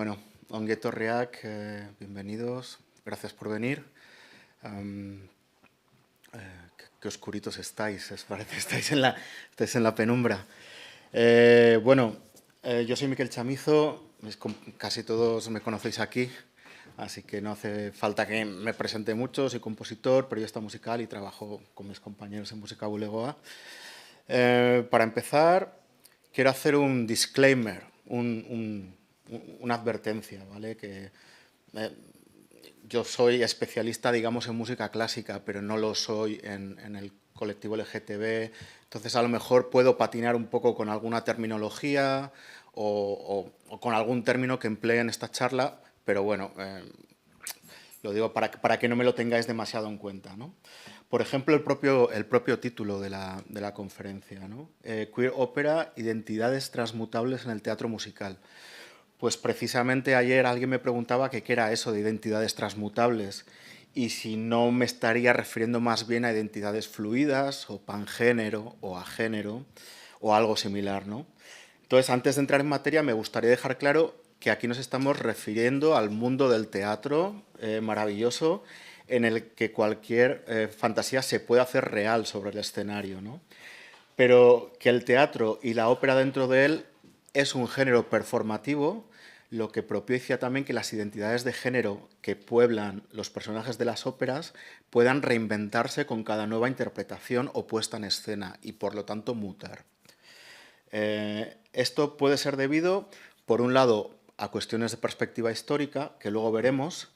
Bueno, ongi etorriak, bienvenidos, gracias por venir. Qué oscuritos estáis, parece, estáis en la penumbra. Yo soy Miquel Chamizo, casi todos me conocéis aquí, así que no hace falta que me presente mucho. Soy compositor, periodista musical y trabajo con mis compañeros en Música Bulegoa. Para empezar, quiero hacer un disclaimer, una advertencia, ¿vale? Yo soy especialista, digamos, en música clásica, pero no lo soy en el colectivo LGTB. Entonces, a lo mejor puedo patinar un poco con alguna terminología o con algún término que emplee en esta charla, pero bueno, lo digo para que no me lo tengáis demasiado en cuenta, ¿no? Por ejemplo, el propio título de la conferencia, ¿no? Queer Ópera, identidades transmutables en el teatro musical. Pues precisamente ayer alguien me preguntaba qué era eso de identidades transmutables y si no me estaría refiriendo más bien a identidades fluidas o pangénero o agénero o algo similar, ¿no? Entonces, antes de entrar en materia, me gustaría dejar claro que aquí nos estamos refiriendo al mundo del teatro maravilloso en el que cualquier fantasía se puede hacer real sobre el escenario, ¿no? Pero que el teatro y la ópera dentro de él es un género performativo, lo que propicia también que las identidades de género que pueblan los personajes de las óperas puedan reinventarse con cada nueva interpretación o puesta en escena y por lo tanto mutar. Esto puede ser debido, por un lado, a cuestiones de perspectiva histórica, que luego veremos,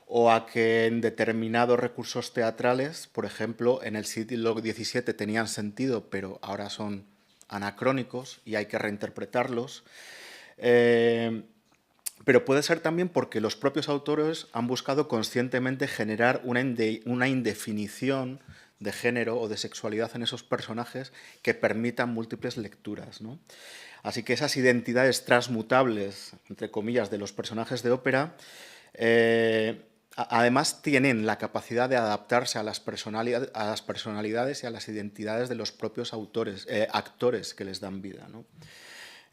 o a que en determinados recursos teatrales, por ejemplo, en el siglo XVII tenían sentido, pero ahora son anacrónicos y hay que reinterpretarlos. Pero puede ser también porque los propios autores han buscado conscientemente generar una indefinición de género o de sexualidad en esos personajes que permitan múltiples lecturas, ¿no? Así que esas identidades transmutables, entre comillas, de los personajes de ópera, además tienen la capacidad de adaptarse a las personalidades y a las identidades de los propios actores que les dan vida, ¿no?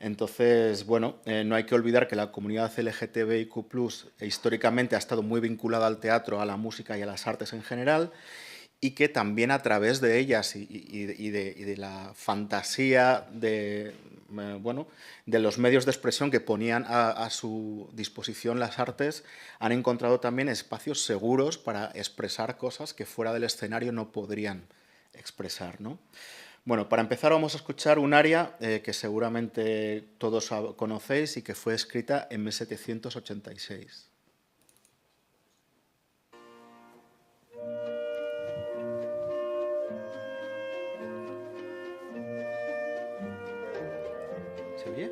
Entonces, bueno, no hay que olvidar que la comunidad LGTBIQ+, históricamente ha estado muy vinculada al teatro, a la música y a las artes en general, y que también a través de ellas y de la fantasía de los medios de expresión que ponían a su disposición las artes, han encontrado también espacios seguros para expresar cosas que fuera del escenario no podrían expresar, ¿no? Bueno, para empezar vamos a escuchar un aria que seguramente todos conocéis y que fue escrita en 1786. ¿Se oye?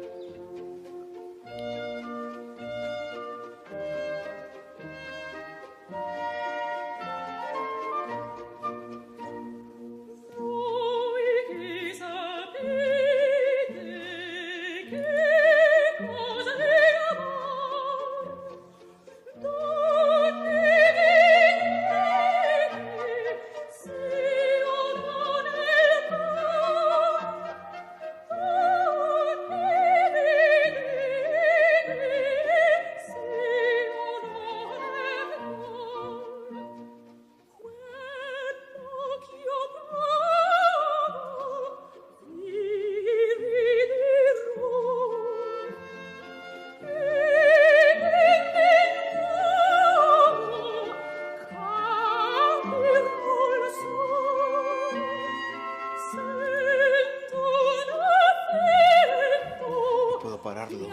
Puedo pararlo.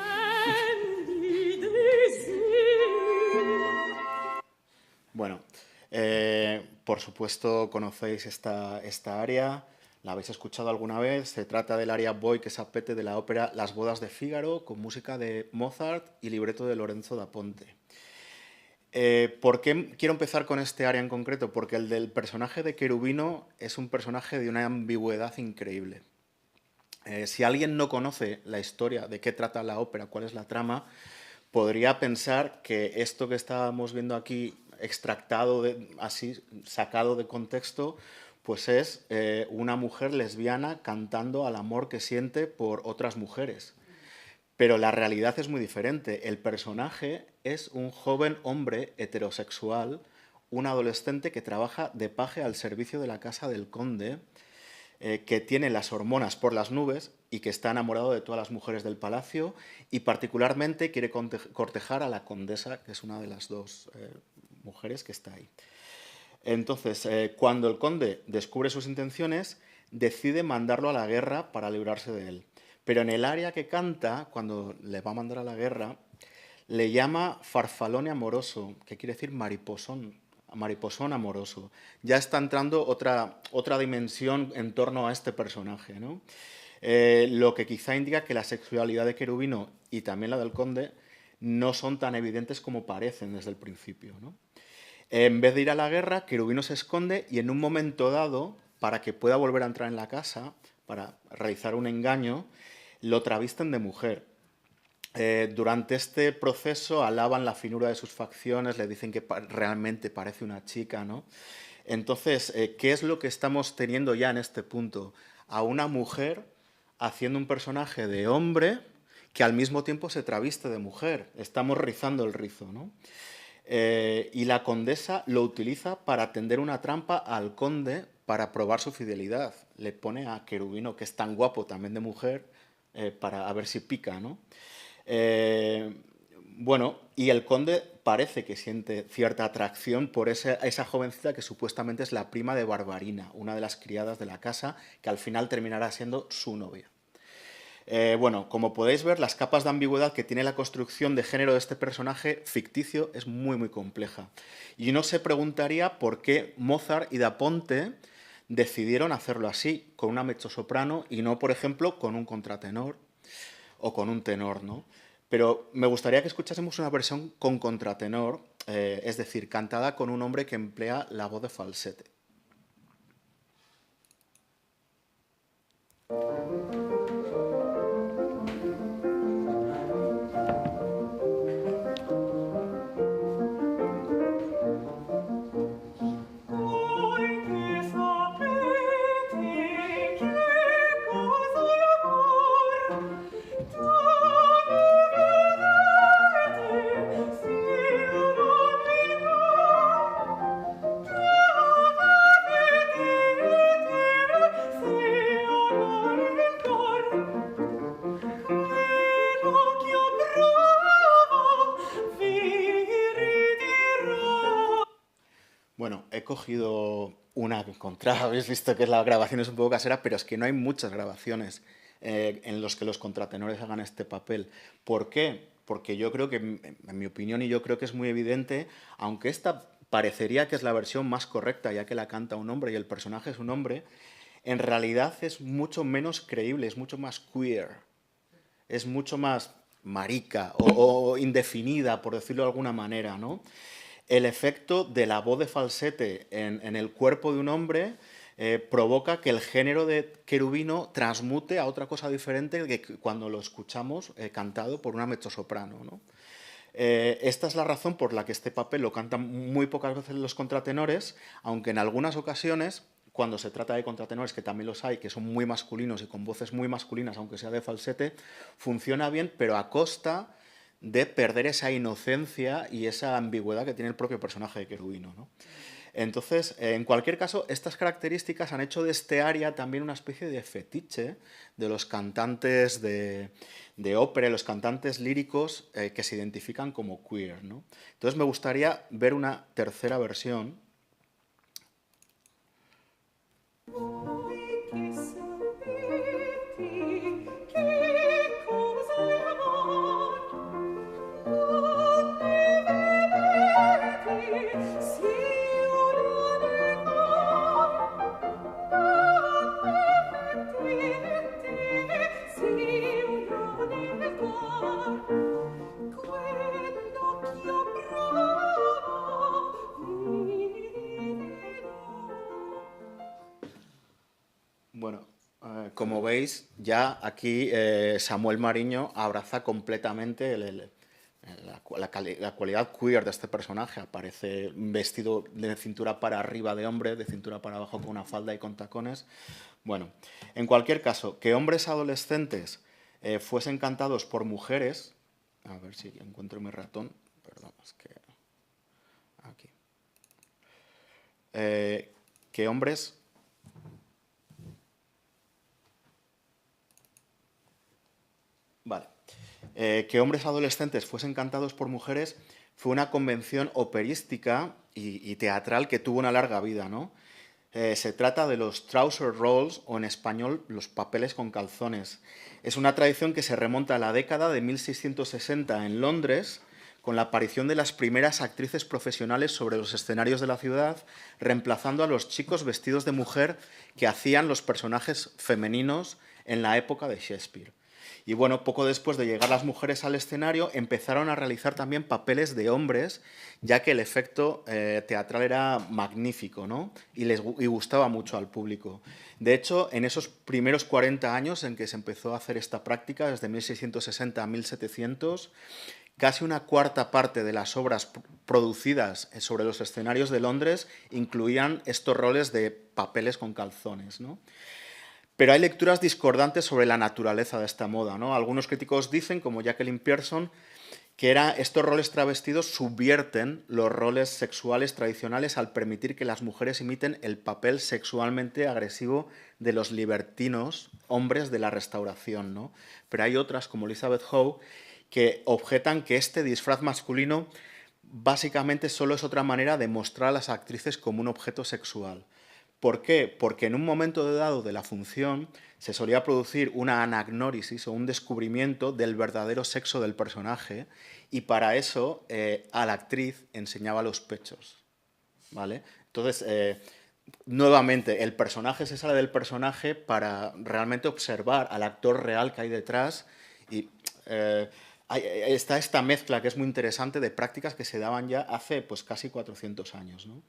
Bueno, por supuesto conocéis esta aria, la habéis escuchado alguna vez. Se trata del aria Voi che sapete de la ópera Las bodas de Fígaro, con música de Mozart y libreto de Lorenzo da Ponte. ¿Por qué quiero empezar con este aria en concreto? Porque el del personaje de Cherubino es un personaje de una ambigüedad increíble. Si alguien no conoce la historia de qué trata la ópera, cuál es la trama, podría pensar que esto que estábamos viendo aquí, extractado, así, sacado de contexto, pues es una mujer lesbiana cantando al amor que siente por otras mujeres. Pero la realidad es muy diferente. El personaje es un joven hombre heterosexual, un adolescente que trabaja de paje al servicio de la casa del conde, que tiene las hormonas por las nubes y que está enamorado de todas las mujeres del palacio y particularmente quiere cortejar a la condesa, que es una de las dos mujeres que está ahí. Entonces, cuando el conde descubre sus intenciones, decide mandarlo a la guerra para librarse de él. Pero en el área que canta, cuando le va a mandar a la guerra, le llama farfalone amoroso, que quiere decir mariposón, mariposón amoroso. Ya está entrando otra dimensión en torno a este personaje, ¿no? Lo que quizá indica que la sexualidad de Querubino y también la del conde no son tan evidentes como parecen desde el principio, ¿no? En vez de ir a la guerra, Querubino se esconde y en un momento dado, para que pueda volver a entrar en la casa, para realizar un engaño, lo travisten de mujer. Durante este proceso alaban la finura de sus facciones, le dicen que realmente parece una chica, ¿no? Entonces, ¿qué es lo que estamos teniendo ya en este punto? A una mujer haciendo un personaje de hombre que al mismo tiempo se traviste de mujer. Estamos rizando el rizo, ¿no? Y la condesa lo utiliza para tender una trampa al conde para probar su fidelidad. Le pone a Querubino, que es tan guapo también de mujer, para a ver si pica, ¿no? Eh, bueno, y el conde parece que siente cierta atracción por esa jovencita que supuestamente es la prima de Barbarina, una de las criadas de la casa, que al final terminará siendo su novia. Bueno, como podéis ver, las capas de ambigüedad que tiene la construcción de género de este personaje ficticio es muy, muy compleja. Y uno se preguntaría por qué Mozart y Da Ponte decidieron hacerlo así, con una mezzosoprano y no, por ejemplo, con un contratenor o con un tenor, ¿no? Pero me gustaría que escuchásemos una versión con contratenor, es decir, cantada con un hombre que emplea la voz de falsete. Voi che sapete che cosa è amor, dove vedete sia l'unica, dove vedete sia l'unica, quello che avrò vi ridirò. Bueno, he cogido una que encontraba, habéis visto que la grabación es un poco casera, pero es que no hay muchas grabaciones en los que los contratenores hagan este papel. ¿Por qué? Porque yo creo que, en mi opinión, y yo creo que es muy evidente, aunque esta parecería que es la versión más correcta, ya que la canta un hombre y el personaje es un hombre, en realidad es mucho menos creíble, es mucho más queer, es mucho más marica o indefinida, por decirlo de alguna manera, ¿no? El efecto de la voz de falsete en el cuerpo de un hombre provoca que el género de Querubino transmute a otra cosa diferente que cuando lo escuchamos cantado por una mezzosoprano, ¿no? Esta es la razón por la que este papel lo cantan muy pocas veces los contratenores, aunque en algunas ocasiones, cuando se trata de contratenores, que también los hay, que son muy masculinos y con voces muy masculinas, aunque sea de falsete, funciona bien, pero a costa de perder esa inocencia y esa ambigüedad que tiene el propio personaje de Querubino, ¿no? Entonces, en cualquier caso, estas características han hecho de este área también una especie de fetiche de los cantantes de ópera, los cantantes líricos que se identifican como queer, ¿no? Entonces me gustaría ver una tercera versión. Voi che sapete che cosa è amor, donde vedete sia l'unica, dove vedete sia l'unica, quello che avrò vi dirò. Bueno, como veis, ya aquí Samuel Mariño abraza completamente la cualidad queer de este personaje. Aparece vestido de cintura para arriba de hombre, de cintura para abajo con una falda y con tacones. Bueno, en cualquier caso, que hombres adolescentes fuesen cantados por mujeres, a ver si encuentro mi ratón, perdón, es que aquí, que hombres, vale, que hombres adolescentes fuesen cantados por mujeres fue una convención operística y teatral que tuvo una larga vida, ¿no? Se trata de los trouser roles, o en español, los papeles con calzones. Es una tradición que se remonta a la década de 1660 en Londres, con la aparición de las primeras actrices profesionales sobre los escenarios de la ciudad, reemplazando a los chicos vestidos de mujer que hacían los personajes femeninos en la época de Shakespeare. Y bueno, poco después de llegar las mujeres al escenario, empezaron a realizar también papeles de hombres, ya que el efecto teatral era magnífico, ¿no? Y gustaba mucho al público. De hecho, en esos primeros 40 años en que se empezó a hacer esta práctica, desde 1660 a 1700, casi una cuarta parte de las obras producidas sobre los escenarios de Londres incluían estos roles de papeles con calzones, ¿no? Pero hay lecturas discordantes sobre la naturaleza de esta moda, ¿no? Algunos críticos dicen, como Jacqueline Pearson, que estos roles travestidos subvierten los roles sexuales tradicionales al permitir que las mujeres imiten el papel sexualmente agresivo de los libertinos hombres de la Restauración, ¿no? Pero hay otras, como Elizabeth Howe, que objetan que este disfraz masculino básicamente solo es otra manera de mostrar a las actrices como un objeto sexual. ¿Por qué? Porque en un momento dado de la función se solía producir una anagnórisis o un descubrimiento del verdadero sexo del personaje y para eso a la actriz enseñaba los pechos, ¿vale? Entonces, nuevamente, el personaje se sale del personaje para realmente observar al actor real que hay detrás y está esta mezcla que es muy interesante de prácticas que se daban ya hace pues, casi 400 años, ¿no?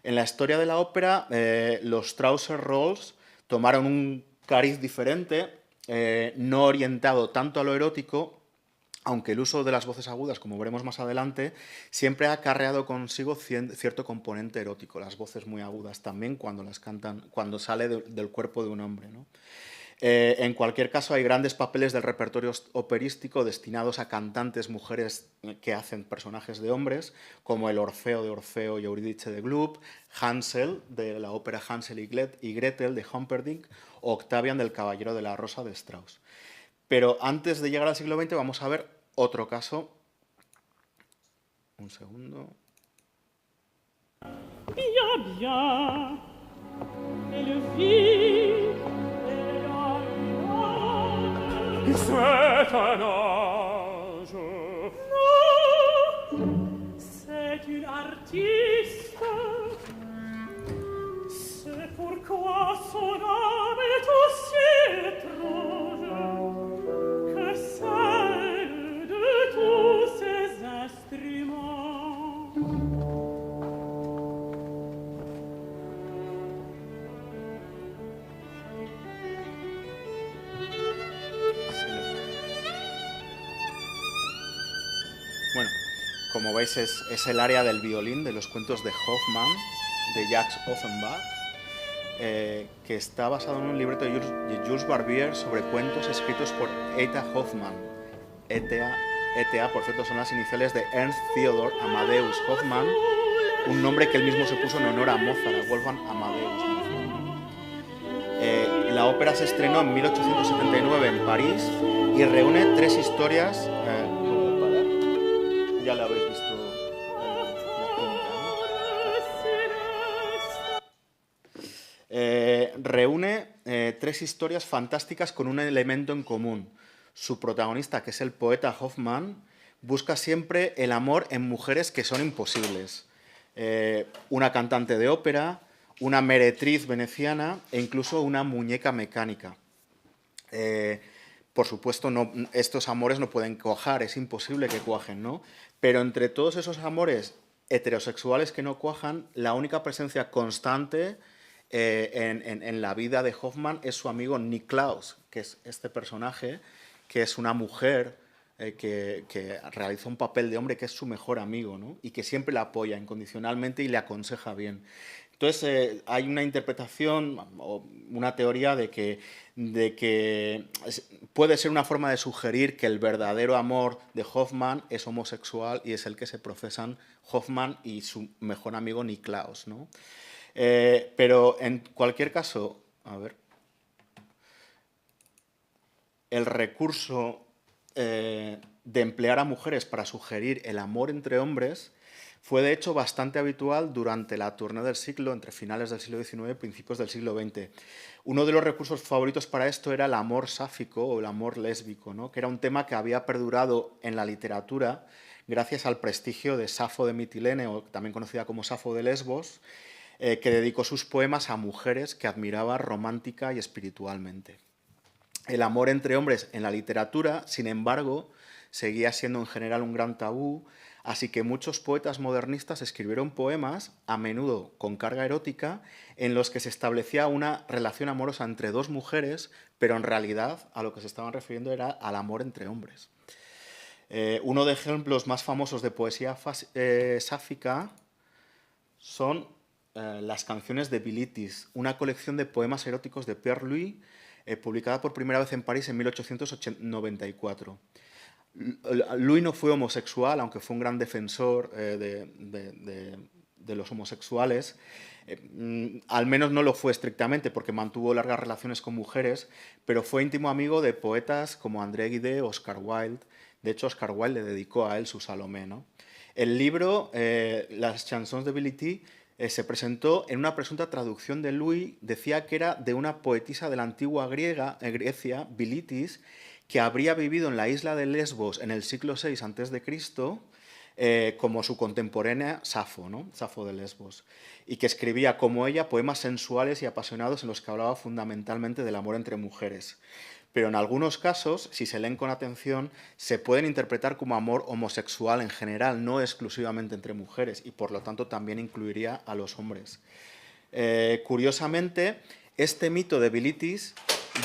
En la historia de la ópera, los trouser roles tomaron un cariz diferente, no orientado tanto a lo erótico, aunque el uso de las voces agudas, como veremos más adelante, siempre ha acarreado consigo cierto componente erótico, las voces muy agudas también cuando las cantan, cuando sale del cuerpo de un hombre, ¿no? En cualquier caso, hay grandes papeles del repertorio operístico destinados a cantantes mujeres que hacen personajes de hombres, como el Orfeo de Orfeo y Eurídice de Gluck, Hansel, de la ópera Hansel y Gretel, de Humperdinck, o Octavian, del Caballero de la Rosa, de Strauss. Pero antes de llegar al siglo XX, vamos a ver otro caso. Un segundo. Bien, bien, elle vit, elle a une C'est un ange. Non, c'est une artiste. C'est pourquoi son âme est aussi étrange que celle de tous ses instruments. Bueno, como veis es el área del violín de los cuentos de Hoffmann, de Jacques Offenbach, que está basado en un libreto de Jules Barbier sobre cuentos escritos por Eta Hoffmann. ETA, por cierto, son las iniciales de Ernst Theodor Amadeus Hoffmann, un nombre que él mismo se puso en honor a Mozart, a Wolfgang Amadeus Mozart. La ópera se estrenó en 1879 en París y reúne tres historias. Ya la habéis visto la clínica, ¿no? Reúne tres historias fantásticas con un elemento en común. Su protagonista, que es el poeta Hoffmann, busca siempre el amor en mujeres que son imposibles. Una cantante de ópera, una meretriz veneciana e incluso una muñeca mecánica. Por supuesto, estos amores no pueden cuajar, es imposible que cuajen, ¿no? Pero entre todos esos amores heterosexuales que no cuajan, la única presencia constante en la vida de Hoffmann es su amigo Niklaus, que es este personaje, que es una mujer que realiza un papel de hombre que es su mejor amigo, ¿no? Y que siempre le apoya incondicionalmente y le aconseja bien. Entonces, hay una interpretación o una teoría de que puede ser una forma de sugerir que el verdadero amor de Hoffmann es homosexual y es el que se profesan Hoffmann y su mejor amigo Niklaus, ¿no? Pero en cualquier caso, a ver, el recurso de emplear a mujeres para sugerir el amor entre hombres fue de hecho bastante habitual durante la tournée del siglo, entre finales del siglo XIX y principios del siglo XX. Uno de los recursos favoritos para esto era el amor sáfico o el amor lésbico, ¿no? Que era un tema que había perdurado en la literatura gracias al prestigio de Safo de Mitilene, o también conocida como Safo de Lesbos, que dedicó sus poemas a mujeres que admiraba romántica y espiritualmente. El amor entre hombres en la literatura, sin embargo, seguía siendo en general un gran tabú, así que muchos poetas modernistas escribieron poemas, a menudo con carga erótica, en los que se establecía una relación amorosa entre dos mujeres, pero en realidad a lo que se estaban refiriendo era al amor entre hombres. Uno de los ejemplos más famosos de poesía sáfica son las canciones de Bilitis, una colección de poemas eróticos de Pierre Louis, publicada por primera vez en París en 1894. Louis no fue homosexual, aunque fue un gran defensor de los homosexuales. Al menos no lo fue estrictamente, porque mantuvo largas relaciones con mujeres, pero fue íntimo amigo de poetas como André Gide o Oscar Wilde. De hecho, Oscar Wilde le dedicó a él su Salomé, ¿no? El libro, Las chansons de Bilitis, se presentó en una presunta traducción de Louis, decía que era de una poetisa de la antigua Grecia, Bilitis, que habría vivido en la isla de Lesbos en el siglo VI a.C., como su contemporánea Safo, ¿no? Safo de Lesbos, y que escribía como ella poemas sensuales y apasionados en los que hablaba fundamentalmente del amor entre mujeres. Pero en algunos casos, si se leen con atención, se pueden interpretar como amor homosexual en general, no exclusivamente entre mujeres, y por lo tanto también incluiría a los hombres. Curiosamente, este mito de Bilitis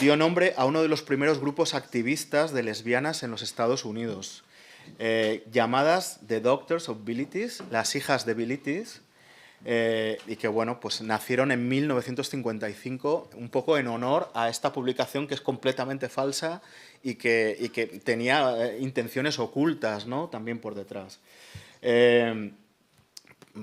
dio nombre a uno de los primeros grupos activistas de lesbianas en los Estados Unidos, llamadas The Daughters of Bilitis, las hijas de Bilitis, y que bueno, pues nacieron en 1955, un poco en honor a esta publicación que es completamente falsa y que tenía intenciones ocultas, ¿no? También por detrás.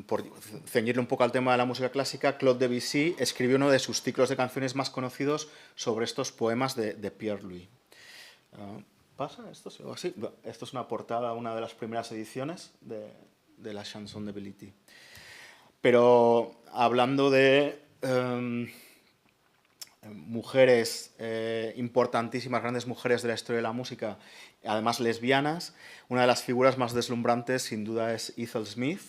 Por ceñirle un poco al tema de la música clásica, Claude Debussy escribió uno de sus ciclos de canciones más conocidos sobre estos poemas de Pierre Louis. ¿Pasa esto? ¿Sí? Esto es una portada, una de las primeras ediciones de la chanson de Bilitis. Pero hablando de mujeres importantísimas, grandes mujeres de la historia de la música, además lesbianas, una de las figuras más deslumbrantes sin duda es Ethel Smith,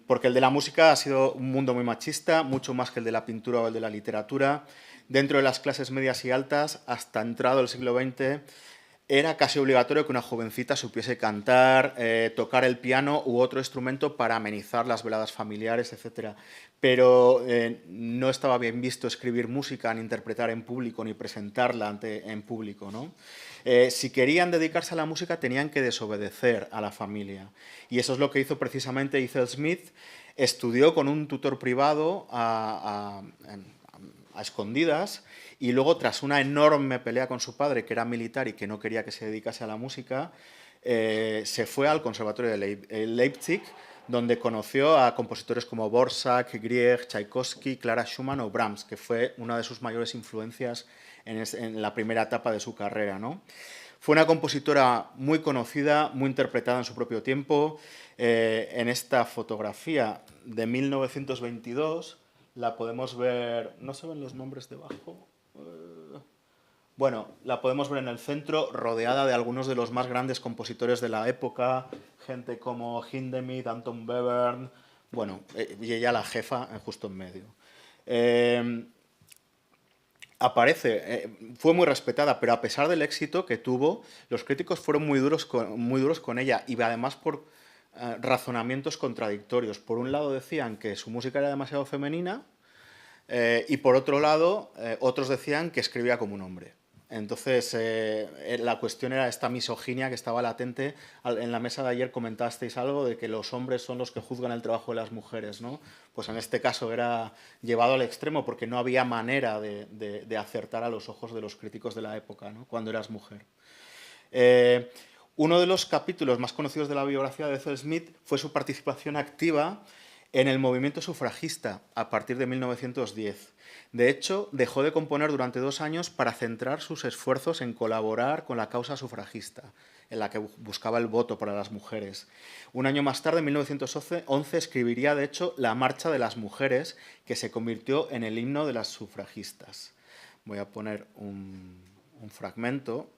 porque el de la música ha sido un mundo muy machista, mucho más que el de la pintura o el de la literatura. Dentro de las clases medias y altas, hasta entrado el siglo XX, era casi obligatorio que una jovencita supiese cantar, tocar el piano u otro instrumento para amenizar las veladas familiares, etc. Pero no estaba bien visto escribir música, ni interpretar en público, ni presentarla en público, ¿no? Si querían dedicarse a la música, tenían que desobedecer a la familia. Y eso es lo que hizo precisamente Ethel Smith. Estudió con un tutor privado a escondidas, y luego, tras una enorme pelea con su padre, que era militar y que no quería que se dedicase a la música, se fue al Conservatorio de Leipzig, donde conoció a compositores como Borsak, Grieg, Tchaikovsky, Clara Schumann o Brahms, que fue una de sus mayores influencias en la primera etapa de su carrera, ¿no? Fue una compositora muy conocida, muy interpretada en su propio tiempo. En esta fotografía de 1922 la podemos ver, ¿no se ven los nombres debajo? Bueno, la podemos ver en el centro, rodeada de algunos de los más grandes compositores de la época, gente como Hindemith, Anton Webern, bueno, y ella la jefa justo en medio. Fue muy respetada, pero a pesar del éxito que tuvo, los críticos fueron muy duros con ella, y además por razonamientos contradictorios. Por un lado decían que su música era demasiado femenina, y por otro lado, otros decían que escribía como un hombre. Entonces, la cuestión era esta misoginia que estaba latente. En la mesa de ayer comentasteis algo de que los hombres son los que juzgan el trabajo de las mujeres, ¿no? Pues en este caso era llevado al extremo porque no había manera de acertar a los ojos de los críticos de la época, ¿no? Cuando eras mujer. Uno de los capítulos más conocidos de la biografía de Ethel Smyth fue su participación activa en el movimiento sufragista a partir de 1910. De hecho, dejó de componer durante 2 años para centrar sus esfuerzos en colaborar con la causa sufragista, en la que buscaba el voto para las mujeres. Un año más tarde, en 1911, escribiría, de hecho, La Marcha de las Mujeres, que se convirtió en el himno de las sufragistas. Voy a poner un fragmento.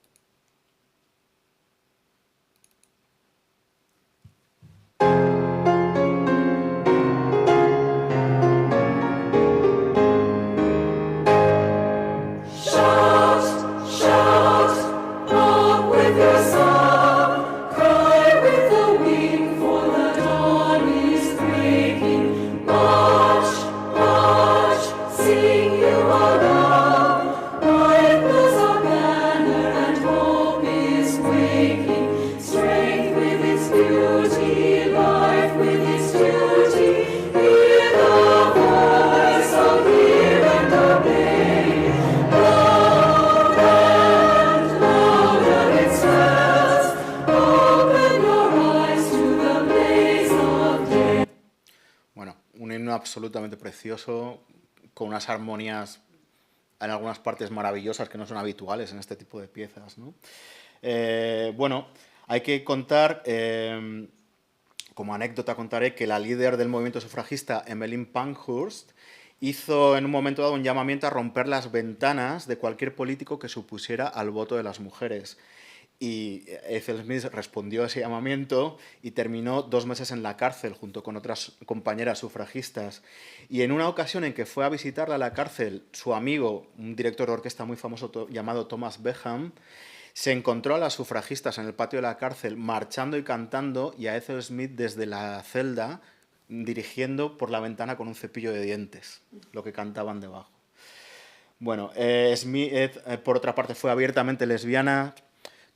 Absolutamente precioso, con unas armonías en algunas partes maravillosas que no son habituales en este tipo de piezas, ¿no? Bueno, hay que contar, como anécdota contaré, que la líder del movimiento sufragista, Emmeline Pankhurst, hizo en un momento dado un llamamiento a romper las ventanas de cualquier político que se opusiera al voto de las mujeres. Y Ethel Smyth respondió a ese llamamiento y terminó 2 meses en la cárcel junto con otras compañeras sufragistas. Y en una ocasión en que fue a visitarla a la cárcel, su amigo, un director de orquesta muy famoso llamado Thomas Beckham, se encontró a las sufragistas en el patio de la cárcel marchando y cantando, y a Ethel Smyth desde la celda dirigiendo por la ventana con un cepillo de dientes lo que cantaban debajo. Bueno, Smyth, por otra parte, fue abiertamente lesbiana.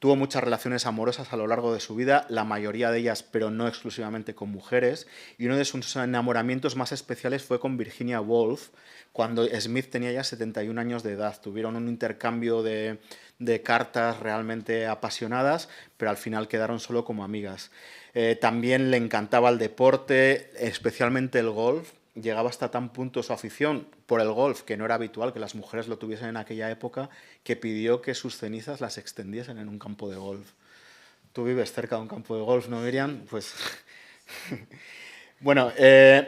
Tuvo muchas relaciones amorosas a lo largo de su vida, la mayoría de ellas, pero no exclusivamente, con mujeres, y uno de sus enamoramientos más especiales fue con Virginia Woolf, cuando Smyth tenía ya 71 años de edad. Tuvieron un intercambio de cartas realmente apasionadas, pero al final quedaron solo como amigas. También le encantaba el deporte, especialmente el golf. Llegaba hasta tan punto su afición por el golf, que no era habitual que las mujeres lo tuviesen en aquella época, que pidió que sus cenizas las extendiesen en un campo de golf. Tú vives cerca de un campo de golf, ¿no, Miriam? Pues... Bueno,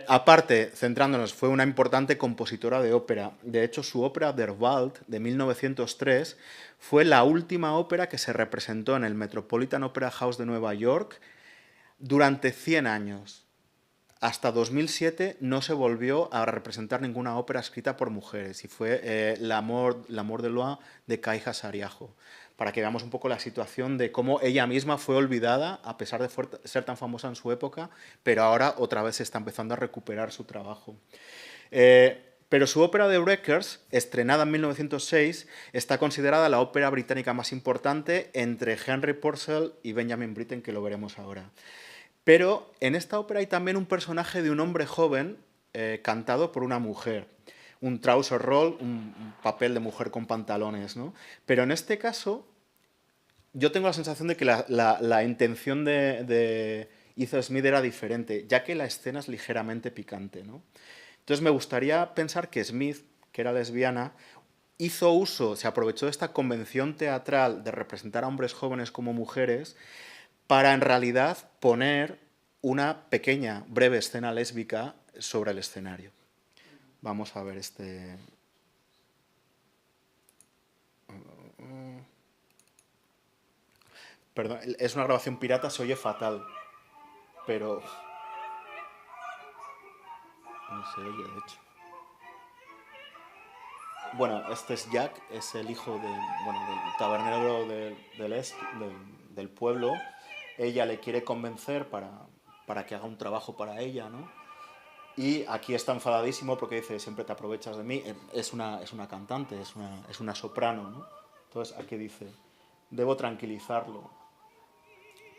aparte, centrándonos, fue una importante compositora de ópera. De hecho, su ópera Der Wald, de 1903, fue la última ópera que se representó en el Metropolitan Opera House de Nueva York durante 100 años. Hasta 2007 no se volvió a representar ninguna ópera escrita por mujeres, y fue L'Amour de Loire de Kaija Saariaho, para que veamos un poco la situación de cómo ella misma fue olvidada, a pesar de ser tan famosa en su época, pero ahora otra vez se está empezando a recuperar su trabajo. Pero su ópera The Wreckers, estrenada en 1906, está considerada la ópera británica más importante entre Henry Purcell y Benjamin Britten, que lo veremos ahora. Pero en esta ópera hay también un personaje de un hombre joven cantado por una mujer. Un trouser role, un papel de mujer con pantalones, ¿no? Pero en este caso, yo tengo la sensación de que la intención de Ethel Smyth era diferente, ya que la escena es ligeramente picante, ¿no? Entonces me gustaría pensar que Smyth, que era lesbiana, hizo uso, se aprovechó de esta convención teatral de representar a hombres jóvenes como mujeres para en realidad poner una pequeña, breve escena lésbica sobre el escenario. Vamos a ver este... Perdón, es una grabación pirata, se oye fatal, pero... No se oye, de hecho. Bueno, este es Jack, es el hijo del tabernero del pueblo. Ella le quiere convencer para que haga un trabajo para ella, ¿no? Y aquí está enfadadísimo porque dice, siempre te aprovechas de mí. Es una cantante, es una soprano, ¿no? Entonces aquí dice, debo tranquilizarlo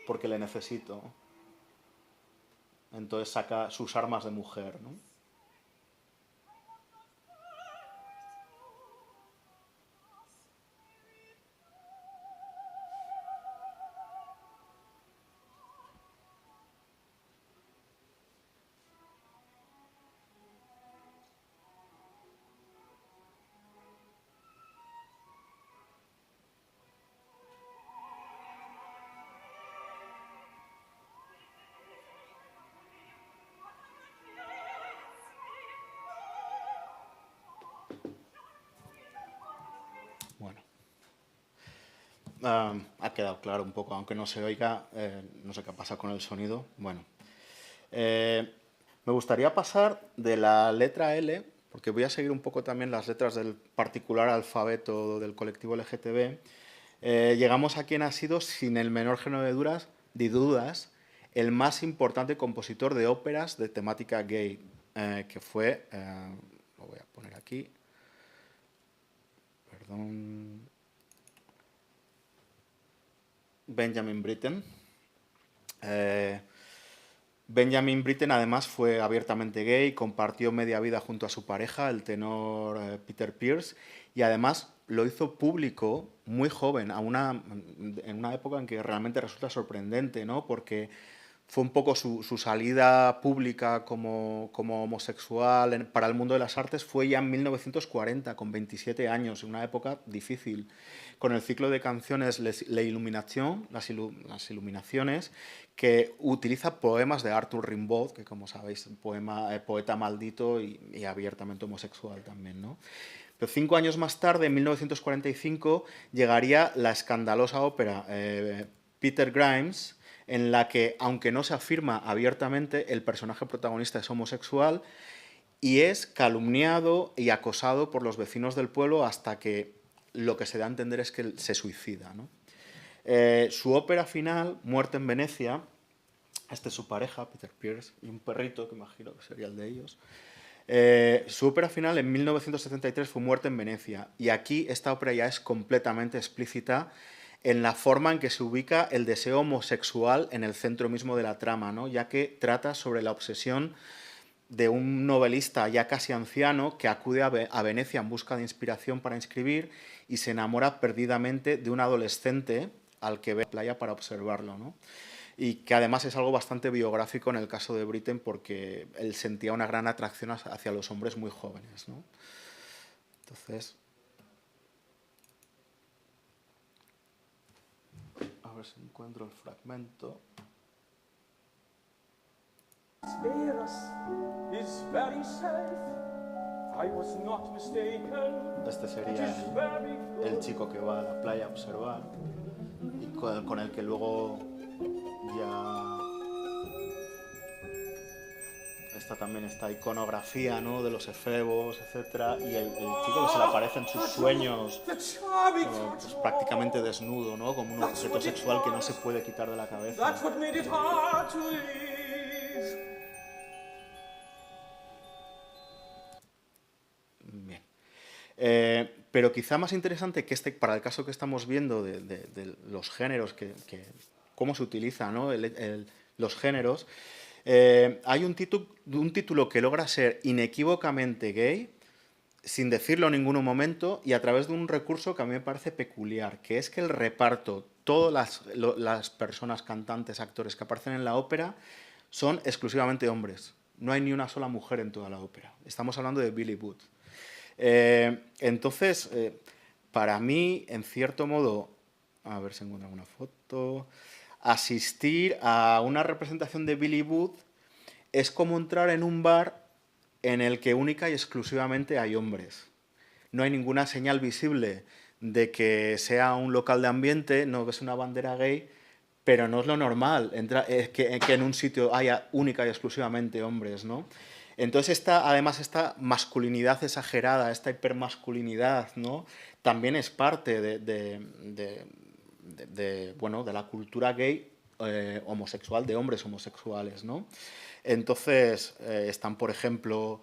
porque le necesito. Entonces saca sus armas de mujer, ¿no? Bueno, ha quedado claro un poco, aunque no se oiga, no sé qué pasa con el sonido. Bueno, me gustaría pasar de la letra L, porque voy a seguir un poco también las letras del particular alfabeto del colectivo LGTB. Llegamos a quien ha sido, sin el menor género de dudas, el más importante compositor de óperas de temática gay, que fue, lo voy a poner aquí, perdón, Benjamin Britten. Benjamin Britten además fue abiertamente gay, compartió media vida junto a su pareja, el tenor Peter Pierce, y además lo hizo público muy joven, en una época en que realmente resulta sorprendente, ¿no? Porque fue un poco su salida pública como homosexual para el mundo de las artes fue ya en 1940, con 27 años, en una época difícil, con el ciclo de canciones La Illumination, las Iluminaciones, que utiliza poemas de Arthur Rimbaud, que como sabéis, poeta maldito y abiertamente homosexual también, ¿no? Pero 5 años más tarde, en 1945, llegaría la escandalosa ópera Peter Grimes, en la que, aunque no se afirma abiertamente, el personaje protagonista es homosexual y es calumniado y acosado por los vecinos del pueblo hasta que lo que se da a entender es que se suicida, ¿no? Su ópera final, Muerte en Venecia, este es su pareja, Peter Pierce, y un perrito, que imagino que sería el de ellos. Su ópera final en 1973 fue Muerte en Venecia, y aquí esta ópera ya es completamente explícita en la forma en que se ubica el deseo homosexual en el centro mismo de la trama, ¿no? Ya que trata sobre la obsesión de un novelista ya casi anciano que acude a Venecia en busca de inspiración para escribir y se enamora perdidamente de un adolescente al que ve en la playa para observarlo, ¿no? Y que además es algo bastante biográfico en el caso de Britten porque él sentía una gran atracción hacia los hombres muy jóvenes, ¿no? Entonces, a ver si encuentro el fragmento. Este sería el chico que va a la playa a observar y con el que luego ya... también esta iconografía, ¿no? De los efebos, etc. Y el chico que se le aparece en sus sueños pues, prácticamente desnudo, ¿no? Como un objeto sexual que no se puede quitar de la cabeza. Bien. Pero quizá más interesante que para el caso que estamos viendo de los géneros, cómo se utiliza, ¿no? Los géneros, hay un título que logra ser inequívocamente gay, sin decirlo en ningún momento, y a través de un recurso que a mí me parece peculiar, que es que el reparto, todas las personas, cantantes, actores que aparecen en la ópera, son exclusivamente hombres. No hay ni una sola mujer en toda la ópera. Estamos hablando de Billy Budd. Entonces, para mí, en cierto modo, a ver si encuentro alguna foto, asistir a una representación de Billy Budd es como entrar en un bar en el que única y exclusivamente hay hombres. No hay ninguna señal visible de que sea un local de ambiente, no ves una bandera gay, pero no es lo normal que en un sitio haya única y exclusivamente hombres, ¿no? Entonces, además, esta masculinidad exagerada, esta hipermasculinidad, ¿no? También es parte de la cultura gay homosexual, de hombres homosexuales, ¿no? Entonces, están, por ejemplo,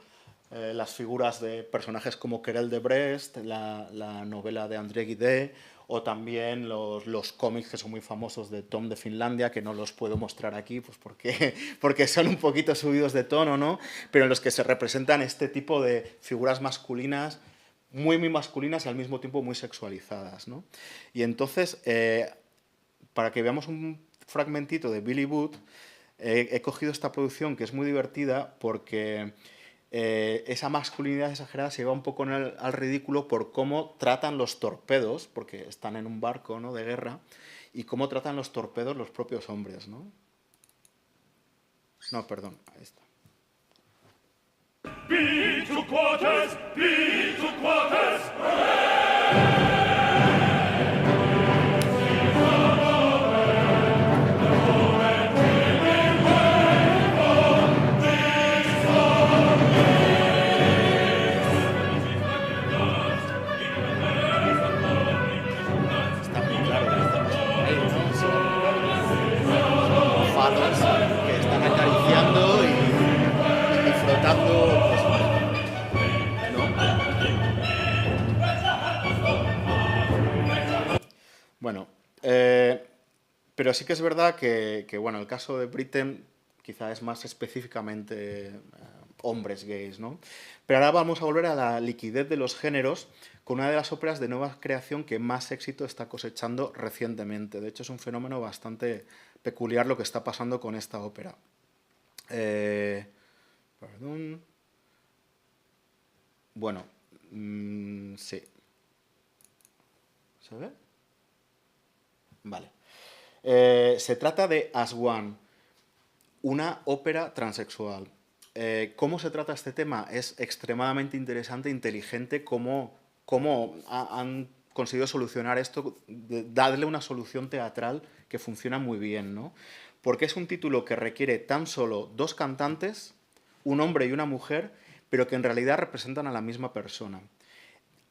las figuras de personajes como Querelle de Brest, la novela de André Gide, o también los cómics que son muy famosos de Tom de Finlandia, que no los puedo mostrar aquí, pues porque son un poquito subidos de tono, ¿no? Pero en los que se representan este tipo de figuras masculinas, muy, muy masculinas y al mismo tiempo muy sexualizadas, ¿no? Y entonces, para que veamos un fragmentito de Billy Budd, he cogido esta producción que es muy divertida porque esa masculinidad exagerada se lleva un poco al ridículo por cómo tratan los torpedos, porque están en un barco, ¿no?, de guerra, y cómo tratan los torpedos los propios hombres, ¿no? No, perdón, ahí está. Be to quarters! Be to quarters! Está muy claro que estamos ahí, ¿no? Son fados que están acariciando y frotando, pues, ¿no? Bueno, pero sí que es verdad que, bueno, el caso de Britten quizá es más específicamente hombres gays, ¿no? Pero ahora vamos a volver a la liquidez de los géneros con una de las óperas de nueva creación que más éxito está cosechando recientemente. De hecho, es un fenómeno bastante peculiar lo que está pasando con esta ópera. Perdón. Bueno, sí. ¿Se ve? Vale. Se trata de As One, una ópera transexual. ¿Cómo se trata este tema? Es extremadamente interesante e inteligente cómo han conseguido solucionar esto, darle una solución teatral que funciona muy bien, ¿no? Porque es un título que requiere tan solo dos cantantes, un hombre y una mujer, pero que en realidad representan a la misma persona.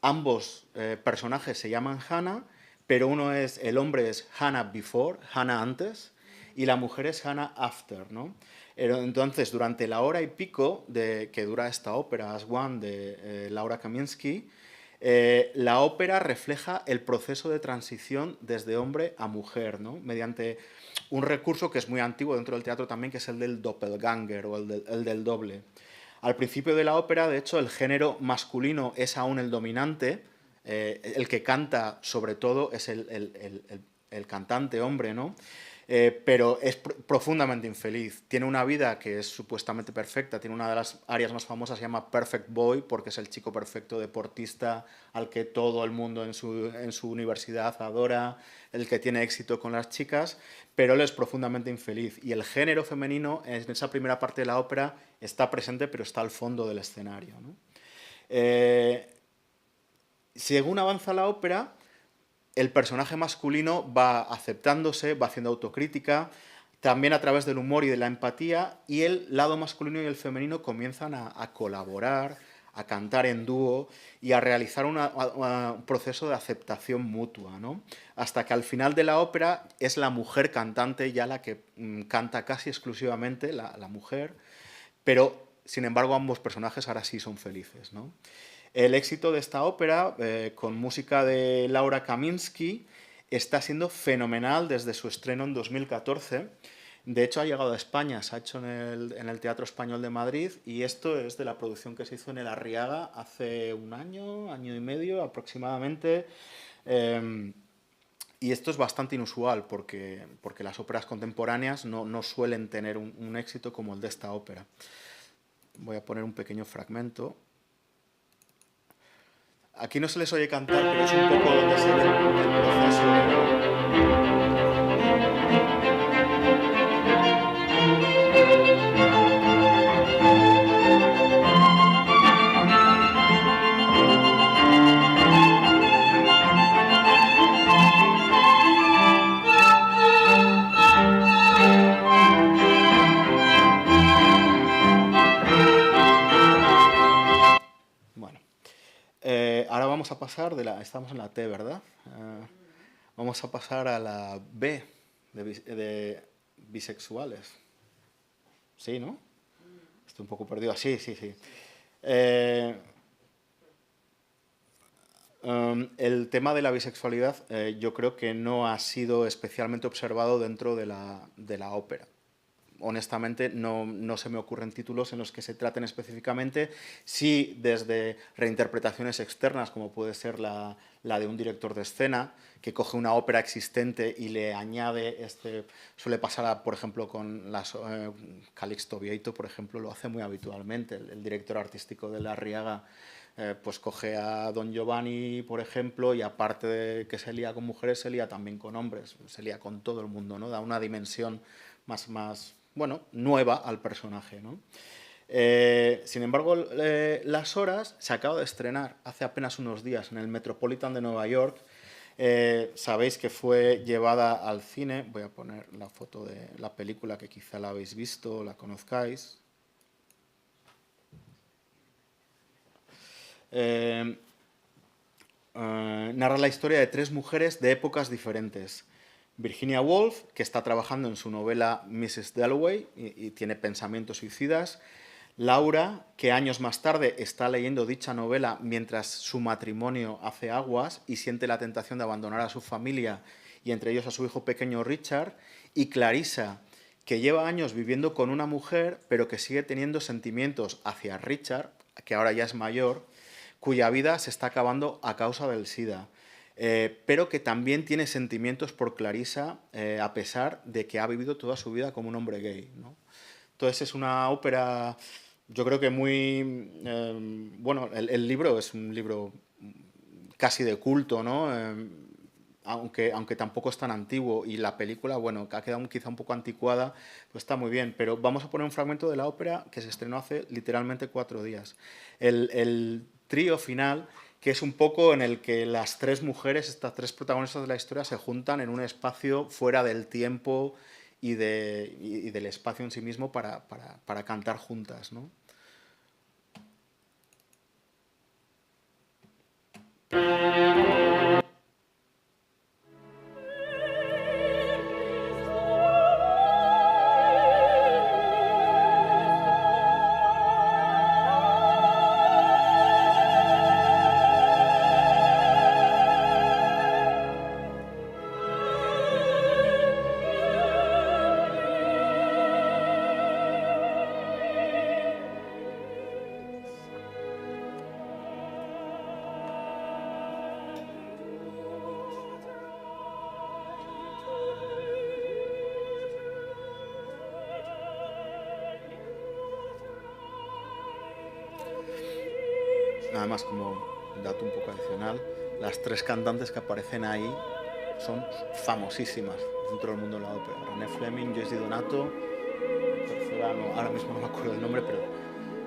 Ambos personajes se llaman Hannah, pero el hombre es Hannah before, Hannah antes, y la mujer es Hannah after, ¿no? Entonces, durante la hora y pico que dura esta ópera, As One, de Laura Kaminsky, la ópera refleja el proceso de transición desde hombre a mujer, ¿no? Mediante un recurso que es muy antiguo dentro del teatro también, que es el del doppelganger o el del doble. Al principio de la ópera, de hecho, el género masculino es aún el dominante, el que canta sobre todo es el cantante hombre, ¿no? Pero es profundamente infeliz. Tiene una vida que es supuestamente perfecta, tiene una de las áreas más famosas, se llama Perfect Boy, porque es el chico perfecto deportista al que todo el mundo en su universidad adora, el que tiene éxito con las chicas, pero él es profundamente infeliz. Y el género femenino, en esa primera parte de la ópera, está presente, pero está al fondo del escenario, ¿no? Según avanza la ópera, el personaje masculino va aceptándose, va haciendo autocrítica, también a través del humor y de la empatía, y el lado masculino y el femenino comienzan a colaborar, a cantar en dúo y a realizar un proceso de aceptación mutua, ¿no? Hasta que al final de la ópera es la mujer cantante ya la que canta casi exclusivamente, la mujer, pero sin embargo ambos personajes ahora sí son felices, ¿no? El éxito de esta ópera, con música de Laura Kaminsky, está siendo fenomenal desde su estreno en 2014. De hecho, ha llegado a España, se ha hecho en el Teatro Español de Madrid, y esto es de la producción que se hizo en el Arriaga hace un año, año y medio aproximadamente. Y esto es bastante inusual porque las óperas contemporáneas no suelen tener un éxito como el de esta ópera. Voy a poner un pequeño fragmento. Aquí no se les oye cantar, pero es un poco donde se ve el proceso. Bueno. Ahora vamos a pasar estamos en la T, ¿verdad? Vamos a pasar a la B, de bisexuales. Sí, ¿no? Estoy un poco perdido. Sí. El tema de la bisexualidad yo creo que no ha sido especialmente observado dentro de la ópera. Honestamente, no se me ocurren títulos en los que se traten específicamente, sí desde reinterpretaciones externas, como puede ser la de un director de escena, que coge una ópera existente y le añade, suele pasar, por ejemplo, con Calixto Vieito, por ejemplo, lo hace muy habitualmente. El director artístico de La Arriaga pues coge a Don Giovanni, por ejemplo, y aparte de que se lía con mujeres, se lía también con hombres, se lía con todo el mundo, ¿no? Da una dimensión más bueno, nueva al personaje, ¿no? Sin embargo, Las Horas se acaba de estrenar hace apenas unos días en el Metropolitan de Nueva York. Sabéis que fue llevada al cine. Voy a poner la foto de la película, que quizá la habéis visto o la conozcáis. Narra la historia de 3 mujeres de épocas diferentes. Virginia Woolf, que está trabajando en su novela Mrs. Dalloway y tiene pensamientos suicidas. Laura, que años más tarde está leyendo dicha novela mientras su matrimonio hace aguas y siente la tentación de abandonar a su familia y entre ellos a su hijo pequeño Richard. Y Clarissa, que lleva años viviendo con una mujer pero que sigue teniendo sentimientos hacia Richard, que ahora ya es mayor, cuya vida se está acabando a causa del SIDA. Pero que también tiene sentimientos por Clarissa, a pesar de que ha vivido toda su vida como un hombre gay, ¿no? Entonces es una ópera, yo creo que muy... bueno, el libro es un libro casi de culto, ¿no? Aunque tampoco es tan antiguo, y la película, bueno, que ha quedado quizá un poco anticuada, pues está muy bien, pero vamos a poner un fragmento de la ópera que se estrenó hace literalmente 4 días. El trío final, que es un poco en el que las 3 mujeres, estas 3 protagonistas de la historia, se juntan en un espacio fuera del tiempo y del espacio en sí mismo para cantar juntas, ¿no? Nada más como dato un poco adicional, las 3 cantantes que aparecen ahí son famosísimas dentro del mundo de la ópera. René Fleming, Joyce Di Donato, tercera, ahora mismo no me acuerdo el nombre, pero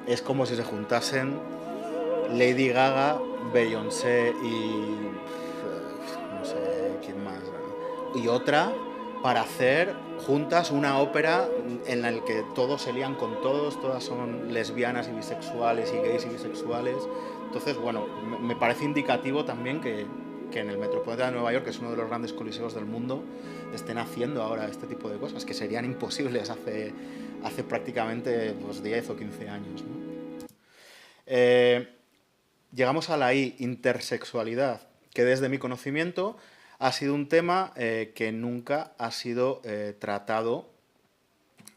es como si se juntasen Lady Gaga, Beyoncé y no sé quién más, y otra, para hacer juntas una ópera en la que todos se lían con todos, todas son lesbianas y bisexuales y gays y bisexuales. Entonces, bueno, me parece indicativo también que en el Metropolitan de Nueva York, que es uno de los grandes coliseos del mundo, estén haciendo ahora este tipo de cosas que serían imposibles hace prácticamente pues, 10 o 15 años, ¿no? Llegamos a la I, intersexualidad, que desde mi conocimiento ha sido un tema que nunca ha sido tratado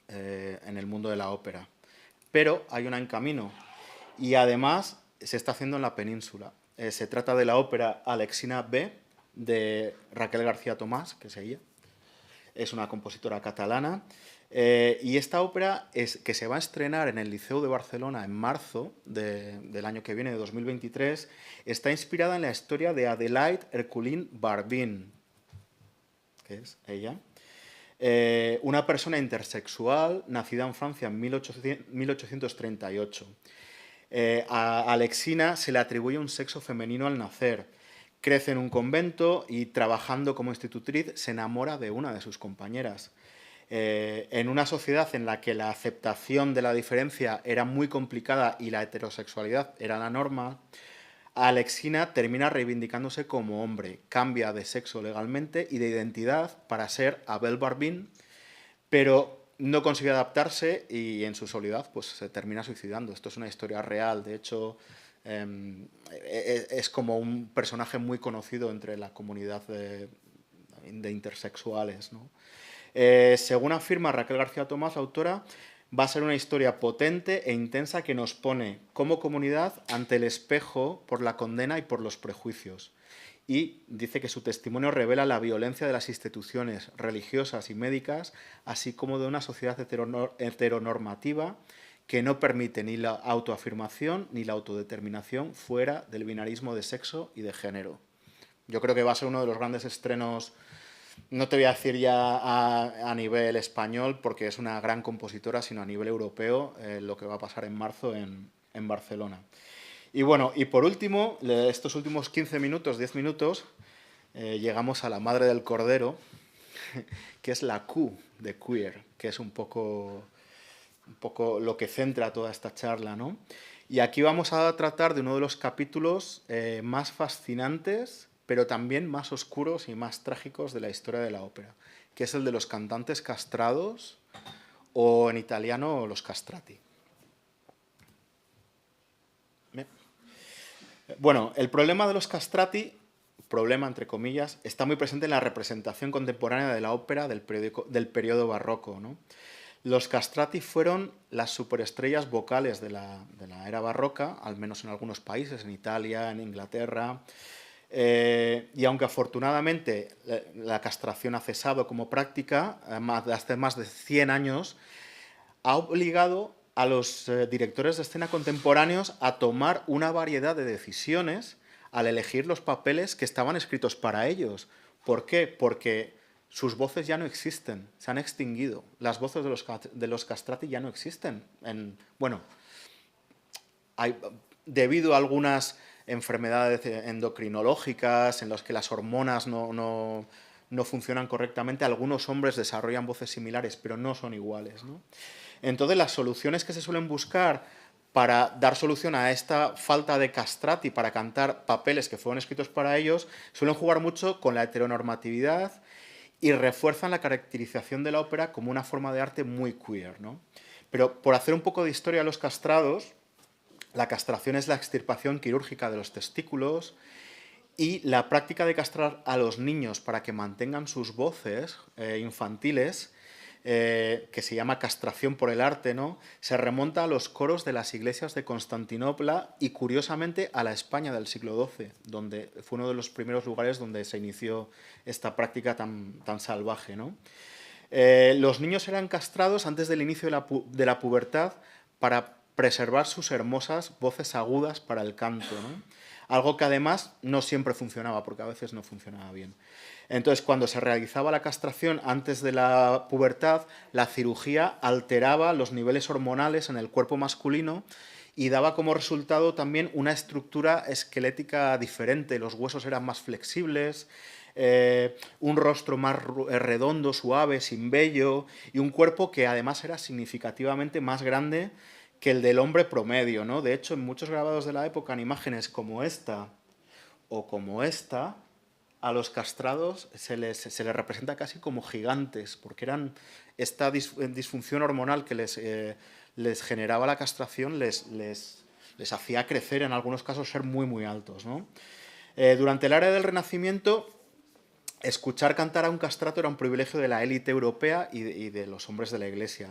en el mundo de la ópera. Pero hay una en camino y además se está haciendo en la península. Se trata de la ópera Alexina B, de Raquel García Tomás, que es ella. Es una compositora catalana. Y esta ópera que se va a estrenar en el Liceu de Barcelona en marzo del año que viene, de 2023, está inspirada en la historia de Adelaide Herculine Barbin, que es ella. Una persona intersexual nacida en Francia en 1838. A Alexina se le atribuye un sexo femenino al nacer. Crece en un convento y, trabajando como institutriz, se enamora de una de sus compañeras. En una sociedad en la que la aceptación de la diferencia era muy complicada y la heterosexualidad era la norma, Alexina termina reivindicándose como hombre, cambia de sexo legalmente y de identidad para ser Abel Barbin, pero no consigue adaptarse y en su soledad pues, se termina suicidando. Esto es una historia real. De hecho, es como un personaje muy conocido entre la comunidad de intersexuales, ¿no? Según afirma Raquel García Tomás, la autora, va a ser una historia potente e intensa que nos pone como comunidad ante el espejo por la condena y por los prejuicios. Y dice que su testimonio revela la violencia de las instituciones religiosas y médicas, así como de una sociedad heteronormativa que no permite ni la autoafirmación ni la autodeterminación fuera del binarismo de sexo y de género. Yo creo que va a ser uno de los grandes estrenos. No te voy a decir ya a nivel español, porque es una gran compositora, sino a nivel europeo, lo que va a pasar en marzo en Barcelona. Y bueno, y por último, estos últimos 15 minutos, 10 minutos, llegamos a la madre del cordero, que es la Q de queer, que es un poco lo que centra toda esta charla, ¿no? Y aquí vamos a tratar de uno de los capítulos más fascinantes, pero también más oscuros y más trágicos de la historia de la ópera, que es el de los cantantes castrados, o en italiano los castrati. Bueno, el problema de los castrati, problema entre comillas, está muy presente en la representación contemporánea de la ópera del periodo barroco, ¿no? Los castrati fueron las superestrellas vocales de la era barroca, al menos en algunos países, en Italia, en Inglaterra. Y aunque afortunadamente la castración ha cesado como práctica, hace más de 100 años, ha obligado a los directores de escena contemporáneos a tomar una variedad de decisiones al elegir los papeles que estaban escritos para ellos. ¿Por qué? Porque sus voces ya no existen, se han extinguido. Las voces de los castrati ya no existen. Debido a algunas enfermedades endocrinológicas en las que las hormonas no funcionan correctamente, algunos hombres desarrollan voces similares, pero no son iguales, ¿no? Entonces, las soluciones que se suelen buscar para dar solución a esta falta de castrati, para cantar papeles que fueron escritos para ellos, suelen jugar mucho con la heteronormatividad y refuerzan la caracterización de la ópera como una forma de arte muy queer, ¿no? Pero por hacer un poco de historia a los castrados, la castración es la extirpación quirúrgica de los testículos y la práctica de castrar a los niños para que mantengan sus voces infantiles, que se llama castración por el arte, ¿no? Se remonta a los coros de las iglesias de Constantinopla y, curiosamente, a la España del siglo XII, donde fue uno de los primeros lugares donde se inició esta práctica tan salvaje, ¿no? Los niños eran castrados antes del inicio de la pubertad para preservar sus hermosas voces agudas para el canto, ¿no? Algo que además no siempre funcionaba, porque a veces no funcionaba bien. Entonces, cuando se realizaba la castración antes de la pubertad, la cirugía alteraba los niveles hormonales en el cuerpo masculino y daba como resultado también una estructura esquelética diferente. Los huesos eran más flexibles, un rostro más redondo, suave, sin vello, y un cuerpo que además era significativamente más grande que el del hombre promedio, ¿no? De hecho, en muchos grabados de la época, en imágenes como esta o como esta, a los castrados se les representa casi como gigantes, porque eran esta disfunción hormonal que les generaba la castración, les hacía crecer, en algunos casos ser muy, muy altos, ¿no? Durante el era del Renacimiento, escuchar cantar a un castrato era un privilegio de la élite europea y de los hombres de la Iglesia.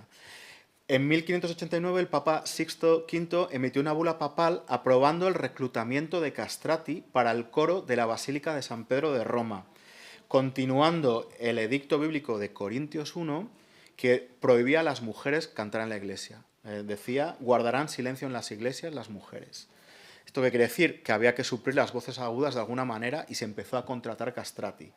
En 1589 el Papa Sixto V emitió una bula papal aprobando el reclutamiento de castrati para el coro de la Basílica de San Pedro de Roma, continuando el edicto bíblico de Corintios 1, que prohibía a las mujeres cantar en la iglesia. Decía, guardarán silencio en las iglesias las mujeres. ¿Esto qué quiere decir? Que había que suplir las voces agudas de alguna manera y se empezó a contratar castrati.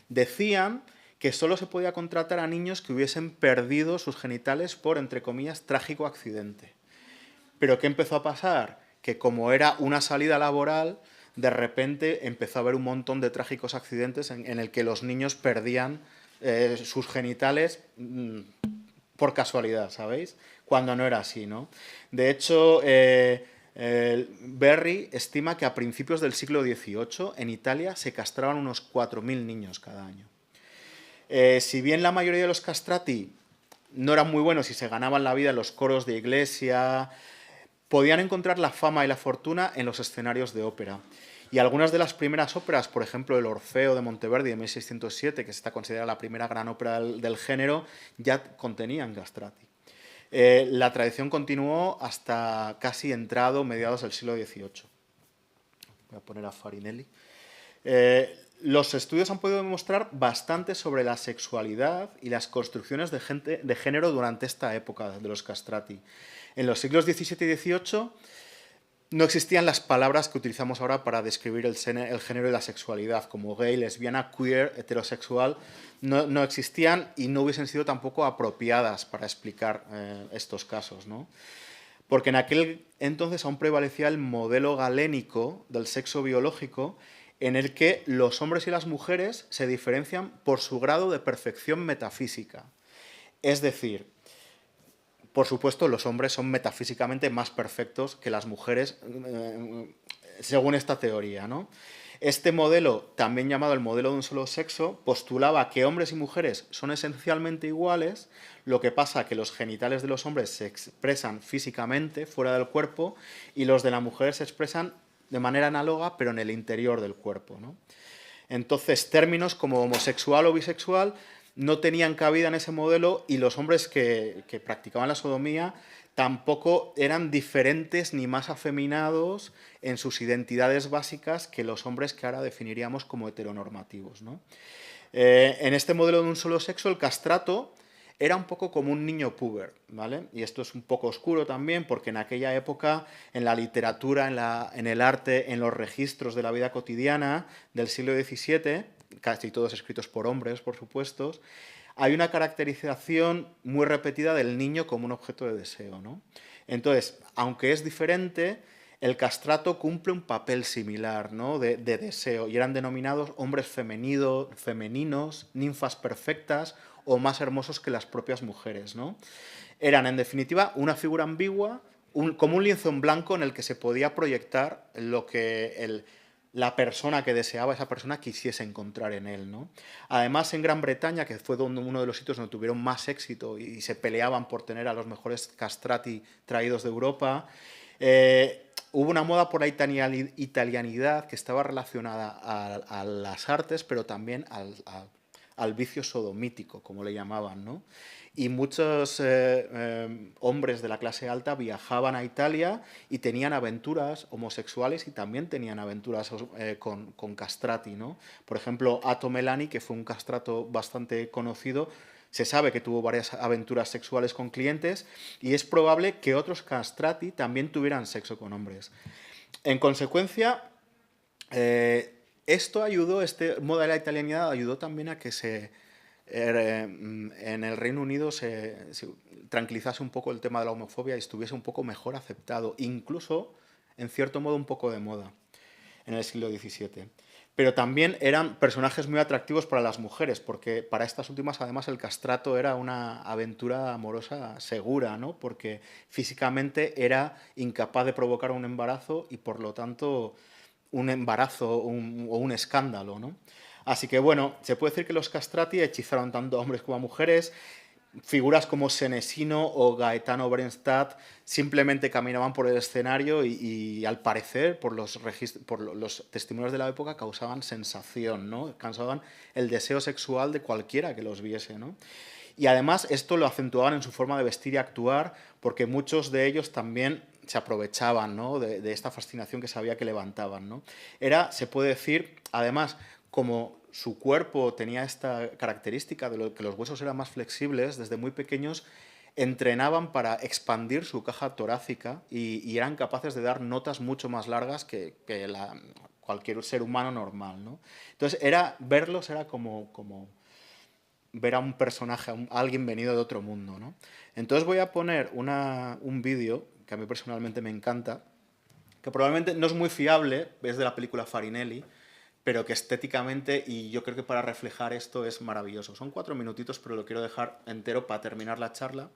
Decían que solo se podía contratar a niños que hubiesen perdido sus genitales por, entre comillas, trágico accidente. ¿Pero qué empezó a pasar? Que como era una salida laboral, de repente empezó a haber un montón de trágicos accidentes en el que los niños perdían sus genitales por casualidad, ¿sabéis? Cuando no era así, ¿no? De hecho, Berry estima que a principios del siglo XVIII en Italia se castraban unos 4.000 niños cada año. Si bien la mayoría de los castrati no eran muy buenos y se ganaban la vida en los coros de iglesia, podían encontrar la fama y la fortuna en los escenarios de ópera. Y algunas de las primeras óperas, por ejemplo, el Orfeo de Monteverdi de 1607, que está considerada la primera gran ópera del género, ya contenían castrati. La tradición continuó hasta casi entrado mediados del siglo XVIII. Voy a poner a Farinelli. Los estudios han podido demostrar bastante sobre la sexualidad y las construcciones de género durante esta época de los castrati. En los siglos XVII y XVIII no existían las palabras que utilizamos ahora para describir el género y la sexualidad, como gay, lesbiana, queer, heterosexual. No existían y no hubiesen sido tampoco apropiadas para explicar estos casos, ¿no? Porque en aquel entonces aún prevalecía el modelo galénico del sexo biológico, en el que los hombres y las mujeres se diferencian por su grado de perfección metafísica. Es decir, por supuesto, los hombres son metafísicamente más perfectos que las mujeres, según esta teoría, ¿no? Este modelo, también llamado el modelo de un solo sexo, postulaba que hombres y mujeres son esencialmente iguales, lo que pasa que los genitales de los hombres se expresan físicamente, fuera del cuerpo, y los de la mujer se expresan de manera análoga, pero en el interior del cuerpo, ¿no? Entonces, términos como homosexual o bisexual no tenían cabida en ese modelo, y los hombres que practicaban la sodomía tampoco eran diferentes ni más afeminados en sus identidades básicas que los hombres que ahora definiríamos como heteronormativos, ¿no? En este modelo de un solo sexo, el castrato era un poco como un niño puber, ¿vale? Y esto es un poco oscuro también, porque en aquella época, en la literatura, en el arte, en los registros de la vida cotidiana del siglo XVII, casi todos escritos por hombres, por supuesto, hay una caracterización muy repetida del niño como un objeto de deseo, ¿no? Entonces, aunque es diferente, el castrato cumple un papel similar, ¿no? de deseo, y eran denominados hombres femeninos, ninfas perfectas o más hermosos que las propias mujeres, ¿no? Eran, en definitiva, una figura ambigua, como un lienzo en blanco en el que se podía proyectar lo que la persona que deseaba, esa persona, quisiese encontrar en él, ¿no? Además, en Gran Bretaña, que fue uno de los sitios donde tuvieron más éxito y se peleaban por tener a los mejores castrati traídos de Europa, hubo una moda por la italianidad que estaba relacionada a las artes, pero también al vicio sodomítico, como le llamaban, ¿no? Y muchos hombres de la clase alta viajaban a Italia y tenían aventuras homosexuales, y también tenían aventuras con castrati, ¿no? Por ejemplo, Atto Melani, que fue un castrato bastante conocido, se sabe que tuvo varias aventuras sexuales con clientes, y es probable que otros castrati también tuvieran sexo con hombres. En consecuencia, esto ayudó, este modo de la italianidad ayudó también a que en el Reino Unido se tranquilizase un poco el tema de la homofobia y estuviese un poco mejor aceptado, incluso, en cierto modo, un poco de moda en el siglo XVII. Pero también eran personajes muy atractivos para las mujeres, porque para estas últimas, además, el castrato era una aventura amorosa segura, ¿no? Porque físicamente era incapaz de provocar un embarazo y, por lo tanto, un embarazo o un escándalo, ¿no? Así que, bueno, se puede decir que los castrati hechizaron tanto a hombres como a mujeres. Figuras como Senesino o Gaetano Bernstadt simplemente caminaban por el escenario y al parecer, por los testimonios de la época, causaban sensación, ¿no? Causaban el deseo sexual de cualquiera que los viese, ¿no? Y además esto lo acentuaban en su forma de vestir y actuar, porque muchos de ellos también se aprovechaban, ¿no? de esta fascinación que sabía que levantaban, ¿no? Se puede decir, además, como su cuerpo tenía esta característica de que los huesos eran más flexibles, desde muy pequeños entrenaban para expandir su caja torácica y eran capaces de dar notas mucho más largas que cualquier ser humano normal, ¿no? Entonces, verlos era como ver a un personaje, a alguien venido de otro mundo, ¿no? Entonces voy a poner un vídeo que a mí personalmente me encanta, que probablemente no es muy fiable, es de la película Farinelli, pero que estéticamente, y yo creo que para reflejar esto, es maravilloso. Son 4 minutitos, pero lo quiero dejar entero para terminar la charla.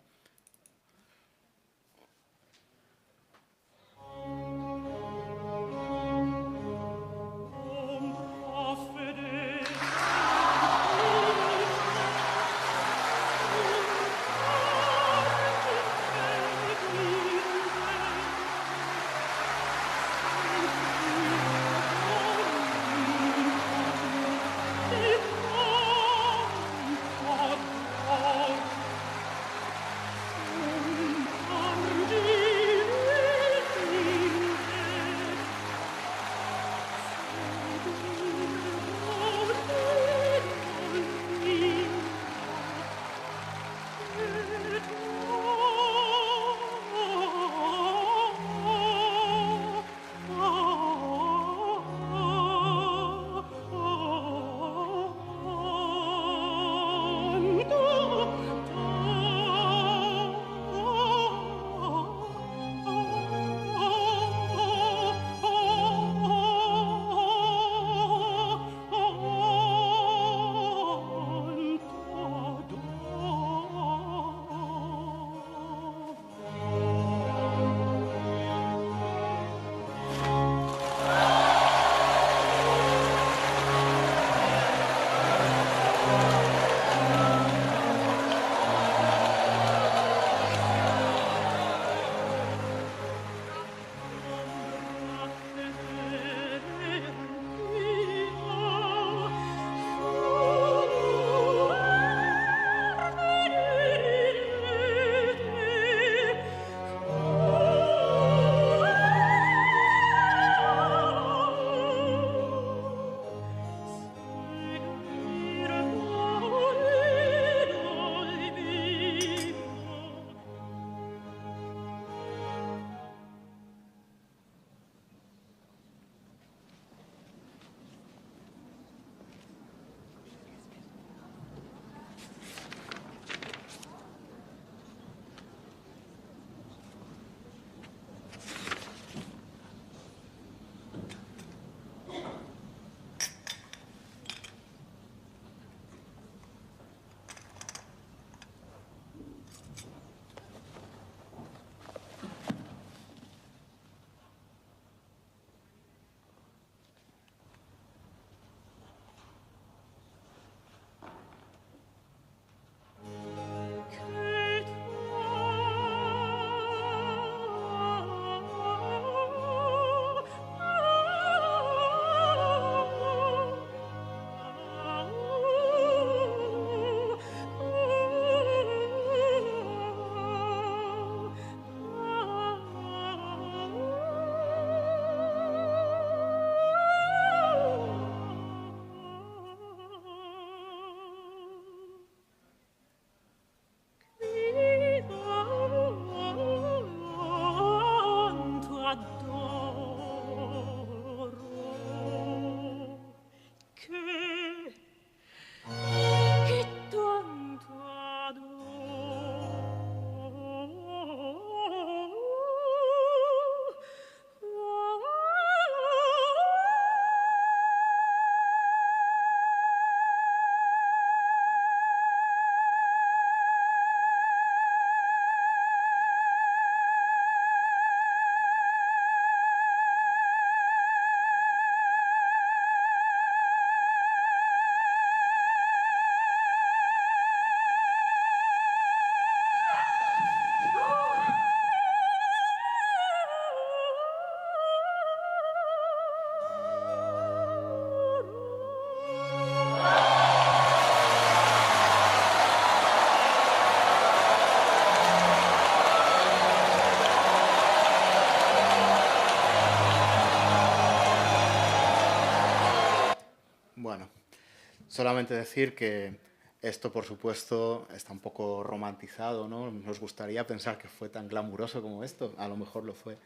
Solamente decir que esto, por supuesto, está un poco romantizado, ¿no? Nos gustaría pensar que fue tan glamuroso como esto, a lo mejor lo fue.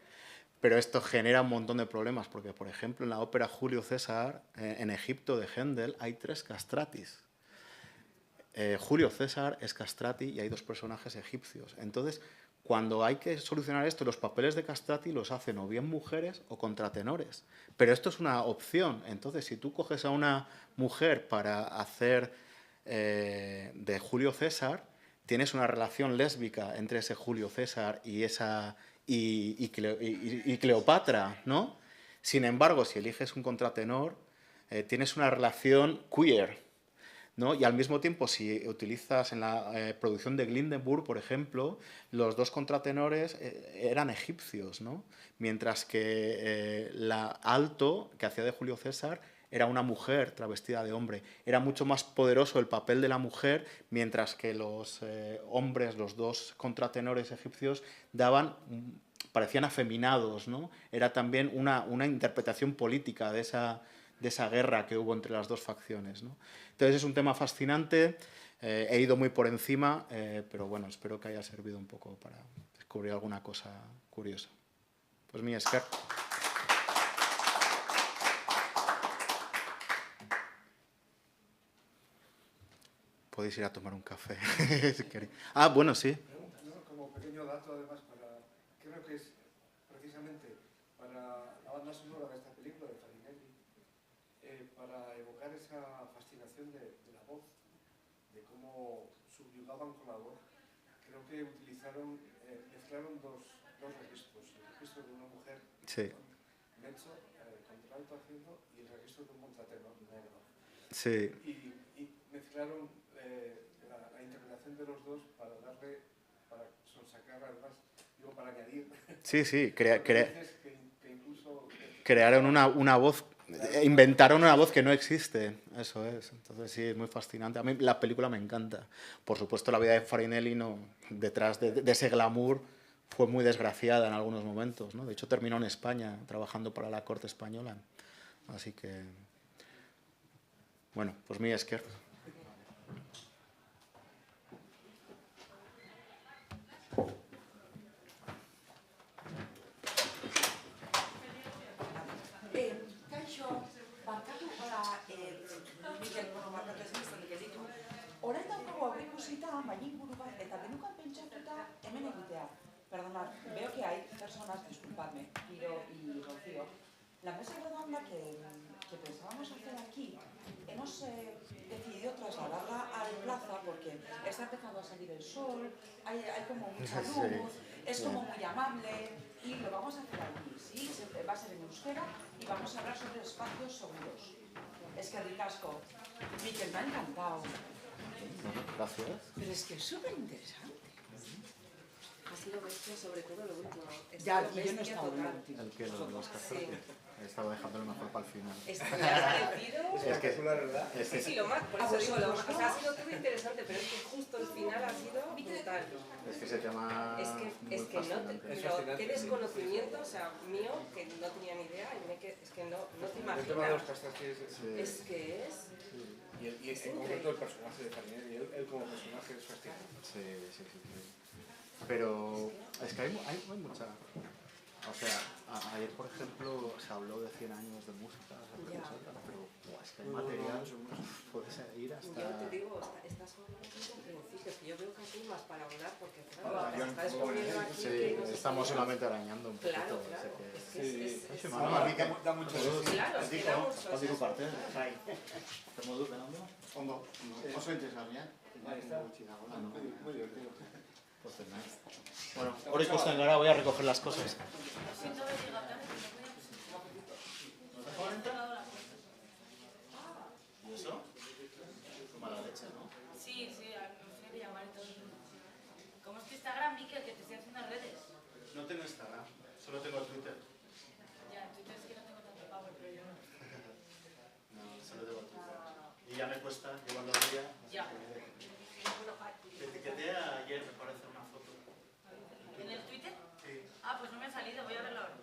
Pero esto genera un montón de problemas, porque, por ejemplo, en la ópera Julio César, en Egipto de Händel, hay 3 castratis. Julio César es castrati y hay 2 personajes egipcios. Entonces, cuando hay que solucionar esto, los papeles de castrati los hacen o bien mujeres o contratenores. Pero esto es una opción. Entonces, si tú coges a una mujer para hacer de Julio César, tienes una relación lésbica entre ese Julio César y Cleopatra, ¿no? Sin embargo, si eliges un contratenor, tienes una relación queer, ¿no? Y al mismo tiempo, si utilizas en la producción de Glindenburg, por ejemplo, los 2 contratenores eran egipcios, ¿no? Mientras que la alto, que hacía de Julio César, era una mujer travestida de hombre. Era mucho más poderoso el papel de la mujer, mientras que los hombres, los 2 contratenores egipcios, parecían afeminados, ¿no? Era también una interpretación política de esa guerra que hubo entre las 2 facciones, ¿no? Entonces es un tema fascinante, he ido muy por encima, pero bueno, espero que haya servido un poco para descubrir alguna cosa curiosa. Pues mi Esker. Podéis ir a tomar un café si queréis. Ah, bueno, sí. Como pequeño dato, además, creo que es precisamente para la banda sonora de esta película de Farinelli, para evocar esa fascinación de la voz, de cómo subyugaban con la voz. Creo que mezclaron dos registros, el registro de una mujer, Sí. mezzo, contralto haciendo, y el registro de un contratenor negro. Sí. Y mezclaron la interpretación de los 2 para sonsacar, además, digo, para añadir. Sí, sí, que incluso crearon una voz, inventaron una voz que no existe, eso es. Entonces sí, es muy fascinante. A mí la película me encanta. Por supuesto, la vida de Farinelli, no, detrás de ese glamour, fue muy desgraciada en algunos momentos, ¿no? De hecho, terminó en España, trabajando para la corte española. Así que, bueno, pues mi Esker. Kaixo, barkatu gara, Mikel, barkatu ez biztanik ez ditu. Orain daukagu aurreikusita maila inguru bat eta genukan pentsatuta hemen egitea. Perdonad, veo que hay personas, disculpadme, Kiro y Rocío. La mesa redonda que pensábamos hacer aquí, hemos decidido trasladarla a la plaza porque está empezando a salir el sol, hay como mucha luz, es como muy amable y lo vamos a hacer aquí, ¿sí? Va a ser en euskera y vamos a hablar sobre espacios seguros. Es que ricasco. Mikel, me ha encantado. Gracias. Pero es que es súper interesante. Ha sido bestia sobre todo lo último. Ya, y yo no he estado en el último. El que los castratis. He estado dejándolo mejor para el final. Esto me ha parecido... Es que Sí, sí, lo más, por eso digo, lo más, o sea, ha sido todo interesante, pero es que justo el final ha sido brutal. Es que ese tema... Es que no, pero qué desconocimiento, o sea, mío, que no tenía ni idea, y es que no te el tema de los imaginas. castratis Es que es... y en concreto el personaje de Farinelli, él como personaje es fascinante. Sí. Pero es que hay mucha... O sea, ayer, por ejemplo, se habló de 100 años de música, pero es que el material puede ir hasta... Yo te digo, estas son los principios que yo veo que aquí más para hablar, porque claro, se está exponiendo aquí... Sí, que no sé estamos qué. solamente arañando un poquito. Claro, Sé que- es que es... Da mucho Claro, es que da mucho, o sea, parte, sai. Modu penando? Ondo, oso interesgarria. muy divertido. Bueno, ahora ikusten gara, voy a recoger las cosas. ¿Y eso? Mala leche, ¿no? Sí, no sé qué llamar y todo. ¿Cómo es tu Instagram, Mikel, que te estoy haciendo redes? No tengo Instagram, solo tengo Twitter. Ya, en Twitter es que no tengo tanto power, pero yo no. No, solo tengo Twitter. Y ya me cuesta llevarlo al día. Ya. Te etiqueté ayer, me parece, una foto. ¿En el Twitter? Sí. Ah, pues no me ha salido, voy a verlo ahora.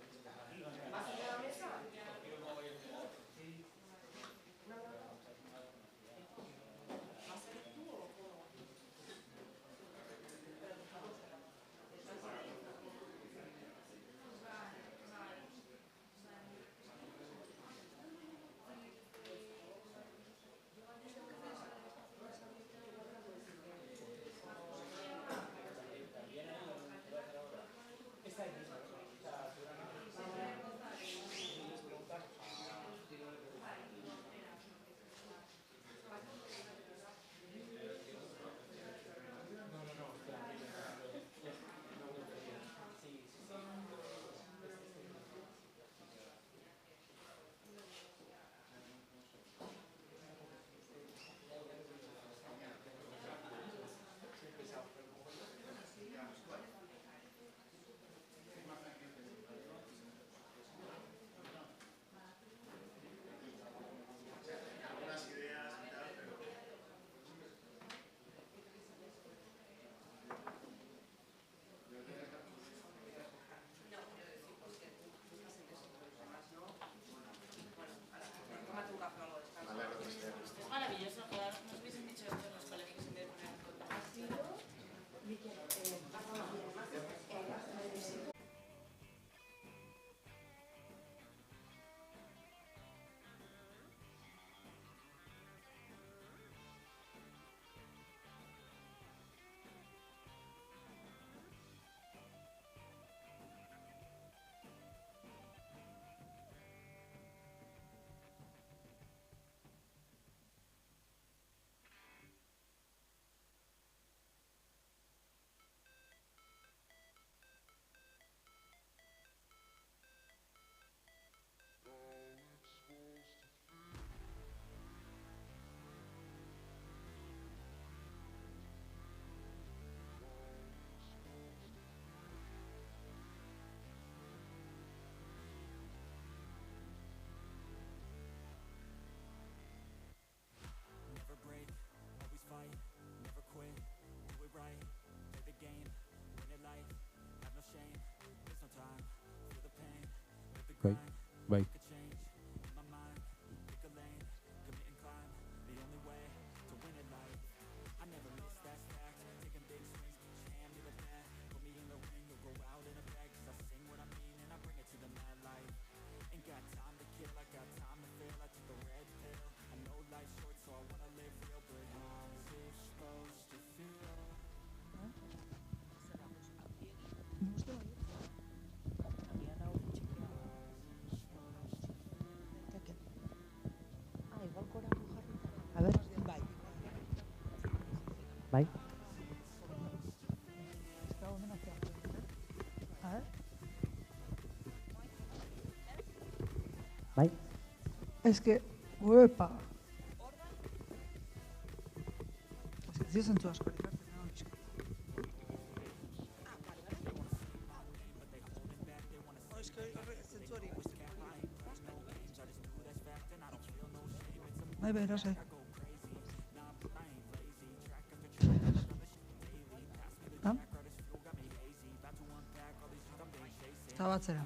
bai. A ver, bai. Bai? A ver. Bai? Es que, uepa. Ez dio zentzu asko. Bai, bai, erosei. Zabatzera.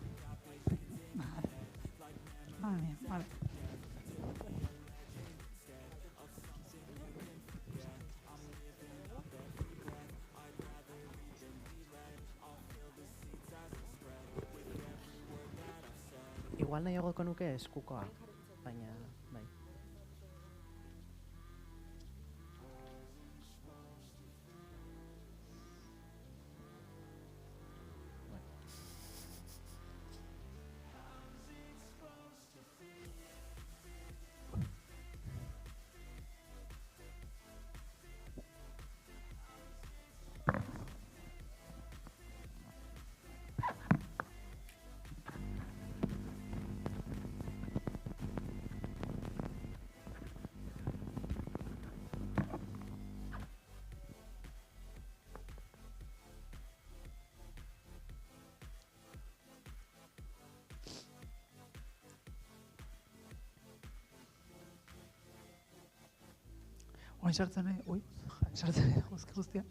Vale. Igual nahiagoko nuke eskukoa, baina, bai. Oin sartzen nahi, sartzen nahi, guztia.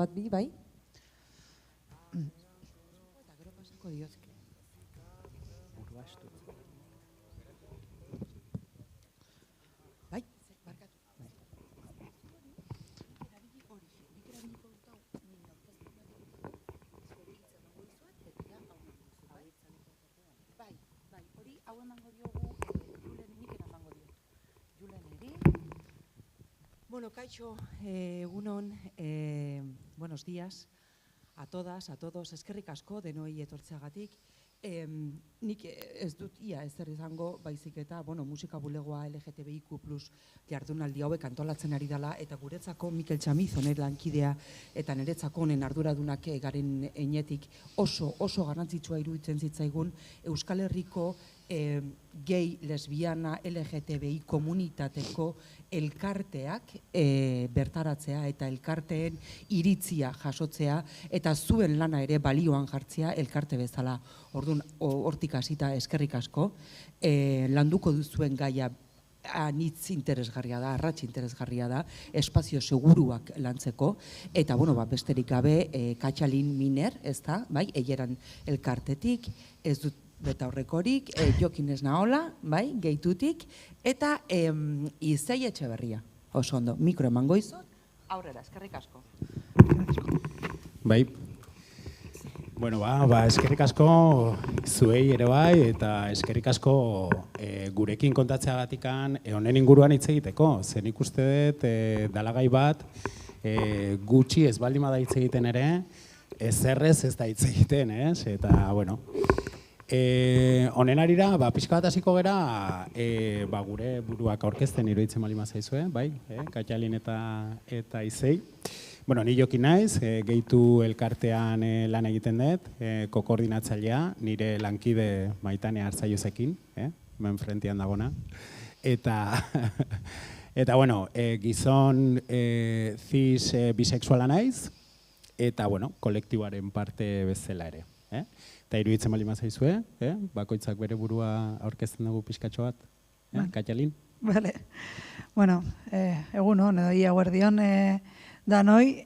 Bat bi, bai? Eta gero pasako diozke. Burua estu. Bai, barkatu. Bai, hori hau emango diogu, Julen nik emango diot. Julen eri. Bueno, kaixo, egunon, buenos días a todas, a todos, eskerrik asko denoi etortzeagatik. Nik ez dut ia ezer izango, baizik eta, musika bulegoa LGTBIQ+ jardunaldi hauek antolatzen ari dela, eta guretzako Mikel Txamiz, honen lankidea, eta niretzako honen arduradunak garen einetik oso garrantzitsua iruditzen zitzaigun Euskal Herriko gay, lesbiana, LGTBI komunitateko elkarteak bertaratzea eta elkarteen iritzia jasotzea eta zuen lana ere balioan jartzea elkarte bezala. Orduan, hortik hasita eskerrik asko, landuko duzuen gaia anitz interesgarria da, arratx interesgarria da, espazio seguruak lantzeko, eta besterik gabe Katxalin Miner, ez da, bai, eieran elkartetik, ez dut beta horrekorik, Jokin ez nahola, bai, gehitutik, eta Izei Etxeberria, oso ondo, mikro emango izot, aurrera, eskerrik asko. Bai, eskerrik asko zuei ere bai, eta eskerrik asko gurekin kontatzeagatikan honen inguruan hitz egiteko. Zen ikuste dut dalagai bat gutxi ez baldin bada hitz egiten ere, ezerrez ez da hitz egiten, ez? Eta, honen arira, pixka bat hasiko gera, gure buruak aurkezten iruditzen baldin bazaizue, bai, Katxalin eta Izei. Bueno, ni joki naiz, gehitu elkartean lan egiten dut, koordinatzailea, nire lankide Maitane Artzaiuzekin, hemen frentean dagona. Eta bueno, gizon cis bisexuala naiz, eta bueno, kolektiboaren parte bezala ere. Eta iruditzen bali mazaizue, bakoitzak bere burua aurkezten dugu pixkatxo bat, Katjalin? Vale. Bueno, egun hon, edo ia guardion danoi,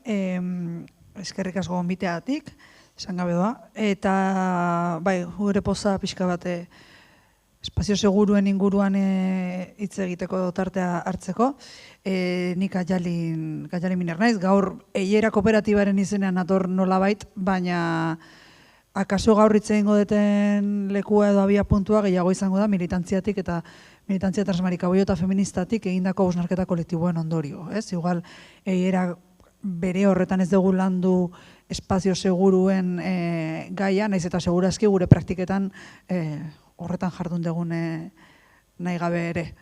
eskerrik asko gonbiteatik, esan gabe doa, eta bai, gure poza pixka bat espazio seguruen inguruan hitz egiteko tartea hartzeko. Nik Katjalin Miner naiz, gaur Eiera kooperatibaren izenean nator nolabait, baina akaso gaur hitz egingo duten lekua edo abia puntua gehiago izango da militantziatik eta militantzia transmarikaboio eta feministatik egindako hausnarketa kolektiboen ondorio. Igual, Eiera bere horretan ez dugu landu espazio seguruen gaia, naiz eta segurazki gure praktiketan horretan jardun dugun nahi gabe ere.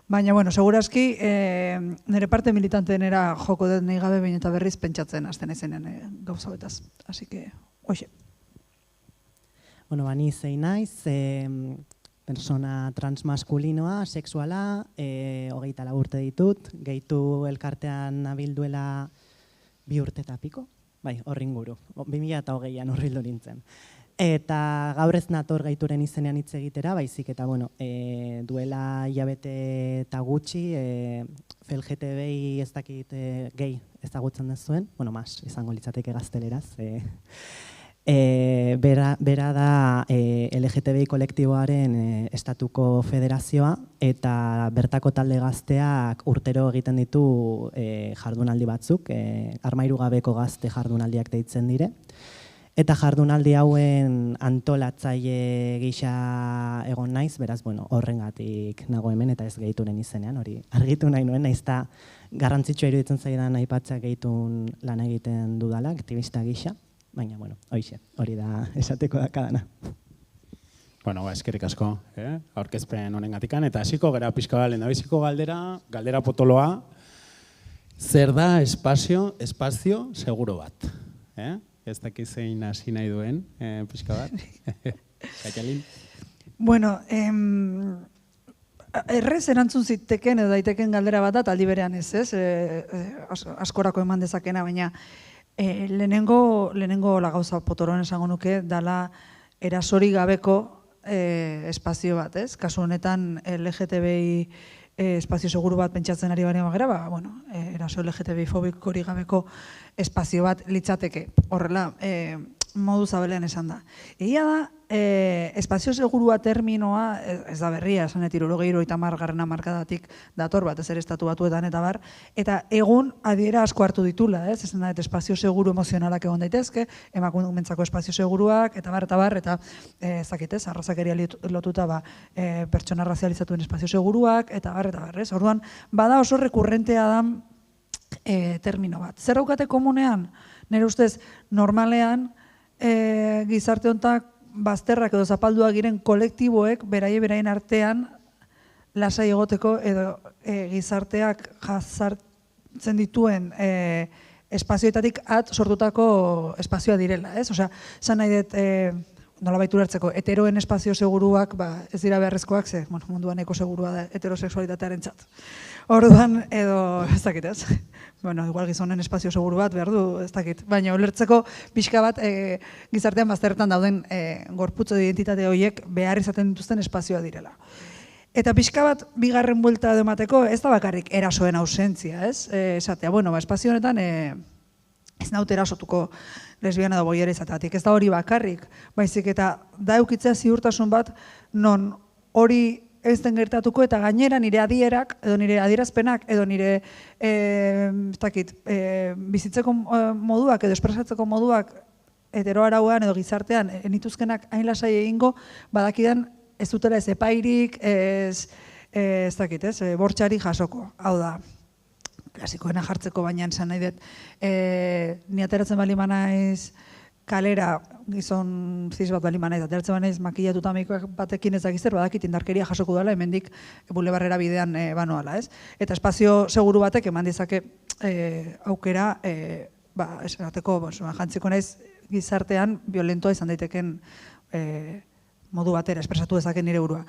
Baina, bueno, segurazki, nire parte militantenera joko dut nahi gabe baina eta berriz pentsatzen hasten ezenean gauza betaz. Así que, hoxe. Bueno, bani zein naiz, persona transmaskulinoa, sexuala, 24 urte ditut, gehitu elkartean nabilduela 2 urte eta piko, bai, horringuru, 2020an horrildu nintzen. Eta gaur ez nator gaituren izenean hitz egitera, baizik eta, bueno, duela hilabete eta gutxi, FLGTBI ez dakit gehi ezagutzen dezuen, bueno, mas, izango litzateke gazteleraz, bera da LGTBI kolektiboaren estatuko federazioa eta bertako talde gazteak urtero egiten ditu jardunaldi batzuk, armairu gabeko gazte jardunaldiak deitzen dire. Eta jardunaldi hauen antolatzaile gisa egon naiz, beraz, bueno, horrengatik nago hemen eta ez gehituren izenean, hori argitu nahi nuen, naiz eta garrantzitsua iruditzen zaidan aipatzea gehitun lan egiten dudala, aktivista gisa. Baina, bueno, hori da esateko dakadana. Bueno, eskerrik asko, aurkezpen honen gatikan, eta hasiko gara pixka bat lehendabiziko galdera potoloa, zer da espazio seguro bat? Ez dakiz zein hasi nahi duen, pixka bat? Katjalin? Bueno, errez erantzun ziteken edo daiteken galdera bat da, aldi berean ez, askorako eman dezakena, baina lehenengo la gauza potoroen esango nuke dala erasori gabeko espazio bat, ez? Kasu honetan LGTBI espazio seguru bat pentsatzen ari baina bagera, bueno, eraso LGTBI fobikori gabeko espazio bat litzateke. Horrela, modu zabelean esan da. Egia da, espazio segurua terminoa, ez da berria, esan etirologei 30. hamarkadatik dator bat, ez ere estatu batuetan eta bar, eta egun adiera asko hartu ditula, ez? Esan da, espazio seguru emozionalak egon daitezke, emakumentzako espazio seguruak, eta bar, eta zakitez, arrazakeria lotuta pertsona razializatuen espazio seguruak, eta bar, ez? Orduan, bada oso rekurrentea da termino bat. Zer daukate komunean? Nire ustez, normalean, gizarte hontak bazterrak edo zapalduak giren kolektiboek beraien artean lasai egoteko edo gizarteak jazartzen dituen espazioetatik sortutako espazioa direla, ez? Osea, zan nahi dut nolabait ulertzeko heteroen espazio seguruak ez dira beharrezkoak, ze munduan ekosegurua da heterosexualitatearen txat. Orduan, edo, ez dakit ez, bueno, igual gizonen espazio seguru bat behar du, ez dakit, baina ulertzeko pixka bat gizartean bazterretan dauden gorputzo identitate horiek behar izaten dituzten espazioa direla. Eta pixka bat bigarren buelta emateko ez da bakarrik erasoen ausentzia, ez? Esatea, bueno, espazio honetan ez naute erasotuko lesbiana edo boiera izateatik, ez da hori bakarrik, baizik eta da eukitzea ziurtasun bat non hori ez den gertatuko eta gainera nire adierak edo nire adierazpenak edo nire bizitzeko moduak edo espresatzeko moduak heteroarauan edo gizartean nituzkenak hain lasai egingo badakidan ez dutela ez epairik, ez dakit, bortxari jasoko, hau da. Klasikoena jartzeko baina esan nahi dut, ni ateratzen bali manaiz kalera, gizon ziz bat bali manaiz, ateratzen manaiz makillatuta meikoak batekin ez dakizzer, badakit indarkeria jasoko dela, hemendik bulebarrera bidean banoala, ez? Eta espazio seguru batek eman dizake aukera esateko, jantziko naiz gizartean violentoa izan daiteken modu batera, espresatu dezaken nire burua.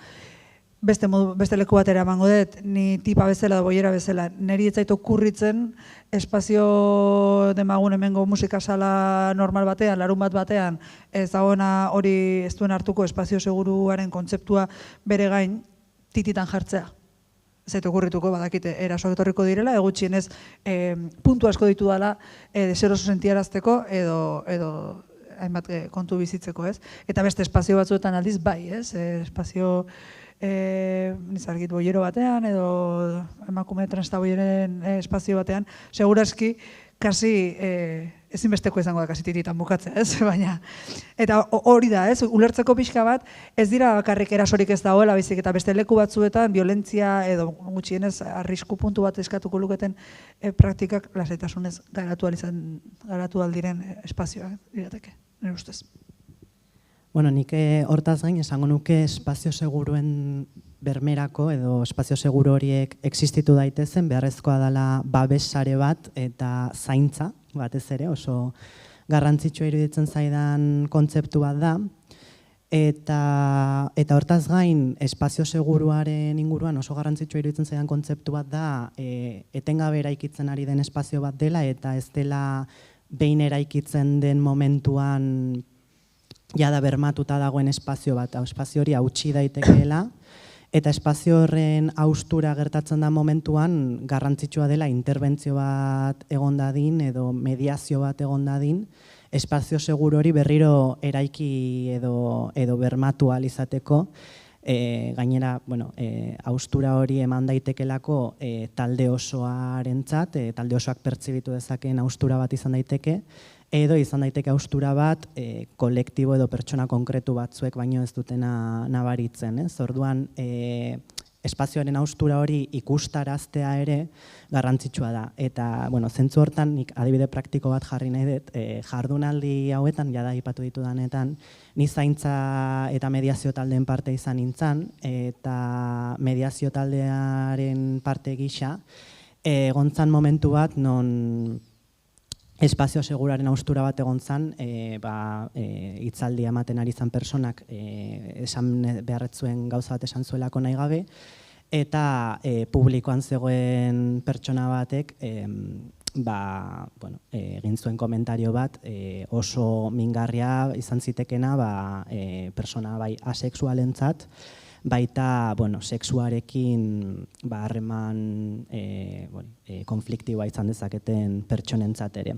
Beste leku batera emango dut, ni tipa bezala da boiera bezala, niri ez zait okurritzen espazio demagun hemengo musikasala normal batean, larun bat batean, ez dagoena hori ez duen hartuko espazio seguruaren kontzeptua bere gain tititan jartzea. Ez zait okurrituko, badakite, erasoak etorriko direla, egutxienez puntu asko ditu dela deseroso sentiarazteko edo hainbat kontu bizitzeko, ez? Eta beste espazio batzuetan aldiz bai, ez? Espazio nizargit boiero batean edo emakume transta boieren espazio batean, seguraski kasi ezinbesteko izango da kasi tititan bukatzea, ez? Baina, eta hori da, ez? Ulertzeko pixka bat, ez dira bakarrik erasorik ez dagoela, baizik eta beste leku batzuetan violentzia edo gutxienez arrisku puntu bat eskatuko luketen praktikak lasaitasunez garatu aldiren espazioa lirateke, nire ustez. Bueno, nik hortaz gain esango nuke espazio seguruen bermerako edo espazio seguru horiek existitu daitezen, beharrezkoa dela babes sare bat eta zaintza, batez ere, oso garrantzitsua iruditzen zaidan kontzeptu bat da. Eta hortaz gain, espazio seguruaren inguruan oso garrantzitsua iruditzen zaidan kontzeptu bat da, etengabe eraikitzen ari den espazio bat dela eta ez dela behin eraikitzen den momentuan jada bermatuta dagoen espazio bat, espazio hori hautsi daitekeela, eta espazio horren haustura gertatzen da momentuan garrantzitsua dela interbentzio bat egon dadin edo mediazio bat egon dadin, espazio seguro hori berriro eraiki edo bermatu ahal izateko, gainera, haustura hori eman daitekelako talde osoarentzat, talde osoak pertzibitu dezakeen haustura bat izan daiteke, edo izan daiteke haustura bat kolektibo edo pertsona konkretu batzuek baino ez dutena nabaritzen. Orduan, espazioaren haustura hori ikustaraztea ere garrantzitsua da. Eta, zentzu hortan, nik adibide praktiko bat jarri nahi dut, jardunaldi hauetan, jada aipatu ditudanetan, ni zaintza eta mediazio taldeen parte izan nintzen, eta mediazio taldearen parte gisa, egontzan momentu bat non espazio seguraren haustura bat egon zen, hitzaldi ematen ari zen personak esan beharretzuen gauza bat esan zuelako nahi gabe, eta publikoan zegoen pertsona batek egin zuen komentario bat oso mingarria izan zitekena persona bai asexualentzat, baita sexuarekin harreman konfliktiboa izan dezaketen pertsonentzat ere.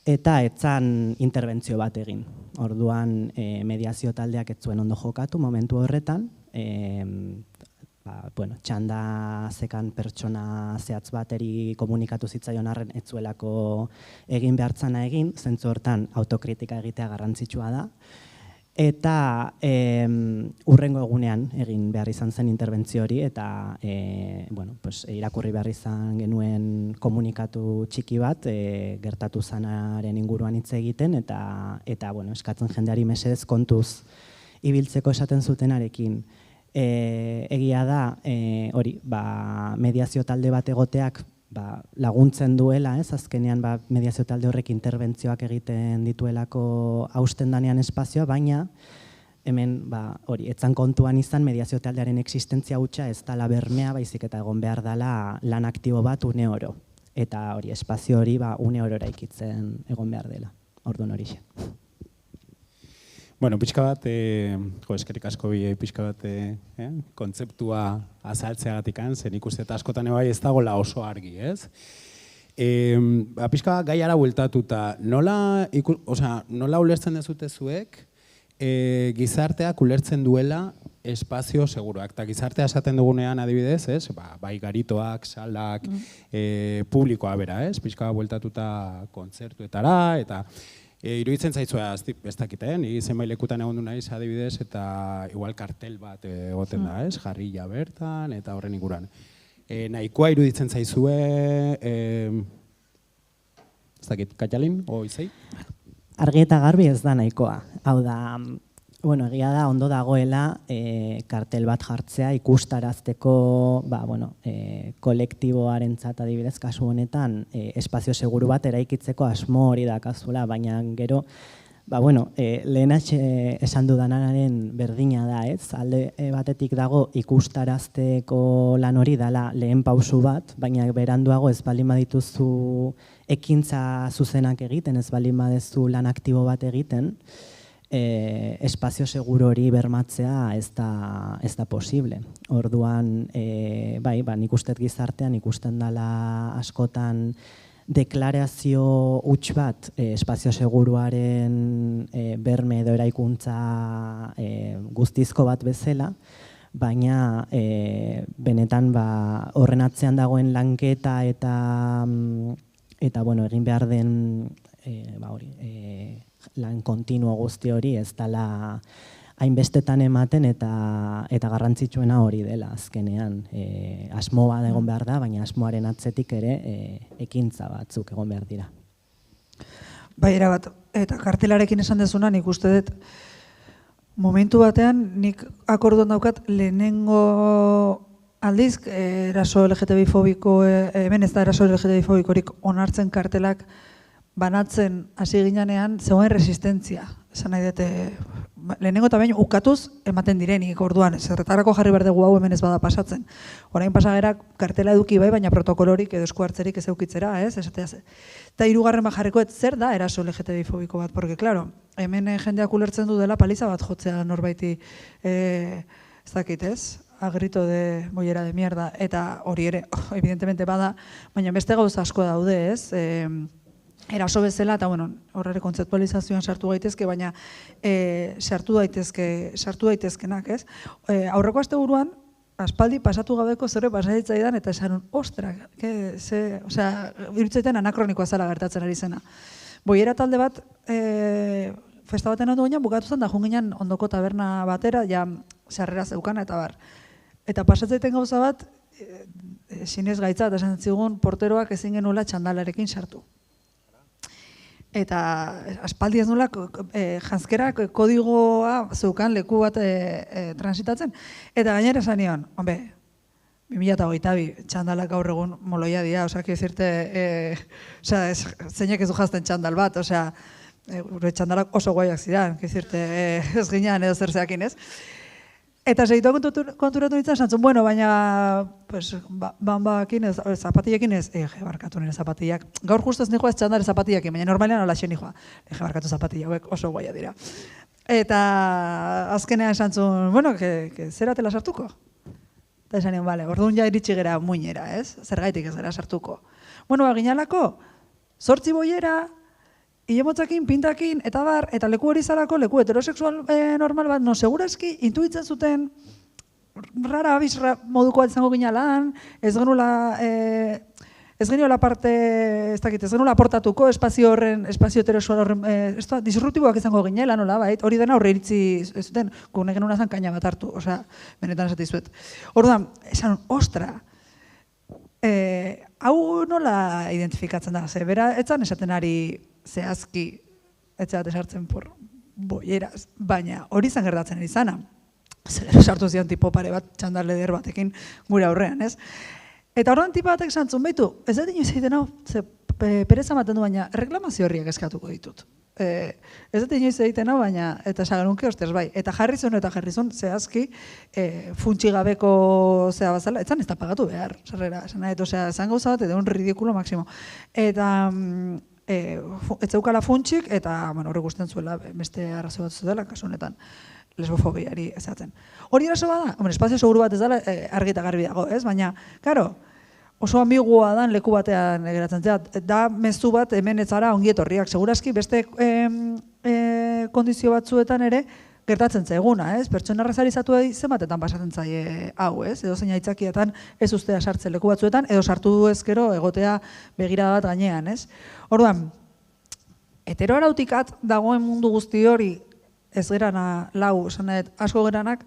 Eta etzan interbentzio bat egin. Orduan mediazio taldeak ez zuen ondo jokatu momentu horretan, txanda zekan pertsona zehatz bateri komunikatu zitzaion arren ez zuelako egin behartzana egin, zentzu hortan autokritika egitea garrantzitsua da. Eta hurrengo egunean egin behar izan zen interbentzio hori eta irakurri behar izan genuen komunikatu txiki bat gertatu zanaren inguruan hitz egiten eta eskatzen jendeari mesedez kontuz ibiltzeko esaten zutenarekin. Egia da mediazio talde bat egoteak laguntzen duela, azkenean mediazio talde horrek interbentzioak egiten dituelako hausten danean espazioa, baina hemen etzan kontuan izan mediazio taldearen existentzia hutsa ez dela bermea, baizik eta egon behar dela lan aktibo bat une oro. Eta espazio hori une oro eraikitzen egon behar dela, orduan horixe. Pixka bat, eskerrik asko pixka bat kontzeptua azaltzeagatik, zen ikuste eta askotan bai ez dagoela oso argi, ez? Pixka bat gaiara bueltatuta, nola ulertzen dezute zuek gizarteak ulertzen duela espazio seguruak, eta gizartea esaten dugunean adibidez, bai garitoak, salak, publikoa bera, pixka bat bueltatuta kontzertuetara, eta iruditzen zaitzua, ez dakit, ni zenbait lekutan egon du naiz adibidez, eta igual kartel bat egoten da, jarrilla bertan, eta horren inguruan. Nahikoa iruditzen zaizue, ez dakit, Katalin, o Izei? Argi eta garbi ez da nahikoa. Hau da, Bueno, egia da, ondo dagoela kartel bat jartzea ikustarazteko kolektiboarentzat adibidez kasu honetan espazio seguru bat eraikitzeko asmo hori dakazula, baina gero lehen esan dudanaren berdina da, ez? Alde batetik dago ikustarazteko lan hori dela lehen pausu bat, baina beranduago ez baldin badituzu ekintza zuzenak egiten, ez baldin badezu lan aktibo bat egiten, espazio seguro hori bermatzea ez da posible. Orduan, nik uste gizartean ikusten dela askotan deklarazio huts bat espazio seguruaren berme edo eraikuntza guztizko bat bezala, baina benetan horren atzean dagoen lanketa eta egin behar den lan kontinuo guzti hori ez dela hainbestetan ematen eta garrantzitsuena hori dela azkenean. Asmo bat egon behar da, baina asmoaren atzetik ere ekintza batzuk egon behar dira. Bai, erabat, eta kartelarekin esan dezuna nik uste dut momentu batean nik akorduan daukat lehenengo aldiz eraso LGTBI-fobiko, hemen ez da eraso LGTBI-fobikorik onartzen kartelak banatzen hasi ginean zegoen resistentzia. Esan nahi dute, lehenengo eta baino ukatuz ematen direnik orduan, zerretarako jarri behar dugu hau hemen ez bada pasatzen. Orain pasagerak kartela eduki bai, baina protokolorik edo esku hartzerik ez eukitzera, ez? Eta hirugarren jarriko zer da eraso LGTBI-fobiko bat, porque, claro, hemen jendeak ulertzen du dela paliza bat jotzea norbaiti, ez dakit, ez? A grito de bollera de mierda, eta hori ere, evidentemente bada, baina beste gauza asko daude, ez? Eraso bezala, eta horre kontzeptualizazioan sartu gaitezke, baina sartu daitezkenak, ez? Aurreko asteburuan, aspaldi pasatu gabeko zerbait pasaditzaidan, eta esan, ostra, irutzaiten anakronikoa zela gertatzen ari zena. Boiera talde bat, festa baten ondu ginen, bukatu zen, da junginan ondoko taberna batera, ja, sarrera zeukana, eta bar. Eta pasatzaiten gauza bat, sinez gaitza, eta esan zigun, porteroak ezin genuela txandalarekin sartu. Eta aspaldi ez nula janzkerak kodigoa zeukan leku bat transitatzen. Eta gainera esan nion, 2022 txandalak gaur egun moloia dira, zeinek ez du jazten txandal bat, gure txandalak oso guaiak zidan, ez ginean edo zer zeakin ez. Eta segitu konturatu nintzen, santzun, baina bambakin ez, zapatilekin ez, barkatu nire zapatillak. Gaur justu ez nijoa ez txandare zapatillakin, baina normalean hola xe nijoa. Barkatu zapatilla, hauek oso guaia dira. Eta azkenean santzun, zeratela sartuko? Eta esan nion, orduan ja iritsi gera muinera, ez? Zergaitik ez gara sartuko. Ginalako, 8 boiera, Ilemotzakin, pintakin, eta bar, eta leku hori zalako, leku heterosexual normal bat, segurazki, intuitzen zuten, rara abiz modukoa izango ginalan, ez genuela parte, ez genuela aportatuko, espazio heterosexual horren, disruptiboak izango ginela, nola, hori dena horre iritzi zuten, gune genuna zan kaina bat hartu, benetan esatizuet. Orduan, esan, ostra, hau nola identifikatzen da, bera, etzan esaten ari zehazki etxeat esartzen por boieraz, baina hori izan gertatzen ari zana. Zer sartu zion tipo pare bat, txandar leder batekin gure aurrean, ez? Eta horren tipa batek santzun, behitu, ez da dino izaiten hau, pereza maten du, baina reklamazio horriak eskatuko ditut. Ez dut inoiz egiten hau, baina, eta sagarunke ostez bai. Eta jarrizun zehazki funtzigabeko zea bazala, etzan ez da pagatu behar, sarrera. Esan gauza bat, edo un ridikulo maksimo. Eta etzeukala funtsik, eta horrek usten zuela beste arrazo bat zuela, kasu honetan lesbofobiari ezatzen. Hori eraso bada, espazio seguru bat ez dela argita garbi dago, ez? Baina, karo, oso ambigua dan leku batean geratzen zera. Da mezu bat hemen ez zara ongietorriak. Segurazki beste kondizio batzuetan ere gertatzen zaiguna, ez? Pertsona arrazarizatu zenbatetan pasatzen zaie hau, ez? Edo zein aitzakietan ez ustea sartzen leku batzuetan, edo sartu du ezkero egotea begirada bat gainean, ez? Orduan, heteroarautikat dagoen mundu guzti hori ez gerana lau, asko geranak,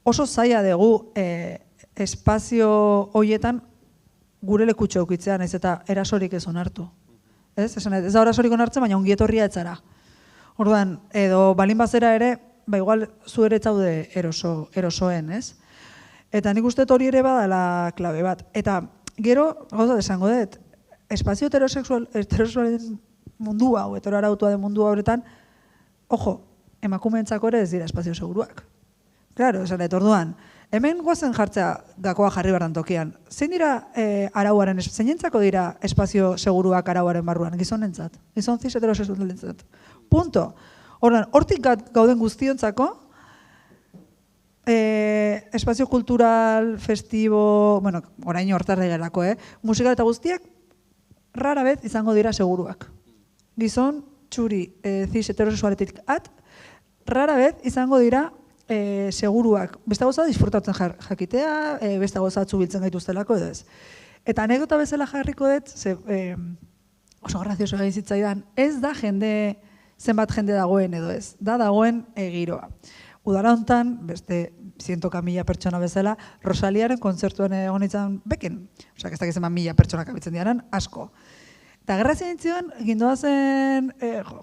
oso zaila dugu espazio horietan gure lekutxo eukitzea, nahiz eta erasorik ez onartu. Ez da erasorik onartzen, baina ongietorria etzara. Orduan, edo balin bazera ere, igual zu ere zaude erosoen, ez? Eta nik uste hori ere badala klabe bat. Eta gero, gauza desango dut, espazio heterosexualen mundu hau, heteroarautua den mundu horretan, ojo, emakumeentzako ere ez dira espazio seguruak. Claro, esan dut, orduan, hemen guazen jartzea gakoa jarri barran tokian. Zein dira arauaren, zeinentzako dira espazio seguruak arauaren barruan, gizonentzat? Gizon cis heterosexualentzat. Punto. Orduan, hortik gauden guztiontzako, espazio kultural, festibo, bueno, orain hortarri gelako, musikal eta guztiak, rara bez izango dira seguruak. Gizon, txuri, cis heterosexualetik rara bez izango dira seguruak. Beste gauza disfrutatzen jakitea, beste gauza atzubiltzen gaituztelako edo ez. Eta anekdota bezala jarriko dut, oso grazioso egin zitzaidan, ez da zenbat jende dagoen edo ez, dagoen giroa. Udara hontan, beste 100.000 pertsona bezala, Rosaliaren kontzertuan egon izan beken. Osa, ez dakiz eman 1.000 pertsonak abitzen diaran, asko. Eta gerrazien entzion, gindoazen,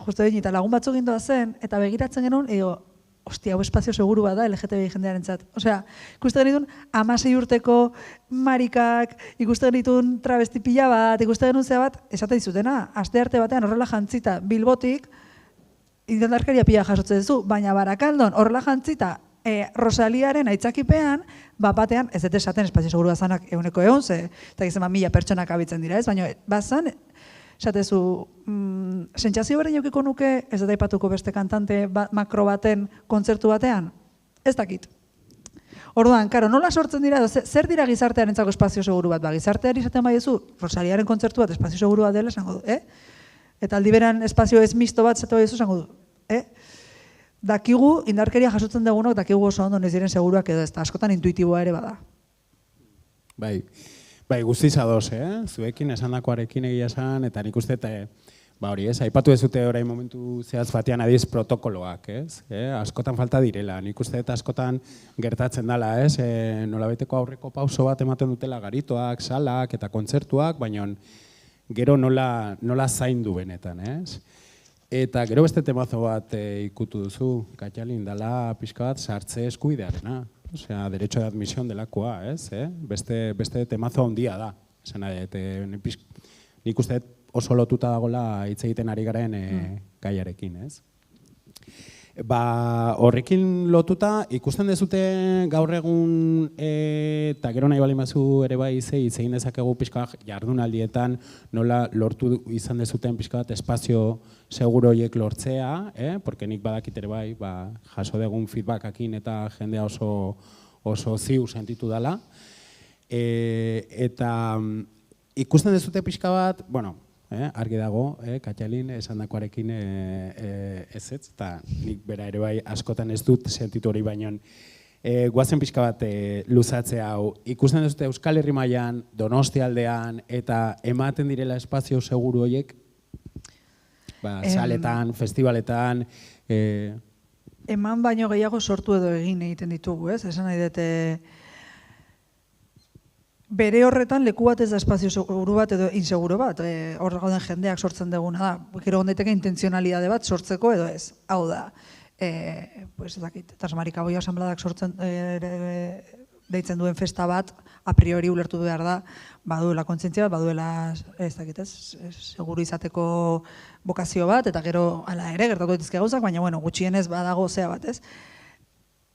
justu egin, eta lagun batzu gindoazen, eta begiratzen genuen, hostia, hau espazio seguru bada LGTBI jendearen txat. Osea, ikusten genitun 16 urteko marikak, ikusten genitun travesti pila bat, ikusten genuen zea bat, esate dizutena, aste arte batean horrela jantzita Bilbotik, indarkeria pila jasotzen duzu, baina Barakaldon horrela jantzita Rosaliaren aitzakipean, batean, ez dut esaten espazio seguru bazanak 100, eta gizema 1.000 pertsonak abitzen dira, ez? Baina bazan, esatezu, sentsazio berdin eukiko nuke, ez dut aipatuko beste kantante makro baten kontzertu batean? Ez dakit. Orduan, karo, nola sortzen dira, zer dira gizartearen entzako espazio seguru bat? Gizarteari izaten baiezu, Rosaliaren kontzertu bat espazio seguru bat dela, esango du, Eta aldi beran espazio ez misto bat zatu baiezu, esango du, Dakigu, indarkeria jasotzen dugunok, dakigu oso ondo ez diren seguruak edo ez da, askotan intuitiboa ere bada. Bai, guztiz ados, zuekin esandakoarekin egia esan, eta nik uste, hori ez, aipatu ez dute orain momentu zehaz batean adiz protokoloak, ez? Askotan falta direla, nik uste eta askotan gertatzen dela, ez? Nolabaiteko aurreko pauso bat ematen dutela garitoak, salak eta kontzertuak, baina gero nola zaindu benetan, ez? Eta gero beste temazo bat ikutu duzu, Katjalin, dela pixka bat sartze eskubidearena. Osea, derecho de admisión delakoa, ez? Beste temazo handia da. Nik uste oso lotuta dagoela hitz egiten ari garen gaiarekin, ez? Horrekin lotuta, ikusten dezute gaur egun, eta gero nahi bali mazu ere bai hitz egin dezakegu pixka jardunaldietan nola lortu izan dezuten pixka bat espazio seguro horiek lortzea, porque nik badakit ere bai, jaso degun feedbackakin eta jendea oso ziu sentitu dela. Eta ikusten dezute pixka bat, bueno, argi dago, Katjalin esandakoarekin ez, eta nik bera ere bai askotan ez dut sentitu hori baino. Guazen pixka bat luzatzea hau, ikusten duzute Euskal Herri mailan, Donostialdean, eta ematen direla espazio seguru horiek, saletan, festivaletan. Eman baino gehiago sortu edo egin egiten ditugu, ez? Esan nahi dute, bere horretan leku bat ez da espazio seguru bat edo inseguro bat, hor gauden jendeak sortzen duguna da, gero gondaiteke intentzionalidade bat sortzeko edo ez, hau da, ez dakit, Tasmarika Boia Asambladak sortzen deitzen duen festa bat, a priori ulertu behar da, baduela kontzientzia bat, baduela, ez dakit ez, seguru izateko bokazio bat, eta gero ala ere gertatu dituzke gauzak, baina bueno, gutxienez badago zea bat, ez?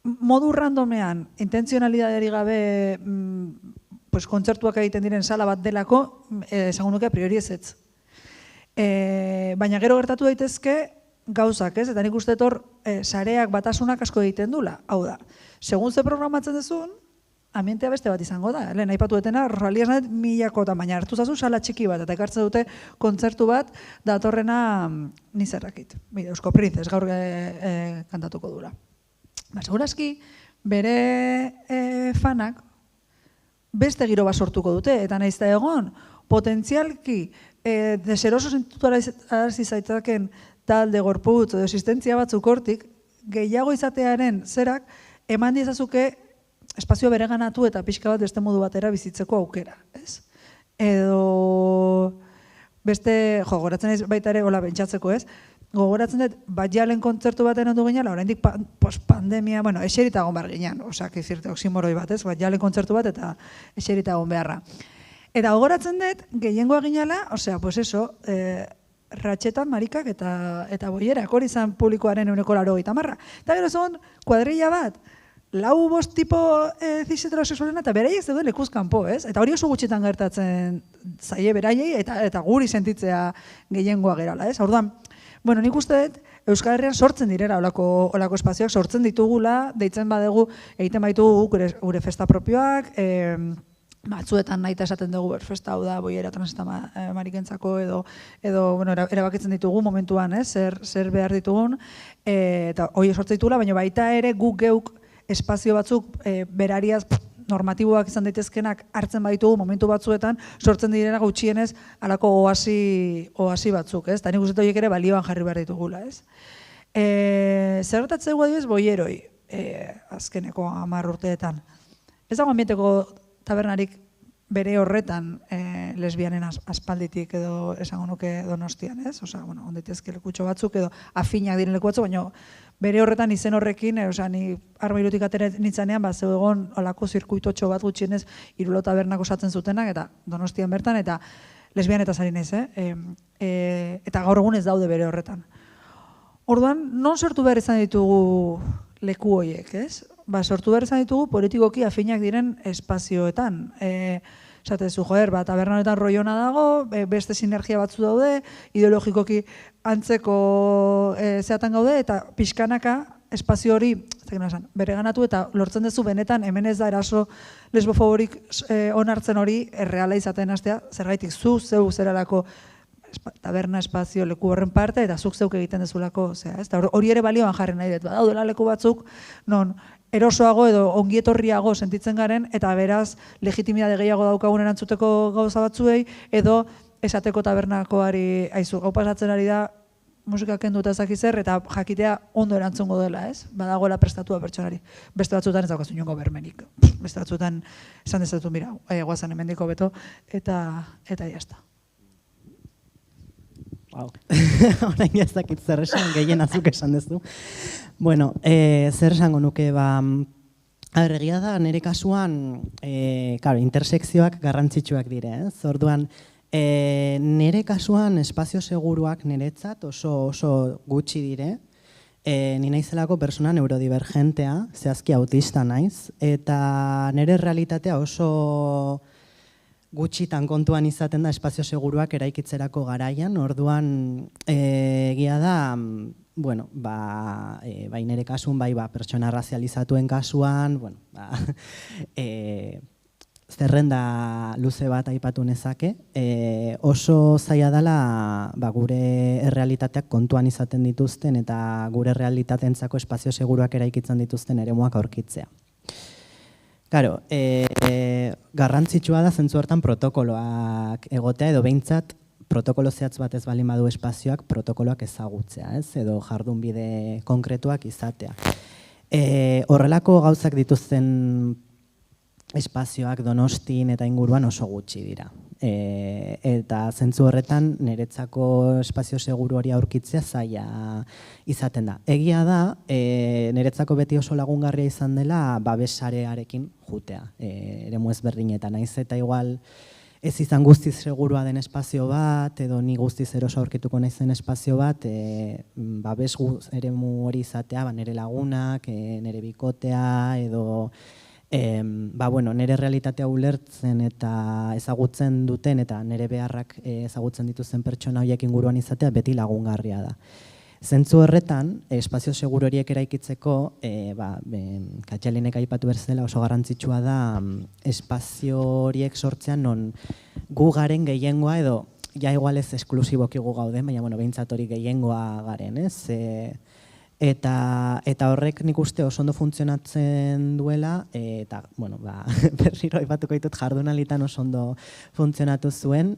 Modu randomean, intentzionalidadeari gabe, kontzertuak egiten diren sala bat delako, esango nuke a priori ezetz. Baina gero gertatu daitezke gauzak, ez? Eta nik uste hor sareak batasunak asko egiten dula. Hau da, segun ze programatzen duzun, ambientea beste bat izango da. Lehen aipatu dutena, Rosalia esan dut 1000, baina hartu zazu sala txiki bat, eta ekartzen dute kontzertu bat datorrena nizerrakit. Eusko Princes gaur kantatuko dura. Segurazki, bere fanak, beste giro bat sortuko dute, eta nahiz da egon, potentzialki deseroso sentitu arazi zaitaken talde gorputz edo existentzia batzuk hortik, gehiago izatearen zerak, eman diezazuke espazio bereganatu eta pixka bat beste modu batera bizitzeko aukera, ez? Edo beste, goratzen ez baita ere, hola bentsatzeko ez, gogoratzen dut, Batjalen kontzertu baten ondu ginean, oraindik post-pandemia, bueno, eserita egon behar ginean, osea, kizirte oksimoroi bat, ez, Batjalen kontzertu bat eta eserita egon beharra. Eta gogoratzen dut, gehiengoa ginala, osea, pues eso, ratxetan, marikak eta boierak, hori izan publikoaren 80%. Eta gero zegoen, kuadrilla bat, 4-5 tipo cis heterosexualena eta beraiek zeuden lekuz kanpo, ez? Eta hori oso gutxitan gertatzen zaie beraiei eta guri sentitzea gehiengoa gerala, ez? Orduan, bueno, nik uste dut Euskal Herrian sortzen direla olako espazioak, sortzen ditugula, deitzen badegu egiten baitugu gure festa propioak, batzuetan nahi esaten dugu festa hau da boiera transita marikentzako edo bueno, erabakitzen ditugu momentuan, zer behar ditugun, eta hori sortzen ditugula, baina baita ere guk geuk espazio batzuk berariaz normatiboak izan daitezkenak hartzen baitugu momentu batzuetan sortzen direna gutxienez halako oasi batzuk, ez? Eta nik uste horiek ere balioan jarri behar ditugula, ez? Zer gertatzen dugu adibidez boieroi azkeneko 10 urteetan. Ez dago ambienteko tabernarik bere horretan lesbianen aspalditik edo esango nuke Donostian, ez? Osea, bueno, onditezke lekutxo batzuk edo afinak diren leku batzuk, baina bere horretan izen horrekin, osea, ni Armairutik atera nintzanean, zeu egon olako zirkuitotxo bat gutxienez Irulo tabernak osatzen zutenak, eta Donostian bertan, eta lesbian eta zari naiz, eta gaur egun ez daude bere horretan. Orduan, non sortu behar izan ditugu leku horiek, ez? Sortu behar izan ditugu politikoki afinak diren espazioetan. Esatezu, joder, taberna honetan roiona dago, beste sinergia batzu daude, ideologikoki antzeko zeatan gaude, eta pixkanaka espazio hori bereganatu eta lortzen duzu benetan hemen ez da eraso lesbofoborik onartzen hori erreala izaten hastea, zergaitik zeu zeralako taberna espazio leku horren parte eta zuk zeuk egiten dezulako, hori ere balioan jarri nahi dut, badaudela leku batzuk non erosoago edo ongietorriago sentitzen garen eta beraz legitimidade gehiago daukagun erantzuteko gauza batzuei edo esateko tabernakoari aizu gau pasatzen ari da musika kendu eta ezaki zer eta jakitea ondo erantzungo dela, ez? Badagoela prestatua pertsonari. Beste batzuetan ez daukazu inongo bermenik. Beste batzuetan esan dezatu mira, guazan hemendiko beto eta jazta. Orain ez dakit zer esan, gehien azuk esan dezu. Bueno, zer esango nuke, egia da, nire kasuan, intersekzioak garrantzitsuak dire, ez? Orduan, nire kasuan espazio seguruak niretzat oso gutxi dire, ni naizelako persona neurodivergentea, zehazki autista naiz, eta nire realitatea oso gutxitan kontuan izaten da espazio seguruak eraikitzerako garaian, orduan egia da, bueno, bai nire kasuan, bai pertsona razializatuen kasuan, bueno, zerrenda luze bat aipatu nezake, oso zaila dela gure errealitateak kontuan izaten dituzten eta gure realitatentzako espazio seguruak eraikitzen dituzten eremuak aurkitzea. Claro, garrantzitsua da zentzu hortan protokoloak egotea edo behintzat protokolo zehatz bat ez baldin badu espazioak protokoloak ezagutzea, ez? Edo jardunbide konkretuak izatea. Horrelako gauzak dituzten espazioak Donostin eta inguruan oso gutxi dira. Eta zentzu horretan niretzako espazio seguru hori aurkitzea zaila izaten da. Egia da, niretzako beti oso lagungarria izan dela babesarearekin jutea, eremu ezberdinetan. Naiz eta igual ez izan guztiz segurua den espazio bat, edo ni guztiz eroso aurkituko naizen espazio bat, babes eremu hori izatea, nire lagunak, nire bikotea, edo nire realitatea ulertzen eta ezagutzen duten eta nire beharrak ezagutzen dituzten pertsona horiek inguruan izatea beti lagungarria da. Zentzu horretan, espazio seguru horiek eraikitzeko, Katxalinek aipatu berzela oso garrantzitsua da espazio horiek sortzean non gu garen gehiengoa edo, ja igual ez esklusiboki gu gauden, baina behintzat hori gehiengoa garen, ez? Eta horrek nik uste oso ondo funtzionatzen duela, eta berriro aipatuko ditut jardunalitan oso ondo funtzionatu zuen,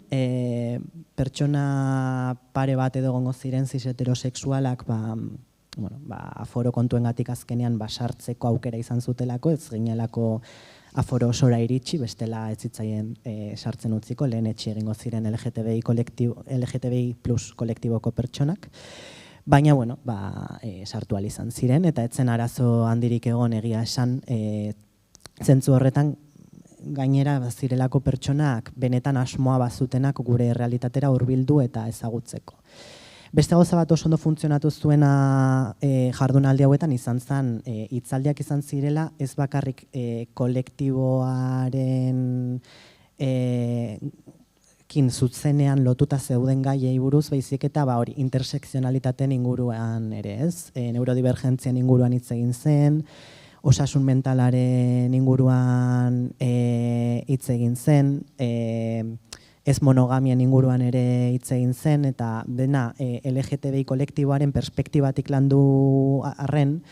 pertsona pare bat edo egongo ziren cis heterosexualak aforo kontuengatik azkenean sartzeko aukera izan zutelako, ez ginelako aforo osora iritsi, bestela ez zitzaien sartzen utziko, lehen etxe egingo ziren LGTBI plus kolektiboko pertsonak. Baina, bueno, sartu ahal izan ziren, eta etzen arazo handirik egon egia esan, zentzu horretan, gainera zirelako pertsonak benetan asmoa bazutenak gure realitatera hurbildu eta ezagutzeko. Beste gauza bat oso ondo funtzionatu zuena jardunaldi hauetan izan zen, hitzaldiak izan zirela, ez bakarrik kolektiboaren zuzenean lotuta zeuden gaiei buruz, baizik eta hori intersekzionalitateen inguruan ere, ez? Neurodibergentzien inguruan hitz egin zen, osasun mentalaren inguruan hitz egin zen, ez monogamien inguruan ere hitz egin zen, eta dena LGTBI kolektiboaren perspektibatik landu arren,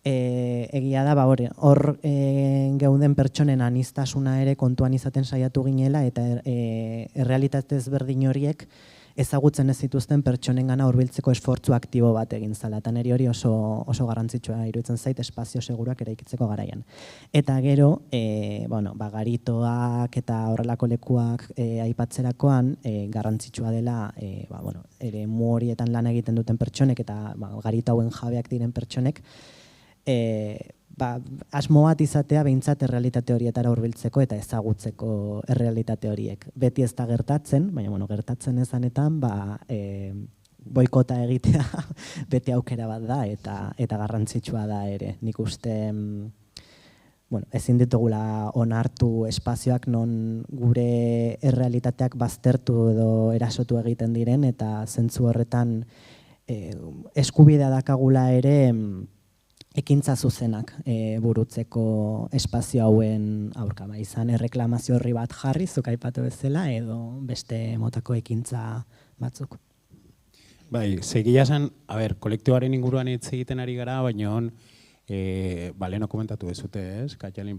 egia da, hor geuden pertsonen aniztasuna ere kontuan izaten saiatu ginela, eta errealitate ezberdin horiek ezagutzen ez zituzten pertsonengana hurbiltzeko esfortzu aktibo bat egin zela, eta niri hori oso garrantzitsua iruditzen zait espazio seguruak eraikitzeko garaian. Eta gero, garitoak eta horrelako lekuak aipatzerakoan garrantzitsua dela eremu horietan lan egiten duten pertsonek eta garito hauen jabeak diren pertsonek asmo bat izatea behintzat errealitate horietara hurbiltzeko eta ezagutzeko errealitate horiek. Beti ez da gertatzen, baina gertatzen ezanetan boikota egitea beti aukera bat da eta garrantzitsua da ere. Nik uste ezin ditugula onartu espazioak non gure errealitateak baztertu edo erasotu egiten diren eta zentzu horretan eskubidea dakagula ere ekintza zuzenak burutzeko espazio hauen aurka, izan erreklamazio horri bat jarri, zuk aipatu bezala, edo beste motako ekintza batzuk. Bai, segia zen, kolektiboaren inguruan hitz egiten ari gara, baina leheno komentatu bezute, ez? Katxalin,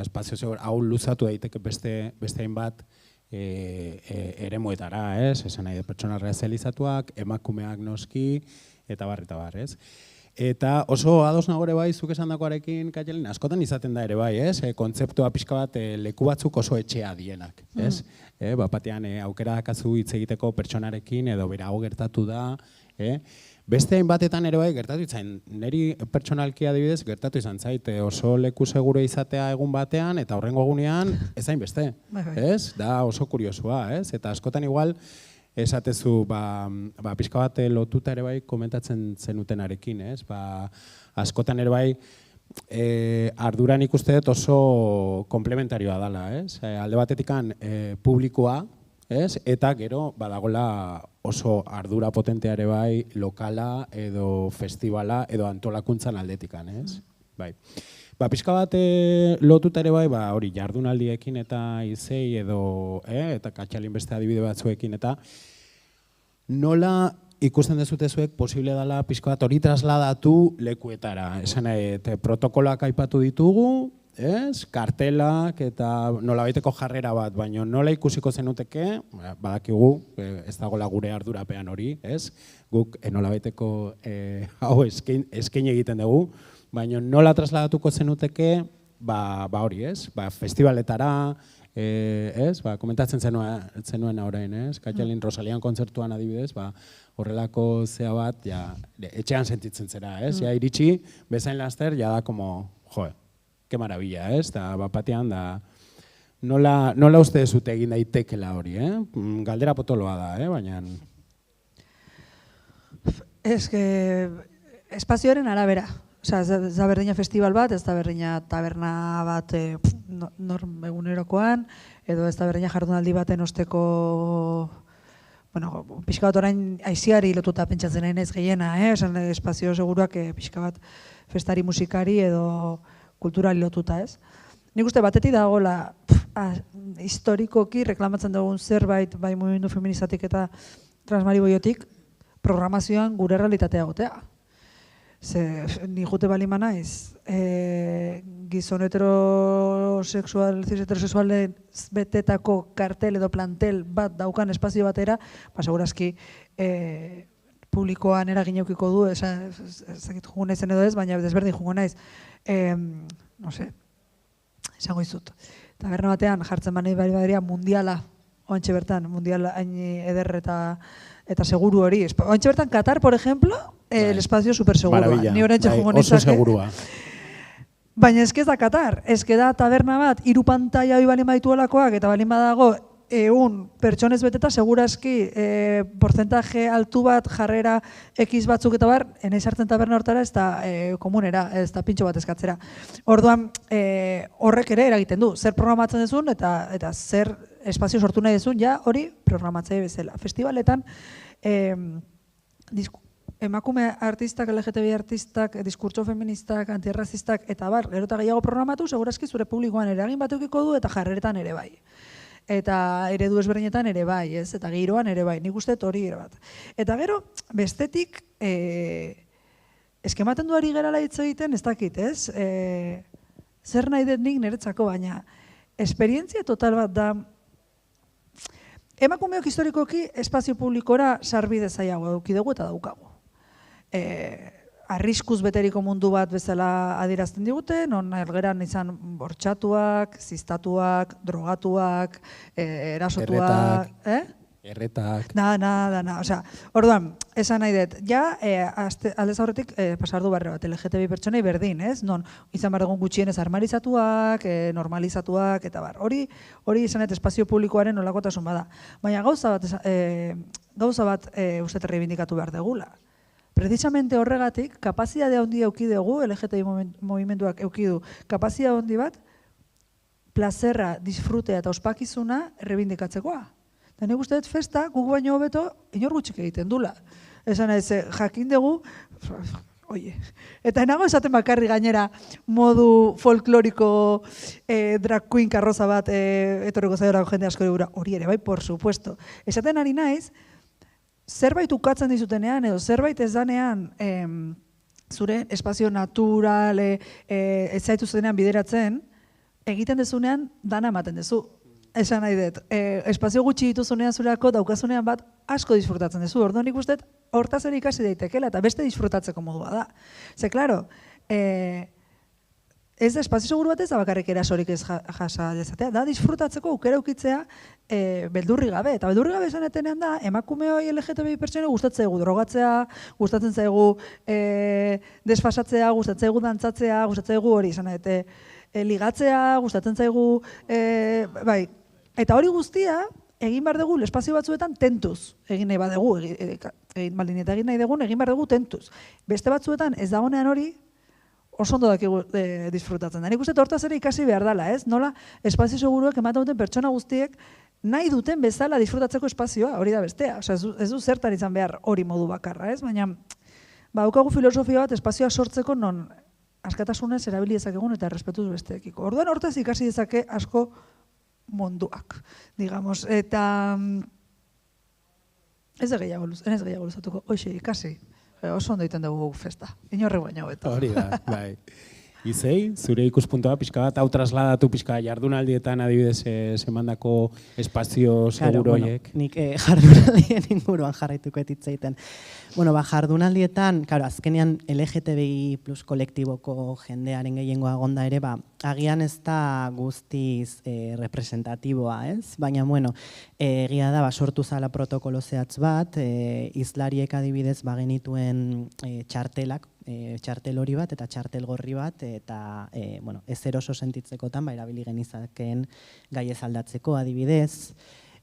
espazio segura, hau luzatu daiteke beste hainbat eremuetara, ez? Esan nahi, pertsona realizatuak, emakumeak noski, eta bar, ez? Eta oso ados nagore bai, zuk esan dakoarekin, Katxalin, askotan izaten da ere bai, ez? Kontzeptua pixka bat leku batzuk oso etxea dienak, ez? Batean aukera dakazu hitz egiteko pertsonarekin edo berago gertatu da, beste hainbatetan ere bai gertatu izan, niri pertsonalki adibidez gertatu izan zait, oso leku seguro izatea egun batean eta horrengo egunean ez hain beste, ez? Da oso kuriosua, ez? Eta askotan igual esatezu, pixka bat lotuta ere bai komentatzen zenutenarekin, ez? Askotan ere bai arduran ikuste dut oso komplementarioa dela, ez? Alde batetikan publikoa, ez? Eta gero badagola oso ardura potentea ere bai lokala edo festivala edo antolakuntzan aldetikan, ez? Bai. Pixka bat lotuta ere bai, hori jardunaldiekin eta izei edo, eta Katxalin beste adibide batzuekin eta nola ikusten dezute zuek posible dela pixka bat hori trasladatu lekuetara. Esan protokoloak aipatu ditugu, ez? Kartelak eta nolabaiteko jarrera bat, baina nola ikusiko zenuteke, badakigu, ez dagoela gure ardurapean hori, ez? Guk nolabaiteko hau eskain egiten dugu, baina nola trasladatuko zenuteke, hori, ez? Festivaletara, ez? Komentatzen zenuen orain, ez? Katxalin Rosalian kontzertuan adibidez, horrelako zea bat, etxean sentitzen zera, ez? Iritsi, bezain laster, da como, que maravilla, ez? Da, batean, nola uste zute egin daitekela hori, Galdera potoloa da, baina... Ez que espazioaren arabera. Osa, ez da berdina festival bat, ez da berdina taberna bat egunerokoan, edo ez da berdina jardunaldi baten osteko, pixka bat orain aiziari lotuta pentsatzen nahi naiz gehiena, esan espazio seguruak pixka bat festari musikari edo kulturali lotuta, ez? Nik uste batetik dagoela historikoki reklamatzen dugun zerbait bai mugimendu feminizatik eta transmariboiotik programazioan gure realitatea gotea. Ni jute balima naiz, gizon heterosexual, cis-heterosexualen betetako kartel edo plantel bat daukan espazio batera, segurazki publikoan eragin eukiko du, ezakit jungo naizen edo ez, baina desberdin jungo naiz, esango izut. Taberna batean jartzen banei bari baderia mundiala, oantxe bertan, mundiala hain eder eta seguru hori. Oantxe bertan, Katar, por ejemplo, el espazio supersegurua. Maravilla, Ni oraintxe joango oso nitzake. segurua. Baina ez da Katar, ez da taberna bat, 3 pantaila hori balin badituelakoak, eta balin badago, 100 pertsonez beteta, seguraski porcentaje altu bat, jarrera X batzuk eta bar, enaiz hartzen taberna hortara, ez da komunera, ez da pintxo bat eskatzera. Orduan, horrek ere eragiten du, zer programatzen duzun, eta zer espazio sortu nahi duzun, ja hori programatzaile bezala. Festivaletan, emakume artistak, LGTBI artistak, diskurtso feministak, antirrazistak, eta bar, gero eta gehiago programatu, segurazki zure publikoan eragin bat eukiko du, eta jarreretan ere bai. Eta eredu ezberdinetan ere bai, ez? Eta giroan ere bai, nik uste hori ere bat. Eta gero, bestetik, eskematen duari gerala hitz egiten, ez dakit, ez? Zer nahi dut nik niretzako, baina esperientzia total bat da, emakumeok historikoki espazio publikora sarbide zailago edukidugu eta daukagu. Arriskuz beteriko mundu bat bezala adierazten digute, non ergeran izan bortxatuak, ziztatuak, drogatuak, erasotuak... Erretak. Dana. Osea, orduan, esan nahi dut, ja, aldez aurretik pasar du barre bat, LGTBI pertsonei berdin, ez? Non, izan behar dugun gutxienez armarizatuak, normalizatuak, eta bar. Hori izan dut espazio publikoaren nolakotasun bada. Baina gauza bat uste errebindikatu behar degula. Precisamente horregatik, kapazidade handi eduki dugu, LGTBI movimenduak eduki du, kapazidade handi bat, plazerra, disfrutea eta ospakizuna errebindikatzekoa. Eta nik uste dut festa, guk baino hobeto, inor gutxik egiten dula. Esan ez, jakin dugu, oie. Eta enago esaten bakarri gainera modu folkloriko drag queen karroza bat etorriko zaiorako jende asko egura. Hori ere, bai, por supuesto. Esaten ari naiz, zerbait ukatzen dizutenean, edo zerbait ez danean zure espazio natural, ez zaitu zutenean bideratzen, egiten dezunean dana ematen dezu. Esan nahi dut, espazio gutxi dituzunean zurako daukazunean bat asko disfrutatzen dezu. Orduan nik uste hortaz ere ikasi daitekela eta beste disfrutatzeko modua da. Ze, klaro, ez da espazio seguru bat ez da bakarrik erasorik ez jasa dezatea, da disfrutatzeko aukera ukitzea beldurri gabe. Eta beldurri gabe esan etenean da, emakume hori LGTBI pertsone gustatzen zaigu drogatzea, gustatzen zaigu desfasatzea, gustatzen zaigu dantzatzea, gustatzen zaigu hori, esan nahi ligatzea, gustatzen zaigu, bai. Eta hori guztia, egin behar dugu, espazio batzuetan tentuz. Egin nahi badugu, egin nahi dugun, egin behar dugu tentuz. Beste batzuetan ez dagoenean hori, oso ondo dakigu disfrutatzen da. Nik uste hortaz ere ikasi behar dela, ez? Nola espazio seguruak ematen duten pertsona guztiek nahi duten bezala disfrutatzeko espazioa, hori da bestea. Osea, ez du zertan izan behar hori modu bakarra, ez? Baina, daukagu filosofia bat espazioa sortzeko non askatasunez erabili dezakegun eta errespetuz besteekiko. Orduan hortaz ikasi dezake asko munduak, digamos. Eta ez gehiago luzatuko, hoxe ikasi. Oso ondo egiten dugu festa. Inorre baina hobeto. Hori da, bai. Izei, zure ikuspuntua pixka bat, hau trasladatu pixka jardunaldietan adibidez zemandako espazio seguro horiek. Nik jardunaldien inguruan jarraituko etitzeiten. Bueno, jardunaldietan, azkenean LGTBI plus kolektiboko jendearen gehiengoa gonda ere, agian ez da guztiz representatiboa, ez? Baina, bueno, egia da, sortu zala protokolo zehatz bat, izlariek adibidez bagenituen txartelak, txartel hori bat eta txartel gorri bat, eta ez eroso sentitzekotan, erabili genizakeen gai ez aldatzeko adibidez.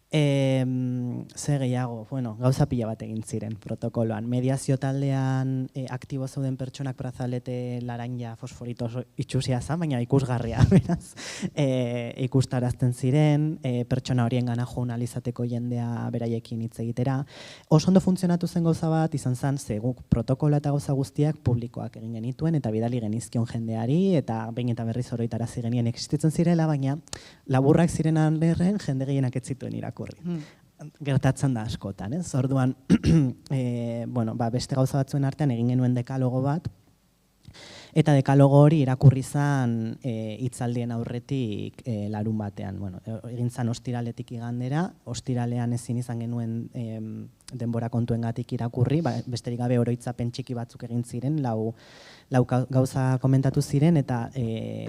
Ze gehiago, gauza pila bat egin ziren protokoloan. Mediazio taldean aktibo zeuden pertsonak brazalete laranja fosforito itxusia zan, baina ikusgarria, beraz, ikustarazten ziren, pertsona horien gana jo izateko jendea beraiekin hitz egitera. Oso ondo funtzionatu zen gauza bat, izan zen, ze guk protokoloa eta gauza guztiak publikoak egin genituen, eta bidali genizkion jendeari, eta behin eta berriz oroitarazi genien existitzen zirela, baina laburrak ziren alderren jende gehienak ez zituen irakurri. Gertatzen da askotan, ez? Orduan, beste gauza batzuen artean egin genuen dekalogo bat, eta dekalogo hori irakurri zan hitzaldien aurretik larun batean. Egin zan ostiraletik igandera, ostiralean ezin izan genuen denbora kontuengatik irakurri, besterik gabe oroitzapen txiki batzuk egin ziren, lau gauza komentatu ziren, eta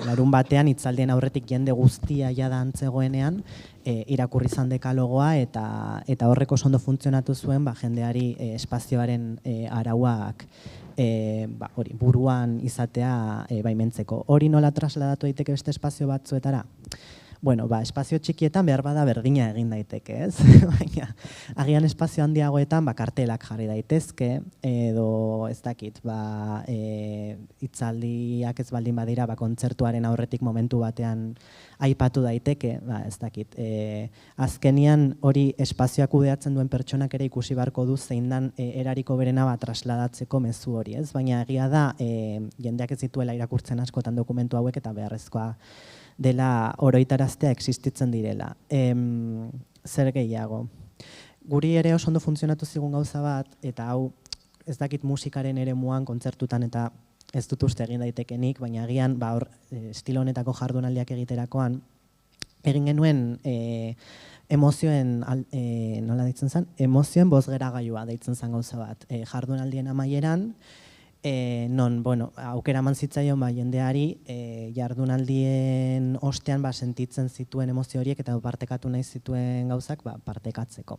larun batean hitzaldien aurretik jende guztia jada antzegoenean irakurri izan dekalogoa, eta horreko ondo funtzionatu zuen jendeari espazioaren arauak buruan izatea baimentzeko. Hori nola trasladatu daiteke beste espazio batzuetara? Bueno, espazio txikietan behar bada berdina egin daiteke, ez? Baina, agian espazio handiagoetan kartelak jarri daitezke, edo ez dakit, hitzaldiak ez baldin badira, kontzertuaren aurretik momentu batean aipatu daiteke, ez dakit. Azkenian hori espazioak kudeatzen duen pertsonak ere ikusi beharko du zein dan erariko berena trasladatzeko mezu hori, ez? Baina egia da, jendeak ez dituela irakurtzen askotan dokumentu hauek eta beharrezkoa dela oroitaraztea existitzen direla. Zer gehiago? Guri ere oso ondo funtzionatu zigun gauza bat, eta hau ez dakit musikaren eremuan, kontzertutan eta ez dut uste egin daitekenik, baina agian estilo honetako jardunaldiak egiterakoan, egin genuen emozioen, nola deitzen zen? Emozioen bozgeragailua deitzen zen gauza bat. Jardunaldien amaieran, non, aukera eman zitzaion jendeari jardunaldien ostean sentitzen zituen emozio horiek eta partekatu nahi zituen gauzak partekatzeko.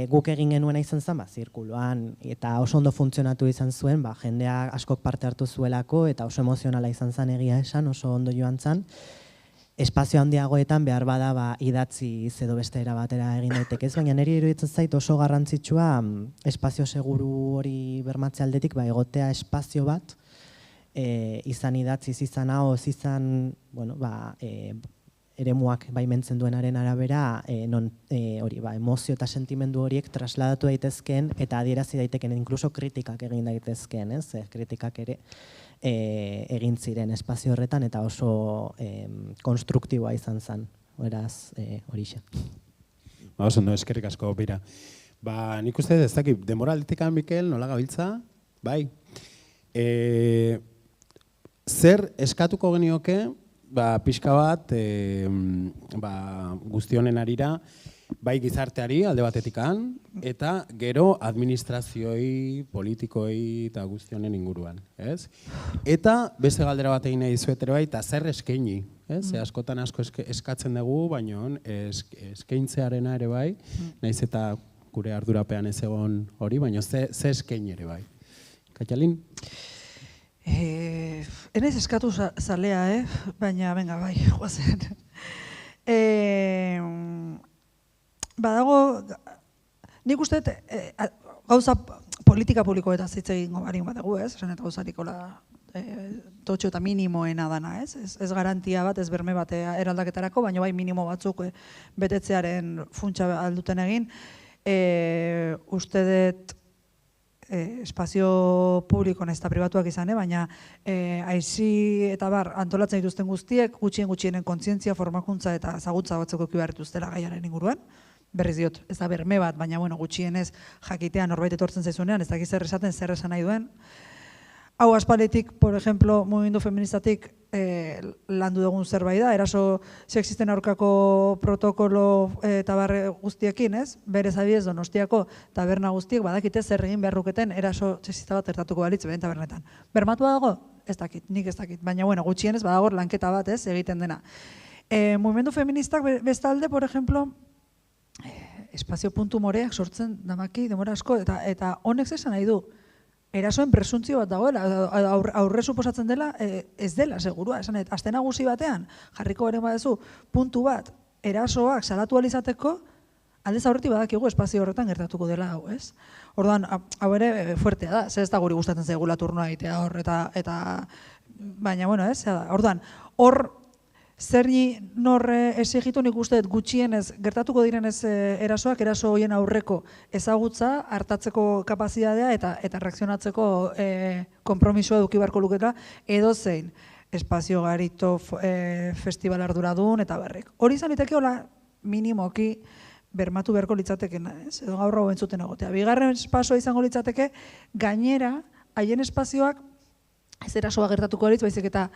Guk egin genuena izan zen, zirkuloan, eta oso ondo funtzionatu izan zuen, jendea askok parte hartu zuelako, eta oso emozionala izan zen egia esan, oso ondo joan zen. Espazio handiagoetan behar bada idatzi edo beste era batera egin daitekez, baina niri iruditzen zait oso garrantzitsua espazio seguru hori bermatze aldetik egotea espazio bat, izan idatziz, izan ahoz, izan eremuak baimentzen duenaren arabera, non emozio eta sentimendu horiek trasladatu daitezkeen eta adierazi daiteken, inkluso kritikak egin daitezkeen, ez? Kritikak ere egin ziren espazio horretan eta oso konstruktiboa izan zen, beraz horixe. Oso ondo, eskerrik asko, Bira. Nik uste ez dakit, denboralditik Mikel, nola gabiltza? Bai. Zer eskatuko genioke, pixka bat guztionen arira, bai gizarteari alde batetikan, eta gero administrazioi, politikoi eta guztionen inguruan. Eta beste galdera bat egin nahi zuetere bai, eta zer eskaini. Askotan asko eskatzen dugu, baina eskaintzearena ere bai, nahiz eta gure ardurapean ez egon hori, baina ze eskaini ere bai. Katalin? Enez eskatu zalea, baina, venga, bai, joazen. Badago, nik uste gauza politika publikoetaz hitz egingo barik badugu, esan eta gauzarik totxo eta minimoena dana, ez garantia bat, ez berme bat eraldaketarako, baina bai minimo batzuk betetzearen funtsa alduten egin. Uste dut espazio publiko nahiz eta pribatuak izan, baina aizi eta antolatzen dituzten guztiek gutxienen kontzientzia, formakuntza eta ezagutza batzuk eduki behar dituztela gaiaren inguruan. Berriz diot, ez da berme bat, baina gutxienez jakitea norbait etortzen zaizunean, ez dakit zer esaten, zer esan nahi duen. Hau aspalditik, por ejemplo, mugimendu feministatik landu dugun zerbait da, eraso sexisten aurkako protokolo eta barre guztiekin, ez? Berez adibidez Donostiako taberna guztiek badakite zer egin beharruketen eraso sexista bat ertatuko balitz beren tabernetan. Bermatu dago? Ez dakit, nik ez dakit, baina gutxienez badago lanketa bat, ez, egiten dena. Mugimendu feministak bestalde, por ejemplo, espazio puntu moreak sortzen damaki demora asko, eta honek zesan nahi du, erasoen presuntzio bat dagoela, aurre suposatzen dela, ez dela, segurua, esan, aste nagusi batean, jarriko beren badezu, puntu bat, erasoak salatu alizateko, aldez aurretik badakigu espazio horretan gertatuko dela hau, ez? Orduan, hau ere fuertea da, ez da guri gustatzen zaigula turnoa egitea hor, eta baina, ez, orduan, hor, zer norre exigitu nik uste gutxienez gertatuko direnez erasoak, eraso horien aurreko ezagutza, hartatzeko kapazitatea eta reakzionatzeko konpromisoa eduki beharko luketa edozein espazio garito festival arduradun eta berrek. Hori izan liteke hola minimoki bermatu beharko litzatekena, ez? Edo gaur hau entzuten egotea. Bigarren espazioa izango litzateke gainera haien espazioak ez erasoa gertatuko litz, baizik eta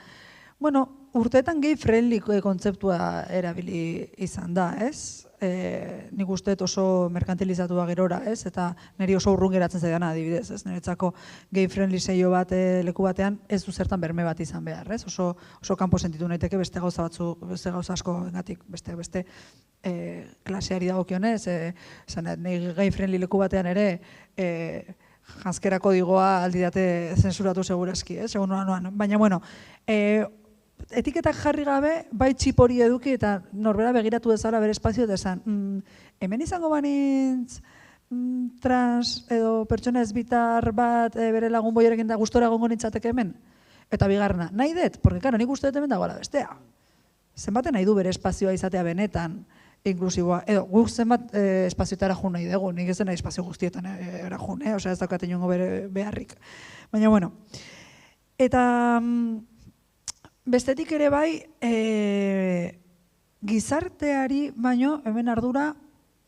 Bueno, urteetan gay-friendly kontzeptua erabili izan da, ez? Nik uste oso merkantilizatua gerora, ez? Eta niri oso urrun geratzen zaidana adibidez, ez? Niretzako gay-friendly seio bat leku batean ez du zertan berme bat izan behar, ez? Oso kanpo sentitu naiteke beste gauza asko engatik, beste klaseari dagokionez, nire gay-friendly leku batean ere janzkerako digoa aldi date zensuratu segurazki, segun noan. Baina, bueno, etiketak jarri gabe, bai txip hori eduki eta norbera begiratu dezala bere espazio eta esan, hemen izango banintz trans edo pertsona ezbitar bat bere lagun boierekin da gustora egongo nintzateke hemen? Eta bigarrena, nahi dut, porque karo, nik uste dut hemen dagoela bestea. Zenbaten nahi du bere espazioa izatea benetan, inklusiboa, edo guk zenbat espazioetara jun nahi dugu, nik ez dena espazio guztietan era jun, osea ez daukat inongo beharrik. Baina, bueno, eta bestetik ere bai, gizarteari baino hemen ardura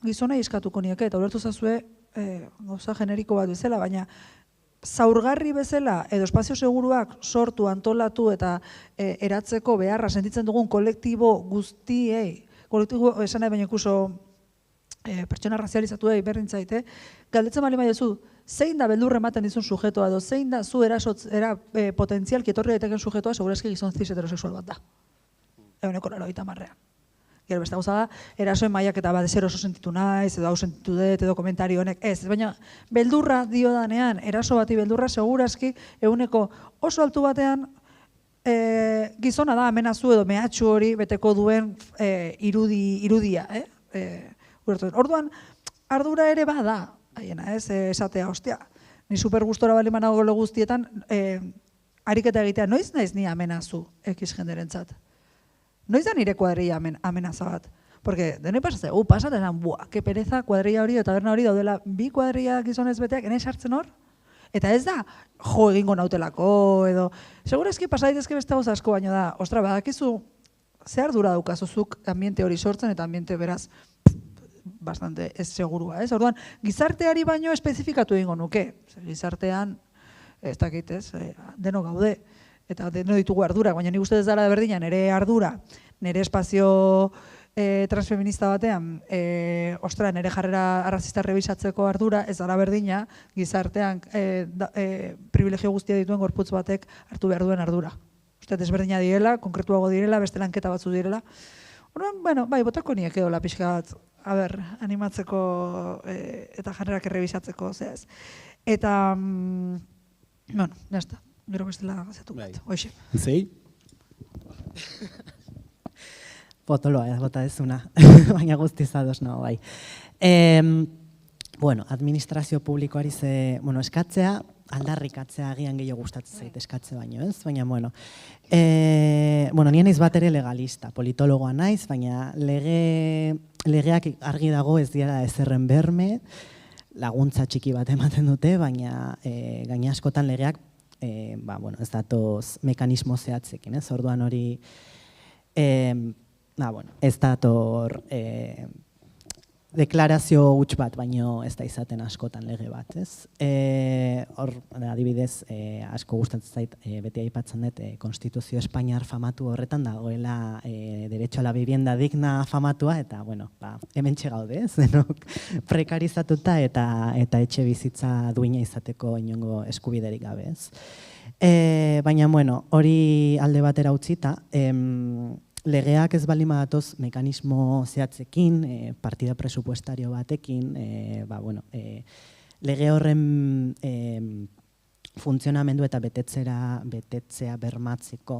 gizona iskatuko nieke, eta ulertu zazue gauza generiko bat bezala, baina zaurgarri bezala edo espazio seguruak sortu, antolatu eta eratzeko beharra sentitzen dugun kolektibo guztiei, kolektibo esan nahi baina ikuso pertsona razializatu berdin zaite, galdetzen bali baiozu, zein da beldur ematen dizun sujetoa edo zein da zu potentzialki etorri daiteken sujetoa, segurazki gizon cis heterosexual bat da. Eguneko 90%. Gero beste gauza da, erasoen mailak eta bat ezer oso sentitu naiz, edo hau sentitu dut, edo komentario honek, ez. Baina beldurra dio danean, eraso bati beldurra, segurazki eguneko oso altu batean gizona da amenazu edo mehatxu hori beteko duen irudia. Orduan, ardura ere bada, haiena, ez, esatea, ostia, ni super gustora bali manago guztietan, ariketa egitea, noiz naiz ni amenazu X jenderentzat? Noiz da nire kuadrilla amenaza bat? Porque denoi pasatzen, pasatzen, buah, que pereza kuadrilla hori, taberna hori daudela, bi kuadrilla gizonez beteak, ene sartzen hor? Eta ez da, jo egingo nautelako, edo, segurazki pasaitezke beste gauza asko baino da, ostra, badakizu, ze ardura daukazuzuk ambiente hori sortzen, eta ambiente beraz, bastante ez segurua, ez? Orduan, gizarteari baino espezifikatu egingo nuke. Gizartean, ez dakit, ez, deno gaude, eta deno ditugu ardura, baina nik uste ez dara berdina, nire ardura, nire espazio transfeminista batean, ostra, nire jarrera arrazista rebisatzeko ardura, ez dara berdina, gizartean privilegio guztia dituen gorputz batek hartu behar duen ardura. Uste desberdina direla, konkretuago direla, beste lanketa batzu direla. Orduan, bueno, bai, botako niek edo la pixka bat, animatzeko eta jarrerak errebisatzeko, zehaz. Eta, bueno, jazta, gero bestela gazatu bat, hoxe. Zei? Potoloa, bota ezuna, baina guztiz ados nago, bai. Bueno, administrazio publikoari eskatzea, aldarrikatzea agian gehiago gustatzen zait eskatze baino, ez? Baina, bueno, nien naiz bat ere legalista, politologoa naiz, baina legeak argi dago ez dira ezerren berme, laguntza txiki bat ematen dute, baina gaina askotan legeak ez datoz mekanismo zehatzekin, ez? Orduan hori, ez dator deklarazio huts bat, baino ez da izaten askotan lege bat, ez? Hor, adibidez, asko gustatzen zait, beti aipatzen dut, Konstituzio Espainiar famatu horretan dagoela derecho a la vivienda digna famatua, eta, bueno, hemen txegaude, ez? Denok prekarizatuta eta etxe bizitza duina izateko inongo eskubiderik gabe, ez? Baina, bueno, hori alde batera utzita, legeak ez baldin badatoz mekanismo zehatzekin, partida presupuestario batekin, lege horren funtzionamendu eta betetzea bermatzeko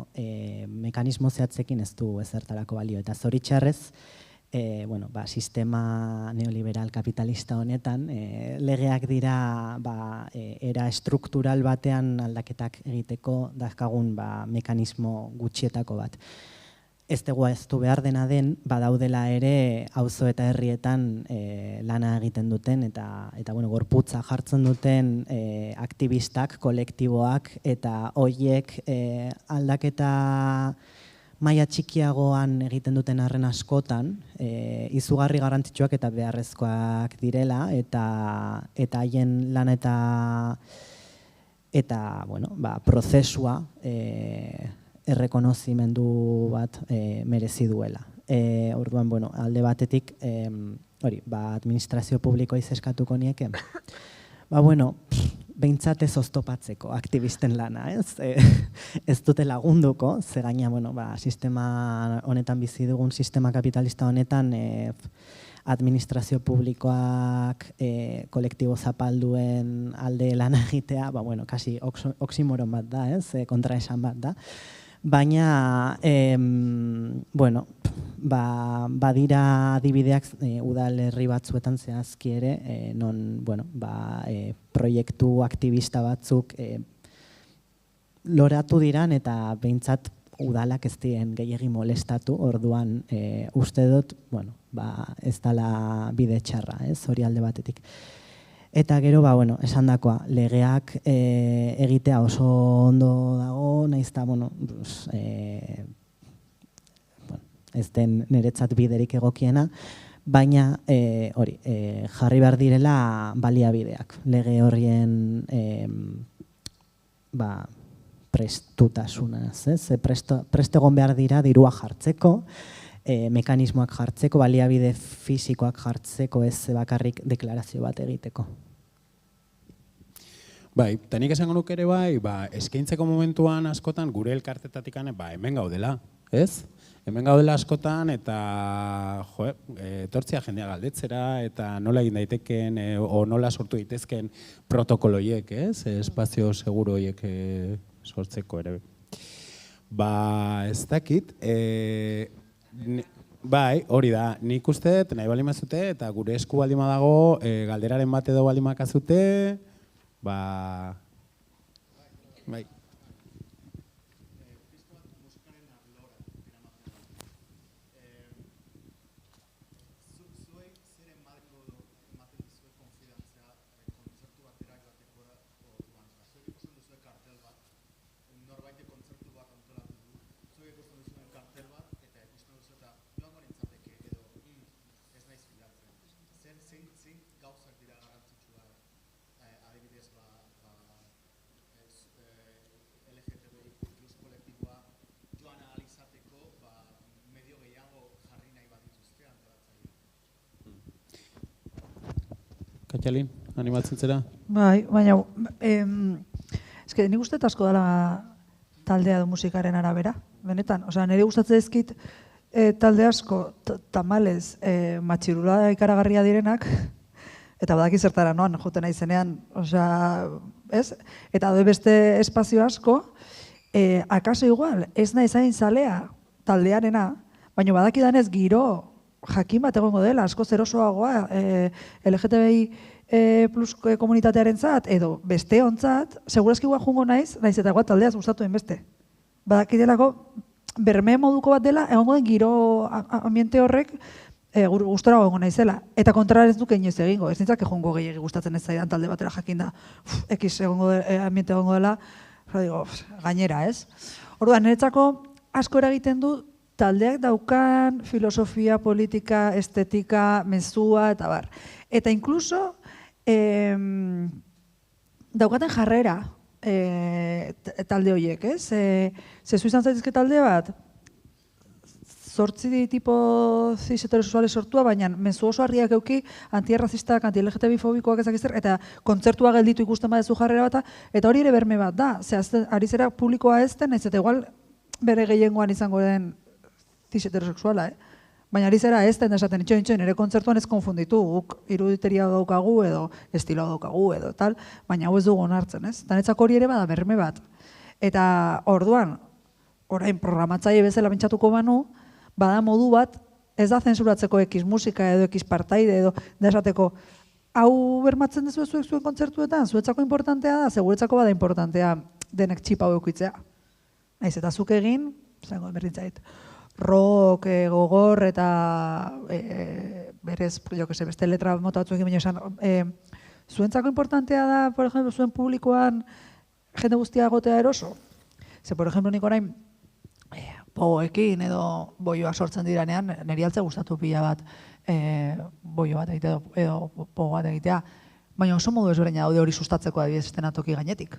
mekanismo zehatzekin ez du ezertarako balio. Eta zoritxarrez, sistema neoliberal kapitalista honetan, legeak dira era estruktural batean aldaketak egiteko dazkagun mekanismo gutxietako bat. Ez du behar dena den, badaudela ere auzo eta herrietan lana egiten duten eta gorputza jartzen duten aktivistak, kolektiboak eta horiek aldaketa maila txikiagoan egiten duten arren askotan, izugarri garrantzitsuak eta beharrezkoak direla eta haien lan eta prozesua errekonozimendu bat merezi duela. Orduan, bueno, alde batetik, administrazio publikoa izeskatuko nieke. Bueno, behintzat ez oztopatzeko aktivisten lana, ez? Ez dute lagunduko, ze gaina, sistema honetan bizi dugun, sistema kapitalista honetan, administrazio publikoak kolektibo zapalduen alde lan egitea, kasi oksimoron bat da, ez? Kontraesan bat da. Baina, badira adibideak udalerri batzuetan zehazki ere, non, proiektu aktivista batzuk loratu diran eta behintzat udalak ez dien gehiegi molestatu, orduan uste dut, ez dela bide txarra, ez, hori alde batetik. Eta gero, esandakoa, legeak egitea oso ondo dago, naizta, ez den niretzat biderik egokiena, baina jarri behar direla baliabideak. Lege horrien prestutasunaz, ez? Prest egon behar dira dirua jartzeko, mekanismoak jartzeko, baliabide fisikoak jartzeko, ez bakarrik deklarazio bat egiteko. Eta nik esango nuke ere eskaintzeko momentuan askotan gure elkartetatik hemen gaudela, ez? Hemen gaudela askotan eta etortzea jendea galdetzera eta nola egin daiteken o nola sortu daitezken protokoloiek, ez? Espazio seguro horiek sortzeko ere. Ez dakit, hori da, nik uste nahi baldin bazute eta gure esku baldin badago galderaren bat edo baldin bakazute, bai. Katxalin, animatzen zera? Bai, baina, nik uste asko dela taldea du musikaren arabera, benetan. Nire gustatzen ezkit talde asko, tamalez, matxirula ikaragarria direnak, eta badaki zertara noan, joten nahi zenean, ez? Eta beste espazio asko, akaso igual, ez nahi zain zalea taldearena, baina badaki danez giro, jakin bat egongo dela, asko zerosoagoa LGTBI plus komunitatearen zat, edo beste ontzat, segurazki guak jungo naiz eta guat taldeaz gustatu den beste. Badakitelako, berme moduko bat dela, egongo den giro ambiente horrek gustora egongo naizela. Eta kontra ez duke inoiz egingo, ez nintzak egongo gehiagi gustatzen ez zaidan talde batera jakin da, ekiz ambiente egongo dela, gainera, ez? Orduan, niretzako asko eragiten du taldeak daukan filosofia, politika, estetika, mezua, eta bar. Eta inkluso daukaten jarrera talde horiek, ez? Zezu izan zaitezke talde bat, 8 tipo cis heterosexuales sortua, baina mezu oso argiak euki anti-errazistak, anti-LGTBI-fobikoak ezakizter, eta kontzertua gelditu ikusten badezu jarrera bat, eta hori ere berme bat da. Ari zera publikoa ez den, ez eta igual bere gehiengoan izango den cis heterosexuala, baina ari zera ez den esaten itxoin, ere kontzertuan ez konfunditu, guk iruditeria daukagu edo estiloa daukagu edo tal, baina hau ez dugu onartzen, ez? Tanetzako hori ere bada berme bat. Eta orduan, orain programatzaile bezala pentsatuko banu, bada modu bat, ez da zensuratzeko ekiz musika edo ekiz partaide edo desateko, hau bermatzen dezu zuek zuen kontzertuetan, zuetzako importantea da, seguretzako bada importantea denek txipa hau eukitzea. Naiz, eta zuk egin, zango berritzait, rock, gogor eta berez, beste letra mota batzuekin baina esan, zuentzako importantea da, por ejemplo, zuen publikoan jende guztia egotea eroso. Ze, por ejemplo, nik orain pogoekin edo boioak sortzen diranean, niri altza gustatu pila bat boio bat egitea edo pogo bat egitea, baina oso modu ezberdina daude hori sustatzeko adibidez estenatoki gainetik.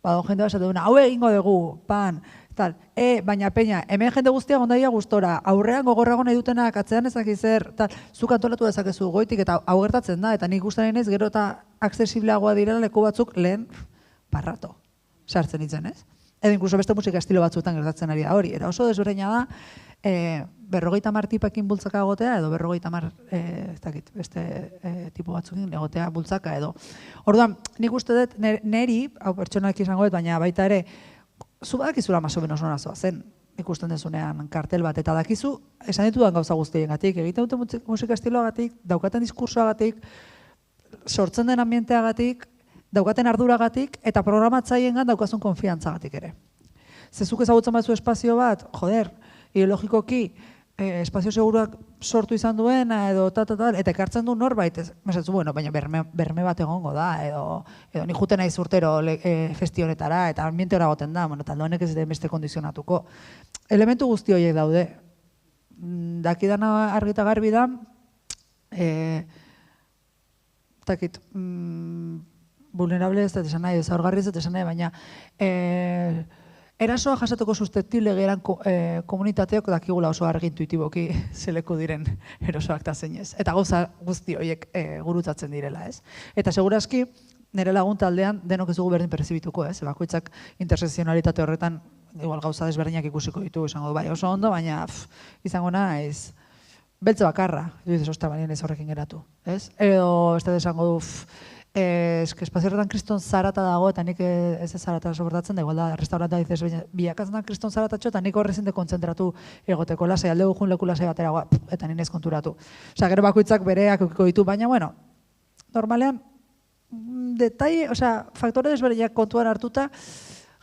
Badon jende bat duna, hau egingo dugu, pan, tal, baina peña, hemen jende guztia gondaia gustora, aurrean gogorrago nahi dutenak, atzean ezaki zer, tal, zuk antolatu dezakezu goitik, eta hau gertatzen da, eta nik ustean ez, gero eta aksesibleagoa direla leku batzuk lehen parrato, sartzen ditzen, ez? Edo inkluso beste musika estilo batzuetan gertatzen ari da hori, eta oso desberdina da, 50 tipekin bultzaka egotea, edo 50 ez dakit, beste tipo batzukin egotea bultzaka edo. Orduan, nik uste dut neri, hau pertsonak izango dut, baina baita ere, zu badakizula maso menos nora zoa zen, ikusten dezunean kartel bat, eta dakizu, esan ditudan gauza guztiengatik, egiten dute musika estiloagatik, daukaten diskursoagatik, sortzen den ambienteagatik, daukaten arduragatik, eta programatzaileengan daukazun konfiantzagatik ere. Zezuk ezagutzen batzu espazio bat, joder, ideologikoki, espazio seguruak sortu izan duena, edo eta ekartzen du norbait, mesatzu, bueno, baina berme bat egongo da, edo ni juten naiz urtero festionetara, eta ambiente hori goten da, bueno, talde honek ez den beste kondizionatuko. Elementu guzti horiek daude. Dakidana argita garbi da, takit, vulnerable ez dut esan nahi, zaurgarri ez dut esan nahi, baina erasoa jasatuko susceptible geran komunitateok dakigula oso argi intuitiboki zeleku diren erosoak eta zeinez. Eta gauza guzti horiek gurutzatzen direla, ez? Eta segurazki, nire lagun taldean denok ez dugu berdin perezibituko, ez? Bakoitzak intersekzionalitate horretan igual gauza desberdinak ikusiko ditu, esango du, bai, oso ondo, baina izango naiz beltze bakarra, duiz osta banien ez horrekin geratu, ez? Edo, ez da esango du, espazio horretan kriston zarata dago, eta nik ez zarata soportatzen da, igual da, restauranta dizez, bilakatzen da kriston zaratatxo, eta nik horrezin dekontzentratu egoteko lasai, alde gujun leku lasai batera, eta nien ez konturatu. Osa, gero bakoitzak bereak ukiko ditu, baina, bueno, normalean, faktore desberdinak kontuan hartuta,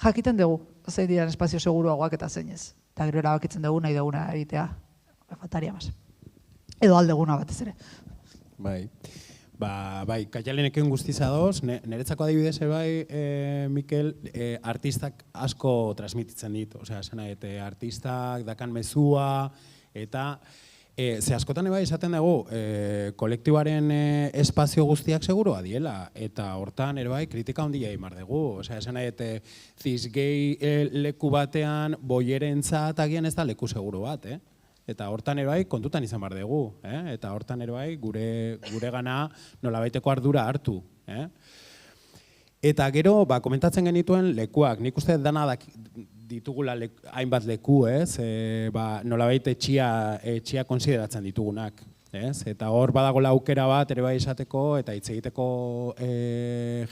jakiten dugu, zein diran espazio seguruagoak eta zeinez. Eta gero erabakitzen dugu nahi duguna egitea, faltaria mas. Edo aldeguna batez ere. Bai. Bai, Kaialenekin guztiz adoz, niretzako adibidez bai, Mikel, artistak asko transmititzen dit. Osea, esan nahi, artistak dakan mezua, eta ze askotan bai esaten dugu, kolektiboaren espazio guztiak segurua diela, eta hortan bai kritika handia imar dugu. Osea, esan nahi, cis-gay leku batean, boierentzat agian ez da leku seguru bat, Eta hortan bai kontutan izan behar dugu, eta hortan bai gure gana nolabaiteko ardura hartu. Eta gero, komentatzen genituen lekuak, nik uste dana ditugula hainbat leku, nolabait etxia konsideratzen ditugunak. Eta hor badagola aukera bat bai esateko eta hitz egiteko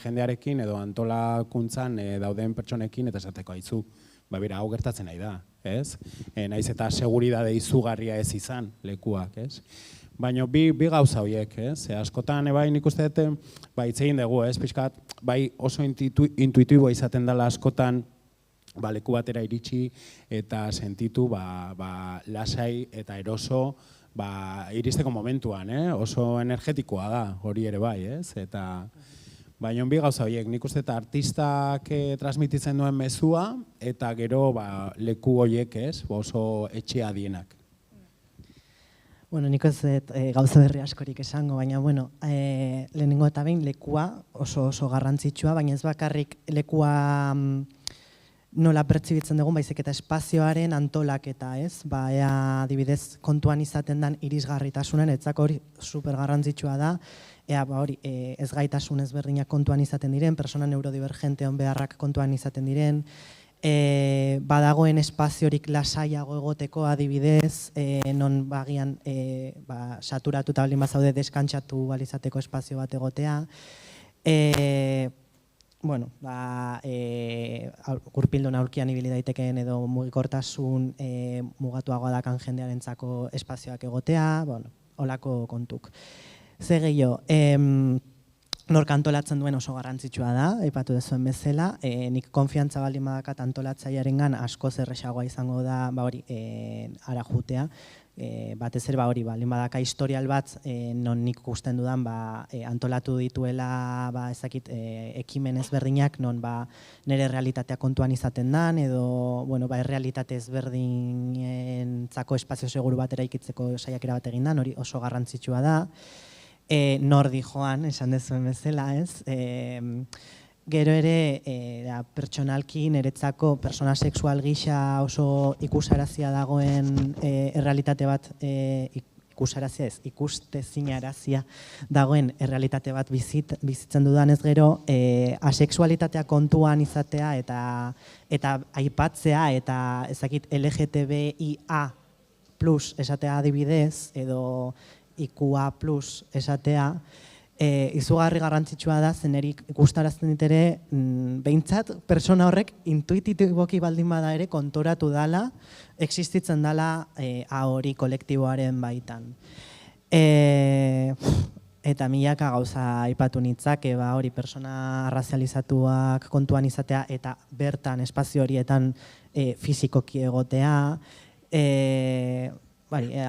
jendearekin edo antolakuntzan dauden pertsonekin eta esateko haitzu. Bera, hau gertatzen nahi da, ez? Naiz eta seguridade izugarria ez izan lekuak, ez? Baina bi gauza horiek, ez? Askotan, bai, nik uste dut, hitz egin dugu, ez? Pixkat, bai, oso intuitibo izaten dela askotan, leku batera iritsi eta sentitu, lasai eta eroso, iristeko momentuan, oso energetikoa da, hori ere bai, ez? Baina bi gauza horiek, nik uste eta artistak transmititzen duen mezua, eta gero leku horiek oso etxea dienak. Bueno, nik ez gauza berri askorik esango, baina lehenengo eta behin lekua oso garrantzitsua, baina ez bakarrik lekua nola pertsibitzen dugun, baizik eta espazioaren antolaketa, ez? Ea adibidez kontuan izaten den irisgarritasunen, etzako hori super garrantzitsua da, ez gaitasun ezberdinak kontuan izaten diren, persona neurodivergenteon beharrak kontuan izaten diren, badagoen espaziorik lasaiago egoteko adibidez, non bagian saturatuta baldin bazaude deskantsatu balizateko espazio bat egotea. Gurpildun aurkian ibili daitekeen edo mugikortasun mugatuagoa dakan jendearentzako espazioak egotea, holako kontuk. Ze gehiago, nork antolatzen duen oso garrantzitsua da, aipatu dezuen bezala, nik konfiantza baldin badakat antolatzailearengan askoz erresagoa izango da ara jutea, batez ere baldin badaka historial bat non nik ikusten dudan antolatu dituela ekimen ezberdinak non nire realitatea kontuan izaten dan edo errealitate ezberdinentzako espazio seguru bat eraikitzeko saiakera bat egin dan, hori oso garrantzitsua da. Nordi joan, esan dezuen bezala, ez? gero ere pertsonalki niretzako persona sexual gisa oso ikusarazia dagoen errealitate bat ikusarazia ez, ikustezinarasia dagoen errealitate bat bizitzen dudanez gero, asexualitatea kontuan izatea eta aipatzea eta ezakit LGTBIA plus esatea adibidez edo IQA plus esatea, izugarri garrantzitsua da zenerik ikustarazten dit ere behintzat persona horrek intuitiboki baldin bada ere konturatu dala, existitzen dala hori kolektiboaren baitan. Eta milaka gauza aipatu nitzake, hori persona arrazializatuak kontuan izatea eta bertan espazio horietan fizikoki egotea,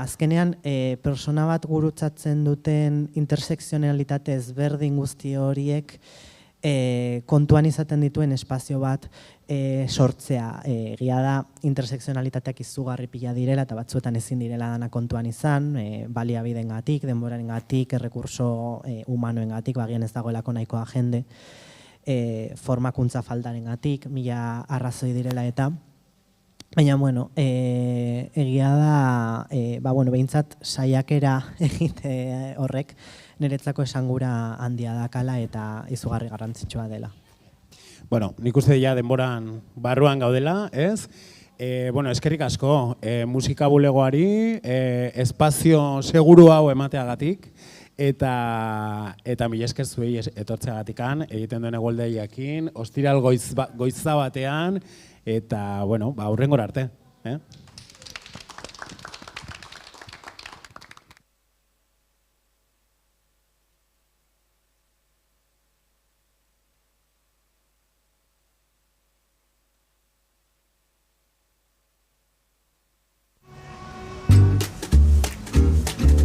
azkenean, persona bat gurutzatzen duten intersekzionalitate ezberdin guzti horiek kontuan izaten dituen espazio bat sortzea. Egia da, intersekzionalitateak izugarri pila direla eta batzuetan ezin direla dana kontuan izan, baliabidengatik, denborarengatik, errekurso humanoengatik, bagian ez dagoelako nahikoa jende, formakuntza faltarengatik, mila arrazoi direla eta. Baina, egia da, behintzat saiakera egite horrek niretzako esangura handia dakala eta izugarri garrantzitsua dela. Nik uste ja denboran barruan gaudela, ez? Eskerrik asko, musika bulegoari, espazio seguru hau emateagatik, eta mila esker zuei etortzeagatikan, egiten duen egualdeiakin, ostiral goiza batean, eta, hurrengora arte.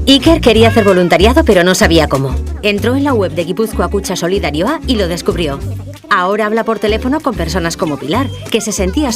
Iker quería hacer voluntariado, pero no sabía cómo. Entró en la web de Gipuzkoa Kutxa Solidarioa y lo descubrió. Ahora habla por teléfono con personas como Pilar, que se sentía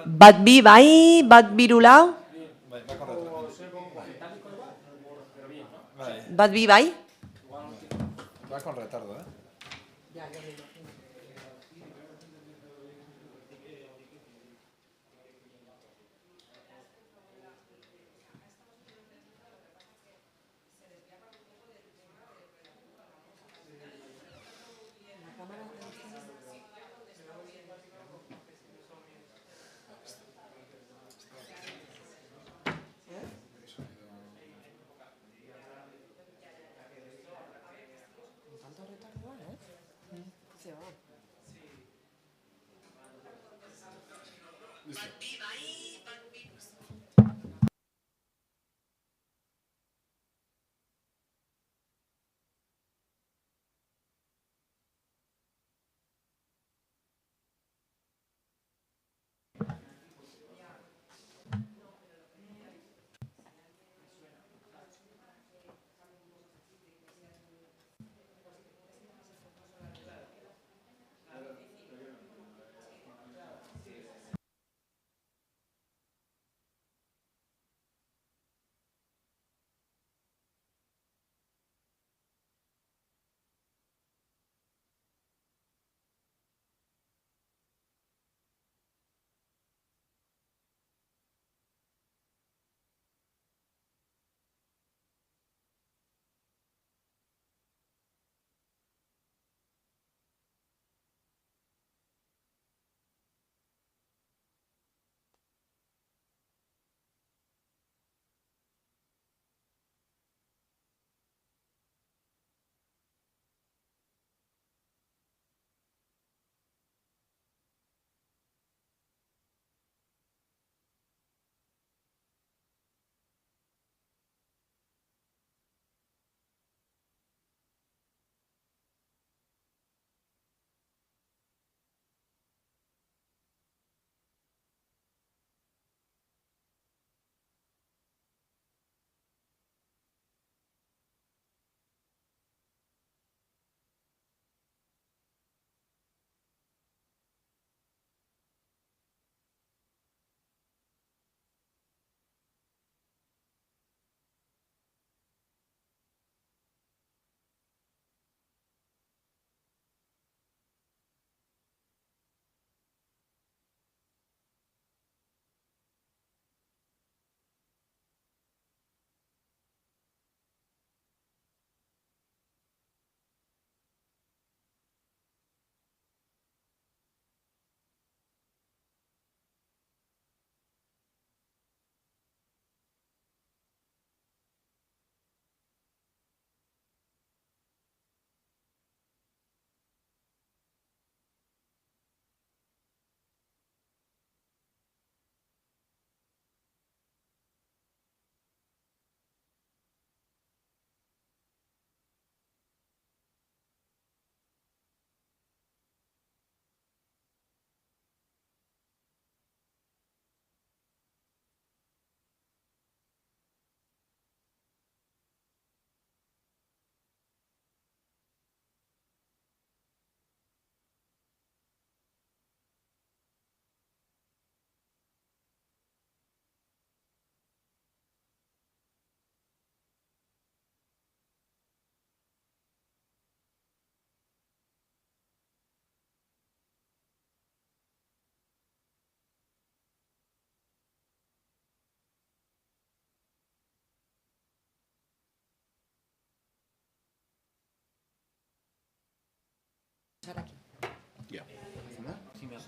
Bat bi bai, bat birula. Bat bi bai. Va con retardo, ¿eh?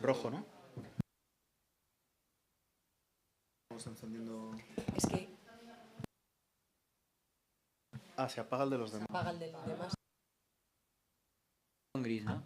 rojo, ¿no? Estamos encendiendo... Es que... Ah, se apaga el de los demás. Apaga el de los demás. Con gris, ¿no?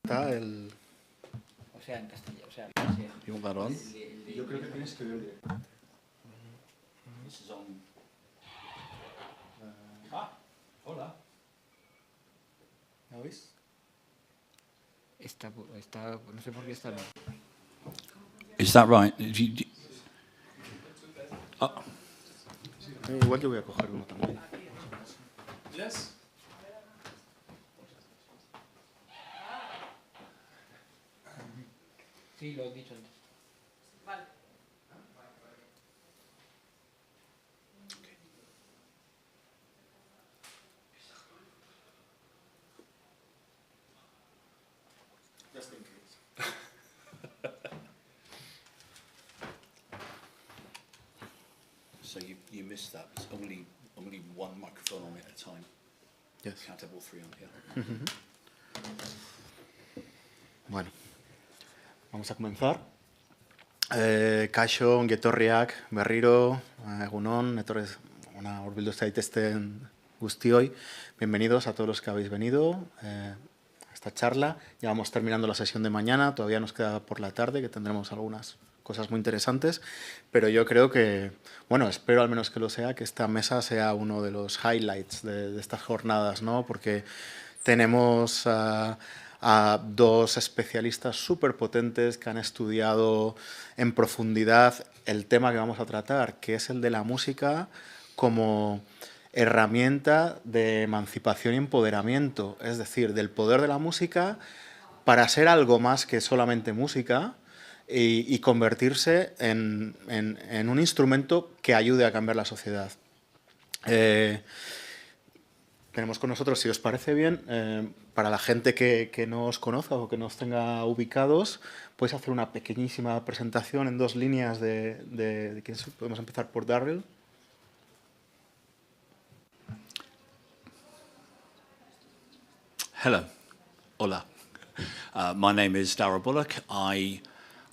Está el... O sea, en castellano. O sea, y un varón. Yo creo que tienes que ver. Hola. ¿Me oís? Está, no sé por qué está. Is that right? Igual yo voy a coger uno también. Yes. Sí, lo he dicho antes. Vale. Just in case. So you missed that. There's only one microphone on at a time. Yes. Can't have all three on here. Bueno, vamos a comenzar. Kaixo, ongetorriak, berriro, egunon, etorrez, ona hurbildu zaitezten guztioi. Bienvenidos a todos los que habéis venido a esta charla. Ya vamos terminando la sesión de mañana, todavía nos queda por la tarde, que tendremos algunas cosas muy interesantes, pero yo creo que, bueno, espero al menos que lo sea, que esta mesa sea uno de los highlights de estas jornadas, ¿no? Porque tenemos a dos especialistas súper potentes que han estudiado en profundidad el tema que vamos a tratar, que es el de la música como herramienta de emancipación y empoderamiento, es decir, del poder de la música para ser algo más que solamente música y convertirse en un instrumento que ayude a cambiar la sociedad. Tenemos con nosotros, si os parece bien, para la gente que no os conozca o que no os tenga ubicados, podéis hacer una pequeñísima presentación en 2 líneas de quién es. Podemos empezar por Darryl. Hello. Hola. My name is Darrell Bullock. I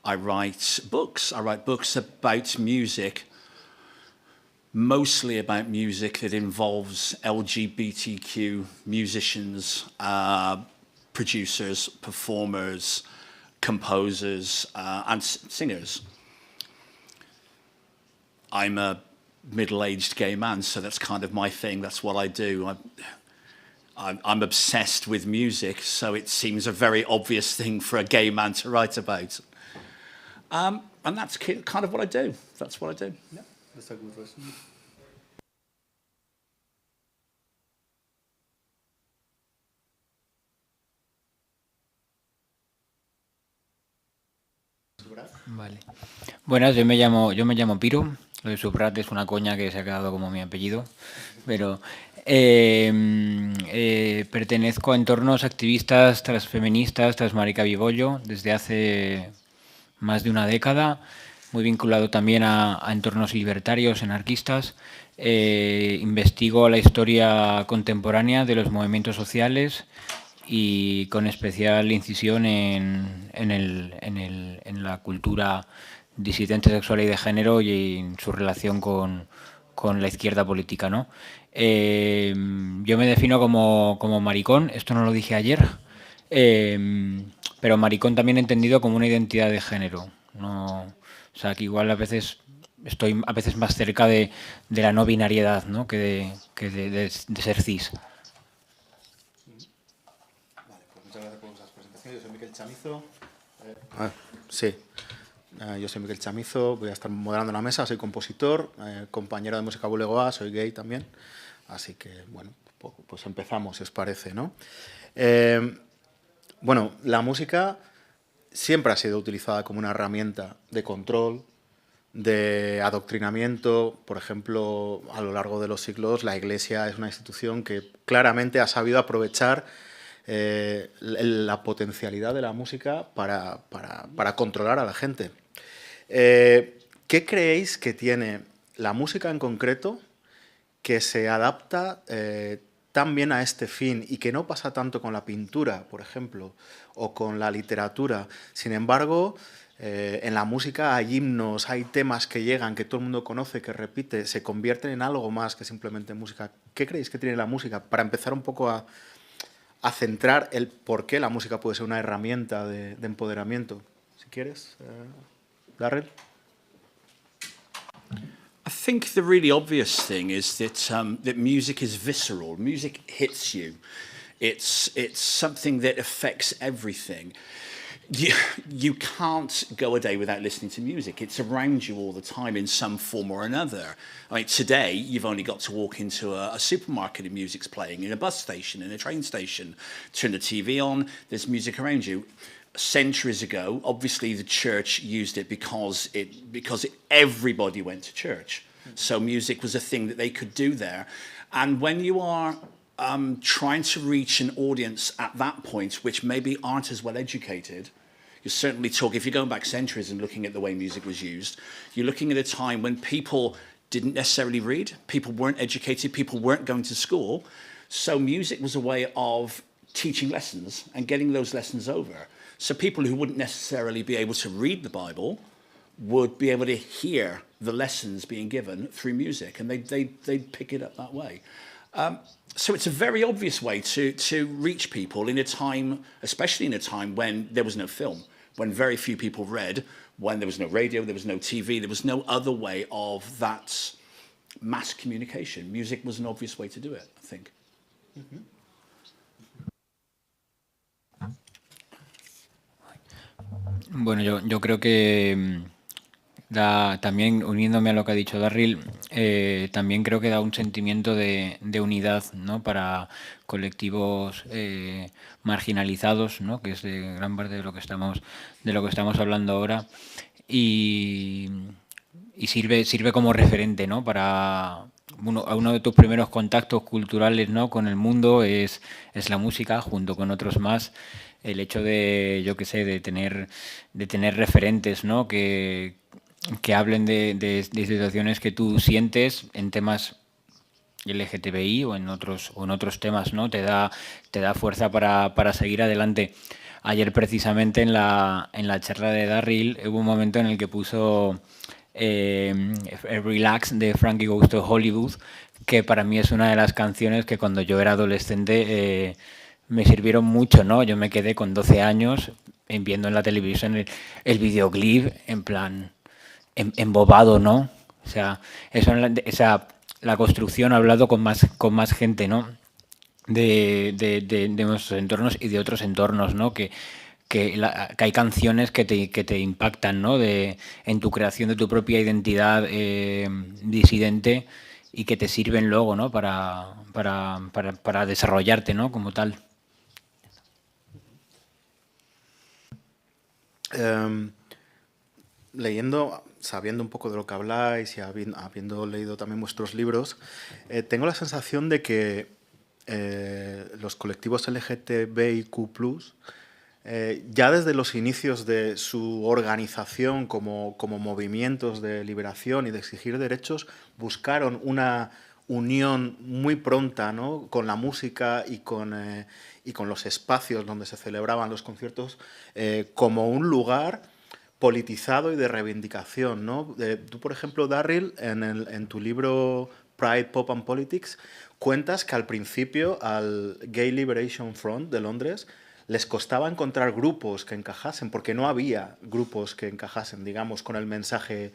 write books. I write books about music, mostly about music that involves LGBTQ musicians, producers, performers, composers, and singers. I'm a middle-aged gay man, so that's kind of my thing. That's what I do. I'm obsessed with music, so it seems a very obvious thing for a gay man to write about. And that's kind of what I do. That's what I do. Yeah, that's a good reason. Vale. Buenas, yo me llamo Piro. Lo de Subrat es una coña que se ha quedado como mi apellido, pero pertenezco a entornos activistas, transfeministas, transmarica bibollo, desde hace más de una década, muy vinculado también a entornos libertarios, anarquistas. Investigo la historia contemporánea de los movimientos sociales y con especial incisión en la cultura disidente sexual y de género y en su relación con la izquierda política, ¿no? Yo me defino como maricón, esto no lo dije ayer, pero maricón también entendido como una identidad de género, ¿no? O sea, que igual a veces estoy más cerca de la no binariedad, ¿no? que de ser cis. Vale, pues muchas gracias por esas presentaciones. Yo soy Miquel Chamizo. Sí. Yo soy Miquel Chamizo, voy a estar moderando la mesa, soy compositor, compañero de música bulegoa, soy gay también, así que, bueno, pues empezamos, si os parece, ¿no? Bueno, la música siempre ha sido utilizada como una herramienta de control, de adoctrinamiento. Por ejemplo, a lo largo de los siglos, la Iglesia es una institución que claramente ha sabido aprovechar la potencialidad de la música para controlar a la gente. ¿Qué creéis que tiene la música en concreto que se adapta tan bien a este fin y que no pasa tanto con la pintura, por ejemplo, o con la literatura? Sin embargo, en la música hay himnos, hay temas que llegan, que todo el mundo conoce, que repite, se convierten en algo más que simplemente música. ¿Qué creéis que tiene la música? Para empezar un poco a centrar el por qué la música puede ser una herramienta de empoderamiento. Si quieres, Darrell. I think the really obvious thing is that that music is visceral. Music hits you. It's something that affects everything. You can't go a day without listening to music. It's around you all the time in some form or another. I mean, today you've only got to walk into a supermarket and music's playing, in a bus station, in a train station. Turn the TV on, there's music around you. Centuries ago, obviously the church used it because everybody went to church. So music was a thing that they could do there. And when you are trying to reach an audience at that point, which maybe aren't as well educated, you're certainly talking, if you're going back centuries and looking at the way music was used, you're looking at a time when people didn't necessarily read, people weren't educated, people weren't going to school. So music was a way of teaching lessons and getting those lessons over. So people who wouldn't necessarily be able to read the Bible would be able to hear the lessons being given through music, and they'd pick it up that way. So it's a very obvious way to reach people in a time, especially in a time when there was no film, when very few people read, when there was no radio, there was no TV, there was no other way of that mass communication. Music was an obvious way to do it, I think. Mm-hmm. Bueno, yo creo que también, uniéndome a lo que ha dicho Darrell, también creo que da un sentimiento de unidad, ¿no? Para colectivos marginalizados, ¿no? Que es de gran parte de lo que estamos hablando ahora, y sirve como referente, ¿no? Para uno de tus primeros contactos culturales, ¿no? Con el mundo es la música, junto con otros más. El hecho de, yo qué sé, de tener referentes, ¿no? Que hablen de situaciones que tú sientes en temas LGTBI o en otros temas, ¿no? Te da fuerza para seguir adelante. ayer precisamente en la charla de Darryl hubo un momento en el que puso Relax de Frankie Goes to Hollywood, que para mí es una de las canciones que cuando yo era adolescente me sirvieron mucho, ¿no? Yo me quedé con 12 años viendo en la televisión el videoclip, en plan, embobado, ¿no? O sea, la construcción ha hablado con más gente, ¿no? De nuestros entornos y de otros entornos, ¿no? Que hay canciones que te impactan, ¿no? En tu creación de tu propia identidad disidente y que te sirven luego, ¿no? Para desarrollarte, ¿no? Como tal. Leyendo, sabiendo un poco de lo que habláis y habiendo leído también vuestros libros, tengo la sensación de que los colectivos LGTBIQ+, ya desde los inicios de su organización como movimientos de liberación y de exigir derechos, buscaron una unión muy pronta, ¿no? Con la música y con los espacios donde se celebraban los conciertos como un lugar politizado y de reivindicación, ¿no? Tú, por ejemplo, Darryl, en tu libro Pride, Pop and Politics, cuentas que al principio al Gay Liberation Front de Londres les costaba encontrar grupos que encajasen, porque no había grupos que encajasen, digamos, con el mensaje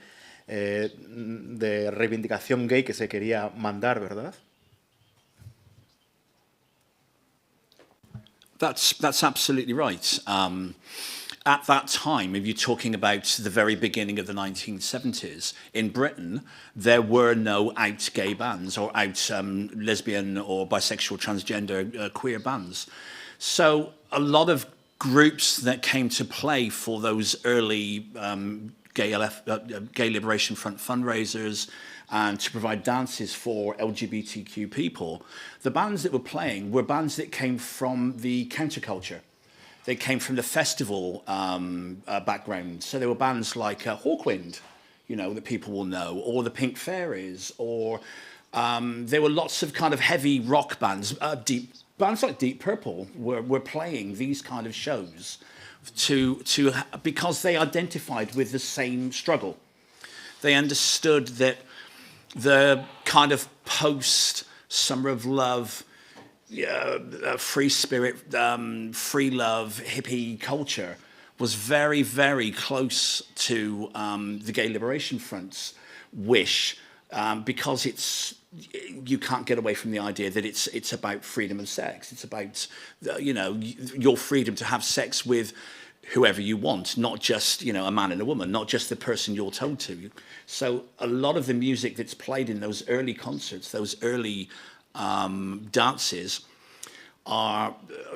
de reivindicación gay que se quería mandar, ¿verdad? That's absolutely right. At that time, if you're talking about the very beginning of the 1970s, in Britain, there were no out gay bands or out lesbian or bisexual, transgender, queer bands. So a lot of groups that came to play for those early Gay Liberation Front fundraisers and to provide dances for LGBTQ people, the bands that were playing were bands that came from the counterculture. They came from the festival background. So there were bands like Hawkwind, you know, that people will know, or the Pink Fairies, or there were lots of kind of heavy rock bands. Bands like Deep Purple were playing these kind of shows because they identified with the same struggle. They understood that the kind of post-Summer of Love, free spirit, free love, hippie culture was very, very close to the Gay Liberation Front's wish, because you can't get away from the idea that it's about freedom of sex. It's about your freedom to have sex with whoever you want, not just a man and a woman, not just the person you're told to. So a lot of the music that's played in those early concerts, those early dances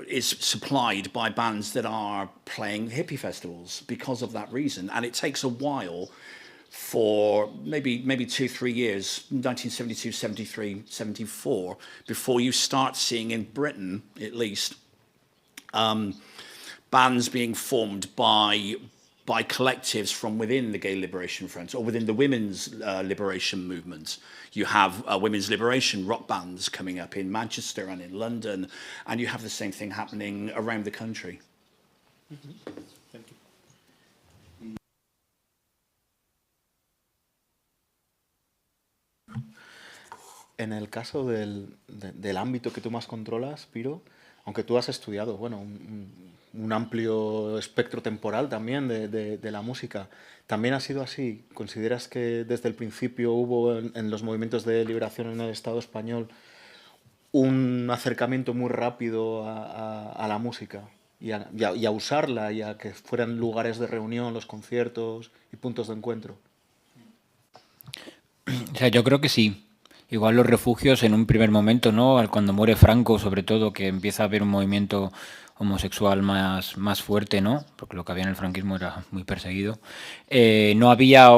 is supplied by bands that are playing hippie festivals because of that reason. And it takes a while, for maybe 2-3 years, 1972, 73, 74, before you start seeing in Britain, at least, bands being formed by collectives from within the Gay Liberation Front or within the women's liberation movement. You have women's liberation rock bands coming up in Manchester and in London, and you have the same thing happening around the country. Mm-hmm. Thank you. En el caso del ámbito que tú más controlas, Piro, aunque tú has estudiado, bueno, un amplio espectro temporal también de la música, ¿también ha sido así? ¿Consideras que desde el principio hubo en los movimientos de liberación en el Estado español un acercamiento muy rápido a la música y a usarla y a que fueran lugares de reunión, los conciertos y puntos de encuentro? O sea, yo creo que sí. Igual los refugios en un primer momento, ¿no? Cuando muere Franco, sobre todo, que empieza a haber un movimiento homosexual más fuerte, ¿no? Porque lo que había en el franquismo era muy perseguido. No había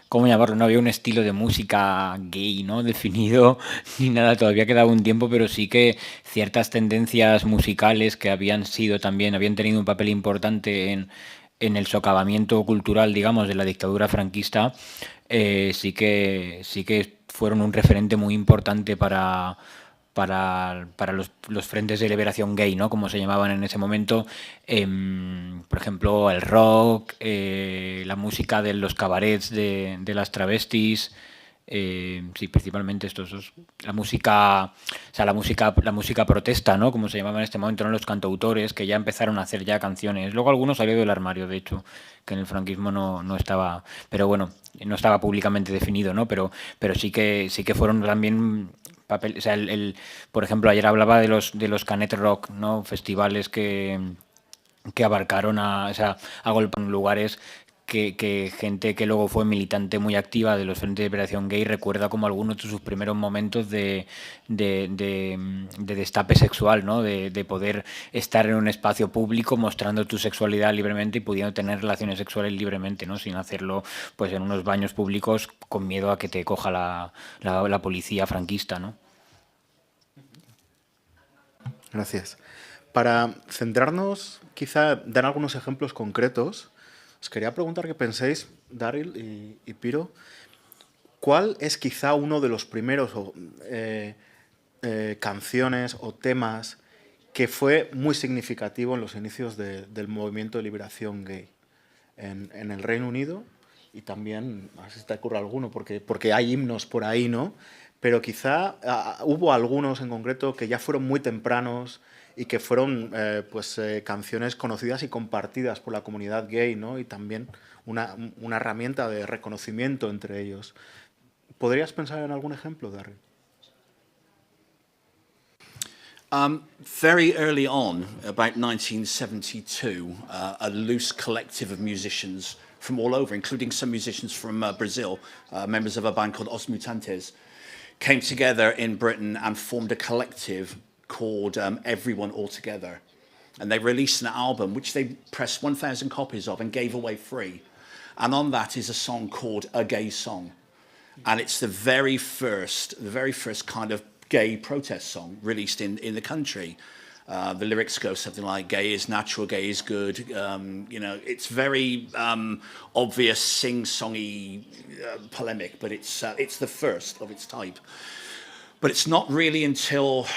¿cómo llamarlo? No había un estilo de música gay, ¿no? Definido ni nada. Todavía quedaba un tiempo, pero sí que ciertas tendencias musicales que habían tenido un papel importante en el socavamiento cultural, digamos, de la dictadura franquista, sí que fueron un referente muy importante para los frentes de liberación gay, ¿no? Como se llamaban en ese momento, por ejemplo, el rock, la música de los cabarets de las travestis, sí, principalmente estos dos. La música protesta, ¿no? Como se llamaba en este momento, ¿no? Los cantautores que ya empezaron a hacer ya canciones. Luego algunos salieron del armario, de hecho, que en el franquismo no estaba, pero bueno, no estaba públicamente definido, ¿no? Pero sí que fueron también papel, o sea, por ejemplo, ayer hablaba de los Canet Rock, ¿no? Festivales que abarcaron a golpe en lugares que gente que luego fue militante muy activa de los frentes de liberación gay recuerda como algunos de sus primeros momentos de destape sexual, ¿no? De poder estar en un espacio público mostrando tu sexualidad libremente y pudiendo tener relaciones sexuales libremente, ¿no? Sin hacerlo pues en unos baños públicos con miedo a que te coja la policía franquista, ¿no? Gracias. Para centrarnos, quizá dar algunos ejemplos concretos, os quería preguntar que penséis, Daryl y Piro, ¿cuál es quizá uno de los primeros canciones o temas que fue muy significativo en los inicios del movimiento de liberación gay en el Reino Unido? Y también, a ver si te ocurre alguno, porque hay himnos por ahí, ¿no? Pero quizá hubo algunos en concreto que ya fueron muy tempranos y que fueron canciones conocidas y compartidas por la comunidad gay, ¿no? Y también una herramienta de reconocimiento entre ellos. ¿Podrías pensar en algún ejemplo, Darryl? Very early on, about 1972, a loose collective of musicians from all over, including some musicians from Brazil, members of a band called Os Mutantes, came together in Britain and formed a collective called Everyone All Together. And they released an album which they pressed 1,000 copies of and gave away free. And on that is a song called A Gay Song. And it's the very first kind of gay protest song released in the country. The lyrics go something like, gay is natural, gay is good. It's very obvious, sing-songy polemic, but it's the first of its type. But it's not really until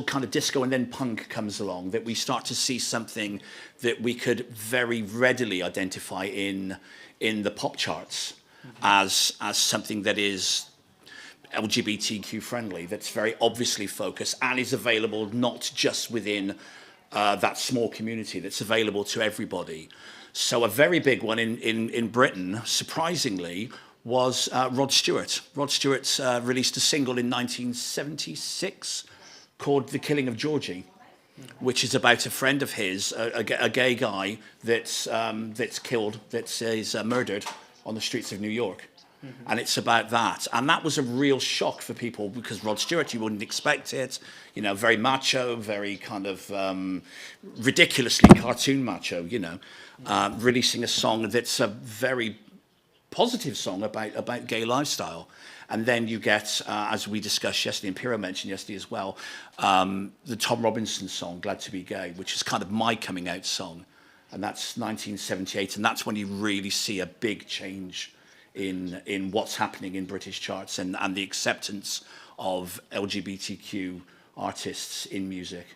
kind of disco and then punk comes along that we start to see something that we could very readily identify in the pop charts as something that is LGBTQ friendly, that's very obviously focused and is available not just within that small community, that's available to everybody. So a very big one in Britain, surprisingly, was Rod Stewart. Rod Stewart released a single in 1976 called The Killing of Georgie, which is about a friend of his, a gay guy that's killed, that is murdered on the streets of New York. Mm-hmm. And it's about that. And that was a real shock for people because Rod Stewart, you wouldn't expect it, very macho, very kind of ridiculously cartoon macho, releasing a song that's a very positive song about gay lifestyle. And then you get, as we discussed yesterday, and Piro mentioned yesterday as well, the Tom Robinson song, Glad to Be Gay, which is kind of my coming out song. And that's 1978. And that's when you really see a big change in what's happening in British charts and the acceptance of LGBTQ artists in music,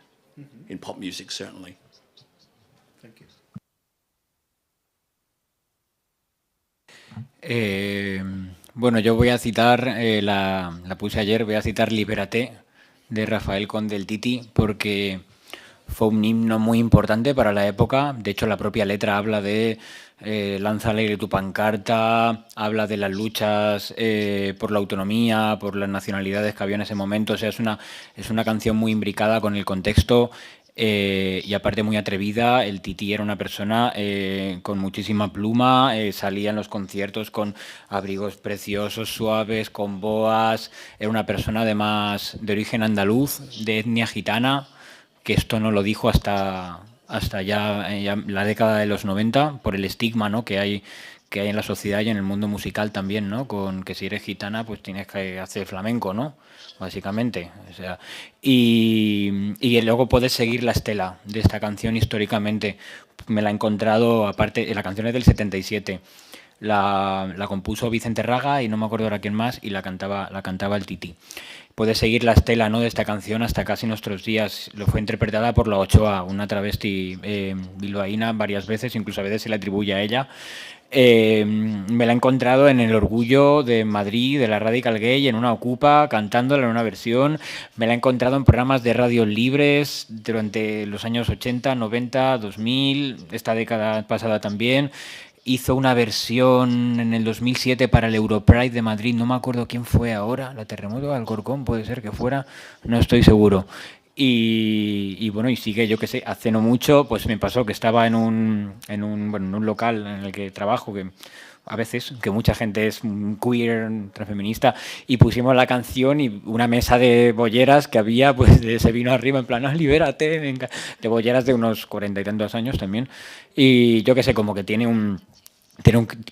in pop music certainly. Thank you. Bueno, yo voy a citar, la puse ayer, voy a citar Libérate de Rafael Conde el Titi porque fue un himno muy importante para la época. De hecho, la propia letra habla de lanza alegre tu pancarta, habla de las luchas por la autonomía, por las nacionalidades que había en ese momento. O sea, es una canción muy imbricada con el contexto y aparte muy atrevida. El Titi era una persona con muchísima pluma, salía en los conciertos con abrigos preciosos, suaves, con boas. Era una persona además de origen andaluz, de etnia gitana, que esto no lo dijo hasta ya la década de los 90, por el estigma, ¿no?, que hay en la sociedad y en el mundo musical también, ¿no?, con que si eres gitana pues tienes que hacer flamenco, ¿no?, básicamente. O sea, y luego puedes seguir la estela de esta canción históricamente. Me la he encontrado, aparte, la canción es del 77. la compuso Vicente Raga y no me acuerdo ahora quién más, y la cantaba el Tití. Puede seguir la estela, ¿no?, de esta canción hasta casi nuestros días. Lo fue interpretada por la Ochoa, una travesti bilbaína, varias veces, incluso a veces se le atribuye a ella. Me la he encontrado en el Orgullo de Madrid, de la Radical Gay, en una Ocupa, cantándola en una versión. Me la he encontrado en programas de radios libres durante los años 80, 90, 2000, esta década pasada también. Hizo una versión en el 2007 para el Europride de Madrid, no me acuerdo quién fue ahora, la Terremoto de Alcorcón, puede ser que fuera, no estoy seguro. Y bueno, y sigue, yo que sé, hace no mucho, pues me pasó que estaba en un local en el que trabajo, que a veces, que mucha gente es queer, transfeminista, y pusimos la canción y una mesa de bolleras que había, pues se vino arriba en plan, libérate, venga, de bolleras de unos 40 y tantos años también. Y yo que sé, como que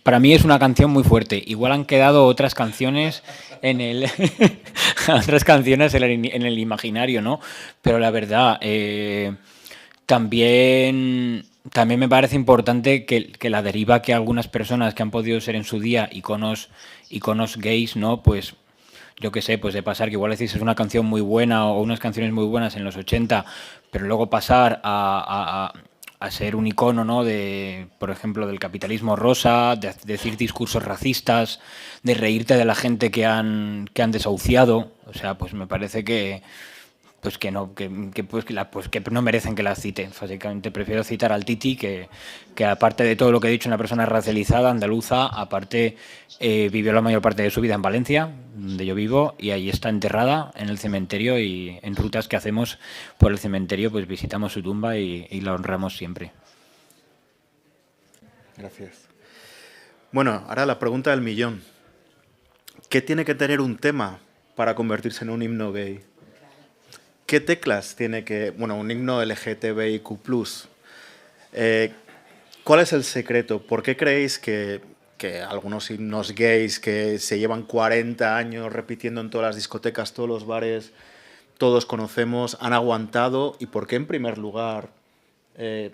para mí es una canción muy fuerte. Igual han quedado otras canciones en el en el imaginario, ¿no? Pero la verdad, también me parece importante que la deriva que algunas personas que han podido ser en su día iconos gays, ¿no? Pues yo qué sé, pues de pasar que igual decís es una canción muy buena o unas canciones muy buenas en los 80, pero luego pasar a ser un icono, ¿no?, de, por ejemplo, del capitalismo rosa, de decir discursos racistas, de reírte de la gente que han desahuciado. O sea, pues me parece que no merecen que la cite. Básicamente prefiero citar al Tití, que aparte de todo lo que he dicho, una persona racializada, andaluza, aparte vivió la mayor parte de su vida en Valencia, donde yo vivo, y ahí está enterrada en el cementerio, y en rutas que hacemos por el cementerio pues visitamos su tumba y la honramos siempre. Gracias. Bueno, ahora la pregunta del millón. ¿Qué tiene que tener un tema para convertirse en un himno gay? ¿Qué teclas tiene que... Bueno, un himno LGTBIQ+. ¿Cuál es el secreto? ¿Por qué creéis que algunos himnos gays que se llevan 40 años repitiendo en todas las discotecas, todos los bares, todos conocemos, han aguantado? ¿Y por qué, en primer lugar,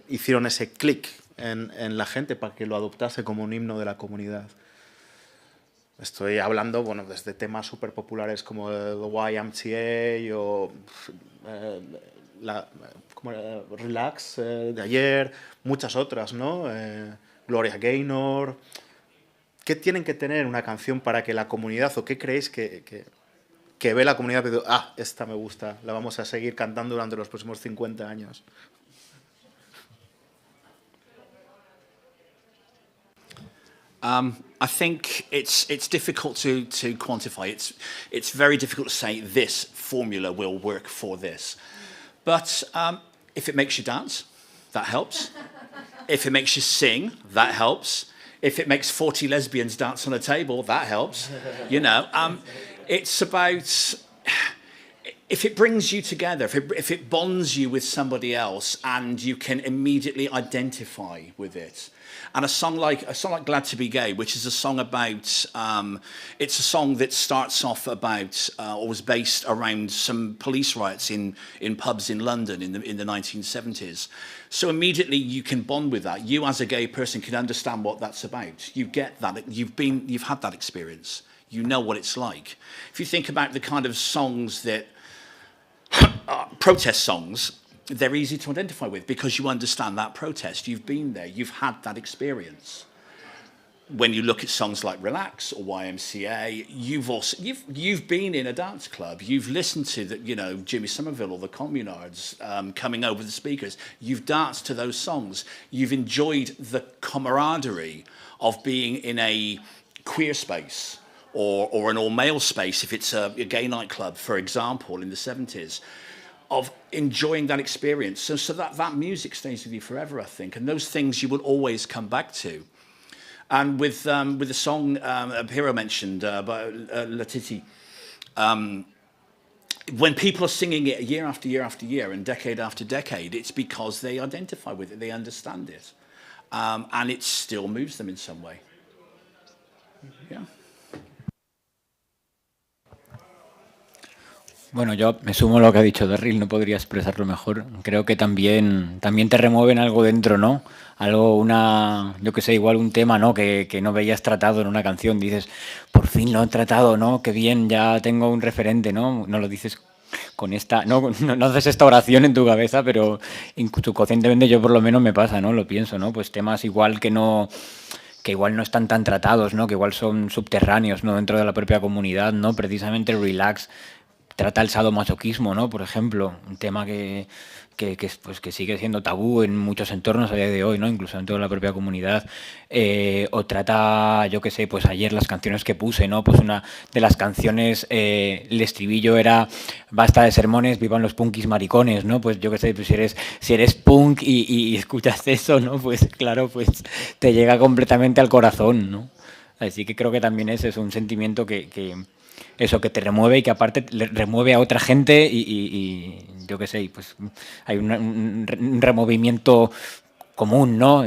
hicieron ese clic en la gente para que lo adoptase como un himno de la comunidad? Estoy hablando, bueno, desde temas súper populares como The YMCA o Relax de ayer, muchas otras, ¿no? Gloria Gaynor. ¿Qué tienen que tener una canción para que la comunidad, o qué creéis que ve la comunidad y dice, esta me gusta, la vamos a seguir cantando durante los próximos 50 años? I think it's difficult to quantify. It's very difficult to say this formula will work for this. But if it makes you dance, that helps. If it makes you sing, that helps. If it makes 40 lesbians dance on a table, that helps. You know, it's about... If it brings you together, if it bonds you with somebody else and you can immediately identify with it. And a song like Glad to Be Gay, which is a song about, it's a song that starts off about, or was based around some police riots in pubs in London in the 1970s. So immediately you can bond with that. You as a gay person can understand what that's about. You get that, you've had that experience. You know what it's like. If you think about the kind of songs that, protest songs, they're easy to identify with because you understand that protest. You've been there. You've had that experience. When you look at songs like Relax or YMCA, you've been in a dance club. You've listened to Jimmy Somerville or the Communards coming over the speakers. You've danced to those songs. You've enjoyed the camaraderie of being in a queer space or an all-male space if it's a gay nightclub, for example, in the 70s. Of enjoying that experience. So that music stays with you forever, I think. And those things you will always come back to. And with the song Hero mentioned by Latiti, when people are singing it year after year after year and decade after decade, it's because they identify with it, they understand it. And it still moves them in some way. Yeah. Bueno, yo me sumo a lo que ha dicho Darryl, no podría expresarlo mejor. Creo que también te remueven algo dentro, ¿no? Algo, yo que sé, igual un tema, ¿no? Que no veías tratado en una canción. Dices, por fin lo he tratado, ¿no? Qué bien, ya tengo un referente, ¿no? No lo dices con no haces esta oración en tu cabeza, pero subconscientemente yo por lo menos me pasa, ¿no? Lo pienso, ¿no? Pues temas igual que igual no están tan tratados, ¿no? Que igual son subterráneos, ¿no? Dentro de la propia comunidad, ¿no? Precisamente Relax trata el sadomasoquismo, ¿no? Por ejemplo, un tema que sigue siendo tabú en muchos entornos a día de hoy, ¿no? Incluso dentro de la propia comunidad. O trata, yo qué sé, pues ayer las canciones que puse, ¿no? Pues una de las canciones, el estribillo era basta de sermones, vivan los punkis maricones, ¿no? Pues yo qué sé, pues si eres punk y escuchas eso, ¿no? Pues claro, pues te llega completamente al corazón, ¿no? Así que creo que también ese es un sentimiento que te remueve y que aparte le remueve a otra gente y yo qué sé, pues hay un removimiento común, ¿no?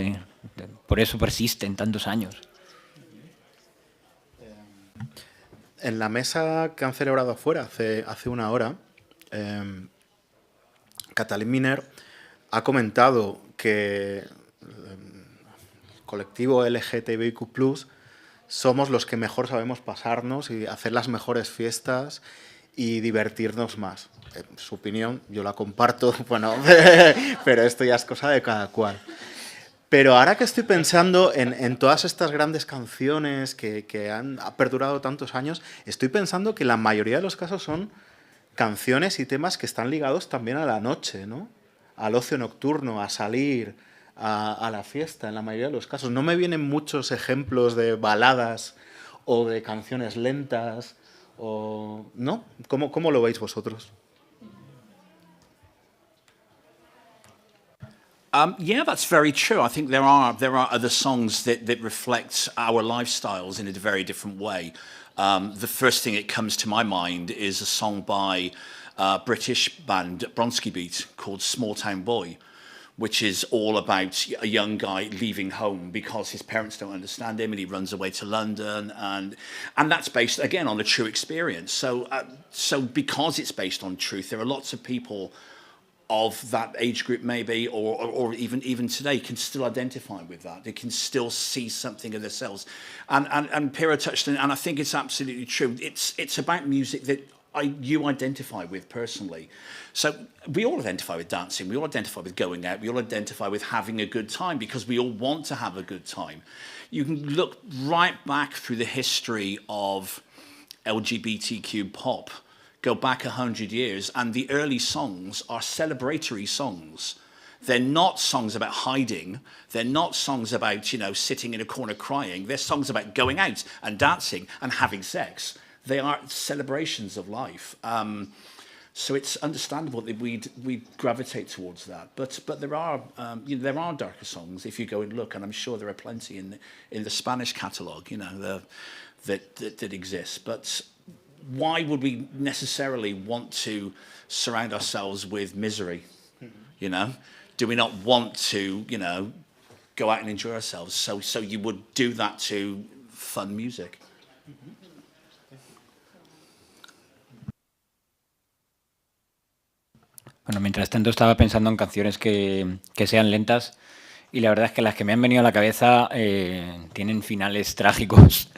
Por eso persiste en tantos años. En la mesa que han celebrado afuera hace una hora, Catalin Miner ha comentado que el colectivo LGTBIQ+, somos los que mejor sabemos pasarnos y hacer las mejores fiestas y divertirnos más. Su opinión, yo la comparto, bueno, pero esto ya es cosa de cada cual. Pero ahora que estoy pensando en todas estas grandes canciones que han perdurado tantos años, estoy pensando que la mayoría de los casos son canciones y temas que están ligados también a la noche, ¿no? Al ocio nocturno, a salir, a la fiesta, en la mayoría de los casos. No me vienen muchos ejemplos de baladas o de canciones lentas, ¿no? ¿Cómo lo veis vosotros? Yeah, that's very true. I think there are other songs that reflect our lifestyles in a very different way. The first thing that comes to my mind is a song by British band Bronski Beat called Small Town Boy, which is all about a young guy leaving home because his parents don't understand him and he runs away to London. And that's based, again, on a true experience. So because it's based on truth, there are lots of people of that age group maybe, or even today, can still identify with that. They can still see something of themselves. And Pira touched on it, and I think it's absolutely true. It's about music that you identify with personally. So we all identify with dancing, we all identify with going out, we all identify with having a good time because we all want to have a good time. You can look right back through the history of LGBTQ pop, go back 100 years, and the early songs are celebratory songs. They're not songs about hiding. They're not songs about, sitting in a corner crying. They're songs about going out and dancing and having sex. They are celebrations of life. So it's understandable that we'd gravitate towards that. But there are darker songs if you go and look, and I'm sure there are plenty in the Spanish catalogue, that exist. But why would we necessarily want to surround ourselves with misery? Do we not want to, go out and enjoy ourselves? So you would do that to fun music. Bueno, mientras tanto estaba pensando en canciones que sean lentas y la verdad es que las que me han venido a la cabeza tienen finales trágicos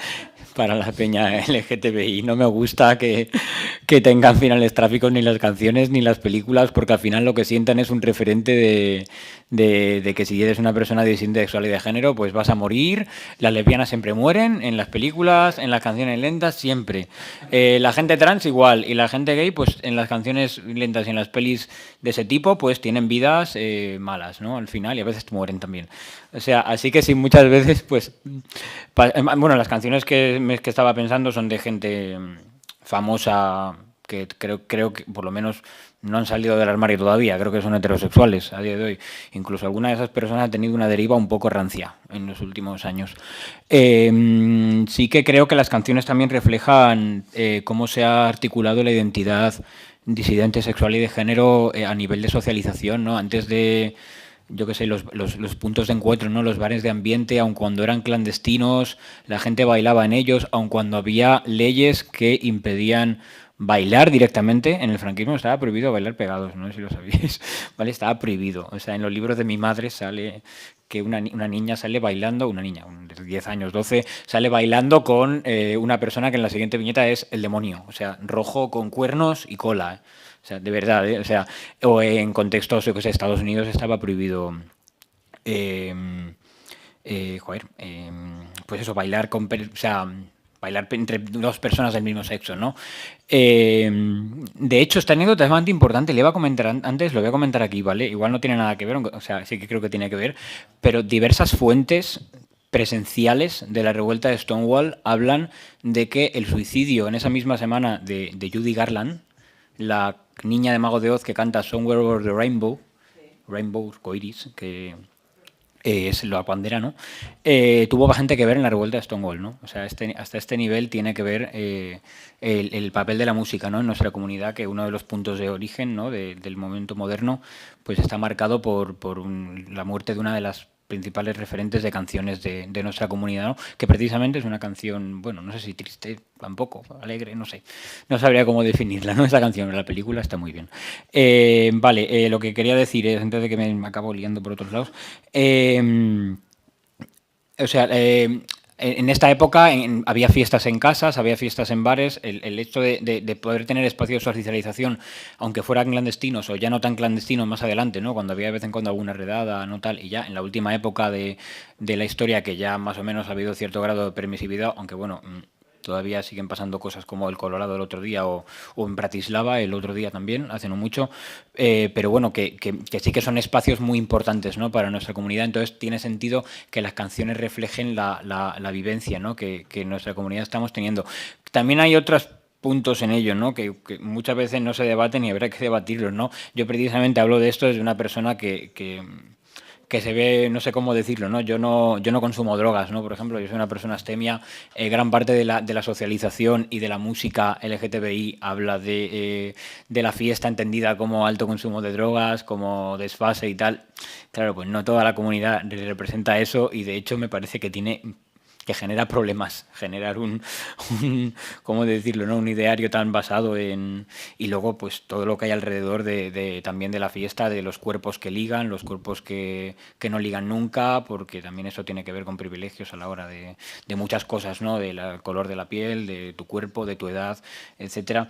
para la peña LGTBI. No me gusta que tengan finales trágicos ni las canciones ni las películas, porque al final lo que sientan es un referente de que si eres una persona disidente sexual y de género, pues vas a morir. Las lesbianas siempre mueren, en las películas, en las canciones lentas, siempre. La gente trans igual, y la gente gay, pues en las canciones lentas y en las pelis de ese tipo, pues tienen vidas malas, ¿no? Al final, y a veces mueren también. O sea, así que sí, muchas veces, pues... Bueno, las canciones que estaba pensando son de gente famosa que creo que por lo menos no han salido del armario todavía, creo que son heterosexuales a día de hoy. Incluso alguna de esas personas ha tenido una deriva un poco rancia en los últimos años. Sí que creo que las canciones también reflejan cómo se ha articulado la identidad disidente sexual y de género a nivel de socialización, ¿no? Antes de... yo qué sé, los puntos de encuentro, ¿no? Los bares de ambiente, aun cuando eran clandestinos, la gente bailaba en ellos, aun cuando había leyes que impedían bailar directamente. En el franquismo estaba prohibido bailar pegados, no sé si lo sabíais, ¿vale? Estaba prohibido. O sea, en los libros de mi madre sale que una niña sale bailando, una niña de 10 años, 12, sale bailando con una persona que en la siguiente viñeta es el demonio, o sea, rojo con cuernos y cola, o sea, de verdad, o sea, o en contextos, yo que sé, Estados Unidos estaba prohibido, pues eso, bailar con, o sea, bailar entre dos personas del mismo sexo, ¿no? De hecho, esta anécdota es bastante importante, le iba a comentar antes, lo voy a comentar aquí, ¿vale? Igual no tiene nada que ver, o sea, sí que creo que tiene que ver, pero diversas fuentes presenciales de la revuelta de Stonewall hablan de que el suicidio en esa misma semana de Judy Garland, la niña de Mago de Oz que canta Somewhere Over the Rainbow, Rainbow, coiris, que es la bandera, ¿no? Tuvo bastante que ver en la revuelta de Stonewall, ¿no? O sea, hasta este nivel tiene que ver el papel de la música, ¿no? En nuestra comunidad, que uno de los puntos de origen, ¿no? del momento moderno, pues está marcado por la muerte de una de las principales referentes de canciones de nuestra comunidad, ¿no? Que precisamente es una canción, bueno, no sé si triste, tampoco, alegre, no sé. No sabría cómo definirla, ¿no? Esta canción, la película está muy bien. Vale, lo que quería decir es, antes de que me acabo liando por otros lados, o sea, en esta época había fiestas en casas, había fiestas en bares. El hecho de poder tener espacios de socialización, aunque fueran clandestinos o ya no tan clandestinos más adelante, ¿no? Cuando había de vez en cuando alguna redada, no tal, y ya en la última época de la historia, que ya más o menos ha habido cierto grado de permisividad, aunque bueno, todavía siguen pasando cosas como el Colorado el otro día o en Bratislava el otro día también, hace no mucho, pero bueno, que sí que son espacios muy importantes, ¿no? Para nuestra comunidad. Entonces tiene sentido que las canciones reflejen la vivencia, ¿no? que en nuestra comunidad estamos teniendo. También hay otros puntos en ello, ¿no? Que muchas veces no se debaten y habrá que debatirlos, ¿no? Yo precisamente hablo de esto desde una persona que se ve, no sé cómo decirlo, ¿no? Yo no consumo drogas, ¿no? Por ejemplo, yo soy una persona astemia. Gran parte de la socialización y de la música LGTBI habla de la fiesta entendida como alto consumo de drogas, como desfase y tal. Claro, pues no toda la comunidad representa eso, y de hecho me parece que genera problemas generar ¿cómo decirlo?, ¿no? Un ideario tan basado en... Y luego, pues, todo lo que hay alrededor también de la fiesta, de los cuerpos que ligan, los cuerpos que no ligan nunca, porque también eso tiene que ver con privilegios a la hora de muchas cosas, ¿no? Del color de la piel, de tu cuerpo, de tu edad, etcétera.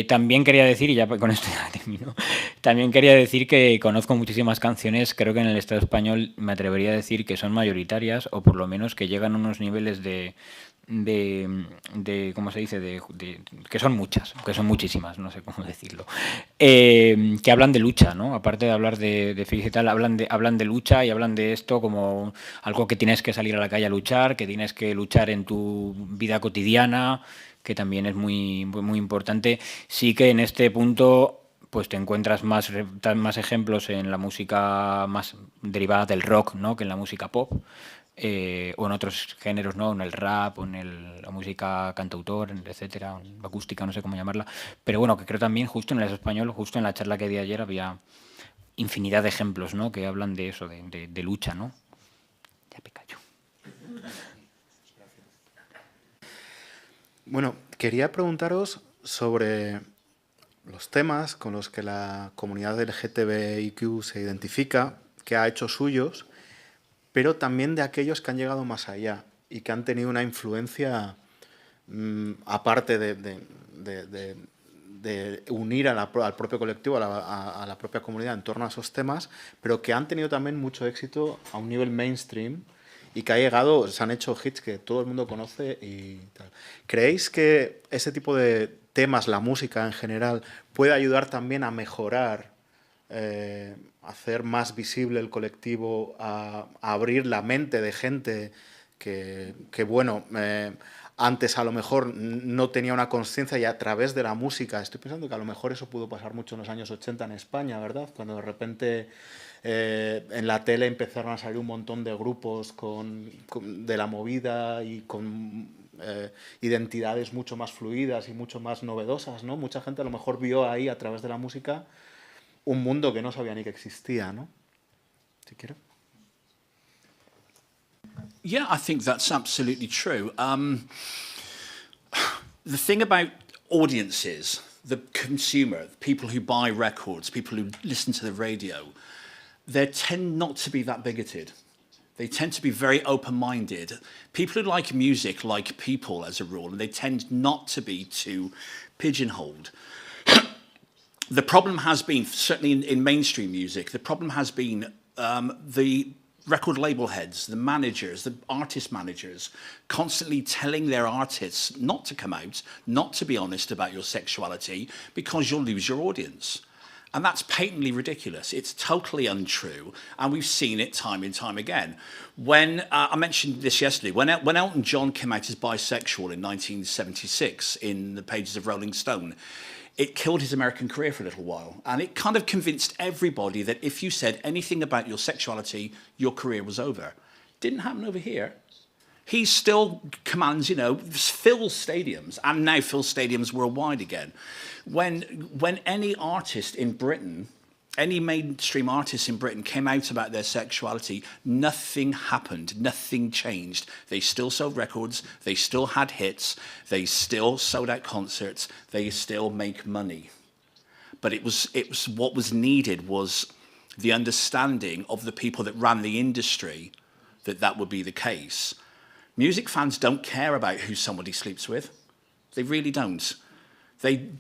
También quería decir, y ya con esto ya termino, también quería decir que conozco muchísimas canciones, creo que en el Estado español me atrevería a decir que son mayoritarias, o por lo menos que llegan a unos niveles de ¿cómo se dice? Que son muchas, que son muchísimas, no sé cómo decirlo, que hablan de lucha, ¿no? Aparte de hablar de física y tal, hablan de lucha, y hablan de esto como algo que tienes que salir a la calle a luchar, que tienes que luchar en tu vida cotidiana, que también es muy, muy importante. Sí que en este punto pues te encuentras más ejemplos en la música más derivada del rock, ¿no? Que en la música pop, o en otros géneros, ¿no? En el rap, o en la música cantautor, etcétera, acústica, no sé cómo llamarla. Pero bueno, que creo también justo en el español, justo en la charla que di ayer, había infinidad de ejemplos, ¿no? Que hablan de eso, de lucha, ¿no? Ya me callo. Bueno, quería preguntaros sobre los temas con los que la comunidad LGTBIQ se identifica, que ha hecho suyos, pero también de aquellos que han llegado más allá y que han tenido una influencia, aparte de unir al propio colectivo, a la propia comunidad en torno a esos temas, pero que han tenido también mucho éxito a un nivel mainstream, y que se han hecho hits que todo el mundo conoce y tal. ¿Creéis que ese tipo de temas, la música en general, puede ayudar también a mejorar, hacer más visible el colectivo, a abrir la mente de gente que bueno, antes a lo mejor no tenía una conciencia, y a través de la música, estoy pensando que a lo mejor eso pudo pasar mucho en los años 80 en España, ¿verdad? Cuando de repente en la tele empezaron a salir un montón de grupos de la movida y con identidades mucho más fluidas y mucho más novedosas, ¿no? Mucha gente a lo mejor vio ahí, a través de la música, un mundo que no sabía ni que existía, ¿no? Si quiero. Yeah, I think that's absolutely true. The thing about audiences, the consumer, people who buy records, people who listen to the radio, they tend not to be that bigoted. They tend to be very open-minded. People who like music like people as a rule, and they tend not to be too pigeonholed. The problem has been, certainly in mainstream music, the problem has been the record label heads, the managers, the artist managers, constantly telling their artists not to come out, not to be honest about your sexuality, because you'll lose your audience. And that's patently ridiculous. It's totally untrue, and we've seen it time and time again. When I mentioned this yesterday, when Elton John came out as bisexual in 1976 in the pages of Rolling Stone, it killed his American career for a little while, and it kind of convinced everybody that if you said anything about your sexuality, your career was over. Didn't happen over here. He still commands, fills stadiums, and now fills stadiums worldwide again. When any artist in Britain, any mainstream artist in Britain came out about their sexuality, nothing happened, nothing changed. They still sold records, they still had hits, they still sold out concerts, they still make money. But it was what was needed was the understanding of the people that ran the industry that would be the case. Music fans don't care about who somebody sleeps with. They really don't.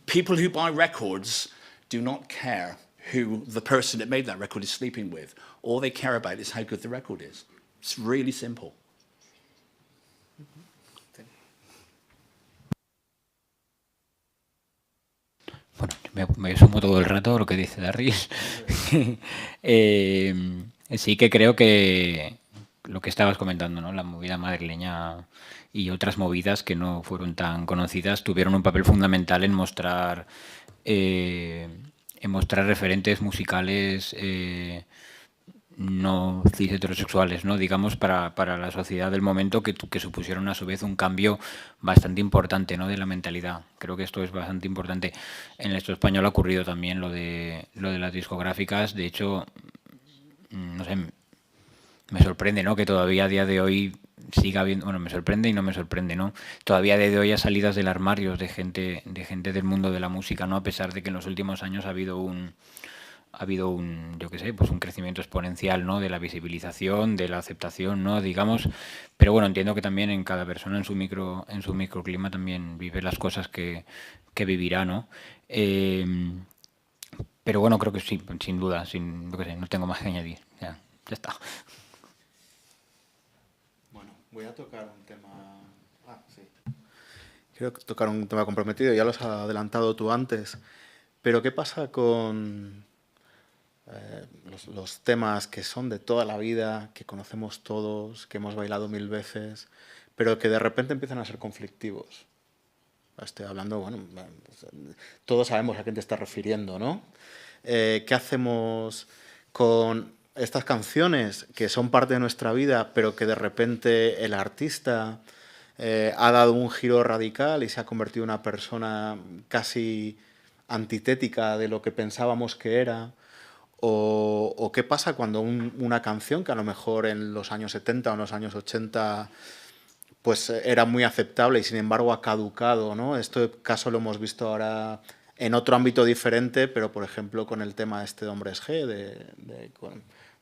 People who buy records do not care who the person that made that record is sleeping with. All they care about is how good the record is. It's really simple. Bueno, me sumo todo el rato a lo que dice Darryl. Sí que creo que lo que estabas comentando, ¿no? La movida madrileña y otras movidas que no fueron tan conocidas tuvieron un papel fundamental en mostrar referentes musicales no cis heterosexuales, ¿no? Digamos, para la sociedad del momento que supusieron a su vez un cambio bastante importante, ¿no? De la mentalidad. Creo que esto es bastante importante. En el Estado español ha ocurrido también lo de las discográficas. De hecho, no sé, me sorprende, ¿no? Que todavía a día de hoy siga habiendo, bueno, me sorprende y no me sorprende, ¿no? Todavía a día de hoy haya salidas del armario de gente del mundo de la música, ¿no? A pesar de que en los últimos años ha habido un, yo qué sé, pues un crecimiento exponencial, ¿no? De la visibilización, de la aceptación, ¿no? Digamos, pero bueno, entiendo que también en cada persona en su microclima también vive las cosas que vivirá, ¿no? Pero bueno, creo que sí, sin duda, yo qué sé, no tengo más que añadir, ya está. Voy a tocar un tema... sí. Quiero tocar un tema comprometido, ya lo has adelantado tú antes, pero ¿qué pasa con los temas que son de toda la vida, que conocemos todos, que hemos bailado 1000 veces, pero que de repente empiezan a ser conflictivos? Estoy hablando, bueno, todos sabemos a quién te estás refiriendo, ¿no? ¿Qué hacemos con estas canciones que son parte de nuestra vida, pero que de repente el artista ha dado un giro radical y se ha convertido en una persona casi antitética de lo que pensábamos que era? ¿O qué pasa cuando una canción que a lo mejor en los años 70 o en los años 80 pues era muy aceptable y sin embargo ha caducado, ¿no? Este caso lo hemos visto ahora en otro ámbito diferente, pero por ejemplo con el tema este de Hombres G,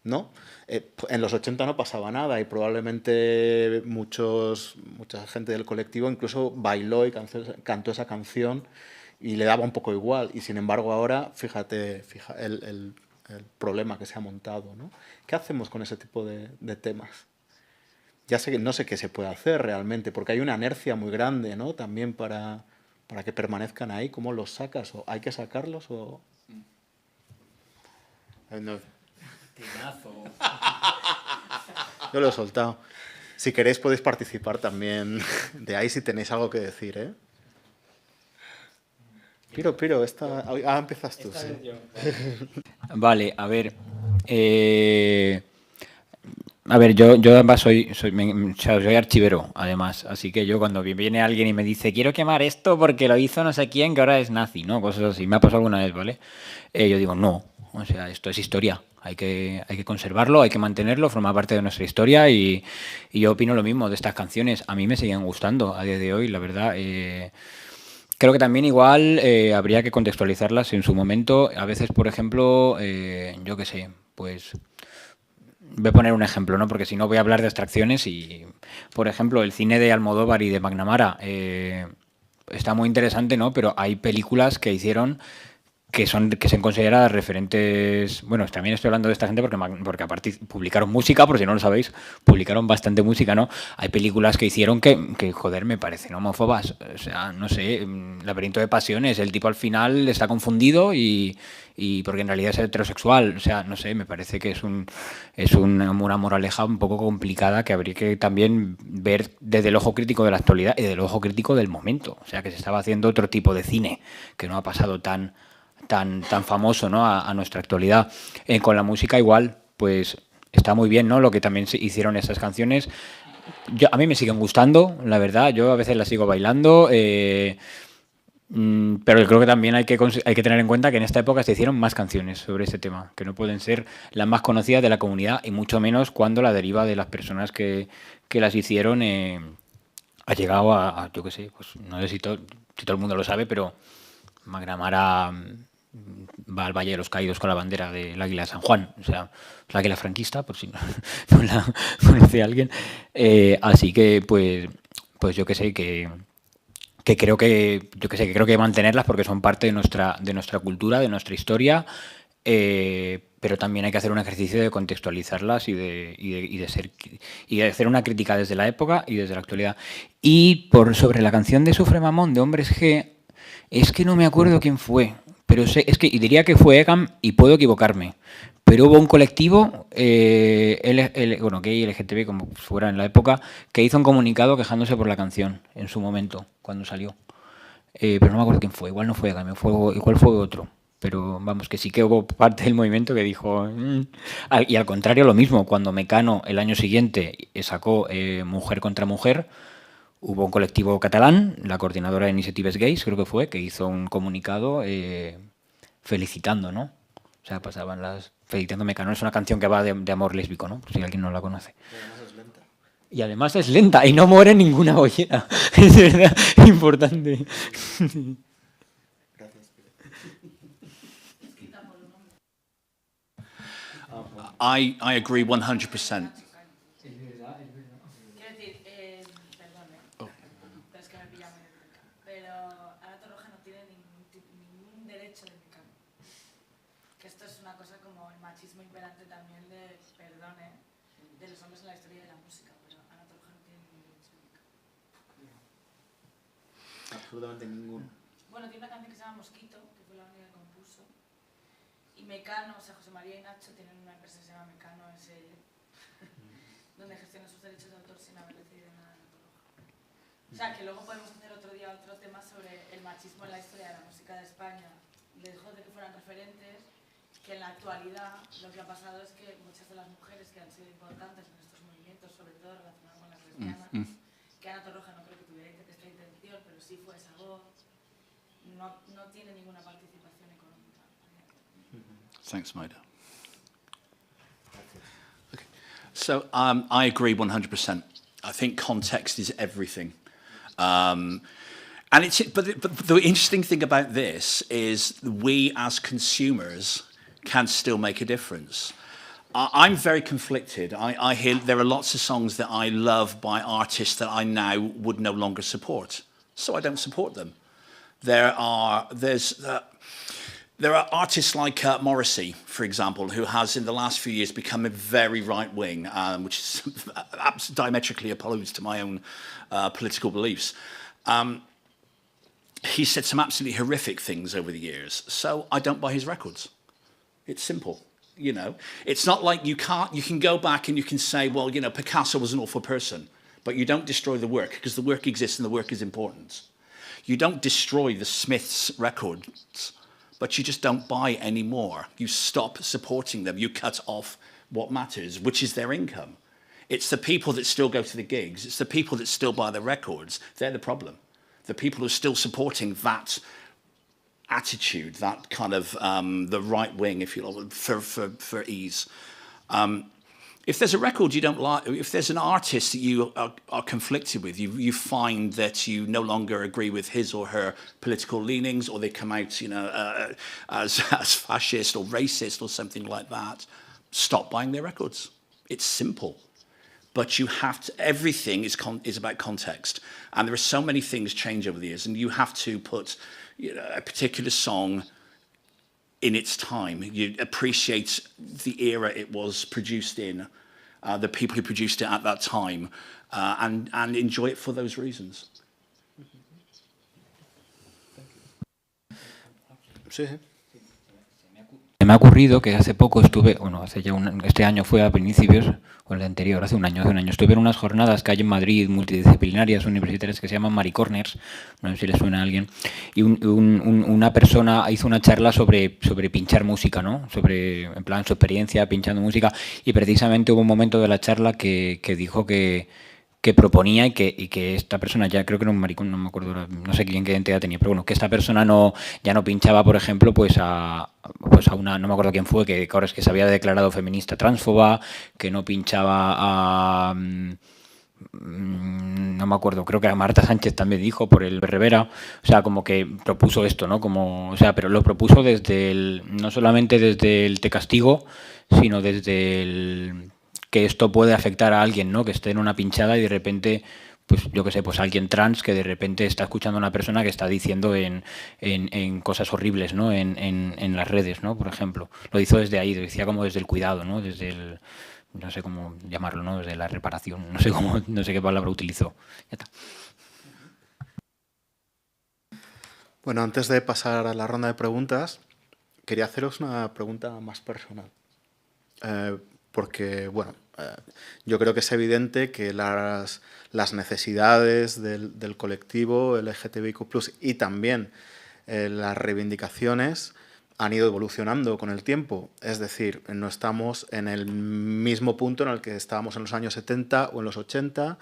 ¿no? En los 80 no pasaba nada y probablemente mucha gente del colectivo incluso bailó y cantó esa canción y le daba un poco igual. Y sin embargo ahora, fíjate el problema que se ha montado, ¿no? ¿Qué hacemos con ese tipo de temas? No sé qué se puede hacer realmente, porque hay una inercia muy grande, ¿no? También para que permanezcan ahí. ¿Cómo los sacas? ¿O hay que sacarlos o...? No. Yo lo he soltado. Si queréis podéis participar también de ahí si tenéis algo que decir, ¿eh? Piro, empiezas tú. Sí. Vale, a ver. Yo además soy archivero, además. Así que yo cuando viene alguien y me dice quiero quemar esto porque lo hizo no sé quién, que ahora es nazi, ¿no? Cosas así. Me ha pasado alguna vez, ¿vale? Yo digo, no. O sea, esto es historia. Hay que conservarlo, hay que mantenerlo, forma parte de nuestra historia y yo opino lo mismo de estas canciones. A mí me siguen gustando a día de hoy, la verdad. creo que también igual habría que contextualizarlas en su momento. A veces, por ejemplo, yo qué sé, pues voy a poner un ejemplo, ¿no? Porque si no voy a hablar de abstracciones y, por ejemplo, el cine de Almodóvar y de McNamara está muy interesante, ¿no? Pero hay películas que hicieron que son consideradas referentes. Bueno, también estoy hablando de esta gente porque aparte publicaron música, por si no lo sabéis, publicaron bastante música, ¿no? Hay películas que hicieron que joder, me parecen homófobas. O sea, no sé, Laberinto de Pasiones, el tipo al final está confundido y porque en realidad es heterosexual. O sea, no sé, me parece que es una moraleja un poco complicada que habría que también ver desde el ojo crítico de la actualidad y desde el ojo crítico del momento. O sea, que se estaba haciendo otro tipo de cine que no ha pasado tan famoso, ¿no? a nuestra actualidad. Con la música igual, pues está muy bien, ¿no? Lo que también hicieron esas canciones. A mí me siguen gustando, la verdad. Yo a veces las sigo bailando, pero creo que también hay que tener en cuenta que en esta época se hicieron más canciones sobre este tema, que no pueden ser las más conocidas de la comunidad y mucho menos cuando la deriva de las personas que las hicieron ha llegado a yo qué sé, pues no sé si todo el mundo lo sabe, pero McNamara va al Valle de los Caídos con la bandera del Águila de San Juan, o sea, la águila franquista, por si no la conoce alguien. Así que, pues yo que sé, que creo que creo que hay que mantenerlas porque son parte de nuestra cultura, de nuestra historia, pero también hay que hacer un ejercicio de contextualizarlas y de hacer una crítica desde la época y desde la actualidad. Y sobre la canción de Sufre Mamón de Hombres G, es que no me acuerdo quién fue. Pero y diría que fue Egam y puedo equivocarme. Pero hubo un colectivo, gay y LGTB, como fuera en la época, que hizo un comunicado quejándose por la canción en su momento, cuando salió. Pero no me acuerdo quién fue, igual no fue Egam, igual fue otro. Pero vamos, que sí que hubo parte del movimiento que dijo. Y al contrario, lo mismo, cuando Mecano el año siguiente sacó Mujer contra Mujer, hubo un colectivo catalán, la coordinadora de Iniciatives Gays, creo que fue, que hizo un comunicado felicitando, ¿no? O sea, pasaban felicitando Mecano. Es una canción que va de amor lésbico, ¿no? Por si alguien no la conoce. Y además es lenta y no muere ninguna bollera. Es verdad, importante. I agree 100%. Absolutamente ninguno. Bueno, tiene una canción que se llama Mosquito, que fue la única que compuso. Y Mecano, o sea, José María y Nacho tienen una empresa que se llama Mecano SL, donde gestionan sus derechos de autor sin haber recibido nada de Antoloja. O sea, que luego podemos hacer otro día otro tema sobre el machismo en la historia de la música de España, lejos de que fueran referentes, que en la actualidad lo que ha pasado es que muchas de las mujeres que han sido importantes en estos movimientos, sobre todo relacionados con las lesbianas, que Ana Torroja no creo que tuviera esta intención, pero sí fue esa voz, no tiene ninguna participación económica. Thanks, Maida. Okay. So I agree 100%. I think context is everything. And but the interesting thing about this is we as consumers can still make a difference. I'm very conflicted. I hear there are lots of songs that I love by artists that I now would no longer support, so I don't support them. There are artists like Morrissey, for example, who has in the last few years become a very right-wing, which is diametrically opposed to my own political beliefs. He said some absolutely horrific things over the years, so I don't buy his records. It's simple. You know, it's not like you can go back and you can say, well, you know, Picasso was an awful person, but you don't destroy the work because the work exists and the work is important. You don't destroy the Smiths records, but you just don't buy any more. You stop supporting them. You cut off what matters, which is their income. It's the people that still go to the gigs. It's the people that still buy the records. They're the problem. The people who are still supporting that attitude, that kind of the right wing, if you will, for ease. if there's a record you don't like, if there's an artist that you are conflicted with, you find that you no longer agree with his or her political leanings, or they come out, as fascist or racist or something like that, stop buying their records. It's simple. But you have to, everything is about context. And there are so many things change over the years, and you have to put a particular song in its time. You appreciate the era it was produced in, the people who produced it at that time, and enjoy it for those reasons. Sí. Me ha ocurrido que hace poco estuve, bueno, este año fue a principios, o el anterior, hace un año, estuve en unas jornadas que hay en Madrid, multidisciplinarias, universitarias, que se llaman Maricorners, no sé si le suena a alguien, y una persona hizo una charla sobre pinchar música, ¿no? En plan, su experiencia pinchando música, y precisamente hubo un momento de la charla que dijo que proponía y que esta persona, ya creo que era un maricón, no me acuerdo, no sé qué identidad tenía, pero bueno, que esta persona ya no pinchaba, por ejemplo, pues a una, no me acuerdo quién fue, que ahora es que se había declarado feminista transfoba, que no pinchaba a... no me acuerdo, creo que a Marta Sánchez también dijo, por el Rivera, o sea, como que propuso esto, ¿no? Como, o sea, pero lo propuso no solamente desde el te castigo, sino desde el... que esto puede afectar a alguien, ¿no? Que esté en una pinchada y de repente, pues yo qué sé, pues alguien trans que de repente está escuchando a una persona que está diciendo en cosas horribles, ¿no? En las redes, ¿no? Por ejemplo. Lo hizo desde ahí, lo decía como desde el cuidado, ¿no? Desde el, no sé cómo llamarlo, ¿no? Desde la reparación, no sé qué palabra utilizó. Ya está. Bueno, antes de pasar a la ronda de preguntas, quería haceros una pregunta más personal. Porque, bueno, yo creo que es evidente que las necesidades del colectivo LGTBIQ+, y también las reivindicaciones han ido evolucionando con el tiempo. Es decir, no estamos en el mismo punto en el que estábamos en los años 70 o en los 80.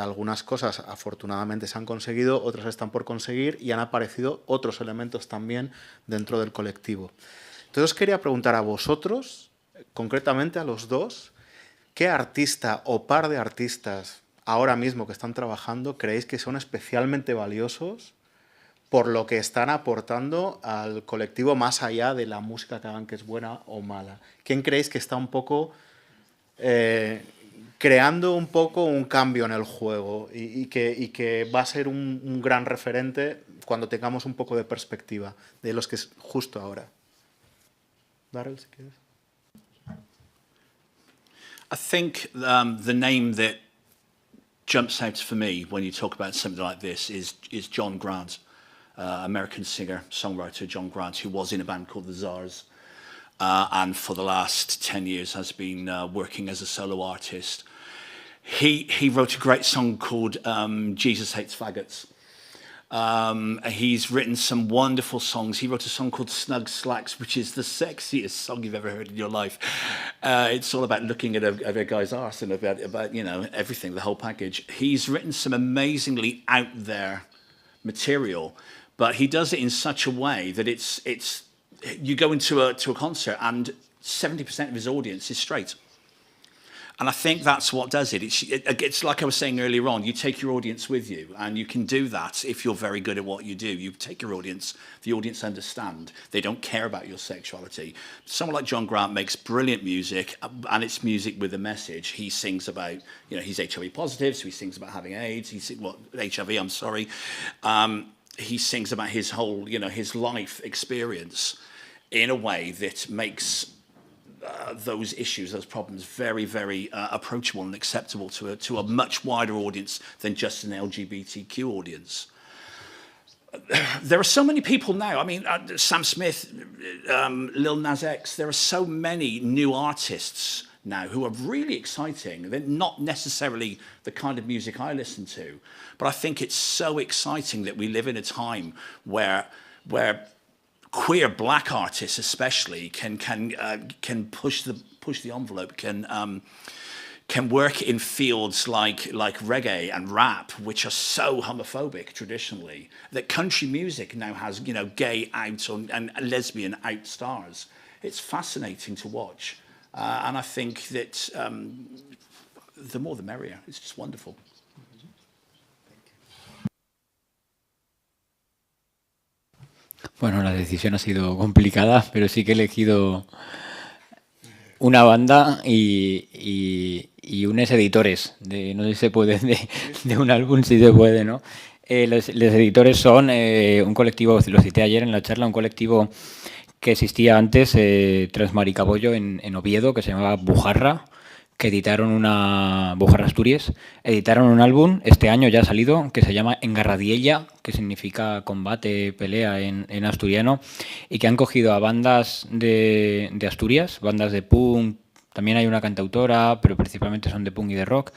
Algunas cosas afortunadamente se han conseguido, otras están por conseguir, y han aparecido otros elementos también dentro del colectivo. Entonces os quería preguntar a vosotros, concretamente a los dos, ¿qué artista o par de artistas ahora mismo que están trabajando creéis que son especialmente valiosos por lo que están aportando al colectivo más allá de la música que hagan, que es buena o mala? ¿Quién creéis que está un poco creando un poco un cambio en el juego y que va a ser un gran referente cuando tengamos un poco de perspectiva de los que es justo ahora? Darrell, si quieres. I think the name that jumps out for me when you talk about something like this is John Grant, American singer, songwriter John Grant, who was in a band called the Czars, and for the last 10 years has been working as a solo artist. He wrote a great song called Jesus Hates Faggots. He's written some wonderful songs. He wrote a song called Snug Slacks, which is the sexiest song you've ever heard in your life. It's all about looking at a guy's arse and about everything, the whole package. He's written some amazingly out there material, but he does it in such a way that it's you go into a concert and 70% of his audience is straight. And I think that's what does it. It's like I was saying earlier on, you take your audience with you, and you can do that if you're very good at what you do. You take your audience, the audience understand. They don't care about your sexuality. Someone like John Grant makes brilliant music, and it's music with a message. He sings about, he's HIV positive, so he sings about having AIDS. HIV, I'm sorry. He sings about his whole, his life experience in a way that makes those issues, those problems, very, very approachable and acceptable to a much wider audience than just an LGBTQ audience. There are so many people now. I mean, Sam Smith, Lil Nas X. There are so many new artists now who are really exciting. They're not necessarily the kind of music I listen to, but I think it's so exciting that we live in a time where queer black artists especially can push the envelope, can work in fields like reggae and rap, which are so homophobic traditionally, that country music now has gay out and lesbian out stars. It's fascinating to watch. And I think that the more the merrier. It's just wonderful. Bueno, la decisión ha sido complicada, pero sí que he elegido una banda y unos editores. No sé si se puede, de un álbum, si se puede, ¿no? Los editores son un colectivo, lo cité ayer en la charla, un colectivo que existía antes, tras Maricabollo, en Oviedo, que se llamaba Bujarra, que editaron Bujarra Asturias, editaron un álbum, este año ya ha salido, que se llama Engarradiella, que significa combate, pelea en asturiano, y que han cogido a bandas de Asturias, bandas de punk, también hay una cantautora, pero principalmente son de punk y de rock.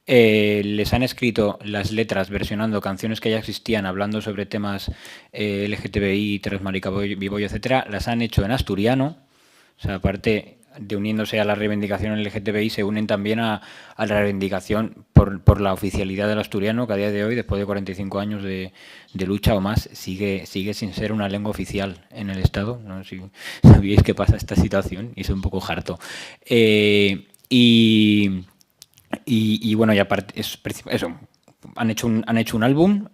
Les han escrito las letras versionando canciones que ya existían, hablando sobre temas LGTBI, Transmaricabollo, etcétera, las han hecho en asturiano, o sea, aparte de uniéndose a la reivindicación LGTBI, se unen también a la reivindicación por la oficialidad del asturiano, que a día de hoy, después de 45 años de lucha o más, sigue sin ser una lengua oficial en el Estado. No sé si sabíais que pasa esta situación, y es un poco harto. Y bueno, y aparte, eso, han hecho un álbum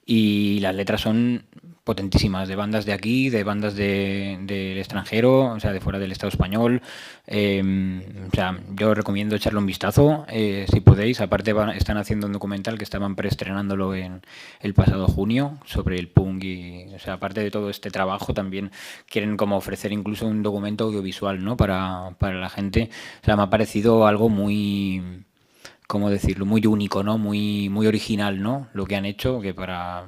y las letras son potentísimas, de bandas de aquí, de bandas del extranjero, o sea, de fuera del Estado español. O sea, yo recomiendo echarle un vistazo, si podéis. Aparte están haciendo un documental que estaban preestrenándolo en el pasado junio sobre el punk y, o sea, aparte de todo este trabajo, también quieren como ofrecer incluso un documento audiovisual, ¿no? Para la gente. O sea, me ha parecido algo muy, ¿cómo decirlo? Muy único, ¿no? Muy original, ¿no? Lo que han hecho, que para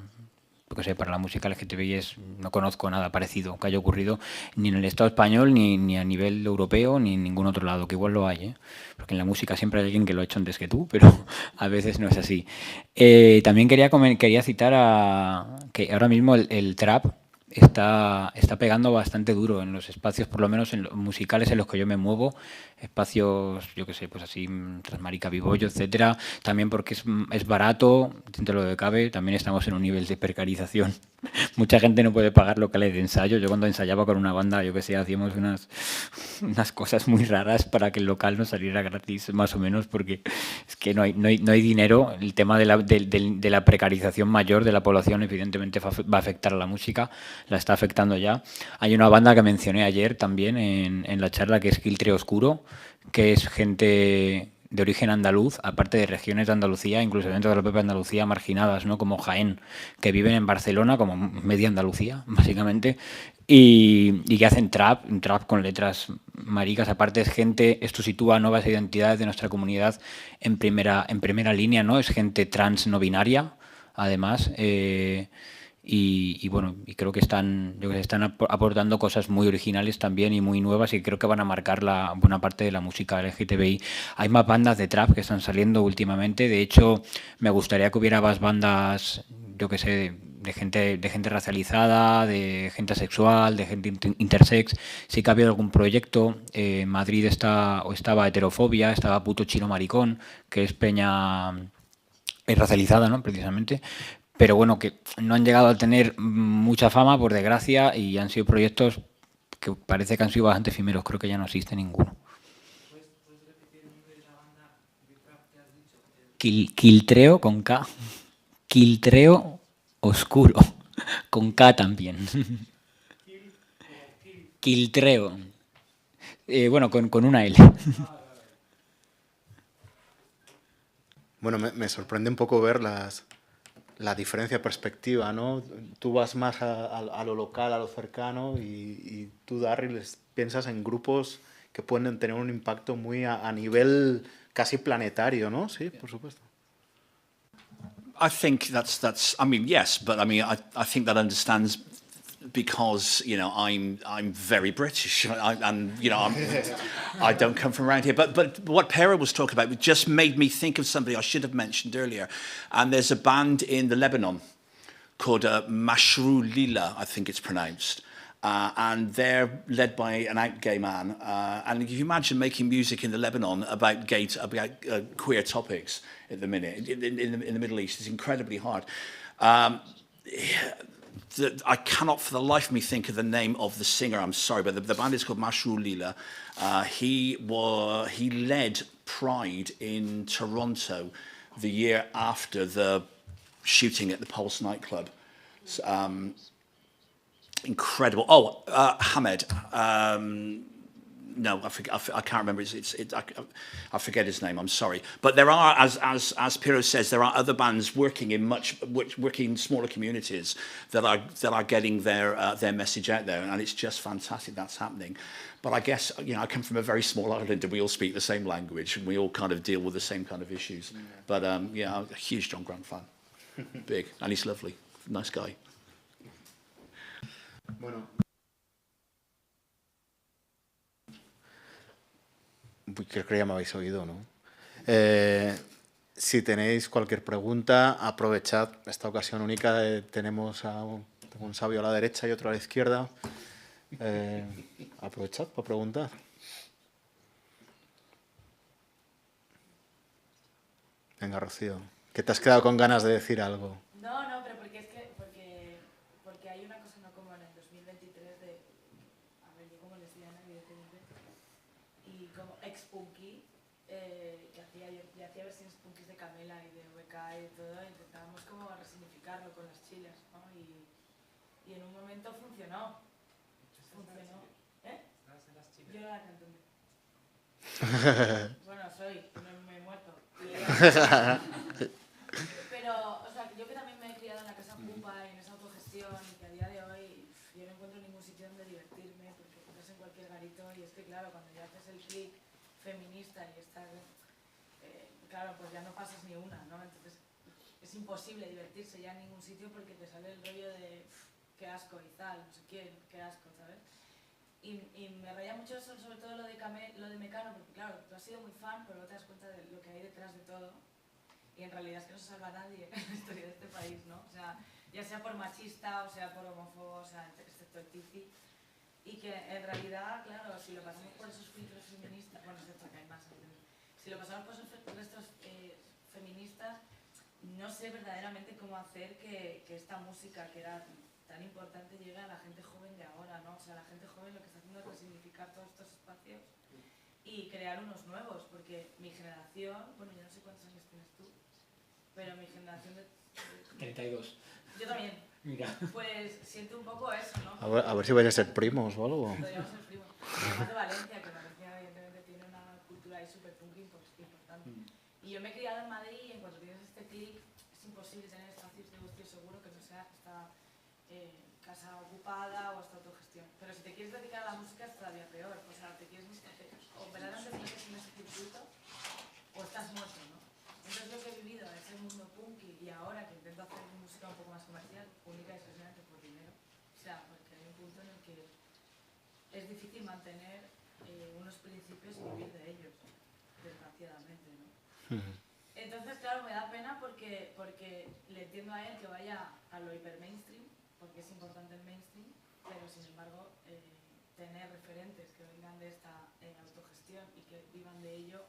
la música LGTBI no conozco nada parecido que haya ocurrido ni en el Estado español, ni a nivel europeo, ni en ningún otro lado, que igual lo hay, porque en la música siempre hay alguien que lo ha hecho antes que tú, pero a veces no es así. También quería citar que ahora mismo el trap está pegando bastante duro en los espacios, por lo menos en los musicales en los que yo me muevo, espacios, yo qué sé, pues así, Transmaricabollo, etcétera, también porque es barato, dentro de lo que cabe, también estamos en un nivel de precarización. Mucha gente no puede pagar locales de ensayo. Yo cuando ensayaba con una banda, yo qué sé, hacíamos unas cosas muy raras para que el local nos saliera gratis, más o menos, porque es que no hay dinero. El tema de la precarización mayor de la población evidentemente va a afectar a la música, la está afectando ya. Hay una banda que mencioné ayer también en la charla, que es Quiltre Oscuro, que es gente de origen andaluz, aparte de regiones de Andalucía, incluso dentro de la propia Andalucía, marginadas, ¿no? Como Jaén, que viven en Barcelona, como media Andalucía, básicamente, y que hacen trap con letras maricas. Aparte es gente, esto sitúa nuevas identidades de nuestra comunidad en primera línea, ¿no? Es gente trans no binaria, además, y bueno, y creo que están aportando cosas muy originales también y muy nuevas, y creo que van a marcar la buena parte de la música LGTBI. Hay más bandas de trap que están saliendo últimamente. De hecho, me gustaría que hubiera más bandas, yo que sé, de gente racializada, de gente asexual, de gente intersex. Sí que ha habido algún proyecto. En Madrid estaba Heterofobia, estaba Puto Chino Maricón, que es peña racializada, ¿no? Precisamente. Pero bueno, que no han llegado a tener mucha fama, por desgracia, y han sido proyectos que parece que han sido bastante efímeros. Creo que ya no existe ninguno. Quiltreo con K. Quiltreo Oscuro. Con K también. Quiltreo. Bueno, con una L. Bueno, me sorprende un poco ver la diferencia de perspectiva, ¿no? Tú vas más a lo local, a lo cercano, y tú, Darryl, piensas en grupos que pueden tener un impacto muy a nivel casi planetario, ¿no? Sí, por supuesto. I think that's. I mean, yes, but I mean, I think that understands, because I'm very British, and I don't come from around here. But what Pera was talking about just made me think of somebody I should have mentioned earlier. And there's a band in the Lebanon called Mashrou Lila, I think it's pronounced. And they're led by an out gay man. And if you imagine making music in the Lebanon about queer topics at the minute, in the Middle East, it's incredibly hard. I cannot for the life of me think of the name of the singer. I'm sorry, but the band is called Mashu Lila. He led Pride in Toronto the year after the shooting at the Pulse nightclub. Incredible. Oh, Hamed. No, I can't remember. I forget his name. I'm sorry. But there are, as Piero says, there are other bands working in smaller communities that are getting their message out there, and it's just fantastic that's happening. But I guess I come from a very small island, and we all speak the same language, and we all kind of deal with the same kind of issues. But I'm a huge John Grant fan, big, and he's lovely, nice guy. Bueno. Creo que ya me habéis oído, ¿no? Si tenéis cualquier pregunta, aprovechad esta ocasión única. Tenemos tengo un sabio a la derecha y otro a la izquierda. Aprovechad para preguntar. Venga, Rocío, que te has quedado con ganas de decir algo. No, pero porque hay una cosa no como en el 2023 de, a ver, yo como lesbiana, evidentemente, y como ex-punky, que hacía versiones punkis de Camela y de VK y todo, intentábamos como resignificarlo con las chilas, ¿no? Y en un momento funcionó. ¿Eh? Yo era la cantante. Bueno, me he muerto. Pero, o sea, yo que también me he criado en la casa pupa y en esa autogestión y que a día de hoy yo no encuentro ningún sitio donde divertirme porque estás en cualquier garito y es que claro, cuando ya haces el clic feminista y estás, claro, pues ya no pasas ni una, ¿no? Entonces es imposible divertirse ya en ningún sitio porque te sale el rollo de qué asco y tal, no sé quién, qué asco, ¿sabes? Y me raya mucho eso, sobre todo lo de Mecano, porque claro, tú has sido muy fan, pero no te das cuenta de lo que hay detrás de todo. Y en realidad es que no se salva a nadie en la historia de este país, ¿no? O sea, ya sea por machista, o sea por homófobo, o sea, excepto el Tizi. Y que en realidad, claro, si lo pasamos por esos filtros feministas, bueno, excepto que hay más, si lo pasamos por esos filtros feministas, no sé verdaderamente cómo hacer que esta música, que era tan importante, llegue a la gente joven de ahora, ¿no? O sea, la gente joven lo que está haciendo es resignificar todos estos espacios y crear unos nuevos, porque mi generación, bueno, yo no sé cuántos años tienes tú, pero mi generación de... 32. Yo también. Mira. Pues siento un poco eso, ¿no? A ver si vais a ser primos o algo. Podríamos ser primos. Además de Valencia, que Valencia evidentemente tiene una cultura ahí súper punk importante. Y yo me he criado en Madrid y en cuanto tienes este clic es imposible tener espacios de ocio seguro que no sea esta casa ocupada o esta autogestión. Pero si te quieres dedicar a la música es todavía peor. O sea, te quieres o verdaderamente metes en ese circuito o estás muerto, ¿no? Entonces lo que he vivido es el mundo punky y ahora que intento hacer música un poco más comercial, única y exclusivamente por dinero. O sea, porque hay un punto en el que es difícil mantener unos principios y vivir de ellos, desgraciadamente, ¿no? Entonces, claro, me da pena porque le entiendo a él que vaya a lo hiper mainstream, porque es importante el mainstream, pero sin embargo tener referentes que vengan de esta autogestión y que vivan de ello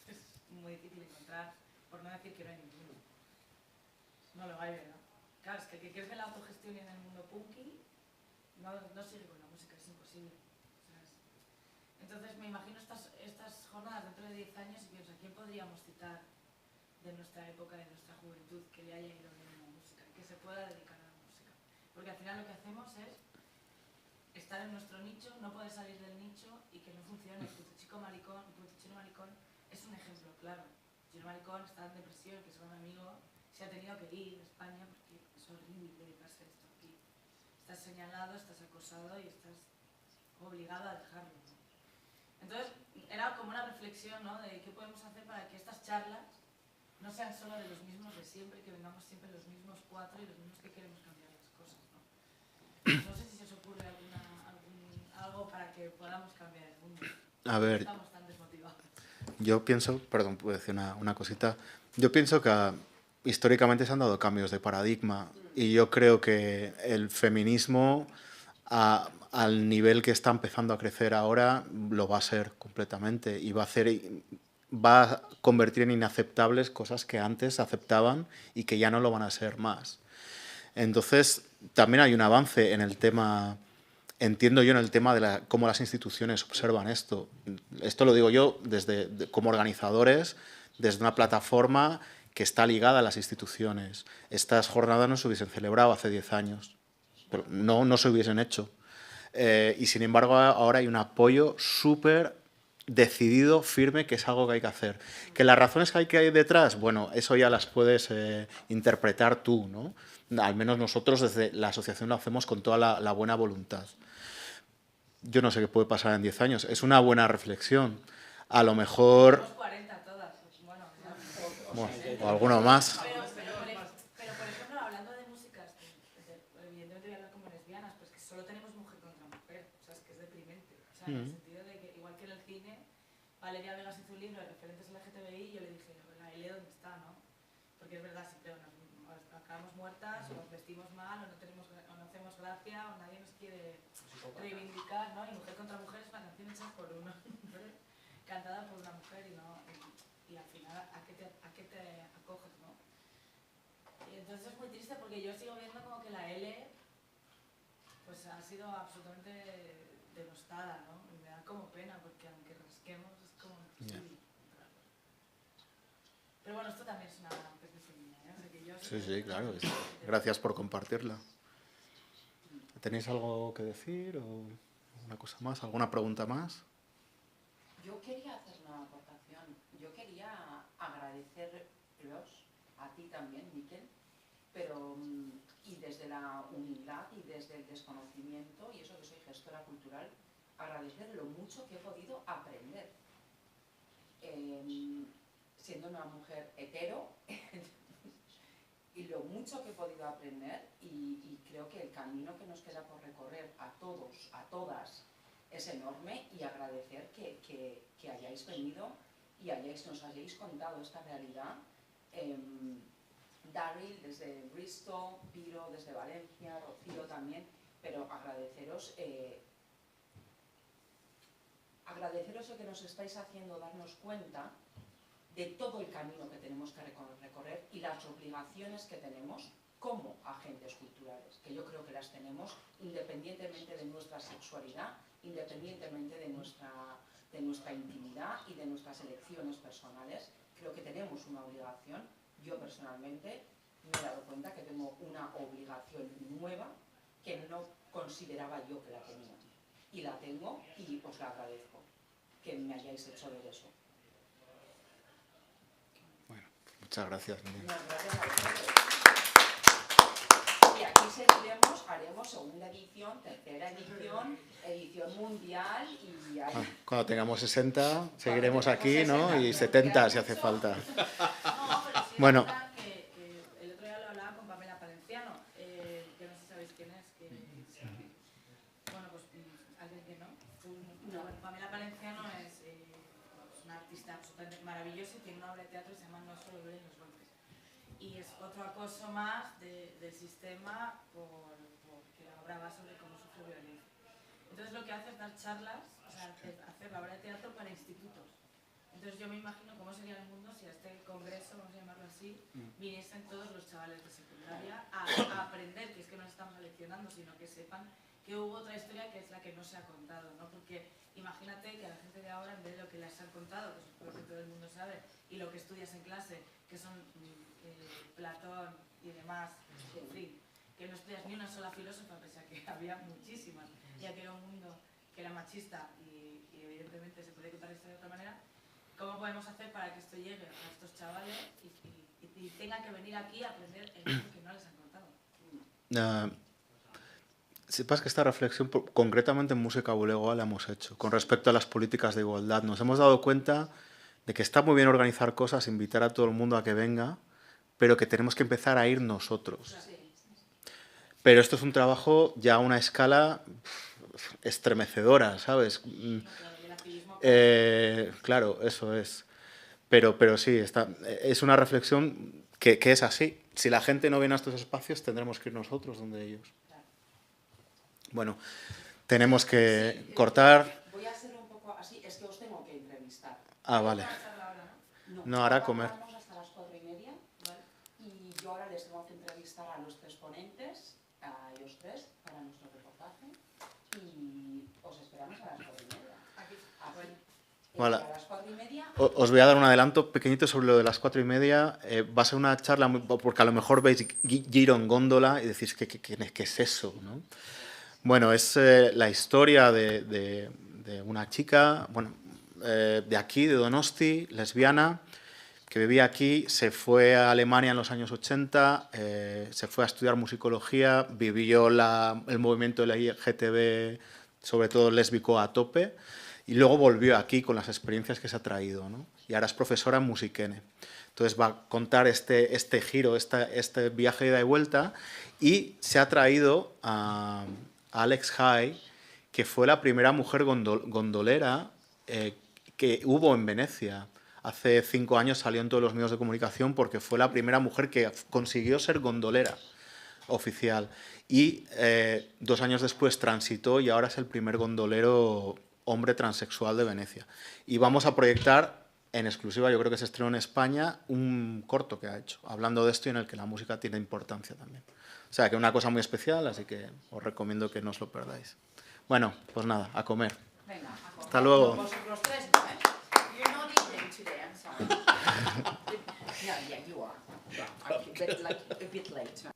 es muy difícil encontrar, por no decir que no hay ninguno. No lo hay, ¿verdad? Claro, es que el que quiere ver la autogestión en el mundo punky no sigue con la música, es imposible, ¿sabes? Entonces me imagino estas jornadas dentro de 10 años y pienso, ¿a quién podríamos citar de nuestra época, de nuestra juventud, que le haya ido bien a la música, que se pueda dedicar a la música? Porque al final lo que hacemos es estar en nuestro nicho, no poder salir del nicho y que no funcione. El puto chico maricón, el puto chino maricón es un ejemplo claro. El chino maricón está en depresión, que es un amigo, se ha tenido que ir de España porque es horrible dedicarse a esto aquí. Estás señalado, estás acosado y estás obligado a dejarlo, ¿no? Entonces, era como una reflexión, ¿no? De qué podemos hacer para que estas charlas no sean solo de los mismos de siempre, que vengamos siempre los mismos cuatro y los mismos que queremos cambiar las cosas, ¿no? No sé si se os ocurre algo para que podamos cambiar el mundo. A ver, estamos tan desmotivados. Yo pienso, perdón, puedo decir una cosita. Yo pienso que históricamente se han dado cambios de paradigma y yo creo que el feminismo al nivel que está empezando a crecer ahora lo va a ser completamente y va a convertir en inaceptables cosas que antes aceptaban y que ya no lo van a ser más. Entonces, también hay un avance en el tema, entiendo yo, en el tema de cómo las instituciones observan esto. Esto lo digo yo como organizadores, desde una plataforma que está ligada a las instituciones. Estas jornadas no se hubiesen celebrado hace 10 años, pero no se hubiesen hecho. Y sin embargo, ahora hay un apoyo súper decidido, firme, que es algo que hay que hacer. Que las razones que hay detrás, bueno, eso ya las puedes interpretar tú, ¿no? Al menos nosotros desde la asociación lo hacemos con toda la buena voluntad. Yo no sé qué puede pasar en 10 años. Es una buena reflexión. A lo mejor... Bueno, o alguno más. Pero, por ejemplo, hablando de músicas, evidentemente voy a hablar como lesbianas, pues que solo tenemos mujer contra mujer, o sea, es que es deprimente. O sea, en el sentido de que, igual que en el cine, Valeria Vegas hizo un libro de referentes LGTBI y yo le dije, la L, ¿dónde está, no? Porque es verdad, siempre nos acabamos muertas, o nos vestimos mal, o no hacemos gracia, o nadie nos quiere reivindicar, ¿no? Y Mujer contra Mujer es una canción hecha por una mujer, cantada por una mujer, y al final, ¿a qué te acoges, no? Y entonces es muy triste porque yo sigo viendo como que la L pues ha sido absolutamente denostada, ¿no? Y me da como pena porque aunque rasquemos es como... Yeah. Pero bueno, esto también es una petición mía, ¿eh? O sea, que yo sí, claro. Gracias por compartirla. ¿Tenéis algo que decir o una cosa más? ¿Alguna pregunta más? Yo quería hacer una aportación. Yo quería agradeceros a ti también, Miquel, pero y desde la humildad y desde el desconocimiento, y eso que soy gestora cultural, agradecer lo mucho que he podido aprender. Siendo una mujer hetero, y lo mucho que he podido aprender, y creo que el camino que nos queda por recorrer a todos, a todas, es enorme, y agradecer que hayáis venido y nos hayáis contado esta realidad. Daryl desde Bristol, Piro desde Valencia, Rocío también, pero agradeceros el que nos estáis haciendo darnos cuenta de todo el camino que tenemos que recorrer y las obligaciones que tenemos como agentes culturales, que yo creo que las tenemos independientemente de nuestra sexualidad, independientemente de nuestra intimidad y de nuestras elecciones personales. Creo que tenemos una obligación. Yo personalmente me he dado cuenta que tengo una obligación nueva que no consideraba yo que la tenía. Y la tengo y os la agradezco, que me hayáis hecho ver eso. Bueno, muchas gracias. Gracias a ustedes. Y aquí seguiremos, haremos segunda edición, tercera edición, edición mundial y ahí... Cuando tengamos 60 seguiremos aquí, ¿no? Y 70 si hace falta. Bueno. El otro día lo hablaba con Pamela Palenciano, que no sé si sabéis quién es, bueno, pues alguien que no. Pamela Palenciano es una artista absolutamente maravillosa y tiene una obra de teatro que se llama No solo duelen los golpes. Y es otro acoso más del sistema porque la obra va sobre cómo sufre violencia. Entonces lo que hace es dar charlas, o sea, hacer la obra de teatro para institutos. Entonces yo me imagino cómo sería el mundo si a este congreso, vamos a llamarlo así, viniesen todos los chavales de secundaria a aprender, que es que no estamos leccionando, sino que sepan que hubo otra historia que es la que no se ha contado, ¿no? Porque imagínate que a la gente de ahora, en vez de lo que les han contado, que es lo que todo el mundo sabe, y lo que estudias en clase, que son Platón y demás, en fin, que no estudias ni una sola filósofa, pese a que había muchísimas, ya que era un mundo que era machista y evidentemente se puede contar la historia de otra manera. ¿Cómo podemos hacer para que esto llegue a estos chavales y tengan que venir aquí a aprender el mundo que no les han contado? Sepas que esta reflexión, concretamente en Música Bulegoa, la hemos hecho con respecto a las políticas de igualdad. Nos hemos dado cuenta de que está muy bien organizar cosas, invitar a todo el mundo a que venga, pero que tenemos que empezar a ir nosotros. Pero esto es un trabajo ya a una escala estremecedora, ¿sabes? Claro, eso es. Pero sí, es una reflexión que es así. Si la gente no viene a estos espacios, tendremos que ir nosotros donde ellos. Bueno, tenemos que cortar. Voy a ser un poco así, es que os tengo que entrevistar. Ah, vale. No, ahora comer. Hasta las 4:30, ¿vale? Y yo ahora les tengo que entrevistar a los 3 ponentes, a ellos 3, para nuestro reportaje, y os esperamos a las 4:30. Aquí. Vale. A las 4:30. Os voy a dar un adelanto pequeñito sobre lo de las 4:30. Va a ser una charla, porque a lo mejor veis Giro en góndola y decís, ¿qué es eso? ¿No? Bueno, es la historia de una chica, bueno, de aquí, de Donosti, lesbiana, que vivía aquí, se fue a Alemania en los años 80, se fue a estudiar musicología, vivió el movimiento LGTB, sobre todo lésbico, a tope, y luego volvió aquí con las experiencias que se ha traído, ¿no? Y ahora es profesora en Musikene. Entonces va a contar este giro, este viaje de ida y vuelta, y se ha traído a Alex High, que fue la primera mujer gondolera que hubo en Venecia. Hace 5 años salió en todos los medios de comunicación porque fue la primera mujer que consiguió ser gondolera oficial. Y 2 años después transitó y ahora es el primer gondolero hombre transexual de Venecia. Y vamos a proyectar en exclusiva, yo creo que se estrenó en España, un corto que ha hecho, hablando de esto y en el que la música tiene importancia también. O sea, que es una cosa muy especial, así que os recomiendo que no os lo perdáis. Bueno, pues nada, a comer. Venga, a comer. Hasta luego. Vosotros 3 no, ¿eh? You're not eating today, I'm sorry. No, yeah, you are. Yeah, but like a bit late.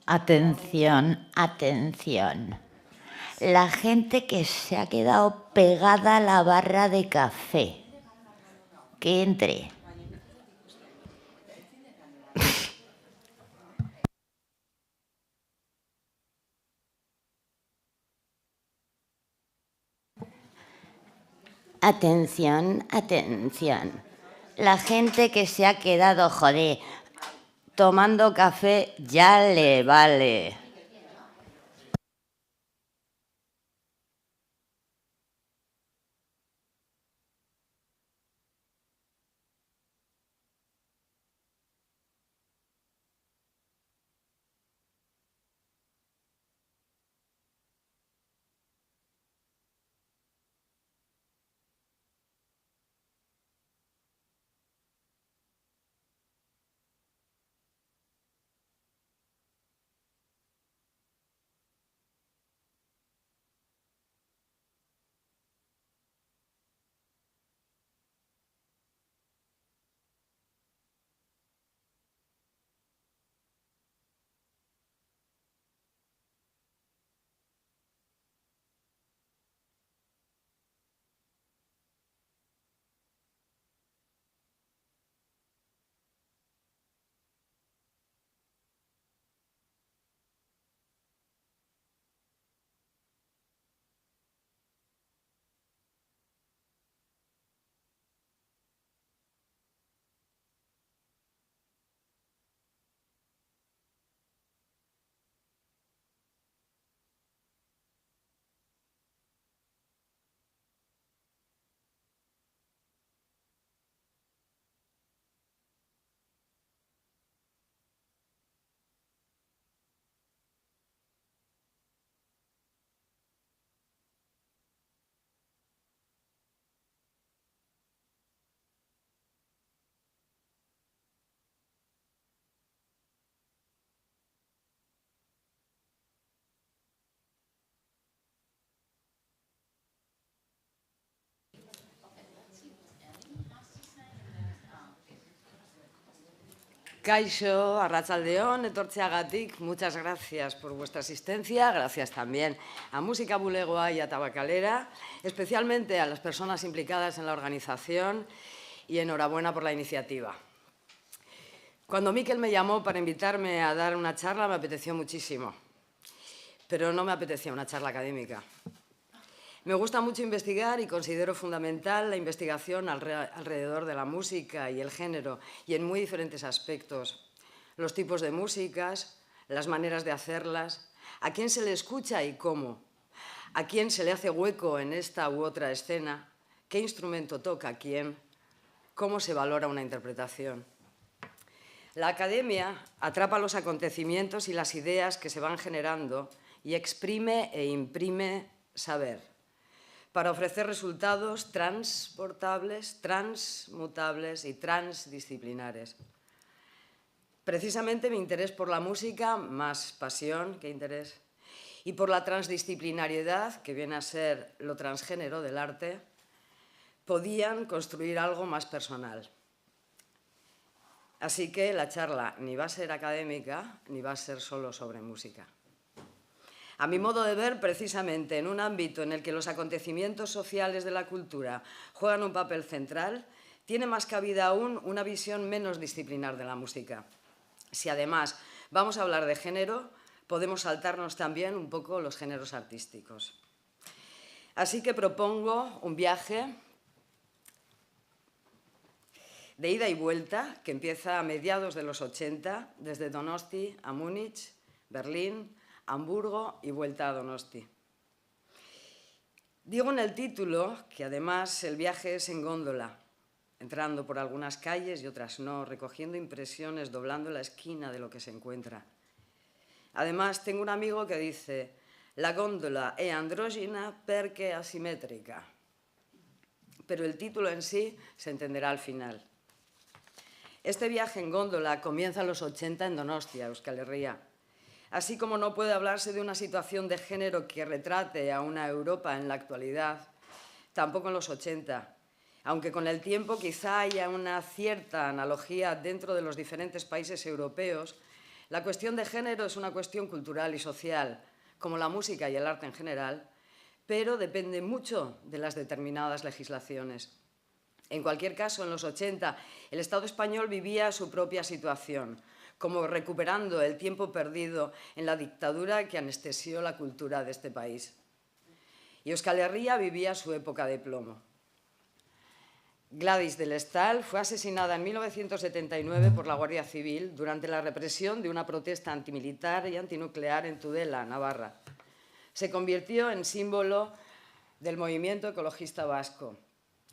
Atención, atención. La gente que se ha quedado pegada a la barra de café, que entre. Atención, atención. La gente que se ha quedado, joder, tomando café, ya le vale. Kaixo, arratsaldeon, etortzeagatik, muchas gracias por vuestra asistencia, gracias también a Música Bulegoa y a Tabacalera, especialmente a las personas implicadas en la organización y enhorabuena por la iniciativa. Cuando Mikel me llamó para invitarme a dar una charla me apeteció muchísimo, pero no me apetecía una charla académica. Me gusta mucho investigar y considero fundamental la investigación alrededor de la música y el género y en muy diferentes aspectos. Los tipos de músicas, las maneras de hacerlas, a quién se le escucha y cómo, a quién se le hace hueco en esta u otra escena, qué instrumento toca quién, cómo se valora una interpretación. La academia atrapa los acontecimientos y las ideas que se van generando y exprime e imprime saber, para ofrecer resultados transportables, transmutables y transdisciplinares. Precisamente mi interés por la música, más pasión que interés, y por la transdisciplinariedad, que viene a ser lo transgénero del arte, podían construir algo más personal. Así que la charla ni va a ser académica, ni va a ser solo sobre música. A mi modo de ver, precisamente en un ámbito en el que los acontecimientos sociales de la cultura juegan un papel central, tiene más cabida aún una visión menos disciplinar de la música. Si además vamos a hablar de género, podemos saltarnos también un poco los géneros artísticos. Así que propongo un viaje de ida y vuelta que empieza a mediados de los 80, desde Donosti a Múnich, Berlín, Hamburgo y vuelta a Donosti. Digo en el título que además el viaje es en góndola, entrando por algunas calles y otras no, recogiendo impresiones, doblando la esquina de lo que se encuentra. Además, tengo un amigo que dice: la góndola è androgina perché asimmétrica. Pero el título en sí se entenderá al final. Este viaje en góndola comienza en los 80 en Donostia, Euskal Herria. Así como no puede hablarse de una situación de género que retrate a una Europa en la actualidad, tampoco en los 80. Aunque con el tiempo quizá haya una cierta analogía dentro de los diferentes países europeos, la cuestión de género es una cuestión cultural y social, como la música y el arte en general, pero depende mucho de las determinadas legislaciones. En cualquier caso, en los 80, el Estado español vivía su propia situación, como recuperando el tiempo perdido en la dictadura que anestesió la cultura de este país. Y Euskal Herria vivía su época de plomo. Gladys del Estal fue asesinada en 1979 por la Guardia Civil durante la represión de una protesta antimilitar y antinuclear en Tudela, Navarra. Se convirtió en símbolo del movimiento ecologista vasco.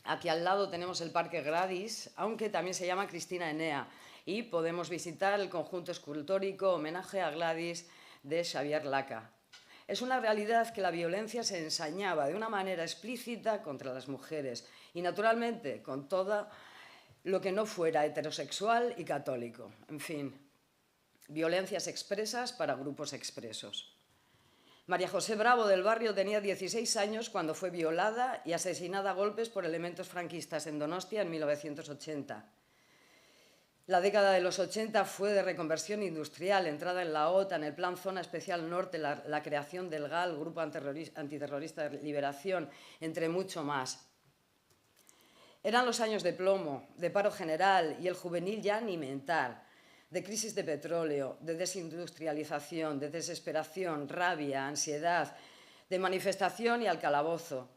Aquí al lado tenemos el Parque Gladys, aunque también se llama Cristina Enea, y podemos visitar el conjunto escultórico Homenaje a Gladys de Xavier Laca. Es una realidad que la violencia se ensañaba de una manera explícita contra las mujeres y, naturalmente, con todo lo que no fuera heterosexual y católico. En fin, violencias expresas para grupos expresos. María José Bravo del Barrio tenía 16 años cuando fue violada y asesinada a golpes por elementos franquistas en Donostia en 1980. La década de los 80 fue de reconversión industrial, entrada en la OTAN, el Plan Zona Especial Norte, la creación del GAL, Grupo Antiterrorista de Liberación, entre mucho más. Eran los años de plomo, de paro general y el juvenil ya ni mental, de crisis de petróleo, de desindustrialización, de desesperación, rabia, ansiedad, de manifestación y al calabozo.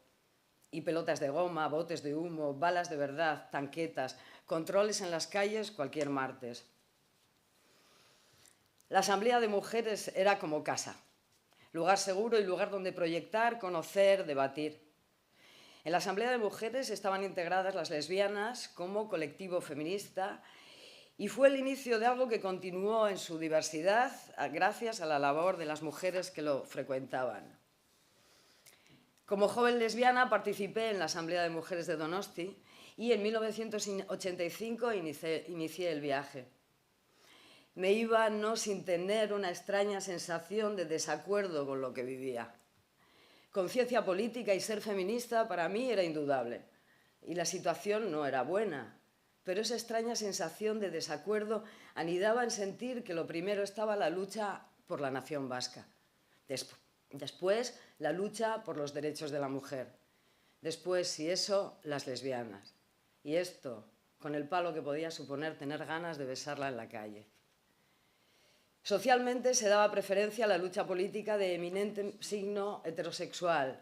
Y pelotas de goma, botes de humo, balas de verdad, tanquetas, controles en las calles cualquier martes. La Asamblea de Mujeres era como casa, lugar seguro y lugar donde proyectar, conocer, debatir. En la Asamblea de Mujeres estaban integradas las lesbianas como colectivo feminista y fue el inicio de algo que continuó en su diversidad gracias a la labor de las mujeres que lo frecuentaban. Como joven lesbiana participé en la Asamblea de Mujeres de Donosti y en 1985 inicié el viaje. Me iba no sin tener una extraña sensación de desacuerdo con lo que vivía. Conciencia política y ser feminista para mí era indudable y la situación no era buena, pero esa extraña sensación de desacuerdo anidaba en sentir que lo primero estaba la lucha por la nación vasca. Después, la lucha por los derechos de la mujer. Después, si eso, las lesbianas. Y esto, con el palo que podía suponer tener ganas de besarla en la calle. Socialmente se daba preferencia a la lucha política de eminente signo heterosexual,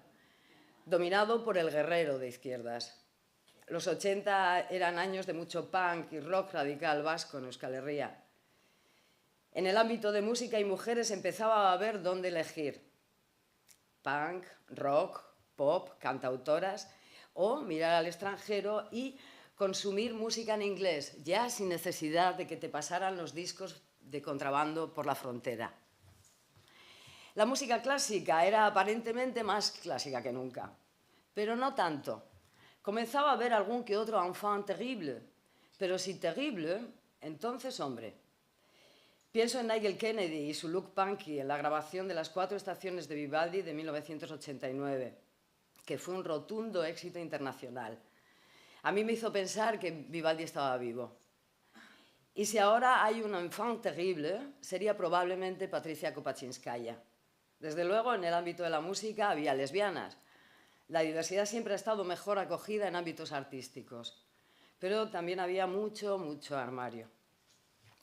dominado por el guerrero de izquierdas. Los 80 eran años de mucho punk y rock radical vasco en Euskal Herria. En el ámbito de música y mujeres empezaba a haber dónde elegir. Punk, rock, pop, cantautoras, o mirar al extranjero y consumir música en inglés, ya sin necesidad de que te pasaran los discos de contrabando por la frontera. La música clásica era aparentemente más clásica que nunca, pero no tanto. Comenzaba a haber algún que otro enfant terrible, pero si terrible, entonces hombre. Pienso en Nigel Kennedy y su look punky en la grabación de Las 4 estaciones de Vivaldi de 1989, que fue un rotundo éxito internacional. A mí me hizo pensar que Vivaldi estaba vivo. Y si ahora hay un enfant terrible, sería probablemente Patricia Kopachinskaya. Desde luego, en el ámbito de la música había lesbianas. La diversidad siempre ha estado mejor acogida en ámbitos artísticos, pero también había mucho armario.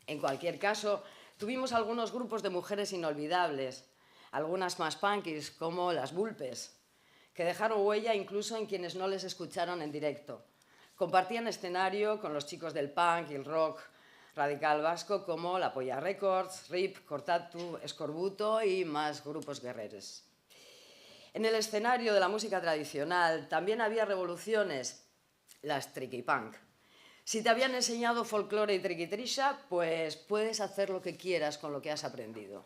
En cualquier caso, tuvimos algunos grupos de mujeres inolvidables, algunas más punkis, como las Bulpes, que dejaron huella incluso en quienes no les escucharon en directo. Compartían escenario con los chicos del punk y el rock radical vasco, como La Polla Records, RIP, Cortatu, Escorbuto y más grupos guerreros. En el escenario de la música tradicional también había revoluciones, las tricky punk. Si te habían enseñado folclore y triquitrisha, pues puedes hacer lo que quieras con lo que has aprendido.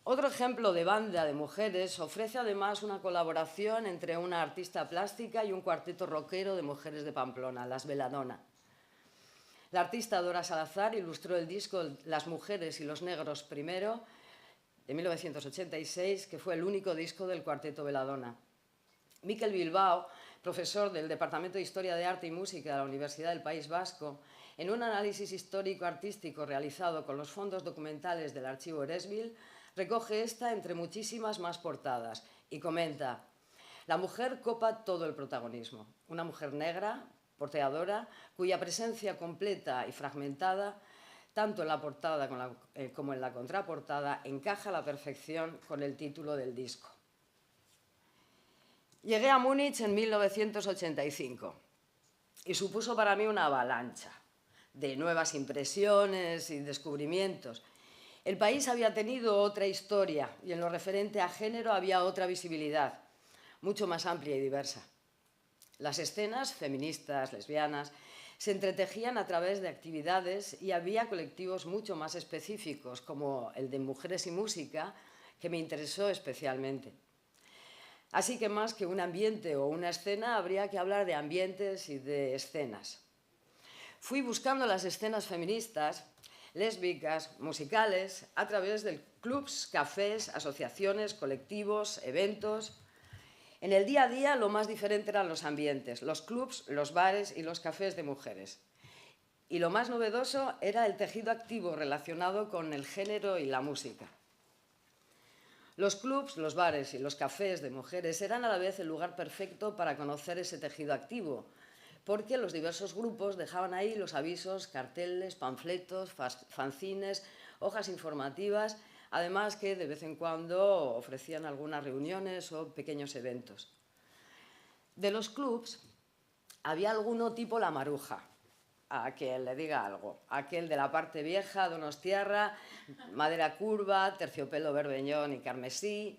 Otro ejemplo de banda de mujeres ofrece además una colaboración entre una artista plástica y un cuarteto rockero de mujeres de Pamplona, Las Belladonna. La artista Dora Salazar ilustró el disco Las mujeres y los negros primero, de 1986, que fue el único disco del cuarteto Belladonna. Mikel Bilbao, profesor del Departamento de Historia de Arte y Música de la Universidad del País Vasco, en un análisis histórico-artístico realizado con los fondos documentales del Archivo Eresbil, recoge esta entre muchísimas más portadas y comenta: la mujer copa todo el protagonismo. Una mujer negra, porteadora, cuya presencia completa y fragmentada, tanto en la portada como en la contraportada, encaja a la perfección con el título del disco. Llegué a Múnich en 1985 y supuso para mí una avalancha de nuevas impresiones y descubrimientos. El país había tenido otra historia y en lo referente a género había otra visibilidad, mucho más amplia y diversa. Las escenas feministas, lesbianas, se entretejían a través de actividades y había colectivos mucho más específicos, como el de Mujeres y Música, que me interesó especialmente. Así que más que un ambiente o una escena, habría que hablar de ambientes y de escenas. Fui buscando las escenas feministas, lésbicas, musicales, a través de clubs, cafés, asociaciones, colectivos, eventos. En el día a día lo más diferente eran los ambientes, los clubs, los bares y los cafés de mujeres. Y lo más novedoso era el tejido activo relacionado con el género y la música. Los clubs, los bares y los cafés de mujeres eran a la vez el lugar perfecto para conocer ese tejido activo, porque los diversos grupos dejaban ahí los avisos, carteles, panfletos, fanzines, hojas informativas, además que de vez en cuando ofrecían algunas reuniones o pequeños eventos. De los clubs había alguno tipo La Maruja, a quien le diga algo, aquel de la parte vieja, donostiarra, madera curva, terciopelo berbeñón y carmesí,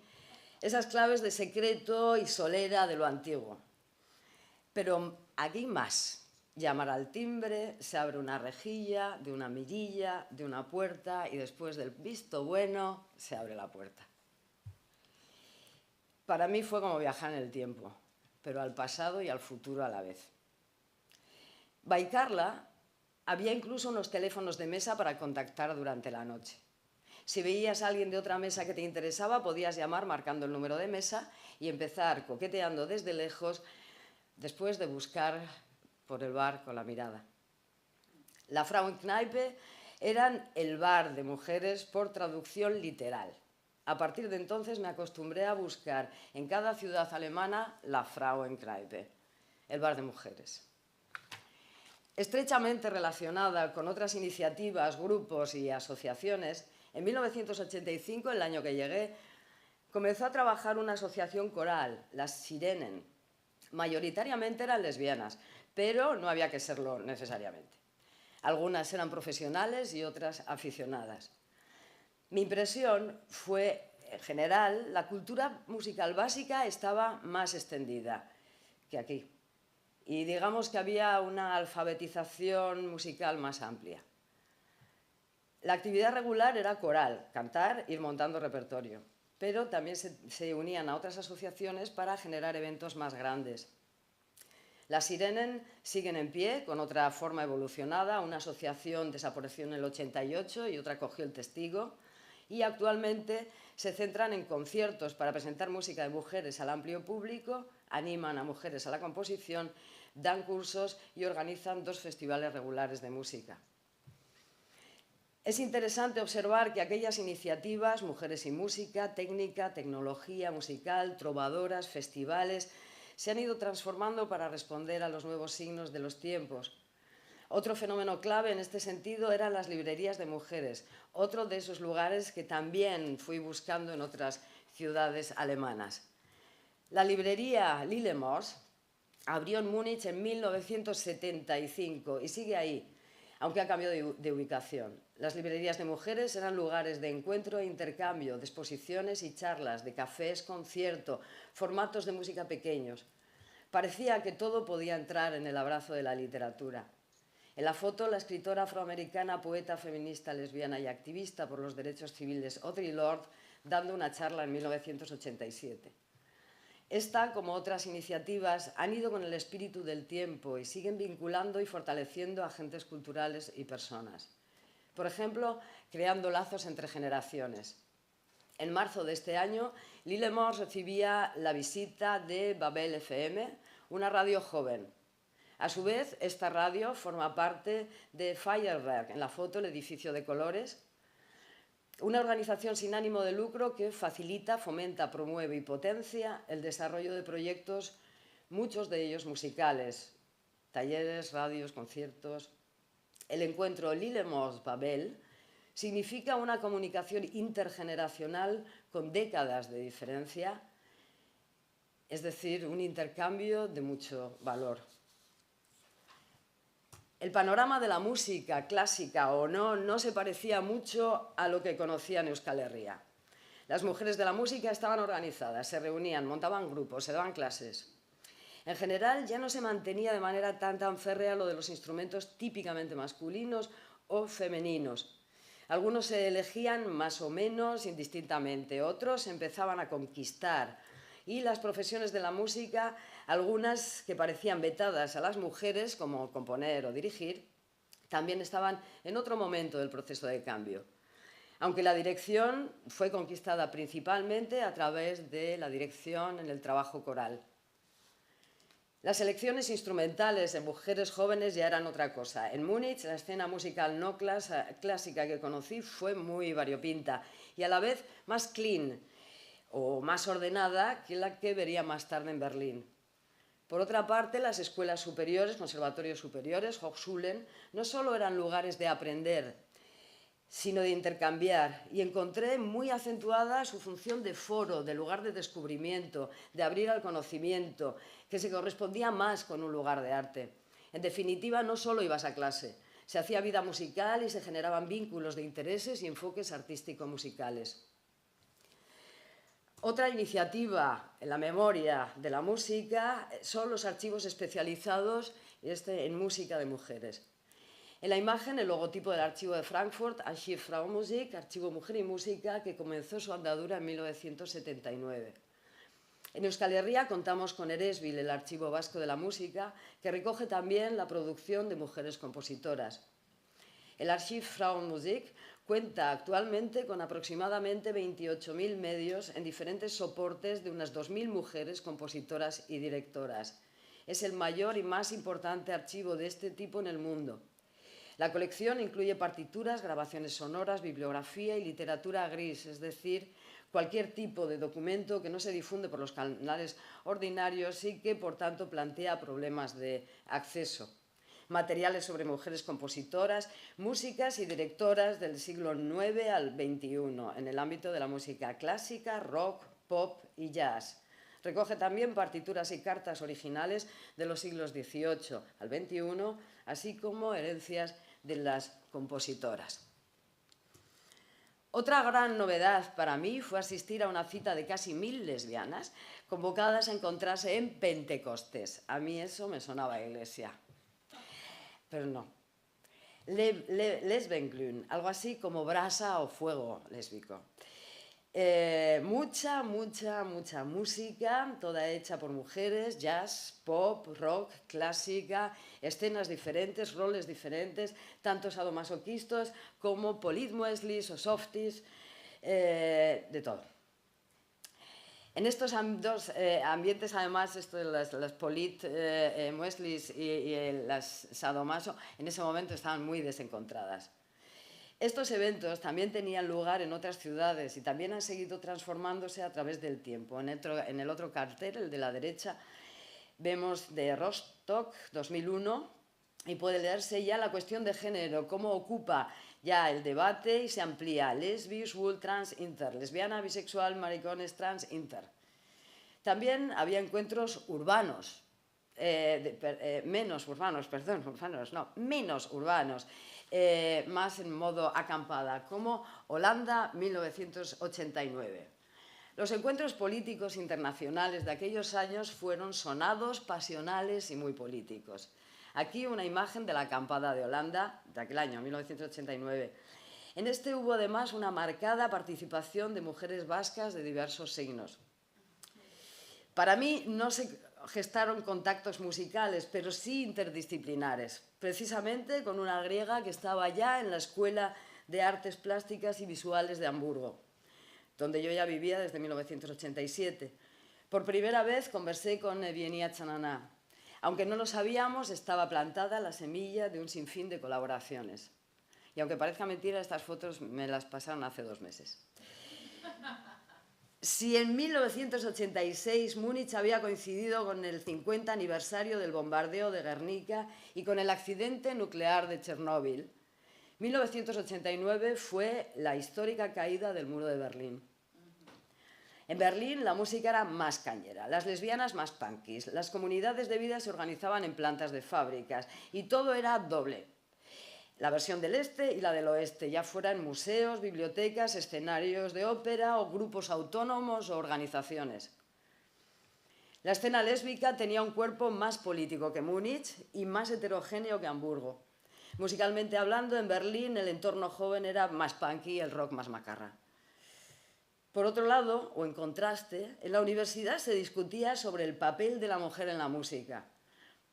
esas claves de secreto y solera de lo antiguo. Pero aquí hay más. Llamar al timbre, se abre una rejilla, de una mirilla, de una puerta y después del visto bueno se abre la puerta. Para mí fue como viajar en el tiempo, pero al pasado y al futuro a la vez. Baikarla había incluso unos teléfonos de mesa para contactar durante la noche. Si veías a alguien de otra mesa que te interesaba, podías llamar marcando el número de mesa y empezar coqueteando desde lejos, después de buscar por el bar con la mirada. La Frauenkneipe eran el bar de mujeres por traducción literal. A partir de entonces me acostumbré a buscar en cada ciudad alemana la Frauenkneipe, el bar de mujeres. Estrechamente relacionada con otras iniciativas, grupos y asociaciones, en 1985, el año que llegué, comenzó a trabajar una asociación coral, las Sirenen. Mayoritariamente eran lesbianas, pero no había que serlo necesariamente. Algunas eran profesionales y otras aficionadas. Mi impresión fue, en general, la cultura musical básica estaba más extendida que aquí. Y digamos que había una alfabetización musical más amplia. La actividad regular era coral, cantar, ir montando repertorio, pero también se unían a otras asociaciones para generar eventos más grandes. Las Sirenen siguen en pie, con otra forma evolucionada. Una asociación desapareció en el 88 y otra cogió el testigo. Y actualmente se centran en conciertos para presentar música de mujeres al amplio público, animan a mujeres a la composición, dan cursos y organizan 2 festivales regulares de música. Es interesante observar que aquellas iniciativas, Mujeres y Música, técnica, tecnología musical, trovadoras, festivales, se han ido transformando para responder a los nuevos signos de los tiempos. Otro fenómeno clave en este sentido eran las librerías de mujeres, otro de esos lugares que también fui buscando en otras ciudades alemanas. La librería Lillemors abrió en Múnich en 1975 y sigue ahí, aunque ha cambiado de ubicación. Las librerías de mujeres eran lugares de encuentro e intercambio, de exposiciones y charlas, de cafés, concierto, formatos de música pequeños. Parecía que todo podía entrar en el abrazo de la literatura. En la foto, la escritora afroamericana, poeta, feminista, lesbiana y activista por los derechos civiles Audre Lorde, dando una charla en 1987. Esta, como otras iniciativas, han ido con el espíritu del tiempo y siguen vinculando y fortaleciendo agentes culturales y personas. Por ejemplo, creando lazos entre generaciones. En marzo de este año, Lillemors recibía la visita de Babel FM, una radio joven. A su vez, esta radio forma parte de Feuerwerk, en la foto el edificio de colores, una organización sin ánimo de lucro que facilita, fomenta, promueve y potencia el desarrollo de proyectos, muchos de ellos musicales, talleres, radios, conciertos. El encuentro Lillemors-Babel significa una comunicación intergeneracional con décadas de diferencia, es decir, un intercambio de mucho valor. El panorama de la música, clásica o no se parecía mucho a lo que conocía en Euskal Herria. Las mujeres de la música estaban organizadas, se reunían, montaban grupos, se daban clases. En general, ya no se mantenía de manera tan férrea lo de los instrumentos típicamente masculinos o femeninos. Algunos se elegían más o menos indistintamente, otros empezaban a conquistar. Y las profesiones de la música, algunas que parecían vetadas a las mujeres, como componer o dirigir, también estaban en otro momento del proceso de cambio. Aunque la dirección fue conquistada principalmente a través de la dirección en el trabajo coral. Las selecciones instrumentales en mujeres jóvenes ya eran otra cosa. En Múnich, la escena musical no clásica que conocí fue muy variopinta y a la vez más clean, o más ordenada que la que vería más tarde en Berlín. Por otra parte, las escuelas superiores, conservatorios superiores, Hochschulen, no solo eran lugares de aprender, sino de intercambiar, y encontré muy acentuada su función de foro, de lugar de descubrimiento, de abrir al conocimiento, que se correspondía más con un lugar de arte. En definitiva, no solo ibas a clase, se hacía vida musical y se generaban vínculos de intereses y enfoques artístico-musicales. Otra iniciativa en la memoria de la música son los archivos especializados en música de mujeres. En la imagen, el logotipo del archivo de Frankfurt, Archiv Frauenmusik, Archivo Mujer y Música, que comenzó su andadura en 1979. En Euskal Herria contamos con Eresbil, el Archivo Vasco de la Música, que recoge también la producción de mujeres compositoras. El Archiv Frauenmusik cuenta actualmente con aproximadamente 28.000 medios en diferentes soportes de unas 2.000 mujeres compositoras y directoras. Es el mayor y más importante archivo de este tipo en el mundo. La colección incluye partituras, grabaciones sonoras, bibliografía y literatura gris, es decir, cualquier tipo de documento que no se difunde por los canales ordinarios y que, por tanto, plantea problemas de acceso. Materiales sobre mujeres compositoras, músicas y directoras del siglo IX al XXI, en el ámbito de la música clásica, rock, pop y jazz. Recoge también partituras y cartas originales de los siglos XVIII al XXI, así como herencias de las compositoras. Otra gran novedad para mí fue asistir a una cita de casi 1000 lesbianas convocadas a encontrarse en Pentecostés. A mí eso me sonaba a iglesia. Pero no. Lesbenglühen, algo así como brasa o fuego lésbico. Mucha música, toda hecha por mujeres, jazz, pop, rock, clásica, escenas diferentes, roles diferentes, tanto sadomasoquistas como politmueslis o softies, de todo. En estos dos ambientes, además, esto de las politmueslis y las sadomaso, en ese momento estaban muy desencontradas. Estos eventos también tenían lugar en otras ciudades y también han seguido transformándose a través del tiempo. En el otro cartel, el de la derecha, vemos de Rostock 2001 y puede leerse ya la cuestión de género, cómo ocupa ya el debate y se amplía lesbi, schwul, trans, inter, lesbiana, bisexual, maricones, trans, inter. También había encuentros urbanos, menos urbanos, más en modo acampada, como Holanda 1989. Los encuentros políticos internacionales de aquellos años fueron sonados, pasionales y muy políticos. Aquí una imagen de la acampada de Holanda de aquel año, 1989. En este hubo además una marcada participación de mujeres vascas de diversos signos. Para mí no se gestaron contactos musicales, pero sí interdisciplinares, precisamente con una griega que estaba ya en la Escuela de Artes Plásticas y Visuales de Hamburgo. donde yo ya vivía desde 1987. Por primera vez conversé con Evienia Chanana. Aunque no lo sabíamos, estaba plantada la semilla de un sinfín de colaboraciones. Y aunque parezca mentira, estas fotos me las pasaron hace 2 meses. Si en 1986 Múnich había coincidido con el 50 aniversario del bombardeo de Guernica y con el accidente nuclear de Chernóbil, 1989 fue la histórica caída del muro de Berlín. En Berlín la música era más cañera, las lesbianas más punkis, las comunidades de vida se organizaban en plantas de fábricas y todo era doble. La versión del este y la del oeste, ya fuera en museos, bibliotecas, escenarios de ópera o grupos autónomos o organizaciones. La escena lésbica tenía un cuerpo más político que Múnich y más heterogéneo que Hamburgo. Musicalmente hablando, en Berlín el entorno joven era más punky y el rock más macarra. Por otro lado, o en contraste, en la universidad se discutía sobre el papel de la mujer en la música.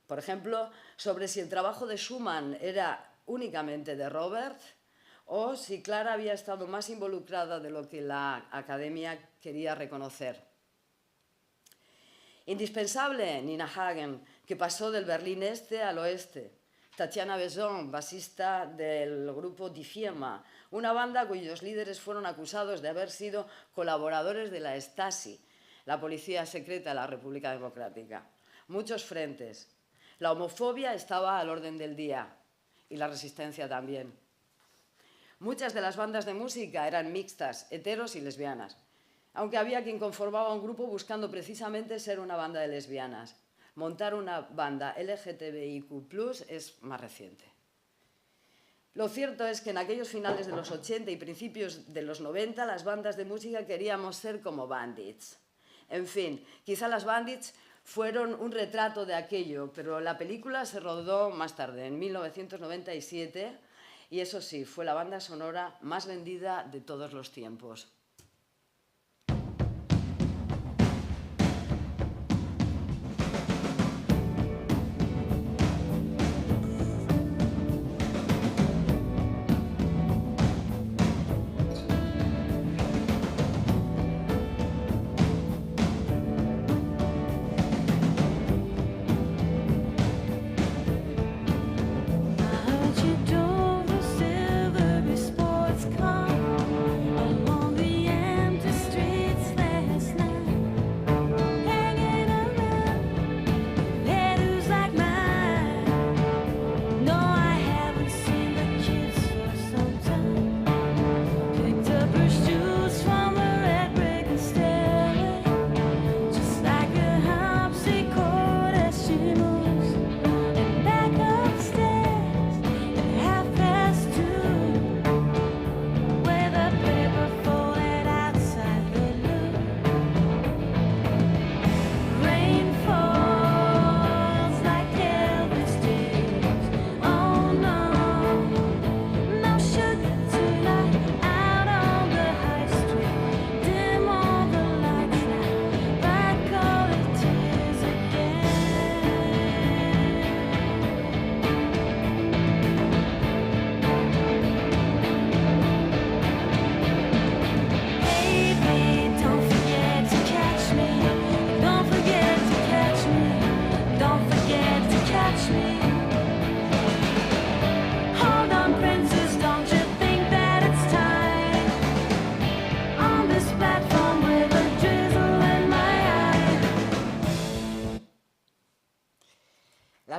Por ejemplo, sobre si el trabajo de Schumann era únicamente de Robert o si Clara había estado más involucrada de lo que la academia quería reconocer. Indispensable Nina Hagen, que pasó del Berlín este al oeste. Tatiana Besson, basista del grupo Die Firma, una banda cuyos líderes fueron acusados de haber sido colaboradores de la Stasi, la policía secreta de la República Democrática. Muchos frentes. La homofobia estaba al orden del día y la resistencia también. Muchas de las bandas de música eran mixtas, heteros y lesbianas, aunque había quien conformaba un grupo buscando precisamente ser una banda de lesbianas. Montar una banda LGTBIQ+ es más reciente. Lo cierto es que en aquellos finales de los 80 y principios de los 90 las bandas de música queríamos ser como Bandits. En fin, quizá las Bandits fueron un retrato de aquello, pero la película se rodó más tarde, en 1997, y eso sí, fue la banda sonora más vendida de todos los tiempos.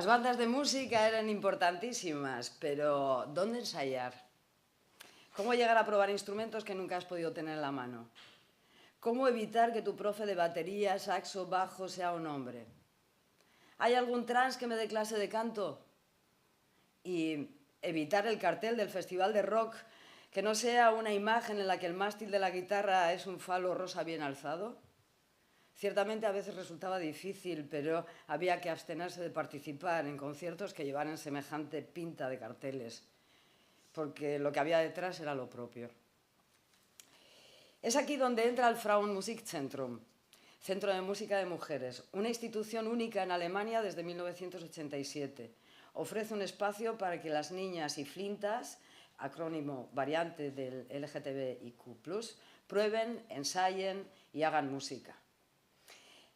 Las bandas de música eran importantísimas, pero ¿dónde ensayar? ¿Cómo llegar a probar instrumentos que nunca has podido tener en la mano? ¿Cómo evitar que tu profe de batería, saxo, bajo sea un hombre? ¿Hay algún trans que me dé clase de canto? Y evitar el cartel del festival de rock, que no sea una imagen en la que el mástil de la guitarra es un falo rosa bien alzado. Ciertamente a veces resultaba difícil, pero había que abstenerse de participar en conciertos que llevaran semejante pinta de carteles, porque lo que había detrás era lo propio. Es aquí donde entra el Frauenmusikzentrum, Centro de Música de Mujeres, una institución única en Alemania desde 1987. Ofrece un espacio para que las niñas y flintas, acrónimo variante del LGTBIQ+, prueben, ensayen y hagan música.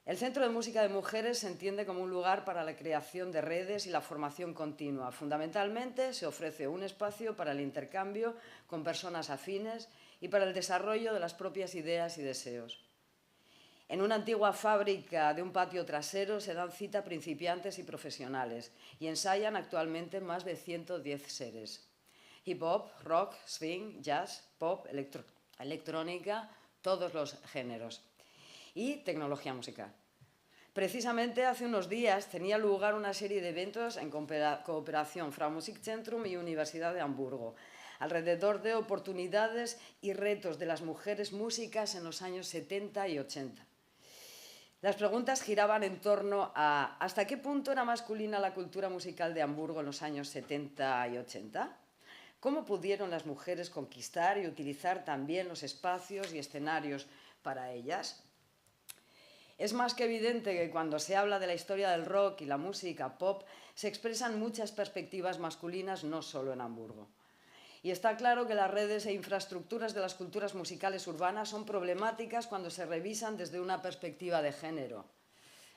El Centro de Música de Mujeres se entiende como un lugar para la creación de redes y la formación continua. Fundamentalmente se ofrece un espacio para el intercambio con personas afines y para el desarrollo de las propias ideas y deseos. En una antigua fábrica de un patio trasero se dan cita principiantes y profesionales y ensayan actualmente más de 110 seres. Hip hop, rock, swing, jazz, pop, electrónica, todos los géneros. Y tecnología musical. Precisamente hace unos días tenía lugar una serie de eventos en cooperación Frau Musikzentrum y Universidad de Hamburgo, alrededor de oportunidades y retos de las mujeres músicas en los años 70 y 80. Las preguntas giraban en torno a ¿hasta qué punto era masculina la cultura musical de Hamburgo en los años 70 y 80? ¿Cómo pudieron las mujeres conquistar y utilizar también los espacios y escenarios para ellas? Es más que evidente que cuando se habla de la historia del rock y la música pop se expresan muchas perspectivas masculinas, no solo en Hamburgo. Y está claro que las redes e infraestructuras de las culturas musicales urbanas son problemáticas cuando se revisan desde una perspectiva de género,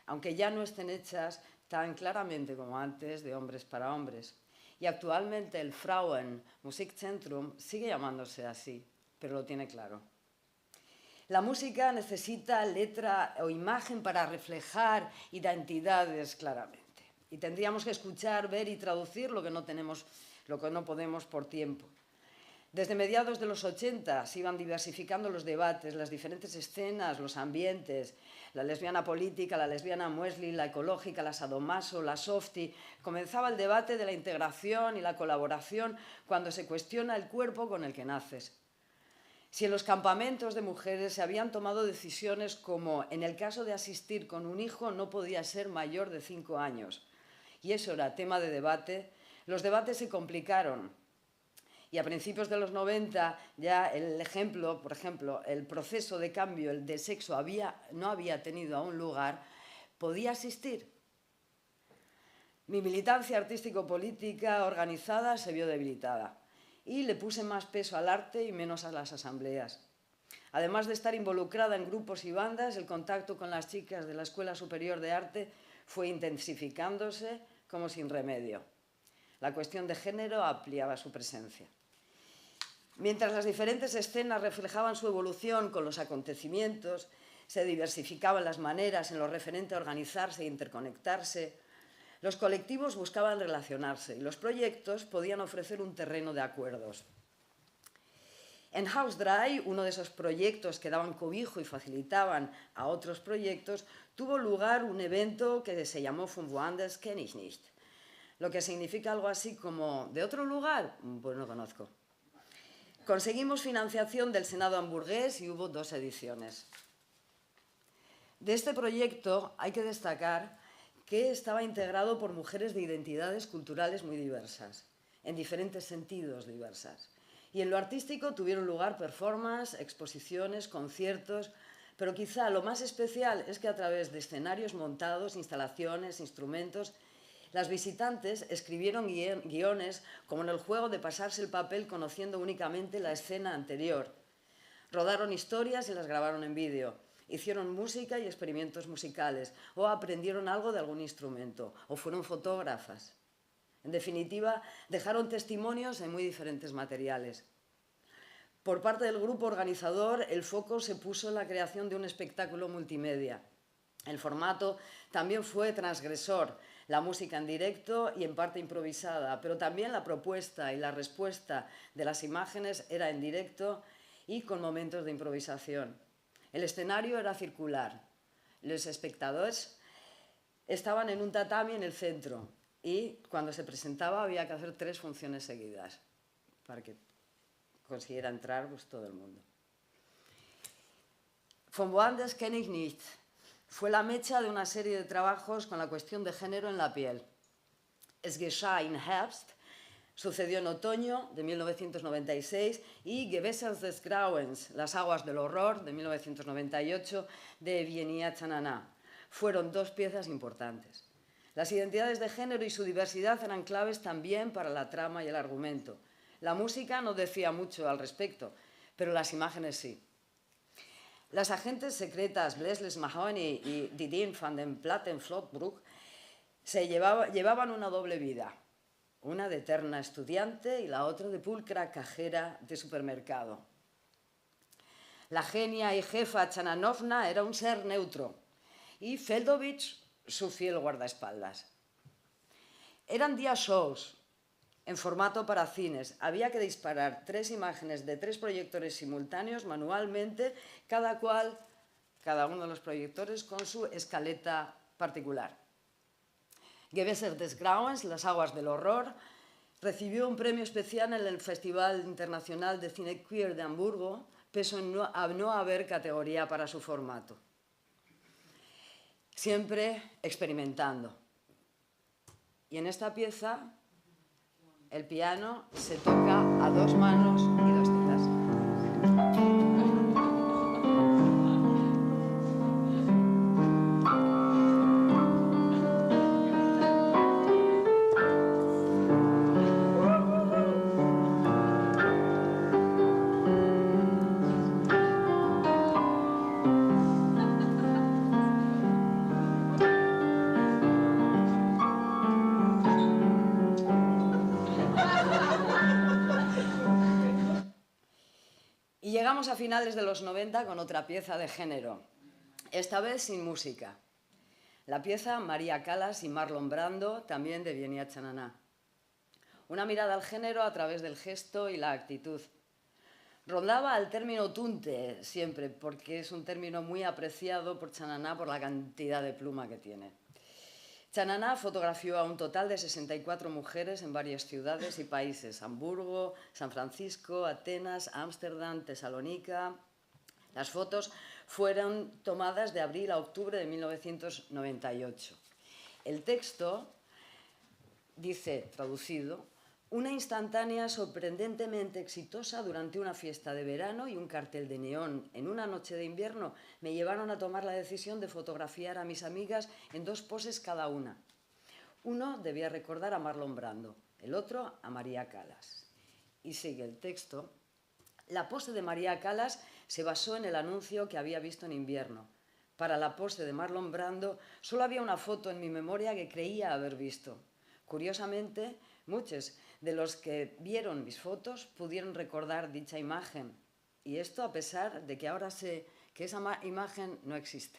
aunque ya no estén hechas tan claramente como antes de hombres para hombres. Y actualmente el Frauen Musikzentrum sigue llamándose así, pero lo tiene claro. La música necesita letra o imagen para reflejar identidades claramente. Y tendríamos que escuchar, ver y traducir lo que no podemos por tiempo. Desde mediados de los 80 se iban diversificando los debates, las diferentes escenas, los ambientes, la lesbiana política, la lesbiana muesli, la ecológica, la sadomaso, la softie. Comenzaba el debate de la integración y la colaboración cuando se cuestiona el cuerpo con el que naces. Si en los campamentos de mujeres se habían tomado decisiones como en el caso de asistir con un hijo no podía ser mayor de 5 años, y eso era tema de debate, los debates se complicaron. Y a principios de los 90 ya el ejemplo, por ejemplo, el proceso de cambio, el de sexo no había tenido aún lugar, podía asistir. Mi militancia artístico-política organizada se vio debilitada y le puse más peso al arte y menos a las asambleas. Además de estar involucrada en grupos y bandas, el contacto con las chicas de la Escuela Superior de Arte fue intensificándose como sin remedio. La cuestión de género ampliaba su presencia. Mientras las diferentes escenas reflejaban su evolución con los acontecimientos, se diversificaban las maneras en lo referente a organizarse e interconectarse, los colectivos buscaban relacionarse y los proyectos podían ofrecer un terreno de acuerdos. En House Dry, uno de esos proyectos que daban cobijo y facilitaban a otros proyectos, tuvo lugar un evento que se llamó Von Woanders kenn ich nicht, lo que significa algo así como ¿de otro lugar? Pues no conozco. Conseguimos financiación del Senado hamburgués y hubo 2 ediciones. De este proyecto hay que destacar que estaba integrado por mujeres de identidades culturales muy diversas, en diferentes sentidos diversas. Y en lo artístico tuvieron lugar performances, exposiciones, conciertos, pero quizá lo más especial es que a través de escenarios montados, instalaciones, instrumentos, las visitantes escribieron guiones como en el juego de pasarse el papel conociendo únicamente la escena anterior. Rodaron historias y las grabaron en vídeo. Hicieron música y experimentos musicales, o aprendieron algo de algún instrumento, o fueron fotógrafas. En definitiva, dejaron testimonios en muy diferentes materiales. Por parte del grupo organizador, el foco se puso en la creación de un espectáculo multimedia. El formato también fue transgresor, la música en directo y en parte improvisada, pero también la propuesta y la respuesta de las imágenes era en directo y con momentos de improvisación. El escenario era circular. Los espectadores estaban en un tatami en el centro y cuando se presentaba había que hacer 3 funciones seguidas para que consiguiera entrar pues, todo el mundo. Von Woanders kenn ich nicht fue la mecha de una serie de trabajos con la cuestión de género en la piel. Es geschah im Herbst sucedió en otoño de 1996 y Gewässer des Grauens, Las aguas del horror, de 1998, de Evgenia Chanana. Fueron 2 piezas importantes. Las identidades de género y su diversidad eran claves también para la trama y el argumento. La música no decía mucho al respecto, pero las imágenes sí. Las agentes secretas Leslie Mahoney y Didine van den Platten-Flottbroek llevaban una doble vida, una de eterna estudiante y la otra de pulcra cajera de supermercado. La genia y jefa Chananovna era un ser neutro y Feldovich su fiel guardaespaldas. Eran día shows en formato para cines. Había que disparar 3 imágenes de 3 proyectores simultáneos manualmente, cada uno de los proyectores con su escaleta particular. Gewässer des Grauens, Las aguas del horror, recibió un premio especial en el Festival Internacional de Cine Queer de Hamburgo, pese a no haber categoría para su formato. Siempre experimentando. Y en esta pieza, el piano se toca a 2 manos y 2 teclas. Y llegamos a finales de los 90 con otra pieza de género, esta vez sin música. La pieza María Callas y Marlon Brando, también de Vienia Chananá. Una mirada al género a través del gesto y la actitud. Rondaba el término tunte siempre, porque es un término muy apreciado por Chananá por la cantidad de pluma que tiene. Chananá fotografió a un total de 64 mujeres en varias ciudades y países: Hamburgo, San Francisco, Atenas, Ámsterdam, Tesalónica. Las fotos fueron tomadas de abril a octubre de 1998. El texto dice, traducido: una instantánea sorprendentemente exitosa durante una fiesta de verano y un cartel de neón en una noche de invierno me llevaron a tomar la decisión de fotografiar a mis amigas en 2 poses cada una. Uno debía recordar a Marlon Brando, el otro a María Callas. Y sigue el texto. La pose de María Callas se basó en el anuncio que había visto en invierno. Para la pose de Marlon Brando solo había una foto en mi memoria que creía haber visto. Curiosamente, muchos de los que vieron mis fotos pudieron recordar dicha imagen, y esto a pesar de que ahora sé que esa imagen no existe.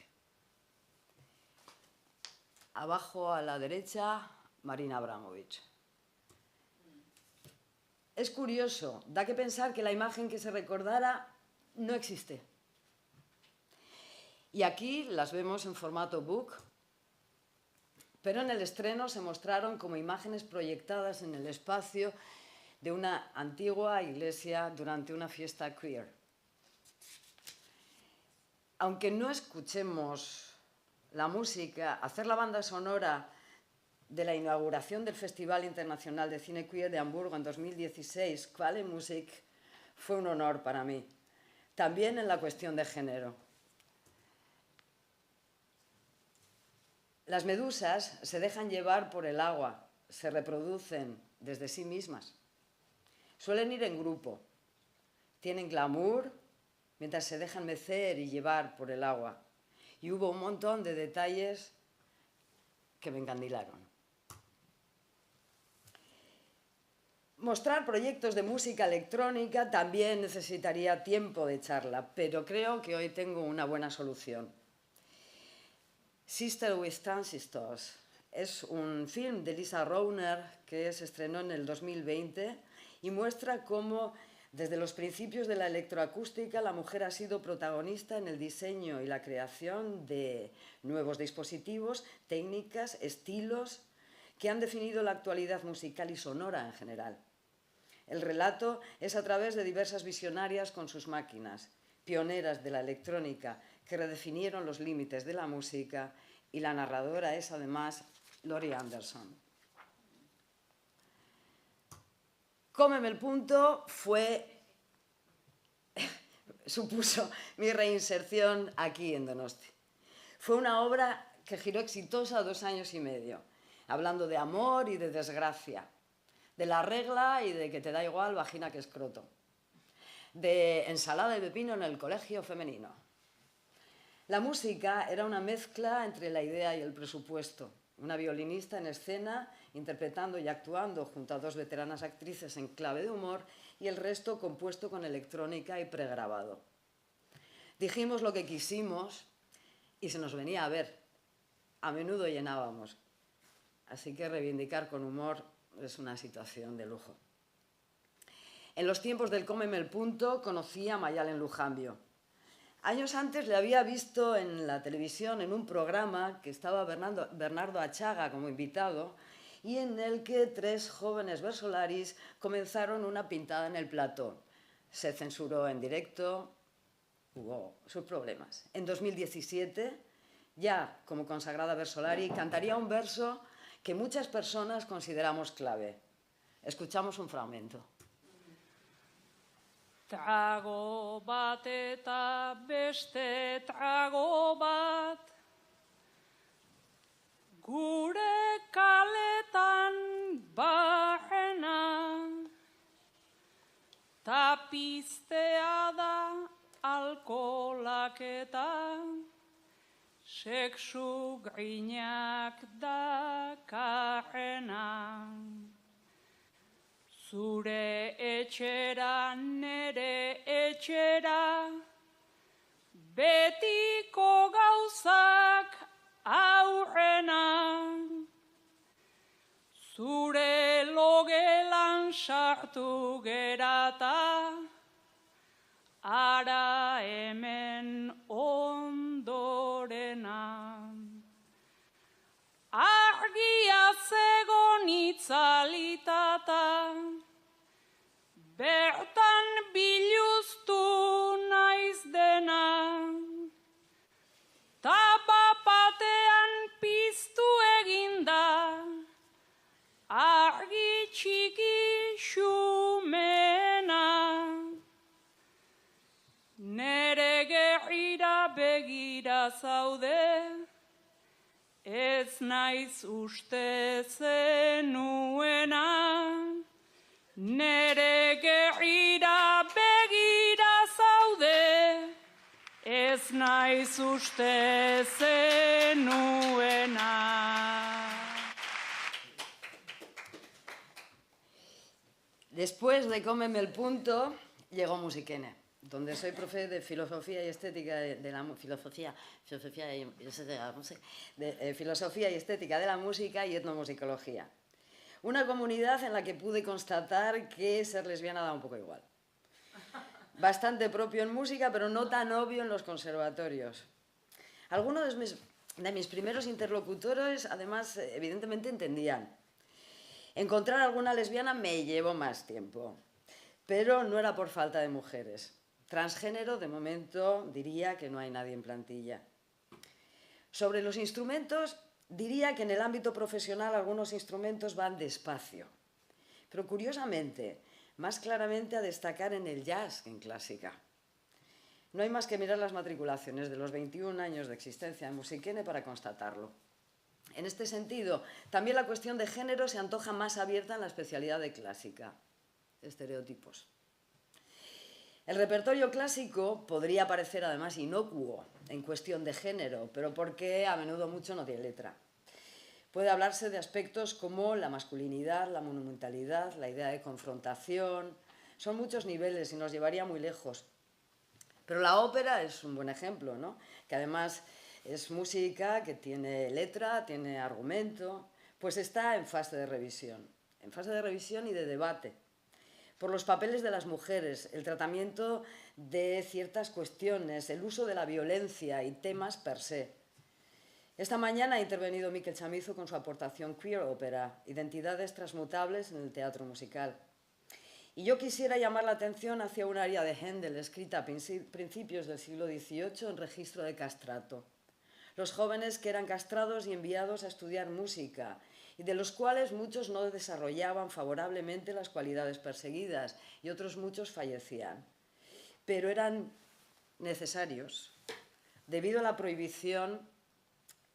Abajo a la derecha, Marina Abramovich. Es curioso, da que pensar que la imagen que se recordara no existe. Y aquí las vemos en formato book, pero en el estreno se mostraron como imágenes proyectadas en el espacio de una antigua iglesia durante una fiesta queer. Aunque no escuchemos la música, hacer la banda sonora de la inauguración del Festival Internacional de Cine Queer de Hamburgo en 2016, Quale Musik, fue un honor para mí, también en la cuestión de género. Las medusas se dejan llevar por el agua, se reproducen desde sí mismas. Suelen ir en grupo, tienen glamour mientras se dejan mecer y llevar por el agua. Y hubo un montón de detalles que me encandilaron. Mostrar proyectos de música electrónica también necesitaría tiempo de charla, pero creo que hoy tengo una buena solución. Sister with Transistors es un film de Lisa Rauner que se estrenó en el 2020 y muestra cómo desde los principios de la electroacústica la mujer ha sido protagonista en el diseño y la creación de nuevos dispositivos, técnicas, estilos que han definido la actualidad musical y sonora en general. El relato es a través de diversas visionarias con sus máquinas, pioneras de la electrónica, que redefinieron los límites de la música, y la narradora es además Laurie Anderson. Cómeme el punto supuso mi reinserción aquí en Donosti. Fue una obra que giró exitosa 2 años y medio, hablando de amor y de desgracia, de la regla y de que te da igual vagina que escroto, de ensalada de pepino en el colegio femenino, La música era una mezcla entre la idea y el presupuesto. Una violinista en escena, interpretando y actuando junto a 2 veteranas actrices en clave de humor, y el resto compuesto con electrónica y pregrabado. Dijimos lo que quisimos y se nos venía a ver. A menudo llenábamos. Así que reivindicar con humor es una situación de lujo. En los tiempos del Cómeme el punto conocí a Mayalen Lujambio. Años antes le había visto en la televisión en un programa que estaba Bernardo Achaga como invitado y en el que 3 jóvenes versolaris comenzaron una pintada en el plató. Se censuró en directo, hubo sus problemas. En 2017, ya como consagrada versolari, cantaría un verso que muchas personas consideramos clave. Escuchamos un fragmento. Trago bat eta beste trago bat, gure kaletan barrena, tapiztea da alkoholak eta sexu grinak dakarrena. Zure etxera, nere etxera, betiko gauzak aurrena. Zure logelan sartu gerata, ara hemen ondorena. Argia zegon itzalitata, bertan biluztu naiz dena, ta bapatean piztu eginda, argi txiki xumena. Nere gerrira begira zaude, ez naiz uste zenuena, nere gerrira begira zaude, ez naiz uste zenuena. Después de Cómeme el punto, llegó Musikene, donde soy profe de filosofía y estética de la filosofía y estética de la música y etnomusicología. Una comunidad en la que pude constatar que ser lesbiana da un poco igual. Bastante propio en música, pero no tan obvio en los conservatorios. Algunos de mis primeros interlocutores, además, evidentemente entendían. Encontrar alguna lesbiana me llevó más tiempo, pero no era por falta de mujeres. Transgénero, de momento, diría que no hay nadie en plantilla. Sobre los instrumentos, diría que en el ámbito profesional algunos instrumentos van despacio. Pero curiosamente, más claramente a destacar en el jazz que en clásica. No hay más que mirar las matriculaciones de los 21 años de existencia de Musikene para constatarlo. En este sentido, también la cuestión de género se antoja más abierta en la especialidad de clásica. Estereotipos. El repertorio clásico podría parecer además inocuo en cuestión de género, pero porque a menudo mucho no tiene letra. Puede hablarse de aspectos como la masculinidad, la monumentalidad, la idea de confrontación. Son muchos niveles y nos llevaría muy lejos. Pero la ópera es un buen ejemplo, ¿no? Que además es música que tiene letra, tiene argumento, pues está en fase de revisión y de debate. Por los papeles de las mujeres, el tratamiento de ciertas cuestiones, el uso de la violencia y temas per se. Esta mañana ha intervenido Miquel Chamizo con su aportación Queer Opera, identidades transmutables en el teatro musical. Y yo quisiera llamar la atención hacia un área de Händel escrita a principios del siglo XVIII en registro de castrato. Los jóvenes que eran castrados y enviados a estudiar música, y de los cuales muchos no desarrollaban favorablemente las cualidades perseguidas y otros muchos fallecían. Pero eran necesarios debido a la prohibición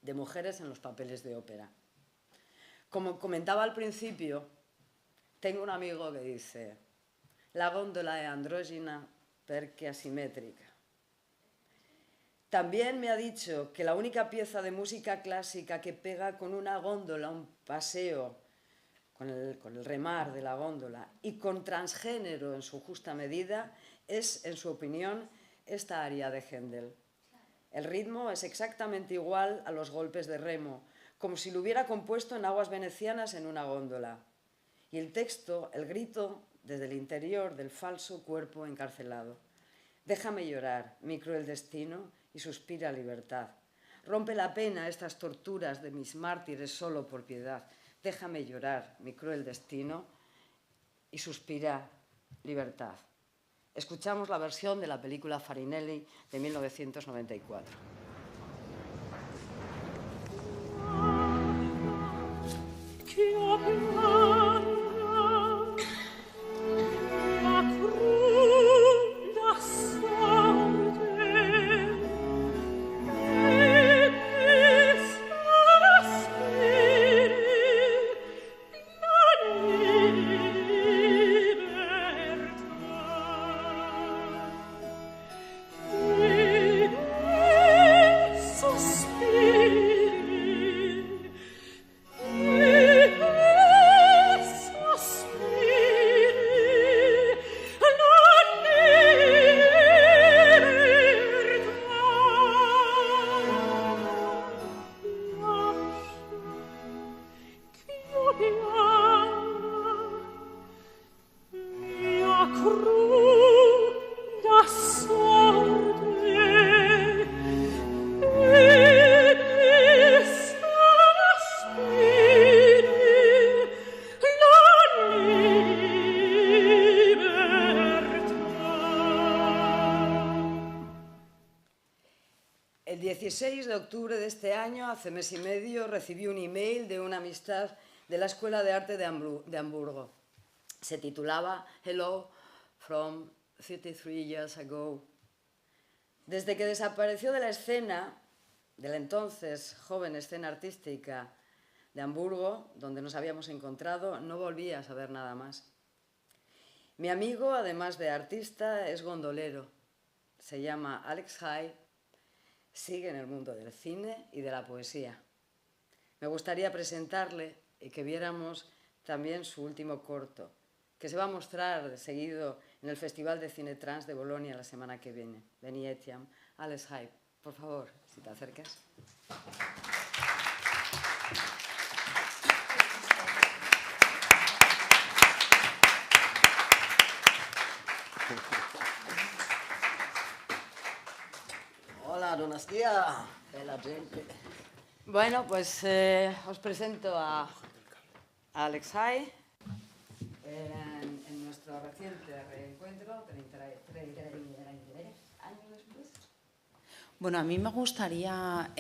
de mujeres en los papeles de ópera. Como comentaba al principio, tengo un amigo que dice: la góndola è androgina perché asimmetrica. También me ha dicho que la única pieza de música clásica que pega con una góndola, un paseo, con el remar de la góndola y con transgénero en su justa medida, es, en su opinión, esta aria de Händel. El ritmo es exactamente igual a los golpes de remo, como si lo hubiera compuesto en aguas venecianas en una góndola. Y el texto, el grito desde el interior del falso cuerpo encarcelado. Déjame llorar, mi cruel destino, y suspira libertad. Rompe la pena estas torturas de mis mártires solo por piedad. Déjame llorar, mi cruel destino, y suspira libertad. Escuchamos la versión de la película Farinelli de 1994. El 16 de octubre de este año, hace mes y medio, recibí un email de una amistad de la Escuela de Arte de Hamburgo. Se titulaba Hello from 33 years ago. Desde que desapareció de la escena, de la entonces joven escena artística de Hamburgo, donde nos habíamos encontrado, no volví a saber nada más. Mi amigo, además de artista, es gondolero. Se llama Alex High. Sigue en el mundo del cine y de la poesía. Me gustaría presentarle y que viéramos también su último corto, que se va a mostrar de seguido en el Festival de Cine Trans de Bolonia la semana que viene. Beni Etiam, Alex High, por favor, si te acercas. Hola, buenos días, bella gente. Bueno, pues os presento a Alex High en nuestro reciente reencuentro, 33 años después. Bueno, a mí me gustaría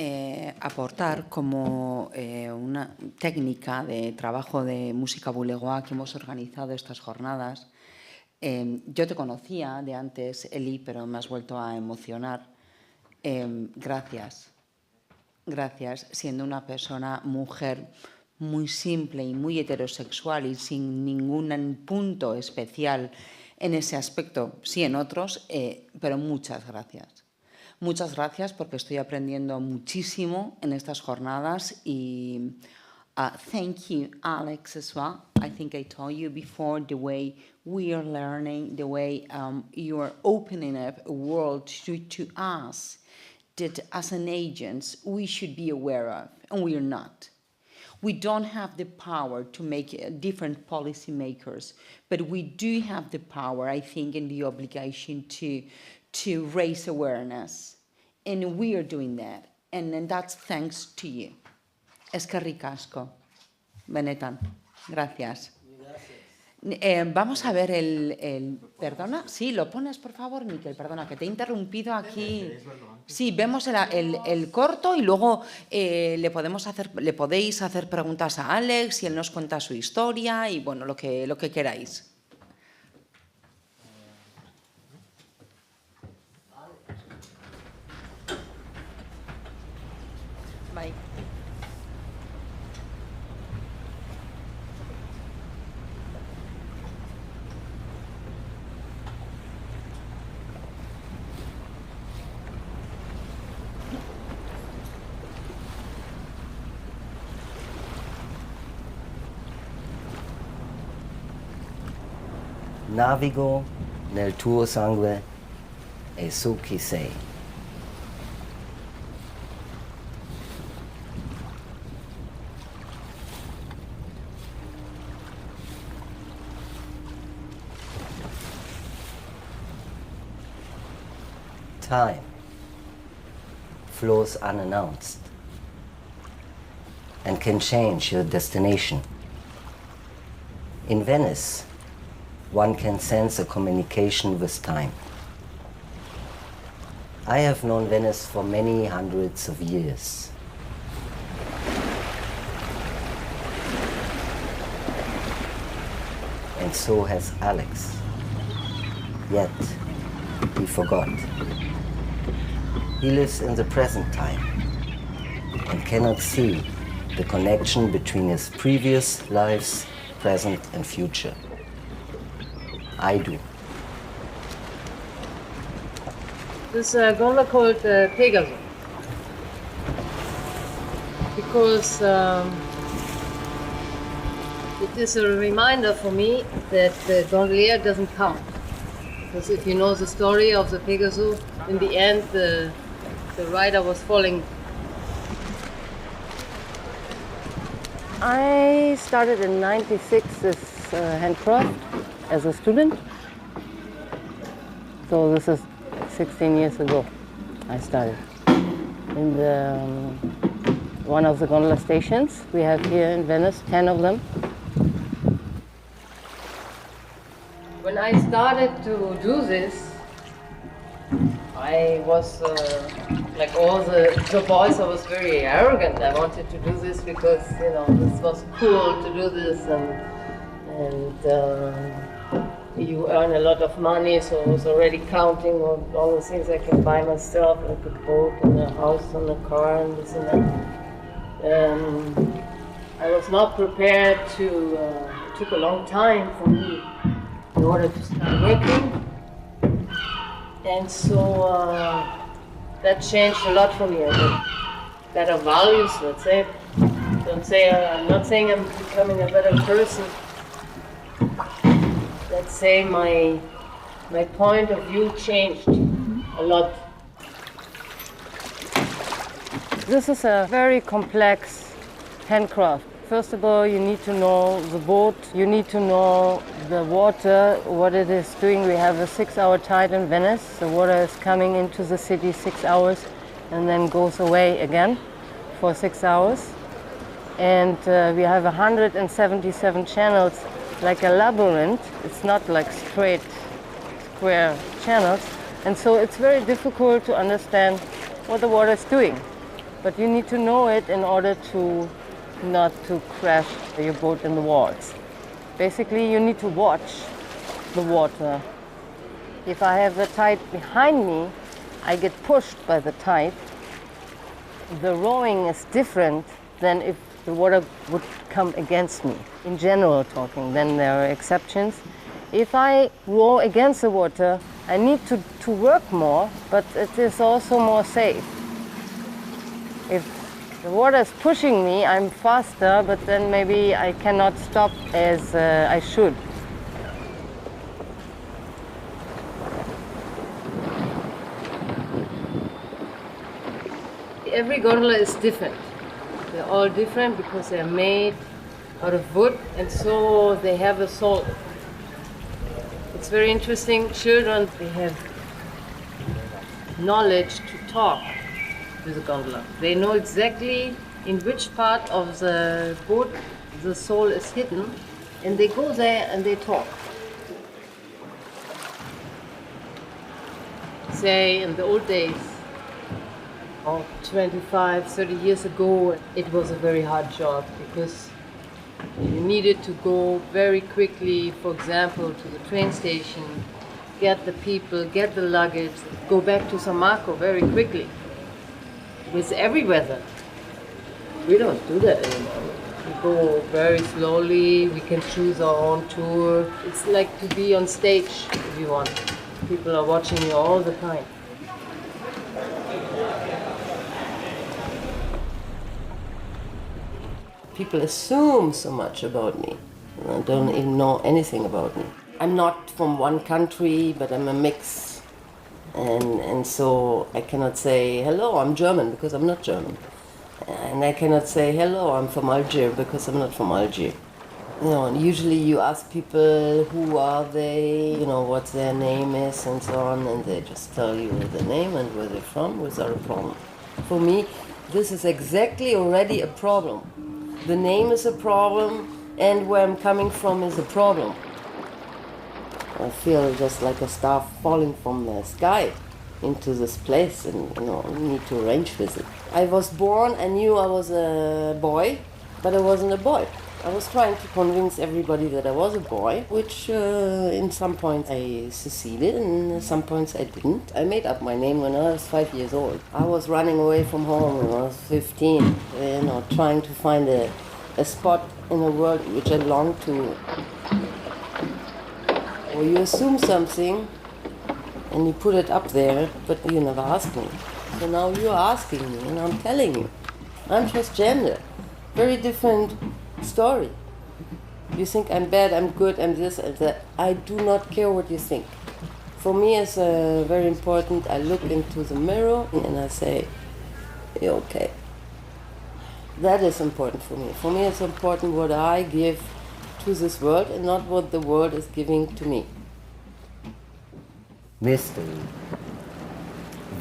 aportar como una técnica de trabajo de música bulegoa que hemos organizado estas jornadas. Yo te conocía de antes, Eli, pero me has vuelto a emocionar. Gracias. Gracias, siendo una persona, mujer, muy simple y muy heterosexual y sin ningún punto especial en ese aspecto, sí en otros, pero muchas gracias. Muchas gracias porque estoy aprendiendo muchísimo en estas jornadas y thank you, Alex, as well. I think I told you before the way we are learning, the way you are opening up a world to us that as an agents we should be aware of, and we are not. We don't have the power to make different policy makers, but we do have the power, I think, and the obligation to raise awareness. And we are doing that. And that's thanks to you. Eskerrik asko. Benetan. Gracias. Vamos a ver el... ¿Perdona? Sí, lo pones, por favor, Miquel. Perdona, que te he interrumpido aquí. Sí, vemos el corto y luego le podéis hacer preguntas a Alex y él nos cuenta su historia y, bueno, lo que queráis. Bye. Navigo nel tuo sangue e su chi sei. Time flows unannounced and can change your destination. In Venice, one can sense a communication with time. I have known Venice for many hundreds of years. And so has Alex. Yet, he forgot. He lives in the present time and cannot see the connection between his previous lives, present and future. I do. This gondola called Pegaso, because it is a reminder for me that the gondolier doesn't count. Because if you know the story of the Pegaso, in the end the rider was falling. I started in '96 as handcraft as a student. So this is 16 years ago I started. In one of the gondola stations we have here in Venice, 10 of them. When I started to do this, I was like all the boys, I was very arrogant. I wanted to do this because, you know, this was cool to do this, and you earn a lot of money, so I was already counting on all the things I can buy myself, like a boat and a house and a car and this and that. I was not prepared to, it took a long time for me in order to start working. And so that changed a lot for me. I got better values, let's say. I'm not saying I'm becoming a better person. Let's say my point of view changed a lot. This is a very complex handcraft. First of all, you need to know the boat, you need to know the water, what it is doing. We have a 6-hour tide in Venice. The water is coming into the city 6 hours and then goes away again for 6 hours. And we have 177 channels, like a labyrinth. It's not like straight, square channels. And so it's very difficult to understand what the water is doing. But you need to know it in order to not to crash your boat in the walls. Basically, you need to watch the water. If I have the tide behind me, I get pushed by the tide. The rowing is different than if the water would come against me. In general talking, then there are exceptions. If I row against the water, I need to work more, but it is also more safe. If the water is pushing me, I'm faster, but then maybe I cannot stop as I should. Every gondola is different. They're all different because they're made out of wood, and so they have a soul. It's very interesting. Children, they have knowledge to talk with the gondola. They know exactly in which part of the boat the soul is hidden, and they go there and they talk. Say in the old days, 25, 30 years ago, it was a very hard job because you needed to go very quickly, for example, to the train station, get the people, get the luggage, go back to San Marco very quickly. With every weather. We don't do that anymore. We go very slowly, we can choose our own tour. It's like to be on stage if you want. People are watching you all the time. People assume so much about me. I don't even know anything about me. I'm not from one country, but I'm a mix. And so I cannot say, hello, I'm German, because I'm not German. And I cannot say, hello, I'm from Algiers, because I'm not from Algiers. You know, and usually you ask people who are they, you know, what their name is and so on, and they just tell you the name and where they're from without a problem. For me, this is exactly already a problem. The name is a problem, and where I'm coming from is a problem. I feel just like a star falling from the sky into this place, and you know, need to arrange with it. I was born, I knew I was a boy, but I wasn't a boy. I was trying to convince everybody that I was a boy, which in some points I succeeded and in some points I didn't. I made up my name when I was 5 years old. I was running away from home when I was 15, you know, trying to find a spot in the world which I longed to. Or you assume something and you put it up there, but you never ask me. So now you're asking me and I'm telling you. I'm transgender. Very different story. You think I'm bad, I'm good, I'm this and that. I do not care what you think. For me it's very important. I look into the mirror and I say, you're okay. That is important for me. For me it's important what I give to this world and not what the world is giving to me. Mystery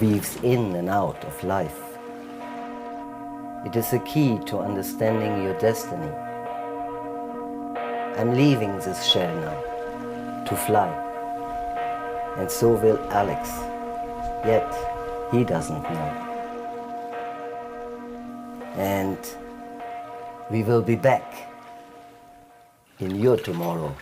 weaves in and out of life. It is the key to understanding your destiny. I'm leaving this shell now to fly, and so will Alex, yet he doesn't know. And we will be back in your tomorrow.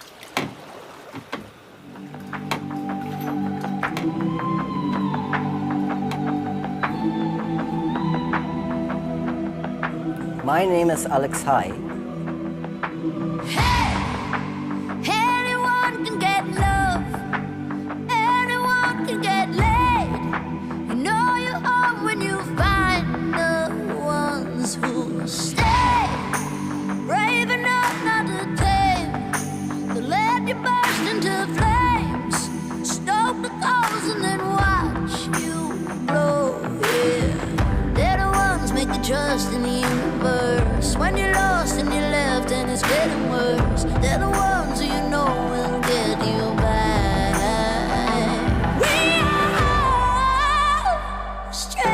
My name is Alex Hai. Anyone can get love, anyone can get laid. You know you are when you find the ones who stay. Brave enough not to tame, to let you burst into flames. Stoke the coals and then watch you blow. Yeah, they're the ones make you trust in the universe. When you're lost and you're left and it's getting worse, they're the ones who you know will get you back. We are strange,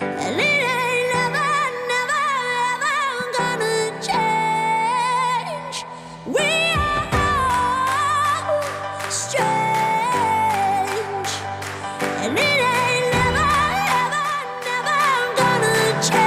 and it ain't never, never, ever gonna change. We are strange, and it ain't never, ever, never gonna change.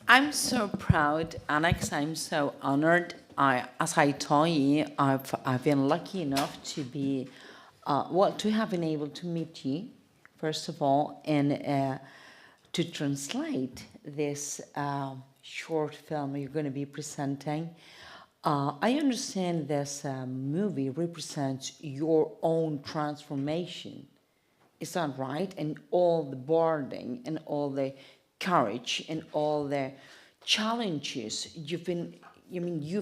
I'm so proud, Alex. I'm so honored. As I told you, I've been lucky enough to be, to have been able to meet you, first of all, and to translate this short film you're going to be presenting. I understand this movie represents your own transformation. Is that right? And all the burden and all the courage and all the challenges you've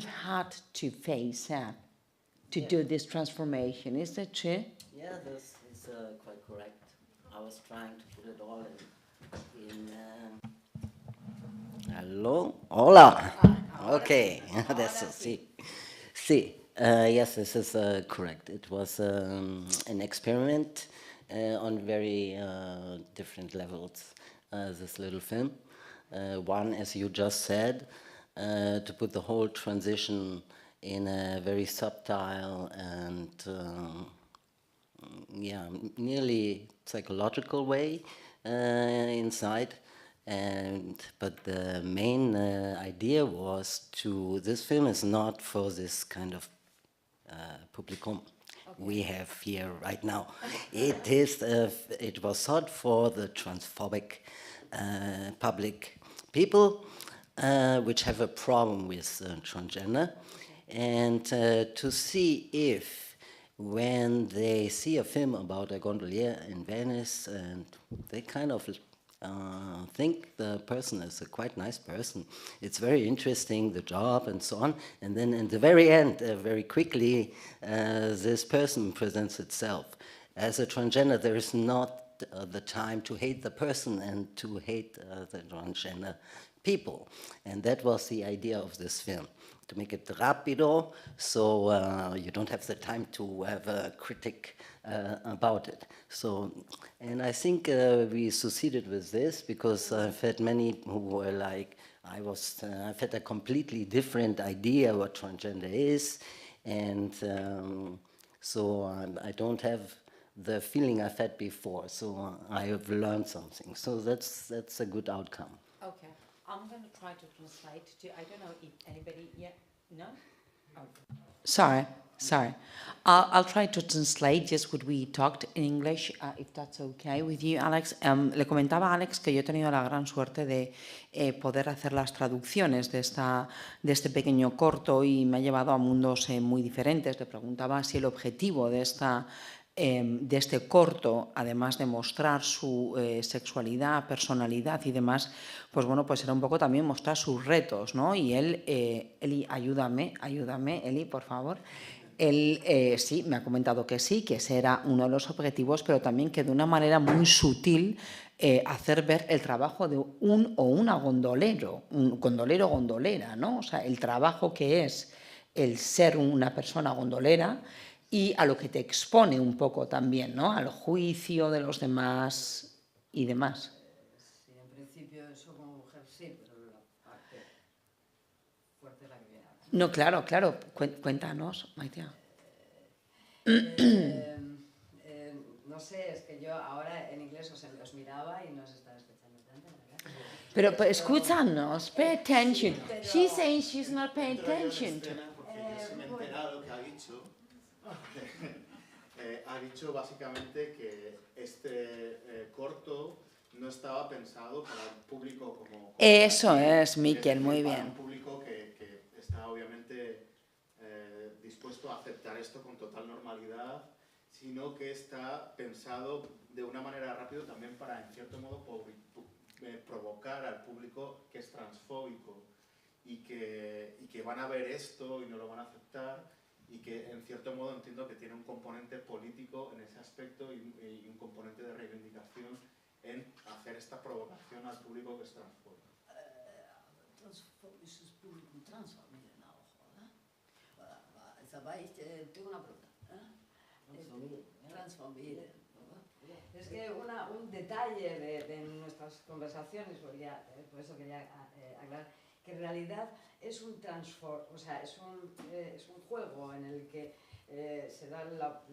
had to face to do this transformation. Is that true? Yeah, this is quite correct. I was trying to put it all in hello? Hola! Okay, that's it. See, yes, this is correct. It was an experiment on very different levels. This little film. One, as you just said, to put the whole transition in a very subtle and nearly psychological way inside. But the main idea was this film is not for this kind of publicum we have here right now. It was thought for the transphobic public people which have a problem with transgender, and to see if when they see a film about a gondolier in Venice and they kind of think the person is a quite nice person, it's very interesting, the job and so on, and then in the very end, very quickly, this person presents itself. As a transgender, there is not the time to hate the person and to hate the transgender people. And that was the idea of this film, to make it rapido, so you don't have the time to have a critic about it. So, and I think we succeeded with this, because I've had many who were like, I've had a completely different idea what transgender is, and so I don't have the feeling I've had before, so I have learned something. So that's a good outcome. Okay, I'm going to try to translate. I don't know if anybody yet. No? Oh. Sorry. I'll try to translate just what we talked in English, if that's okay with you, Alex. Le comentaba a Alex que yo he tenido la gran suerte de poder hacer las traducciones de este pequeño corto y me ha llevado a mundos muy diferentes. Le preguntaba si el objetivo de este corto, además de mostrar su sexualidad, personalidad y demás, pues bueno, pues era un poco también mostrar sus retos, ¿no? Y él, Eli, ayúdame, Eli, por favor. Él sí, me ha comentado que sí, que ese era uno de los objetivos, pero también que de una manera muy sutil hacer ver el trabajo de un o una gondolera, ¿no? O sea, el trabajo que es el ser una persona gondolera, y a lo que te expone un poco también, ¿no? Al juicio de los demás y demás. Sí, en principio eso como mujer sí, pero la parte fuerte es la que viene ahora. No, claro, cuéntanos, Maitea. No sé, es que yo ahora en inglés os miraba y no os estaba escuchando tanto, ¿verdad? Pero escúchanos, pay attention. She's saying she's not paying attention. Ha dicho básicamente que este corto no estaba pensado para el público como Eso es, Miquel, muy para bien. un público que está obviamente dispuesto a aceptar esto con total normalidad, sino que está pensado de una manera rápida también para, en cierto modo, provocar al público que es transfóbico y que van a ver esto y no lo van a aceptar, y que en cierto modo entiendo que tiene un componente político en ese aspecto y un componente de reivindicación en hacer esta provocación al público que es transfóbico. Transfobisches Publikum, Transfamilie auch, oder? Tengo una pregunta. Transfamilie. Es que un detalle de nuestras conversaciones, por eso quería aclarar, que en realidad es un es un juego en el que se da la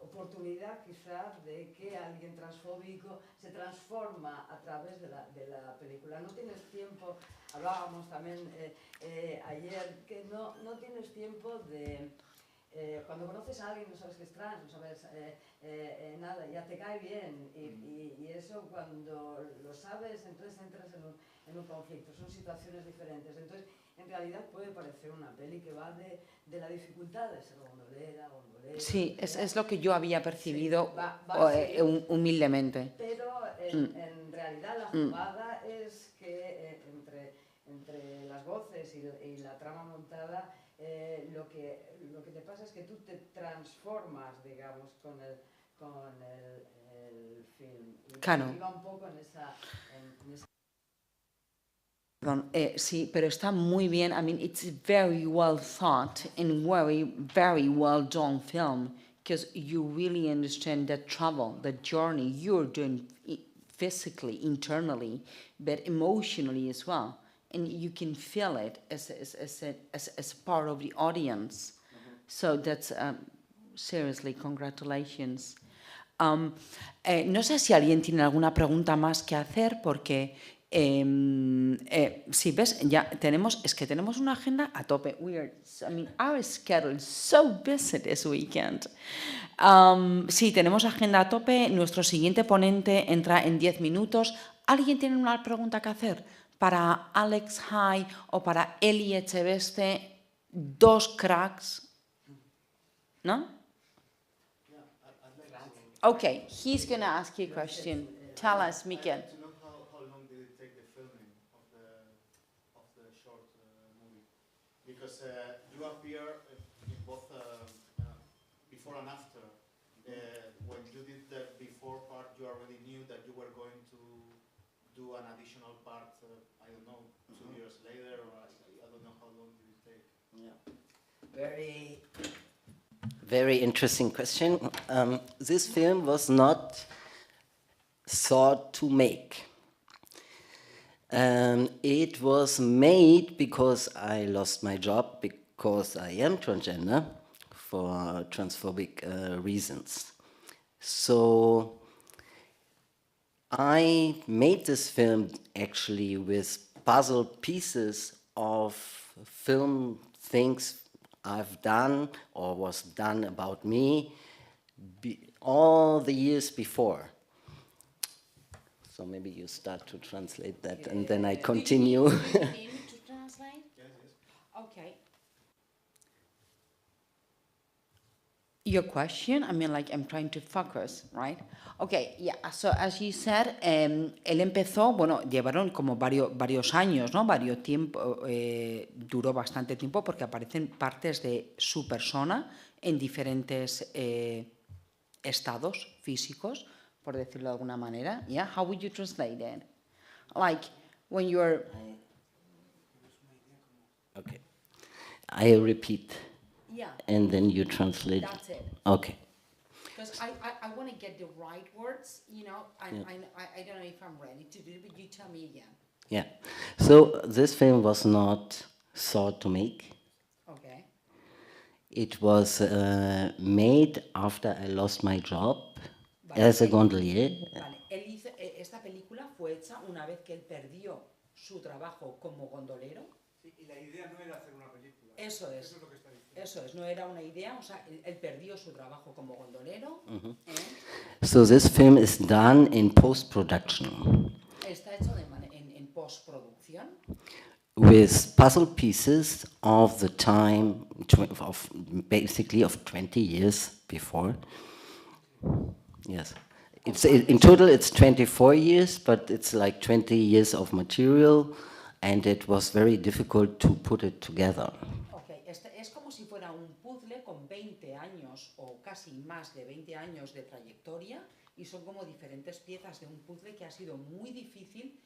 oportunidad quizás de que alguien transfóbico se transforma a través de la película. No tienes tiempo, hablábamos también ayer, que no tienes tiempo de... cuando conoces a alguien no sabes que es trans, no sabes nada, ya te cae bien y eso cuando lo sabes entonces entras en un conflicto, son situaciones diferentes. Entonces en realidad puede parecer una peli que va de la dificultad de ser gondolera. Sí, es lo que yo había percibido sí, humildemente. Pero en realidad la jugada es que entre las voces y la trama montada, lo que te pasa es que tú te transformas, digamos, con el film. Y claro. iba un poco en esa... Perdón, sí, pero está muy bien. I mean, it's very well thought and very well done film, because you really understand the travel, the journey you're doing physically, internally, but emotionally as well. And you can feel it as part of the audience. So that's, seriously, congratulations. No sé si alguien tiene alguna pregunta más que hacer, porque Sí, ves, ya tenemos una agenda a tope. Our schedule is so busy this weekend. Sí, tenemos agenda a tope. Nuestro siguiente ponente entra en 10 minutos. ¿Alguien tiene una pregunta que hacer para Alex High o para Eli Echeveste? Dos cracks, ¿no? Okay, he's going to ask you a question. Tell us, Mikel. Because you appear in both before and after. When you did the before part, you already knew that you were going to do an additional part, I don't know, 2 years later, or I don't know how long did it take? Yeah. Very interesting question. This film was not thought to make. It was made because I lost my job because I am transgender for transphobic reasons. So I made this film actually with puzzle pieces of film things I've done or was done about me all the years before. So maybe you start to translate that and then I continue. Do you need to translate? Yes. Okay. Your question, I'm trying to focus, right? Okay, yeah, so as you said, él empezó, llevaron como varios años, ¿no? Varios tiempo, duró bastante tiempo porque aparecen partes de su persona en diferentes estados físicos, por decirlo de alguna manera. Yeah, how would you translate it? Like, when you're... Okay. I repeat. Yeah. And then you translate. That's it. Okay. Because I want to get the right words, I don't know if I'm ready to do it, but you tell me again. Yeah. So this film was not thought to make. Okay. It was made after I lost my job as a gondolier. Vale. Esta película fue hecha una vez que él perdió su trabajo como gondolero. Sí, y la idea no era hacer una película. Eso es. Eso es lo que está diciendo. Eso es, no era una idea, o sea, él perdió su trabajo como gondolero. So this film is done in post-production. Está hecho en postproducción. With puzzle pieces of the time of basically of 20 years before. Yes. In total it's 24 years, but it's like 20 years of material and it was very difficult to put it together. Okay, es como si fuera un puzzle con 20 años o casi más de 20 años de trayectoria y son como diferentes piezas de un puzzle que ha sido muy difícil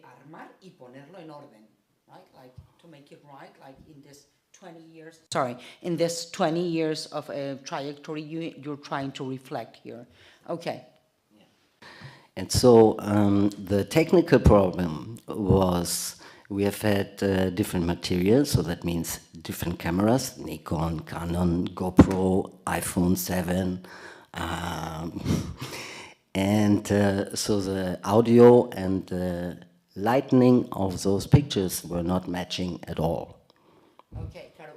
armar y ponerlo en orden. Right? Like to make it right, like in this 20 years. Sorry, in this 20 years of trajectory you're trying to reflect here. Okay. And so the technical problem was we have had different materials, so that means different cameras, Nikon, Canon, GoPro, iPhone 7, and so the audio and the lighting of those pictures were not matching at all. Okay, claro,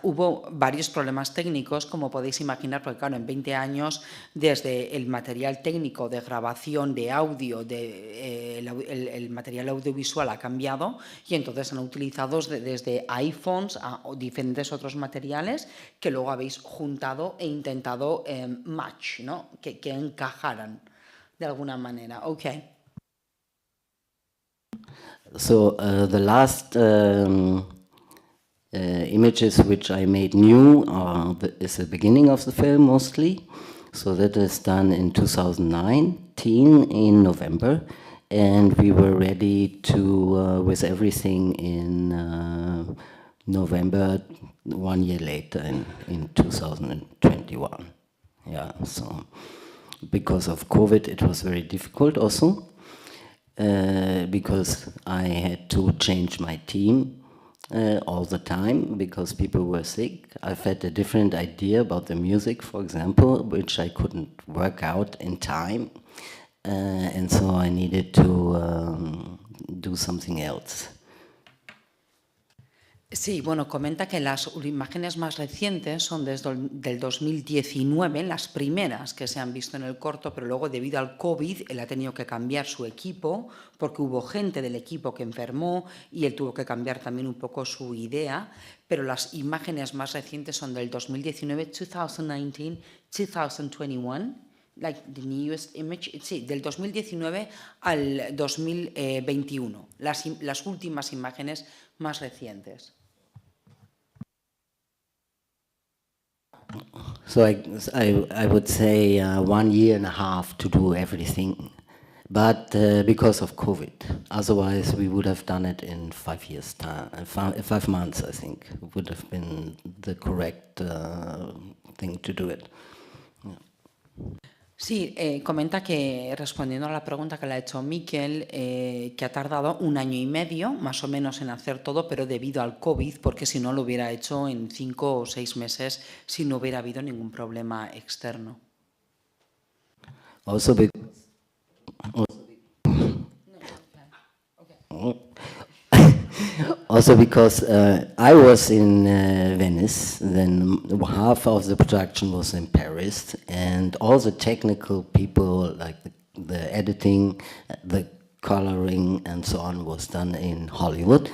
hubo varios problemas técnicos, como podéis imaginar, porque claro, en 20 años, desde el material técnico de grabación de audio, el material audiovisual ha cambiado y entonces han utilizado desde iPhones a diferentes otros materiales que luego habéis juntado e intentado match, ¿no? que encajaran de alguna manera. Okay. So the last images which I made new is the beginning of the film mostly. So that is done in 2019 in November, and we were ready to with everything in November 1 year later in 2021. Yeah, so because of COVID it was very difficult also because I had to change my team all the time because people were sick. I've had a different idea about the music, for example, which I couldn't work out in time. and so I needed to do something else. Sí, bueno, comenta que las imágenes más recientes son desde del 2019, las primeras que se han visto en el corto, pero luego debido al COVID él ha tenido que cambiar su equipo porque hubo gente del equipo que enfermó y él tuvo que cambiar también un poco su idea, pero las imágenes más recientes son del 2019, 2019, 2021, like the newest image, sí, del 2019 al 2021, las últimas imágenes más recientes. So I would say 1 year and a half to do everything, but because of COVID. Otherwise, we would have done it in 5 years' time. 5 months, I think, would have been the correct thing to do it. Yeah. Sí, comenta que respondiendo a la pregunta que le ha hecho Miquel, que ha tardado 1 año y medio más o menos en hacer todo, pero debido al COVID, porque si no lo hubiera hecho en 5 o 6 meses si no hubiera habido ningún problema externo. Also because I was in Venice, then half of the production was in Paris, and all the technical people, like the editing, the coloring, and so on, was done in Hollywood.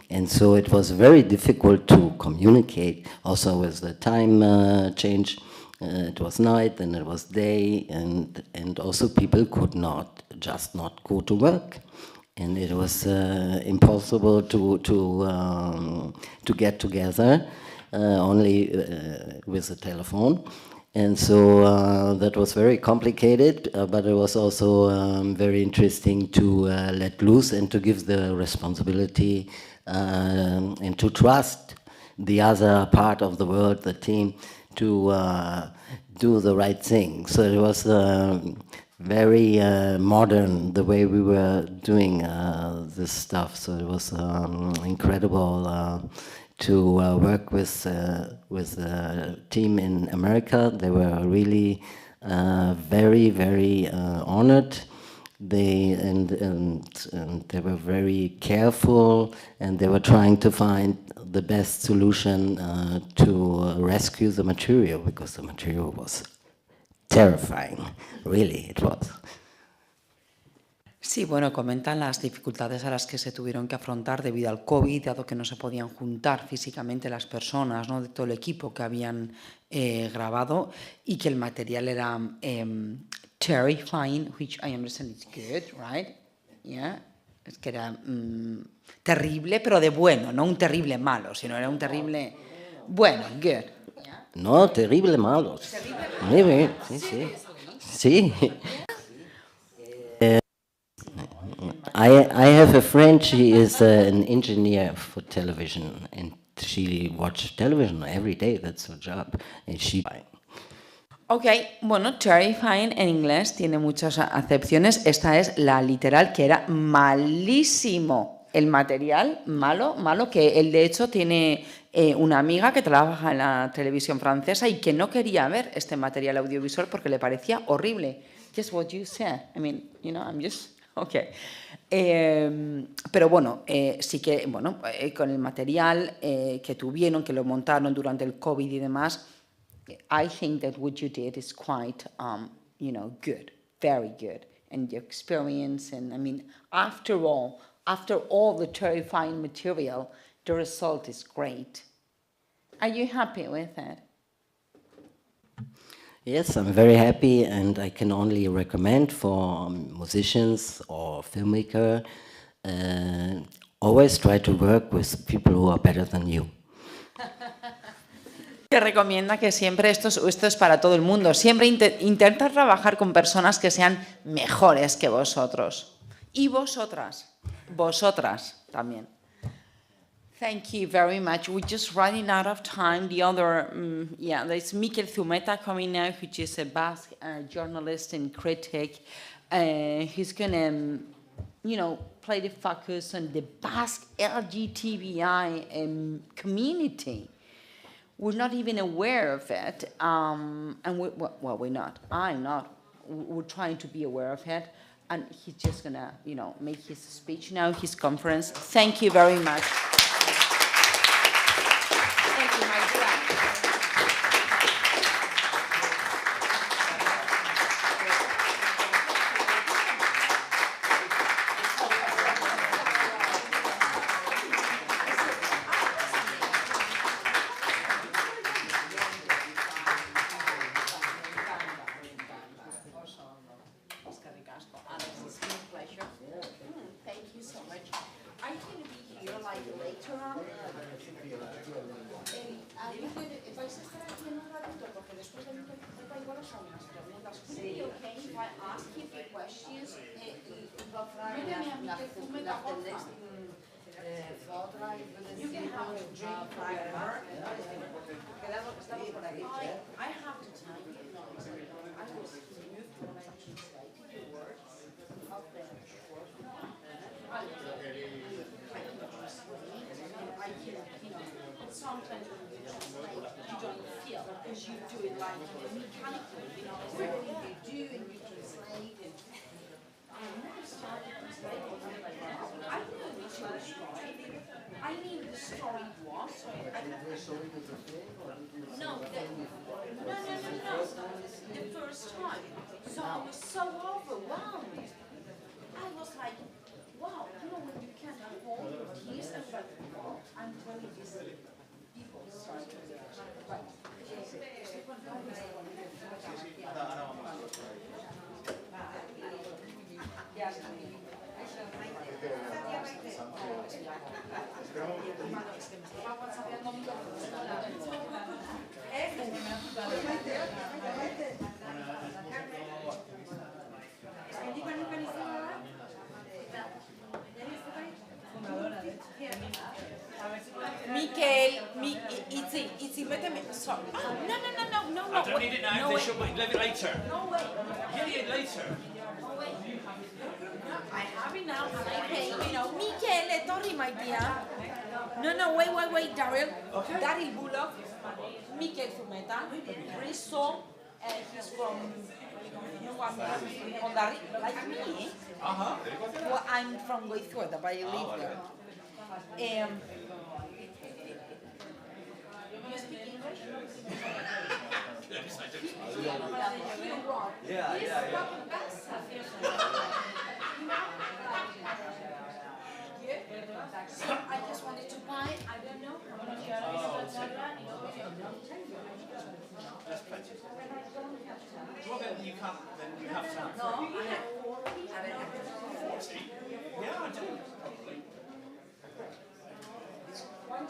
And so it was very difficult to communicate, also with the time change. It was night, and it was day, and also people could not go to work. And it was impossible to get together, only with a telephone. And so that was very complicated, but it was also very interesting to let loose and to give the responsibility and to trust the other part of the world, the team, to do the right thing. So it was very modern, the way we were doing this stuff. So it was incredible to work with a team in America. They were really very, very honored. They were very careful, and they were trying to find the best solution to rescue the material, because the material was terrifying, really, it was. Sí, bueno, comentan las dificultades a las que se tuvieron que afrontar debido al COVID, dado que no se podían juntar físicamente las personas, ¿no?, de todo el equipo que habían grabado, y que el material era terrifying, which I understand is good, right? Yeah. Es que era terrible, pero de bueno, no un terrible malo, sino era un terrible bueno, good. No, terrible malos. Muy bien, sí, sí. Sí. I have a friend, she is an engineer for television, and she watches television every day, that's her job. And she... Ok, bueno, terrifying en inglés tiene muchas acepciones. Esta es la literal, que era malísimo. El material, malo, que él de hecho tiene una amiga que trabaja en la televisión francesa y que no quería ver este material audiovisual porque le parecía horrible. Just what you said. I mean, you know, I'm just... Okay. Pero bueno, sí que, bueno, con el material que tuvieron, que lo montaron durante el COVID y demás, I think that what you did is quite, you know, good, very good. And your experience, and I mean, after all the terrifying material, the result is great. Are you happy with it? Yes, I'm very happy, and I can only recommend for musicians or filmmaker, always try to work with people who are better than you. Que recomienda que siempre, esto es para todo el mundo, siempre intenta trabajar con personas que sean mejores que vosotros. Y vosotras también. Thank you very much. We're just running out of time. The other, there's Miquel Zumeta coming now, which is a Basque journalist and critic. He's going to, you know, play the focus on the Basque LGBTI community. We're not even aware of it, and we're not. I'm not. we're trying to be aware of it. And he's just gonna, you know, make his speech now, his conference. Thank you very much. Thank you, my dear. Thank you so much. I can be here like later on. Vais a estar aquí en un ratito porque después de mi pregunta igual son unas preguntas. Would it be okay if I ask you a few questions? You can have a drink forever. I have to tell you, I was moved when I translated the words of the short one. Sometimes when you translate, you don't feel because you do it like mechanically, you know, everything you do and you translate. And I never started translating like that. I knew which was story. I knew the story was. No. The first time. So I was so overwhelmed. I was like, wow, you know when you can't hold your keys and like, oh, I'm telling you this. People start to right. Mikel, Itzi, méteme. Sorry. Oh, no. I don't need it now. No, They should leave it later. No way. Get it later. No way. I have it now, and I pay, you know, Mikel, etorri maitea. No, wait, Daryl. Okay. Daryl Bullock, Mikel Zumeta, Rizzo, he's from Hondarri, like me. Well, I'm from Goizueta, but I live there. You speak English? Yeah. So I just wanted to buy, I don't know how much That's plenty. Well, then you have to have 40. Yeah, I do. Well,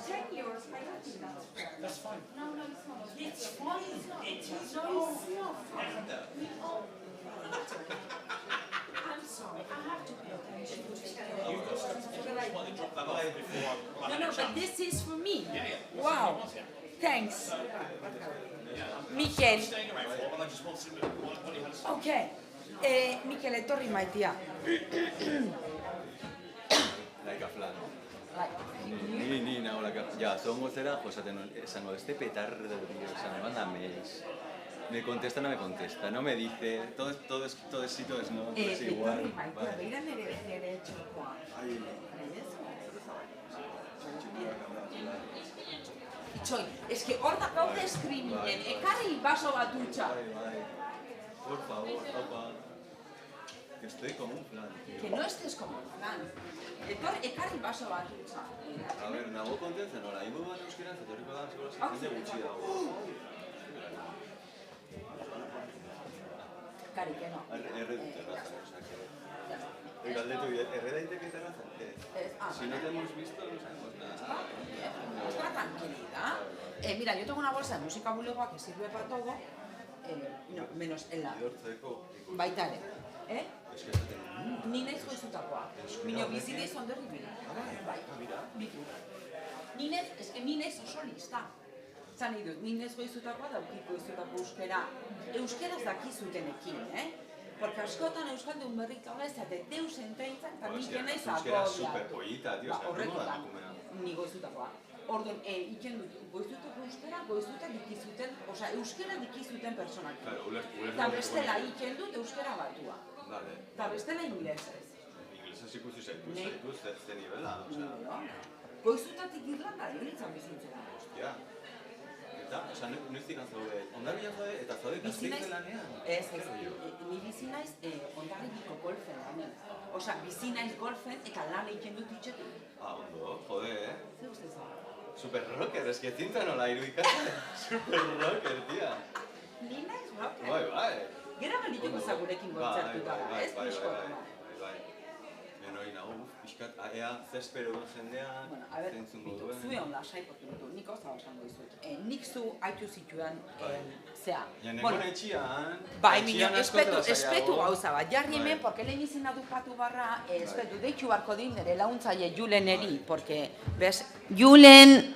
10 years, I don't think that's fair. That's fine. No, it's not. It's fine. It is. No, it's not fine. I'm sorry, I have to pay attention to this. You've got stuff to do. Well, they dropped that off before. No, but this is for me. Yeah. Wow. Thanks. Mikel. Staying around for, but I just want to know what he had to say. Okay. Mikel, etorri maitea. Laika flan. Ni naholaka. Ja, zongo zera, josaten esango, este petardo, tío, o sea, me manda mails. Me contesta, no me contesta, no me dice, todo es sí, todo es no, todo es igual. Maitea, beira nere txokoa. Itxoi, eske hor da gaude eskriminen, ekarri baso bat dutxa. Por favor, opa. Que estoy como un flan, tío. Que no estés como un flan. Ekarri baso bat dutxa. A ver, nago kontentzen nola, ingo bat euskera, zetorriko da, seguro, jende gutxi dago. Kari, que no. Erre dut errazan, o sea que... Galdetu, erre daiteke errazan? Si no te hemos visto, no sabemos nada. Nuestra tranquilidad. Mira, yo tengo una bolsa de música bulegoa que sirve para todo, no, menos en la... Baitare. Es que esaten... Ni naiz goizutakoa. Mino bizideiz onderri bila. Bai, bitu. Ni naiz oso lista. Zan nahi dut, ni naiz goizutakoa daukiko goizutako euskera. Euskeraz dakizutenekin, Porque askotan euskaldun berrik gaur ez zate deus enteintzen, eta nik naiz agobiatu. Euskera superpollita, tío, es que no da ni goizutakoa. Orduan, iken dut, goizutuko euskera, goizuta dikizuten, osea, euskera dikizuten personak. Eta bestela iken dut euskera batua. Eta bestela inglesez. Inglesez ikusi zaitu, ze nivela, osea. Goizutatik Irlanda, nintzen bizitzera. Ostia. Eta, osea, noiztik zaude, Hondarribian zaude eta zaude Gasteizen lanean? Ez, ni bizi naiz Hondarribiko golfen lanean. Osea, bizi naiz golfen eta lan egiten dut itxetik. Ondo, jode, Zer uste zara? Super rocker, eski ezintza nola irudikatzen. Super rocker, tia. Ni naiz rocker. Bai. Gero galituko zagurekin kontzertutara, ez pixkoa. Bai. Hori nago, pixkat, ea zespero duen jendean, zentzungo duen. Zue hon lasai portu nik oza osango izut. Nik zu haitu zituen, zea. Janekon etxian, bai, minio, espetu gauza bat. Jarri hemen, porque lehen izena dukatu barra, espetu, deitu barko din, nire launtzaile Juleneri, porque, bez, Julen,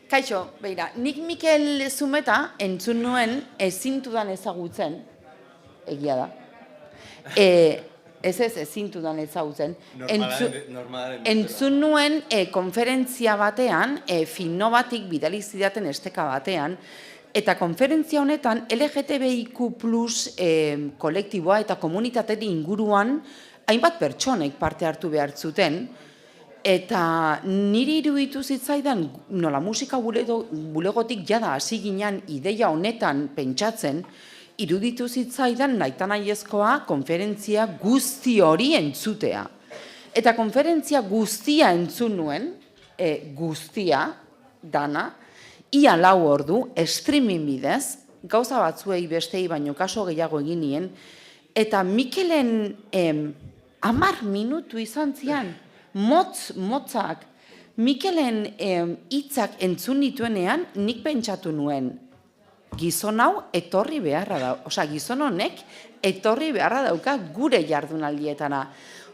Kaixo, beira, nik Mikel Zumeta entzun nuen ezintudan ezagutzen, egia da. Ezintudan ezagutzen. Entzun nuen konferentzia batean, Finnovatik bidali zidaten esteka batean, eta konferentzia honetan LGTBIQ+ kolektiboa eta komunitateri inguruan hainbat pertsonek parte hartu behar zuten, eta niri iruditu zitzaidan, nola musika bulegotik jada hasi ginen ideia honetan pentsatzen, iruditu zitzaidan nahita nahiezkoa konferentzia guzti hori entzutea. Eta konferentzia guztia entzun nuen, guztia, dana, ia 4 ordu, streaming bidez, gauza batzuei bestei baino kaso gehiago egin nien, eta Mikelen 10 minutu izan zian, motzak, Mikelen hitzak entzun nituenean, nik pentsatu nuen, gizon hau etorri beharra da, osea, gizon honek etorri beharra dauka gure jardunaldietana.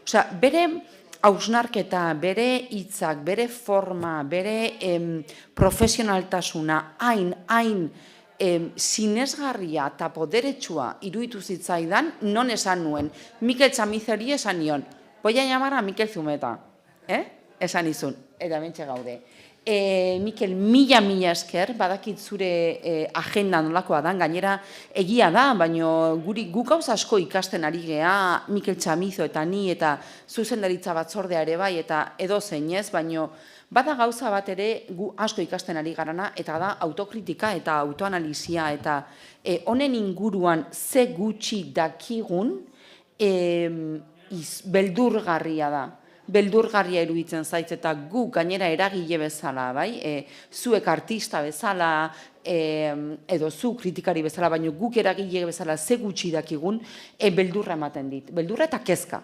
Osea, bere hausnarketa, bere hitzak, bere forma, bere profesionaltasuna, hain sinesgarria eta poderetsua iruditu zitzaidan, non esan nuen, Mikel Chamizeri esan nion, voy a llamar a Mikel Zumeta, esan izun, eta bentsa gaude. Mikel, mila esker, badakit zure agenda nolakoa dan, gainera egia da, baina guk gauza asko ikasten ari gea, Mikel Chamizo eta ni, eta zuzendaritza batzordea ere bai, eta edo zeinez, baina bada gauza bat ere gu asko ikasten ari garana, eta da autokritika eta autoanalizia, eta honen inguruan ze gutxi dakigun beldurgarria da. Beldurgarria iruditzen zaitz eta gu gainera eragile bezala, bai? Zuek artista bezala, edo zu kritikari bezala, baina guk eragile bezala ze gutxi dakigun, beldurra ematen dit. Beldurra eta kezka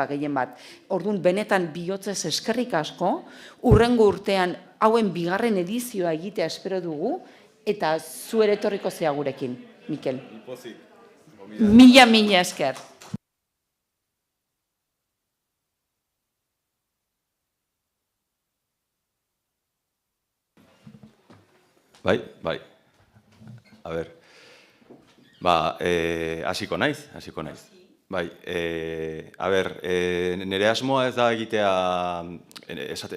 gehien bat. Orduan, benetan bihotzez eskerrik asko, hurrengo urtean hauen 2. edizioa egitea espero dugu, eta zu ere etorriko zea gurekin, Mikel. Mila esker. Bai. A ber. Hasiko naiz. Bai, a ber, nire asmoa ez da egitea,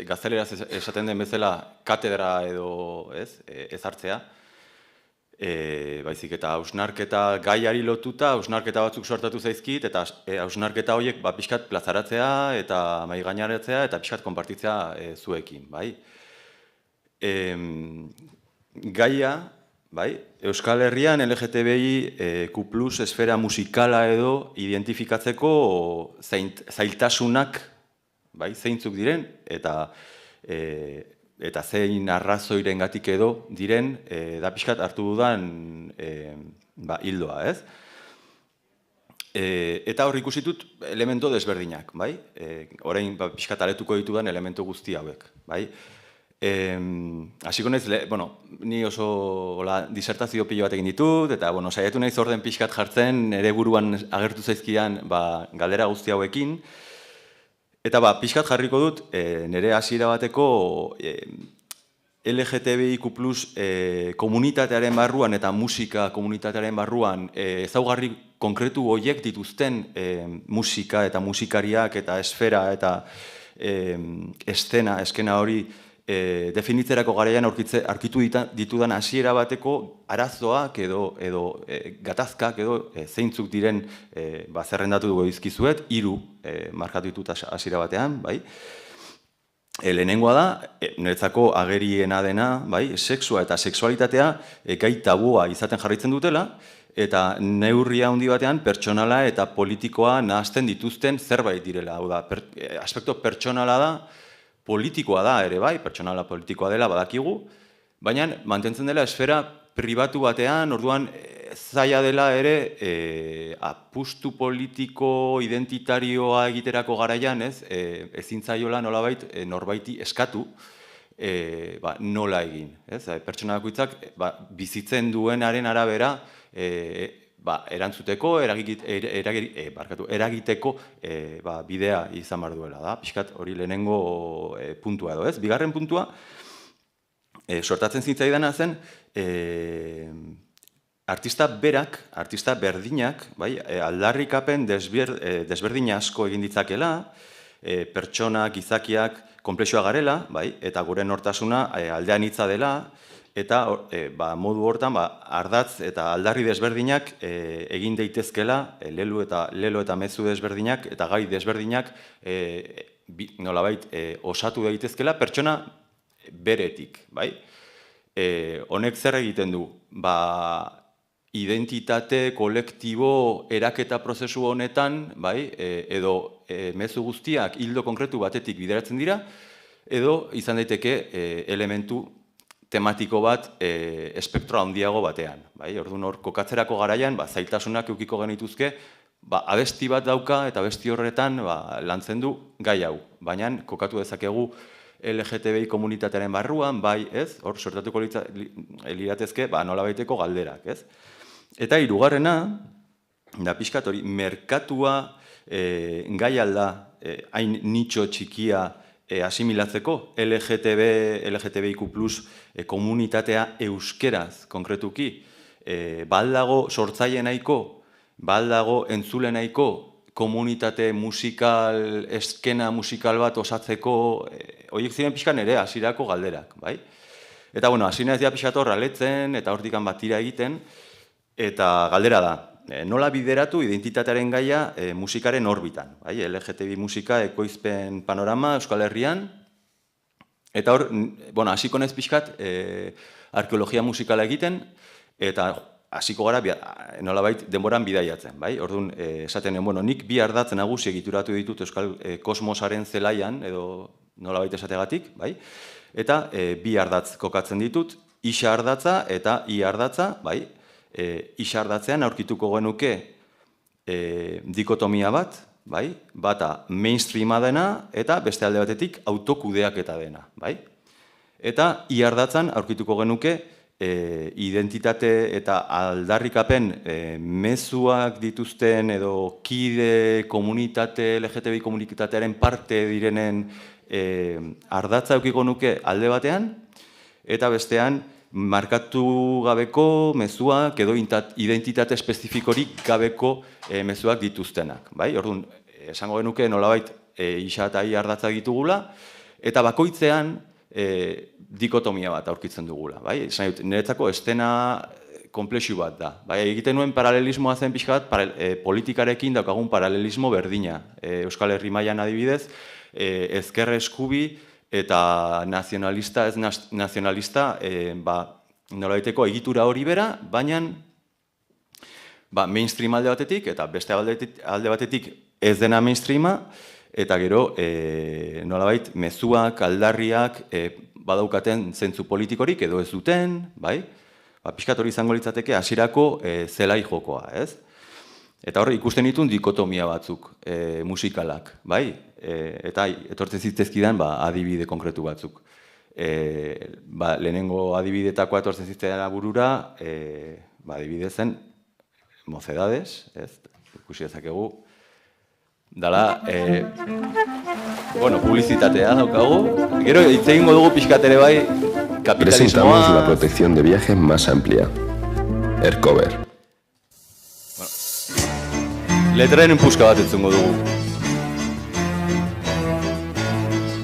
gazteleraz esaten den bezala, katedra edo ez hartzea. Baizik eta hausnarketa gaiari lotuta, hausnarketa batzuk sortatu zaizkit, eta hausnarketa horiek pixkat plazaratzea eta maigainaratzea eta pixkat konpartitzea zuekin, bai. Gaia, bai, Euskal Herrian LGTBI+ esfera musikala edo identifikatzeko zailtasunak, bai, zeintzuk diren, eta zein arrazoirengatik edo diren, da pixkat hartu dudan hildoa, ez? Eta hor ikusitut elemento desberdinak, bai? Orain pixkat aletuko ditudan elemento guzti hauek, bai? Hasiko naiz, ni oso disertazio pilo bat egin ditut, eta saiatu naiz orden pixkat jartzen, ere buruan agertu zaizkian galdera guzti hauekin, eta pixkat jarriko dut, nire hasiera bateko LGTBIQ+ komunitatearen barruan eta musika komunitatearen barruan ezaugarri konkretu horiek dituzten musika eta musikariak eta esfera eta eskena hori definitzerako garaian aurkitu ditudan hasiera bateko arazoak edo gatazkak edo zeintzuk diren zerrendatu dugu dizkizuet, 3 markatu ditut hasiera batean, bai? Lehenengoa da, niretzako ageriena dena, bai, sexua eta sexualitatea gai tabua izaten jarraitzen dutela, eta neurria handi batean pertsonala eta politikoa nahazten dituzten zerbait direla. Hau da, aspekto pertsonala da, politikoa da ere bai, pertsonala politikoa dela badakigu, baina mantentzen dela esfera pribatu batean, orduan zaila dela ere apustu politiko identitarioa egiterako garaian, ezin zaiola nolabait norbaiti eskatu nola egin. Pertsona bakoitzak bizitzen duenaren arabera erantzuteko, eragiteko bidea izan behar duela da. Pixkat hori lehenengo puntua edo ez. Bigarren puntua, sortatzen zitzaidana zen, artista berdinak, aldarrikapen desberdin asko egin ditzakela, pertsonak, gizakiak, konplexua garela, eta gure nortasuna aldean hitza dela, eta modu hortan ardatz eta aldarri desberdinak egin daitezkela, lelo eta mezu desberdinak eta gai desberdinak nolabait osatu daitezkela pertsona beretik. Honek zer egiten du? Identitate kolektibo eraketa prozesu honetan, edo mezu guztiak hildo konkretu batetik bideratzen dira, edo izan daiteke elementu tematiko bat espektro handiago batean. Orduan hor, kokatzerako garaian, zailtasunak eukiko genituzke, abesti bat dauka eta abesti horretan lantzen du gai hau. Baina kokatu dezakegu LGTBI komunitatearen barruan, hor sortatuko liratezke nolabaiteko galderak. Eta hirugarrena, da pixkat hori, merkatua gai alda hain nitxo txikia asimilatzeko LGTBIQ+ komunitatea euskeraz konkretuki, baldago sortzaile nahiko, baldago entzule nahiko komunitate musikal, eskena musikal bat osatzeko, horiek ziren pixkan ere hasierako galderak. Eta hasina ez dira pixkat horra letzen eta hortikan bat tira egiten, eta galdera da, nola bideratu identitatearen gaia musikaren orbitan. LGTBI musika ekoizpen panorama Euskal Herrian. Eta hor, hasiko naiz pixkat arkeologia musikala egiten, eta hasiko gara nolabait denboran bidaiatzen. Orduan, esaten, nik bi ardatz nagusi egituratu ditut Euskal Kosmosaren zelaian, edo nolabait esategatik, eta bi ardatz kokatzen ditut, isa ardatza eta i ardatza, isa ardatzean aurkituko genuke dikotomia bat, bata mainstreama dena eta beste alde batetik autokudeaketa dena. Eta i ardatzan aurkituko genuke identitate eta aldarrikapen mezuak dituzten edo kide komunitate, LGTBI komunitatearen parte direnen ardatza eukiko nuke alde batean, eta bestean markatu gabeko mezuak edo identitate espezifikorik gabeko mezuak dituztenak. Orduan, esango genuke nolabait isa eta i ardatza ditugula, eta bakoitzean dikotomia bat aurkitzen dugula. Niretzako estena konplexu bat da. Egiten nuen paralelismoa zen pixka bat politikarekin daukagun paralelismo berdina. Euskal Herri mailan adibidez, ezker eskubi eta nazionalista, ez nazionalista, nolabaiteko egitura hori bera, baina mainstream alde batetik, eta beste alde batetik ez dena mainstreama, eta gero nolabait mezuak, aldarriak badaukaten zentzu politikorik edo ez duten, pixkat hori izango litzateke hasierako zelai jokoa, ez? Eta hor ikusten ditun dikotomia batzuk musikalak, eta etortzen zitezkidan adibide konkretu batzuk. Lehenengo adibidetakoa etortzen zitezkidan burura, adibide zen Mocedades, ikusi dezakegu, dala, publizitatea daukagu, gero hitz egingo dugu pixkat ere kapitalismoa. Presentamos la protección de viajes más amplia, Aircover. Letraren puska bat entzungo dugu.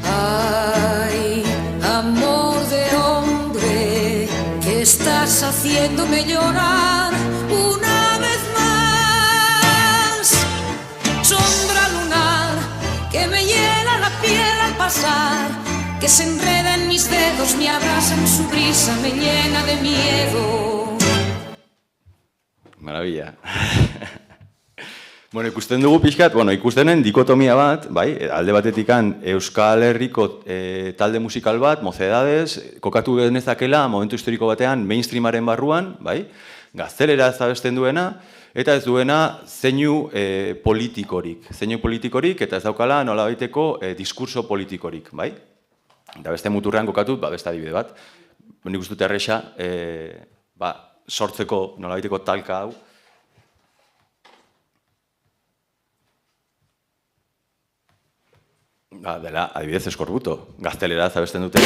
Ay, amor de hombre, que estás haciéndome llorar una vez más. Sombra lunar, que me hiela la piel al pasar, que se enreda en mis dedos, me abraza en su brisa, me llena de miedo. Maravilla. Ikusten dugu pixkat, ikustenen dikotomia bat, alde batetikan Euskal Herriko talde musikal bat, Mocedades, kokatu genezakela momentu historiko batean mainstreamaren barruan, gaztelera ez abesten duena, eta ez duena zeinu politikorik, eta ez daukala nolabaiteko diskurso politikorik, Eta beste muturrean kokatut, beste adibide bat, nik uste dut erresa sortzeko nolabaiteko talka hau. Dela, adibidez Eskorbuto, gaztelera abesten dut ere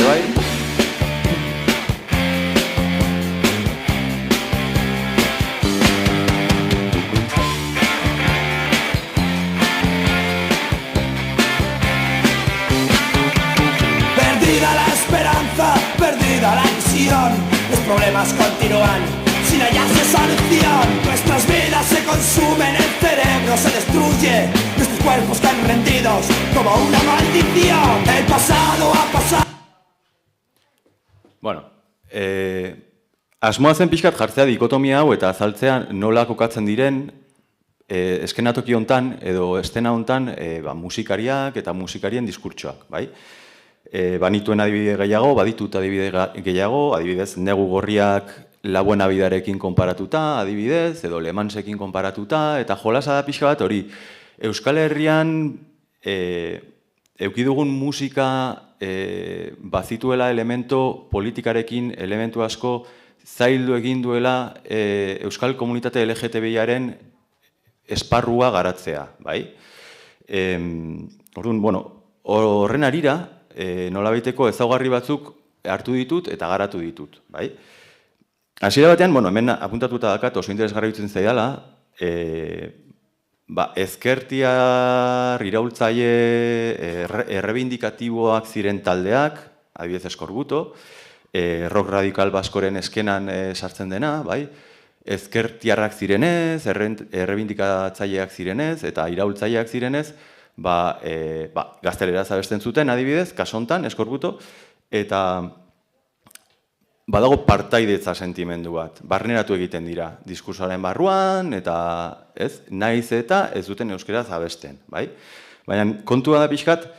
canción. Los problemas continúan sin hallarse solución. Nuestras vidas se consumen, el cerebro se destruye, nuestros cuerpos caen rendidos como una maldición. El pasado ha pasado. Bueno, asmoa zen pixkat jartzea dikotomia hau eta azaltzea nola kokatzen diren eskenatoki hontan edo estena hontan musikariak eta musikarien diskurtsoak, bai? Banituen adibide gehiago, baditut adibide gehiago, adibidez, Negu Gorriak La Buena Vidarekin konparatuta, adibidez, edo Le Mansekin konparatuta, eta jolasa da pixka bat hori. Euskal Herrian eukidugun musika bazituela elemento politikarekin, elementu asko zaildu egin duela Euskal Komunitate LGTBIaren esparrua garatzea, bai? Orduan, bueno, horren arira, nolabaiteko ezaugarri batzuk hartu ditut eta garatu ditut, bai? Hasiera batean, bueno, hemen apuntatuta dakat oso interesgarri bitzen zaidala, ezkertiar iraultzaile errebindikatiboak ziren taldeak, adibidez Eskorbuto, rock radikal baskoren eskenan sartzen dena, bai? Ezkertiarrak zirenez, errebindikatzaileak zirenez eta iraultzaileak zirenez, gazteleraz abesten zuten adibidez, kasontan, Eskorbuto, eta badago partaidetza sentimendu bat, barneratu egiten dira, diskursoaren barruan, eta naiz eta ez duten euskeraz abesten, bai? Baina kontua da pixkat,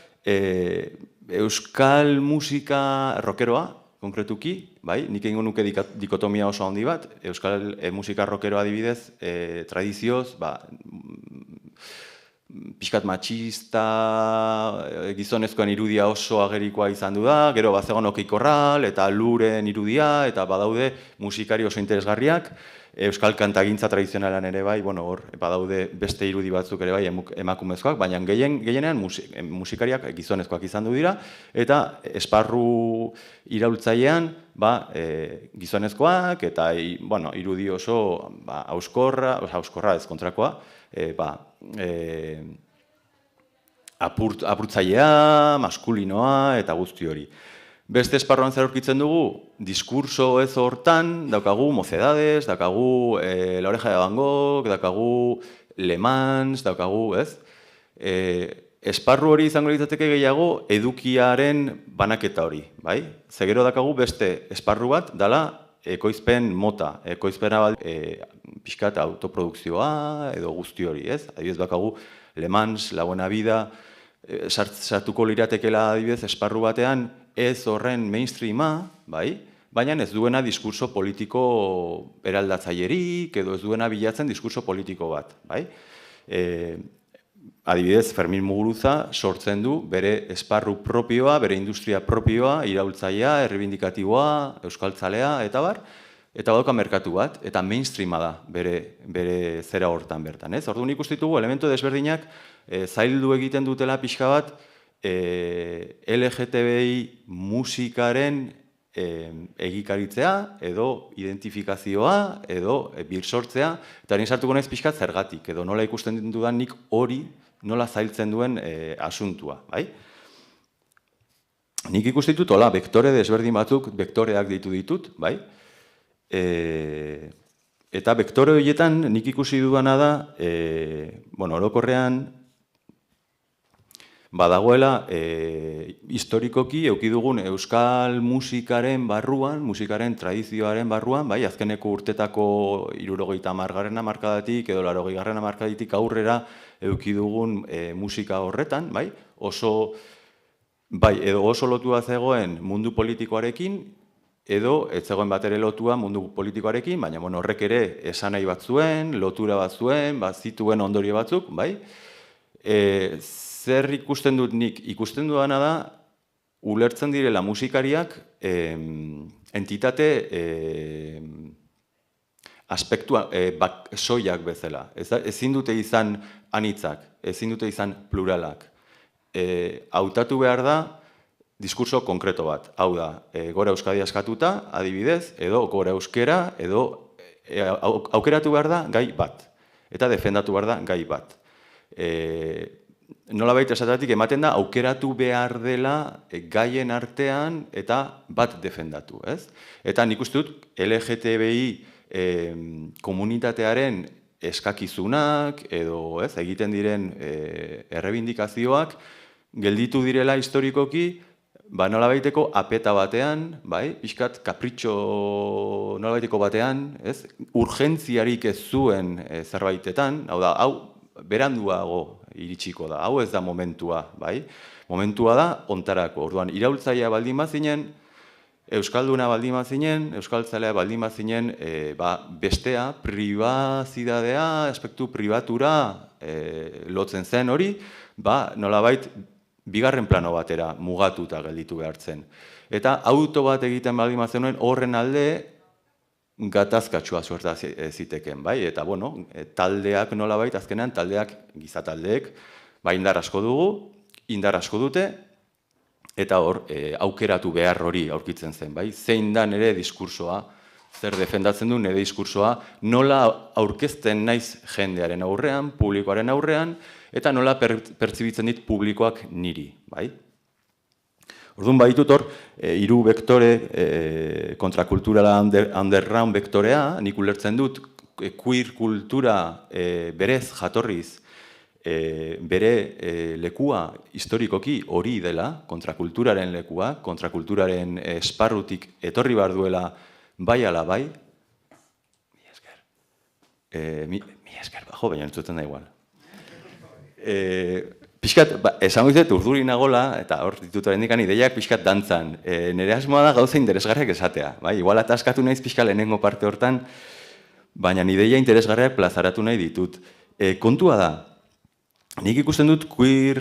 euskal musika rockeroa, konkretuki, bai? Nik egingo nuke dikotomia oso handi bat, euskal musika rockeroa adibidez, tradizioz, pixkat matxista, gizonezkoen irudia oso agerikoa izan du da, gero bazegon Okei Korral eta Luren irudia, eta badaude musikari oso interesgarriak, euskal kantagintza tradizionalan ere bai, hor badaude beste irudi batzuk ere bai emakumezkoak, baina gehienean musikariak gizonezkoak izan du dira, eta esparru iraultzailean gizonezkoak eta irudi oso hauskorra ez kontrakoa, apurtzailea, maskulinoa eta guzti hori. Beste esparruan zer aurkitzen dugu, diskurso ez hortan, daukagu Mocedades, daukagu La Oreja de Van Gogh, daukagu Le Mans, daukagu, ez? Esparru hori izango litzateke gehiago edukiaren banaketa hori, bai? Zegero daukagu beste esparru bat, dala ekoizpen mota, ekoizpena pixkat autoprodukzioa edo guzti hori, ez? Adibidez bakagu Le Mans, La Buena Vida, sartuko liratekela adibidez esparru batean ez horren mainstreama, bai? Baina ez duena diskurso politiko eraldatzailerik edo ez duena bilatzen diskurso politiko bat, bai? Adibidez, Fermin Muguruza sortzen du bere esparru propioa, bere industria propioa, iraultzailea, errebindikatiboa, euskaltzalea, eta bar, eta badauka merkatu bat, eta mainstreama da bere zera hortan bertan, ez? Orduan ikusten ditugu elementu desberdinak zaildu egiten dutela pixka bat LGTBI musikaren egikaritzea, edo identifikazioa, edo birsortzea, eta nien sartuko naiz pixkat zergatik, edo nola ikusten dudan nik hori nola zailtzen duen asuntua, bai? Nik ikusten ditut, hola, vektore desberdin batzuk, vektoreak deitu ditut, bai? Eta vektore horietan nik ikusi dudana da, orokorrean, badagoela, historikoki eukidugun euskal musikaren barruan, musikaren tradizioaren barruan, bai, azkeneko urtetako 70. hamarkadatik edo 80. hamarkadatik aurrera eukidugun musika horretan, bai, edo oso lotua zegoen mundu politikoarekin, edo ez zegoen bat ere lotua mundu politikoarekin, baina horrek ere esanai bat zuen, lotura bat zuen, zituen ondorio batzuk, bai, zer ikusten dut nik? Ikusten dudana da, ulertzen direla musikariak entitate aspektua soiak bezala. Ezin dute izan anitzak, ezin dute izan pluralak. Hautatu behar da diskurso konkreto bat. Hau da, gora euskadi askatuta, adibidez, edo gora euskera, edo aukeratu behar da gai bat. Eta defendatu behar da gai bat. nolabait esatetik ematen da aukeratu behar dela gaien artean eta bat defendatu, ez? Eta nik uste dut LGTBI komunitatearen eskakizunak edo egiten diren errebindikazioak gelditu direla historikoki nolabaiteko apeta batean, pixkat kapritxo nolabaiteko batean, urgentziarik ez zuen zerbaitetan, hau da, hau beranduago iritsiko da, hau ez da momentua, momentua da ontarako. Orduan, iraultzailea baldin bazinen, euskalduna baldin bazinen, euskaltzalea baldin bazinen, bestea, pribazidadea, aspektu pribatura lotzen zen hori, nolabait bigarren plano batera mugatuta gelditu behartzen. Eta auto bat egiten baldin bazenuen horren alde gatazkatsua suerta ziteken, eta taldeak nolabait, azkenean taldeak, gizataldeek, indar asko dugu, indar asko dute, eta hor, aukeratu behar hori aurkitzen zen, zein da nire diskursoa, zer defendatzen du nire diskursoa, nola aurkezten naiz jendearen aurrean, publikoaren aurrean, eta nola pertzibitzen dit publikoak niri, Orduan baditut hor, 3 vektore kontrakulturala underground vektorea, nik ulertzen dut queer kultura berez jatorriz, bere lekua historikoki hori dela, kontrakulturaren lekua, kontrakulturaren esparrutik etorri behar duela bai ala bai. Mi esker, baina entzuten da igual. Piskat, esango izet urduri nagola, eta hor ditut horrendikan ideiak piskat dantzan. Nire asmoa da gauza interesgarriak esatea. Igual ataskatu naiz piskat lehenengo parte hortan, baina ideia interesgarriak plazaratu nahi ditut. Kontua da, nik ikusten dut queer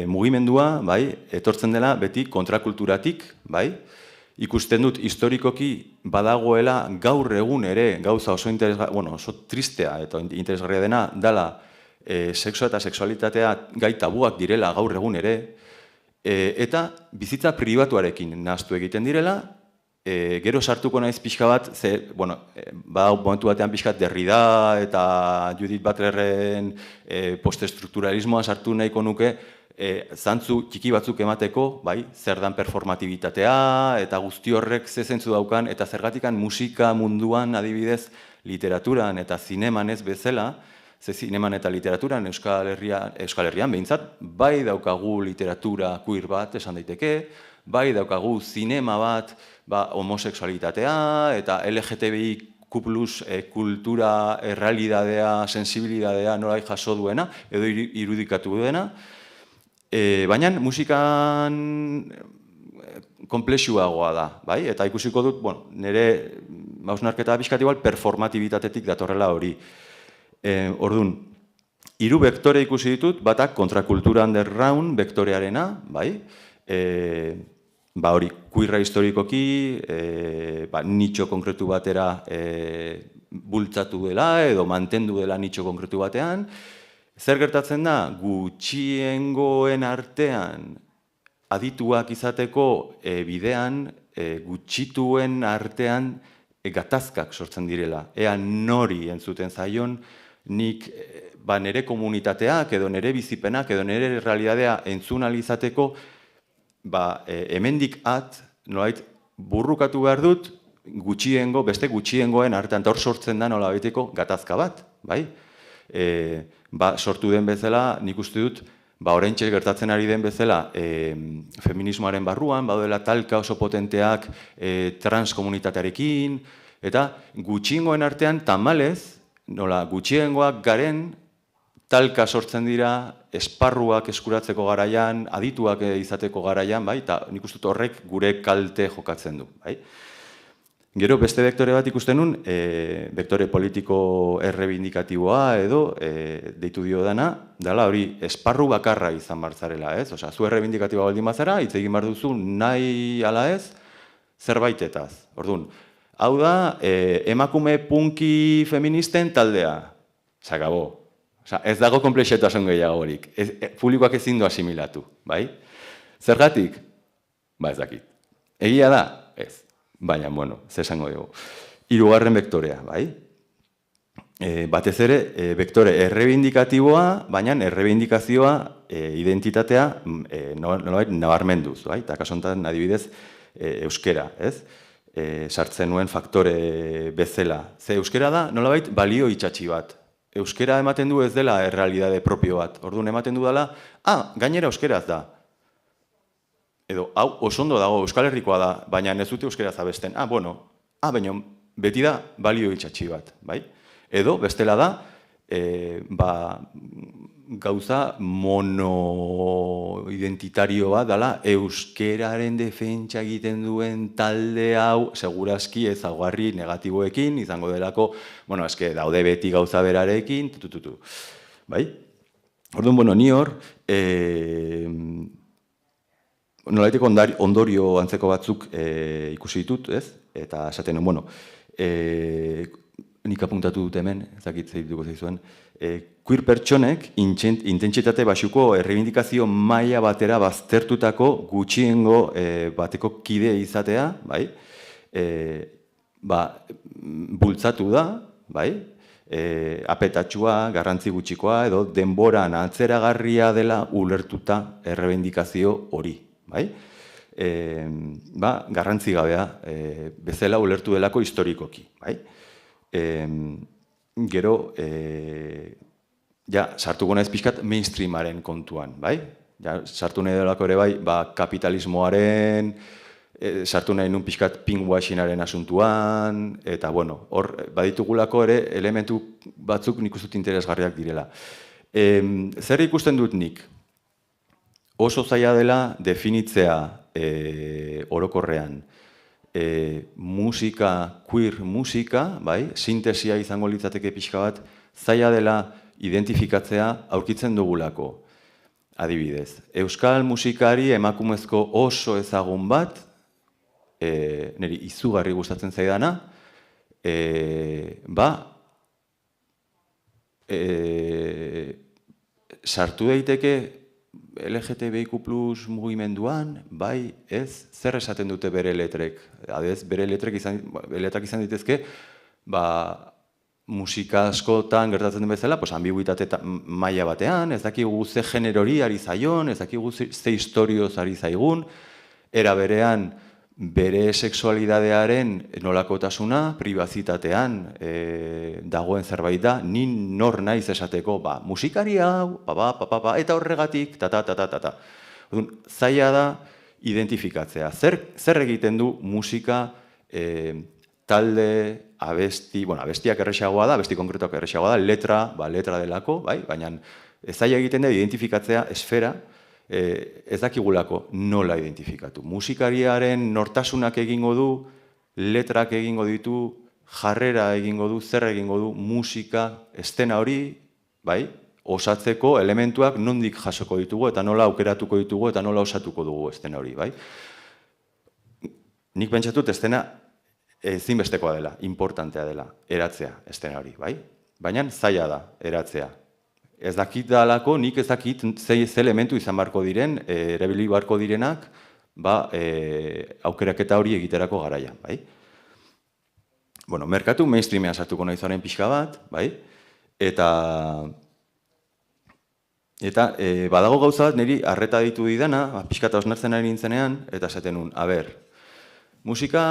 mugimendua, etortzen dela beti kontrakulturatik, ikusten dut historikoki badagoela gaur egun ere gauza oso tristea eta interesgarria dena dela sexua eta sexualitatea gai tabuak direla gaur egun ere, eta bizitza pribatuarekin nahaztu egiten direla, gero sartuko naiz pixka bat, momentu batean pixkat Derrida eta Judith Butlerren postestrukturalismoa sartu nahiko nuke, zantzu txiki batzuk emateko, zer dan performatibitatea, eta guzti horrek ze zentzu daukan, eta zergatikan musika munduan adibidez literaturan eta zineman ez bezala, ze zineman eta literaturan Euskal Herrian behintzat, bai daukagu literatura queer bat esan daiteke, bai daukagu zinema bat homosexualitatea eta LGTBI kultura, errealidadea, sensibilidadea norai jaso duena, edo irudikatu duena, baina musikan komplexuagoa da, eta ikusiko dut, nire hausnarketa pixkat igual performatibitatetik datorrela hori. Orduan, 3 vektore ikusi ditut, batak kontrakultura underground vektorearena, hori queerra historikoki, nitxo konkretu batera bultzatu dela edo mantendu dela nitxo konkretu batean. Zer gertatzen da, gutxiengoen artean adituak izateko bidean, gutxituen artean gatazkak sortzen direla. Ea nori entzuten zaion, nik nire komunitateak edo nire bizipenak edo nire realidadea entzun alizateko hemendik nolait burrukatu behar dut beste gutxiengoen artean, eta hor sortzen da nolabaiteko gatazka bat, sortu den bezala, nik uste dut, oraintxe gertatzen ari den bezala feminismoaren barruan, badela talka oso potenteak transkomunitatearekin, eta gutxiengoen artean tamalez, nola gutxiengoak garen talka sortzen dira, esparruak eskuratzeko garaian, adituak izateko garaian, eta nik uste dut horrek gure kalte jokatzen du. Gero beste vektore bat ikusten nun, vektore politiko errebindikatiboa edo deitu dio dela hori esparru bakarra izan bartzarela, ez? Osea, zu errebindikatiboa baldin bazara, hitz egin behar duzu nahi ala ez, zerbaitetaz. Orduan, hau da, emakume punki feministen taldea. Sakabo. Ez dago komplexetasun gehiagorik. Publikoak ezin du asimilatu, bai? Zergatik? Ez dakit. Egia da? Ez. Baina, ze esango dugu. 3. vektorea, bai? batez ere, vektore errebindikatiboa, baina errebindikazioa, identitatea, nolabait nabarmenduz, bai? Eta kasu honetan, adibidez, euskera, ez? Sartzen nuen faktore bezala. Ze euskera da, nolabait, balio itxatxi bat. Euskera ematen du ez dela errealidade propio bat. Orduan ematen du dela, gainera euskeraz da. Edo, hau, oso ondo dago, Euskal Herrikoa da, baina ez dute euskeraz abesten. Baina beti da balio itxatxi bat, bai? Edo, bestela da, gauza monoidentitario bat dela euskeraren defentsa egiten duen talde hau, segurazki ezaugarri negatiboekin, izango delako, daude beti gauza berarekin, bai? Orduan, ni hor, nolaiteko ondorio antzeko batzuk ikusi ditut, ez? Eta esaten, nik apuntatu dut hemen, ezakit zeituko zaizuen, queer pertsonek intentsitate baxuko errebindikazio maila batera baztertutako gutxiengo bateko kide izatea, bai? Bultzatu da, bai? Apetatxua, garrantzi gutxikoa, edo denboran atzeragarria dela ulertuta errebindikazio hori, bai? Garrantzi gabea bezala ulertu delako historikoki, bai? Gero, sartuko naiz pixkat mainstreamaren kontuan, bai? Sartu nahi delako ere bai, kapitalismoaren, sartu nahi nun pixkat pinkwashingaren asuntuan, eta hor, baditugulako ere elementu batzuk nik ustut interesgarriak direla. Zer ikusten dut nik? Oso zaila dela definitzea orokorrean musika, queer musika, bai, sintesia izango litzateke pixka bat, zaila dela identifikatzea aurkitzen dugulako. Adibidez, euskal musikari emakumezko oso ezagun bat, niri izugarri gustatzen zaidana, sartu daiteke LGTBIQ+ mugimenduan, bai, ez, zer esaten dute bere letrek? Adez, bere letrak izan ditezke, musika askotan gertatzen den bezala, ambiguitate maila batean, ez dakigu ze generori ari zaion, ez dakigu ze historioz ari zaigun, era berean bere sexualidadearen nolakotasuna, pribazitatean dagoen zerbait da, ni nor naiz esateko, musikari hau, eta horregatik, zaila da identifikatzea. Zer egiten du musika talde, abesti, abestiak erresagoa da, abesti konkretuak erresagoa da, letra delako, baina zaila egiten da identifikatzea esfera, ez dakigulako nola identifikatu. Musikariaren nortasunak egingo du, letrak egingo ditu, jarrera egingo du, zer egingo du, musika, estena hori, osatzeko elementuak nondik jasoko ditugu, eta nola aukeratuko ditugu, eta nola osatuko dugu estena hori. Nik pentsatut estena ezinbestekoa dela, importantea dela, eratzea estena hori, baina zaila da, eratzea. Ez dakit dalako, nik ez dakit ze elementu izan barko diren, erabili barko direnak, aukeraketa hori egiterako garaian, merkatu mainstreamean sartuko nahi zoren pixka bat, eta badago gauza bat, niri arreta ditu didana, pixka eta osnartzen ari nintzenean, eta esaten nun, musika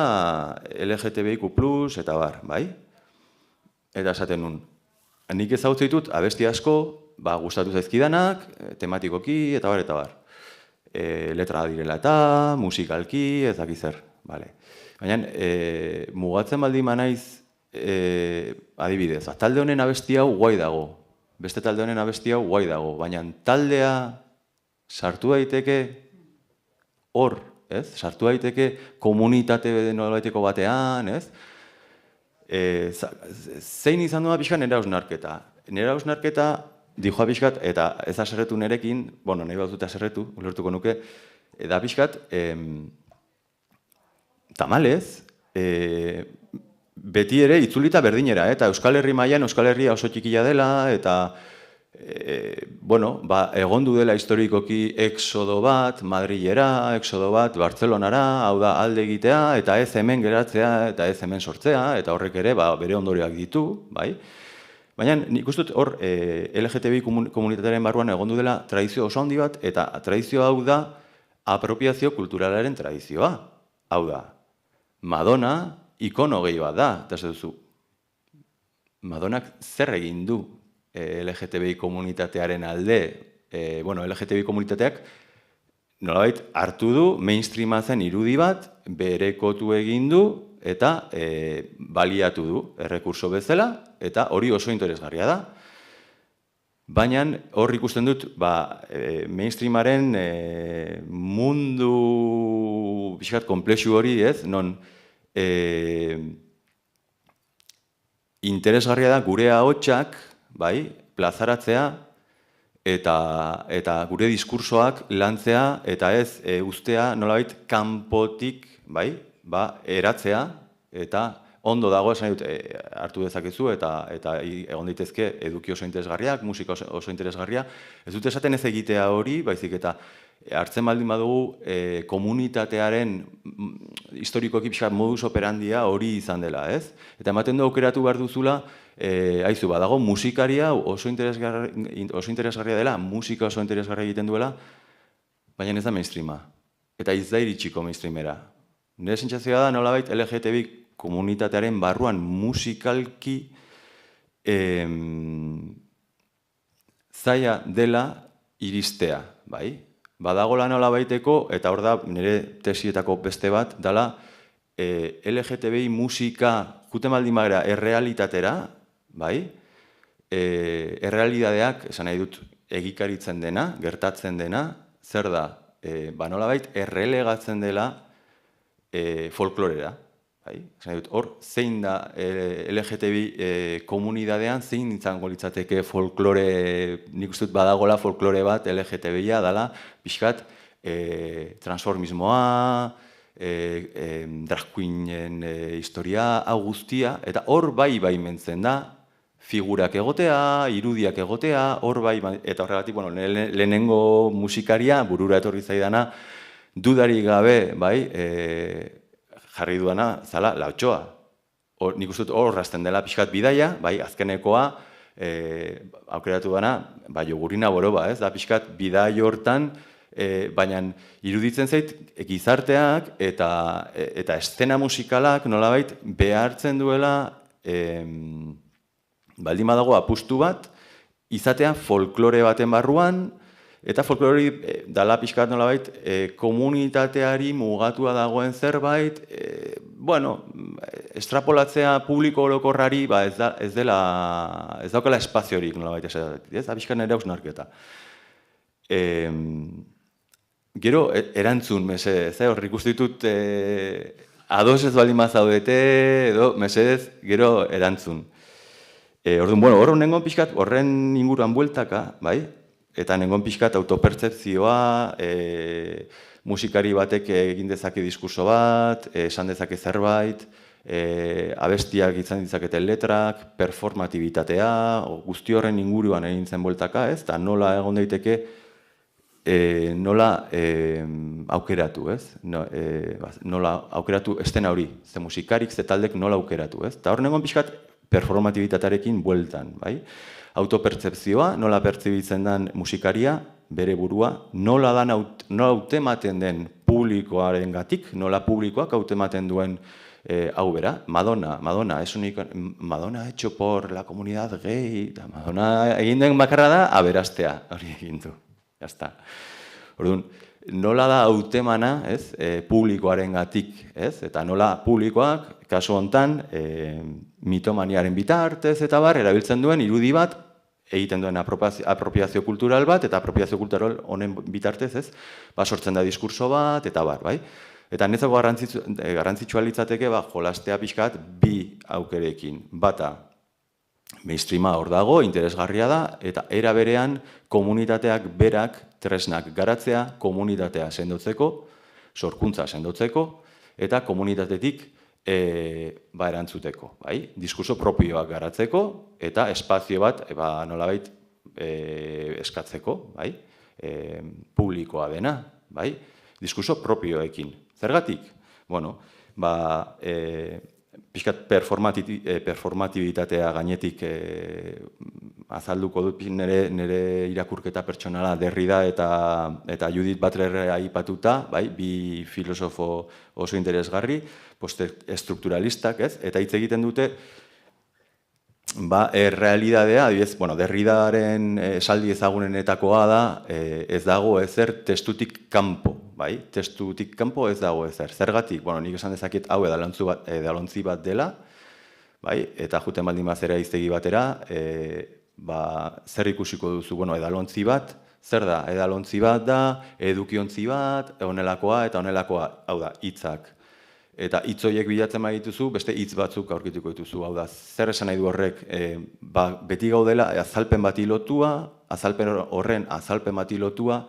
LGTBIQ+, eta eta esaten nun, nik ezagutzen ditut abesti asko, gustatu zaizkidanak, tematikoki, eta bar. Letra direla eta, musikalki, ez dakiz zer. Baina, mugatzen baldin manaiz, adibidez, talde honen abesti hau guai dago. Beste talde honen abesti hau guai dago. Baina, taldea sartu daiteke hor, sartu daiteke komunitate nolabaiteko batean, zein izan doa pixka nera hausnarketa. Nera hausnarketa dijoa pixkat, eta ez aserretu nerekin, nahi bat dut aserretu, ulertuko nuke, da pixkat, tamalez, beti ere itzulita berdinera, eta Euskal Herri mailan Euskal Herria oso txikia dela, eta egondu dela historikoki exodo bat, Madrilera, exodo bat, Bartzelonara, hau da alde egitea, eta ez hemen geratzea, eta ez hemen sortzea, eta horrek ere bere ondorioak ditu, Baina nik uste dut hor LGTBI komunitatearen barruan egondu dela tradizio oso handi bat, eta tradizio hau da apropiazio kulturalaren tradizioa. Hau da, Madonna ikono gehi bat da, eta ez duzu, Madonak zer egin du LGTBI komunitatearen alde, LGTBI komunitateak nolabait hartu du mainstreama zen irudi bat, berekotu egin du eta baliatu du errekurso bezala, eta hori oso interesgarria da. Baina hor ikusten dut mainstreamaren mundu pixkat komplexu hori, non interesgarria da gure ahotsak, plazaratzea, eta gure diskursoak lantzea, eta ez ustea nolabait kanpotik eratzea, eta ondo dago esan dut hartu dezakezu, eta egon daitezke eduki oso interesgarriak, musika oso interesgarria. Ez dut esaten ez egitea hori, baizik eta hartzen baldin badugu komunitatearen historikoki pixka modus operandia hori izan dela, ez? Eta ematen du aukeratu behar duzula, haizu badago musikaria oso interesgarria dela, musika oso interesgarria egiten duela, baina ez da mainstreama. Eta ez da iritsiko mainstreamera. Nire sentsazioa da nolabait LGTBI komunitatearen barruan musikalki zaila dela iristea, bai? Badagola nolabaiteko, eta hor da nire tesietako beste bat, dela LGTBI musika juten baldin bagera errealitatera, bai? Errealitateak, esan nahi dut, egikaritzen dena, gertatzen dena, zer da? Nolabait errelegatzen dela folklorera. Hor, zein da LGTBI komunitatean, zein izango litzateke folklore, nik uste dut badagola folklore bat LGTBia dela, pixkat transformismoa, drag queenen historia, hau guztia, eta hor baimentzen da, figurak egotea, irudiak egotea, hor eta horregatik, lehenengo musikaria, burura etorri zaidana, dudarik gabe, jarri duana, zala, La Otxoa. Nik uste dut hor razten dela pixkat bidaia, azkenekoa, aukeratu dana, Jogurina Boroba, ez da pixkat bidai hortan, baina iruditzen zait gizarteak eta eszena musikalak nolabait behartzen duela baldin badago apustu bat, izatea folklore baten barruan, eta folklori dala pixkat nolabait komunitateari mugatua dagoen zerbait, estrapolatzea publiko orokorrari ez daukala espaziorik nolabait esatetik, ez da pixkat nire hausnarketa. Gero, erantzun, mesedez, hor ikustitut ados ez baldin mazaudete, edo, mesedez, gero erantzun. Orduan, hor nengon pixkat horren inguruan bueltaka, bai? Eta nengon pixkat autopertzepzioa, musikari batek egin dezake diskurso bat, esan dezake zerbait, abestiak izan ditzaketen letrak, performatibitatea, guzti horren inguruan egin zen bueltaka, ez? Eta nola egon daiteke, nola aukeratu, ez? Nola aukeratu estena hori, ze musikarik, ze taldek nola aukeratu, ez? Eta hor nengon pixkat performatibitatearekin bueltan, bai? Autopertzepzioa, nola pertzibitzen den musikaria, bere burua, nola hautematen den publikoaren gatik, nola publikoak hautematen duen hau bera. Madonna, Madonna hecho por la comunidad gay, Madonna egin den bakarra da, aberastea, hori egin du, jazta. Orduan, nola da hautemana, ez, publikoaren gatik, ez, eta nola publikoak, kasu hontan, mitomaniaren bitartez eta erabiltzen duen irudi bat, egiten duen apropiazio kultural bat, eta apropiazio kultural honen bitartez, ez, sortzen da diskurso bat, eta bai. Eta netzako garrantzitsua litzateke, jolastea pixkat bi aukerekin. Bata, mainstreama hor dago, interesgarria da, eta era berean komunitateak berak tresnak garatzea, komunitatea sendotzeko, sorkuntza sendotzeko, eta komunitatetik erantzuteko, diskurso propioak garatzeko, eta espazio bat nolabait eskatzeko, publikoa dena, diskurso propioekin. Zergatik? pixkat performatibitatea gainetik azalduko dut nire irakurketa pertsonala Derrida eta Judith Butler aipatuta, bai, bi filosofo oso interesgarri, postestrukturalistak, ez? Eta hitz egiten dute, errealidadea, adibidez, Derridaren esaldi ezagunenetakoa da, ez dago ezer testutik kanpo, bai? Testutik kanpo ez dago ezer. Zergatik, nik esan dezaket hau edalontzi bat dela, bai? Eta juten baldin bazera hiztegi batera, zer ikusiko duzu, edalontzi bat, zer da? Edalontzi bat da, edukiontzi bat, honelakoa eta honelakoa, hau da, hitzak. Eta hitz horiek bilatzen badituzu, beste hitz batzuk aurkituko dituzu. Hau da, zer esan nahi du horrek, beti gaudela azalpen bati lotua, azalpen horren azalpen bati lotua,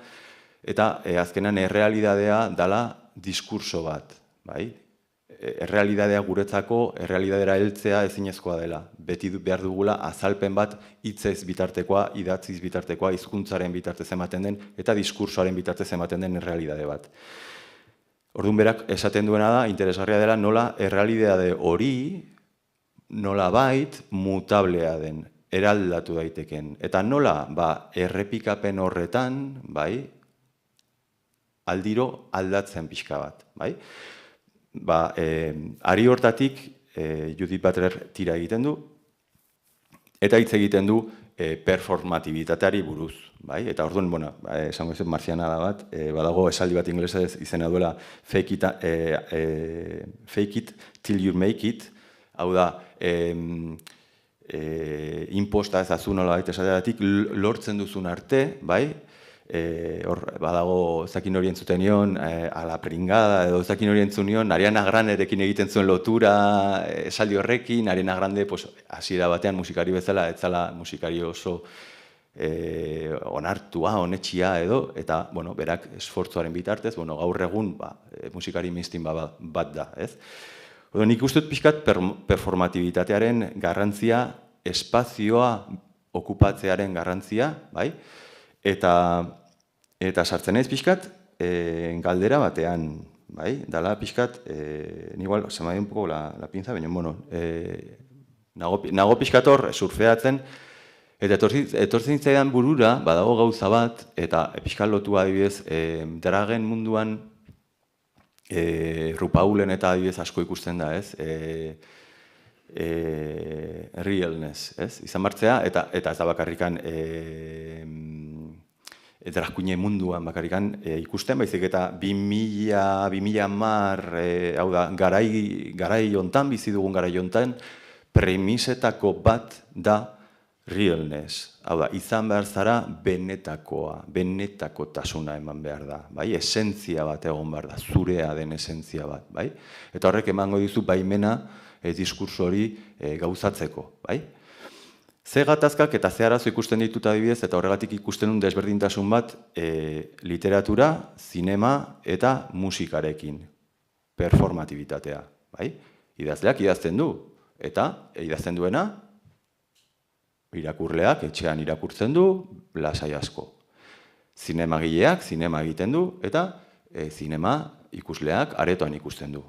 eta azkenan errealidadea dala diskurso bat. Errealidadea guretzako, errealidadera heltzea ezinezkoa dela. Beti behar dugula azalpen bat hitzez bitartekoa, idatziz bitartekoa, hizkuntzaren bitartez ematen den, eta diskursoaren bitartez ematen den errealidade bat. Orduan berak esaten duena da, interesgarria dela, nola errealidade hori, nola bait, mutablea den, eraldatu daiteken. Eta nola, errepikapen horretan, aldiro aldatzen pixka bat. Ari hortatik, Judith Butler tira egiten du, eta hitz egiten du performatibitateari buruz. Eta orduan, esango ez marzianada bat, badago esaldi bat inglesez izena duela fake it till you make it, hau da, imposta ezazu nola baita esateatik lortzen duzun arte, badago ezakin hori entzuten nion, ala pringada, edo ezakin hori entzun nion, Ariana Granderekin egiten zuen lotura esaldi horrekin, Ariana Grande hasiera batean musikari bezala, etzala musikari oso onartua, onetxia edo, eta berak esfortzuaren bitartez, gaur egun musikari mainstream bat da. Nik uste dut pixkat performatibitatearen garrantzia, espazioa okupatzearen garrantzia, eta sartzen naiz pixkat galdera batean, dala pixkat, igual, se me ha ido un poco la pinza, baina, nago pixkat hor surfeatzen, eta etortzen zaidan burura, badago gauza bat, eta pixkat lotua adibidez, dragen munduan, RuPaulen eta adibidez asko ikusten da, ez? Realness, ez? Izan martzea, eta ez da bakarrikan dragkuine munduan bakarrikan ikusten, baizik eta 2010, hau da, garai hontan, bizi dugun garai hontan, premisetako bat da realness. Hau da, izan behar zara benetakotasuna eman behar da, esentzia bat egon behar da, zurea den esentzia bat, eta horrek emango dizu baimena diskurso hori gauzatzeko, Ze gatazkak eta ze arazo ikusten ditut adibidez, eta horregatik ikusten duen desberdintasun bat literatura, zinema eta musikarekin, performatibitatea. Idazleak idazten du, eta idazten duena, irakurleak etxean irakurtzen du, lasai asko. Zinemagileak zinema egiten du, eta zinema ikusleak aretoan ikusten du.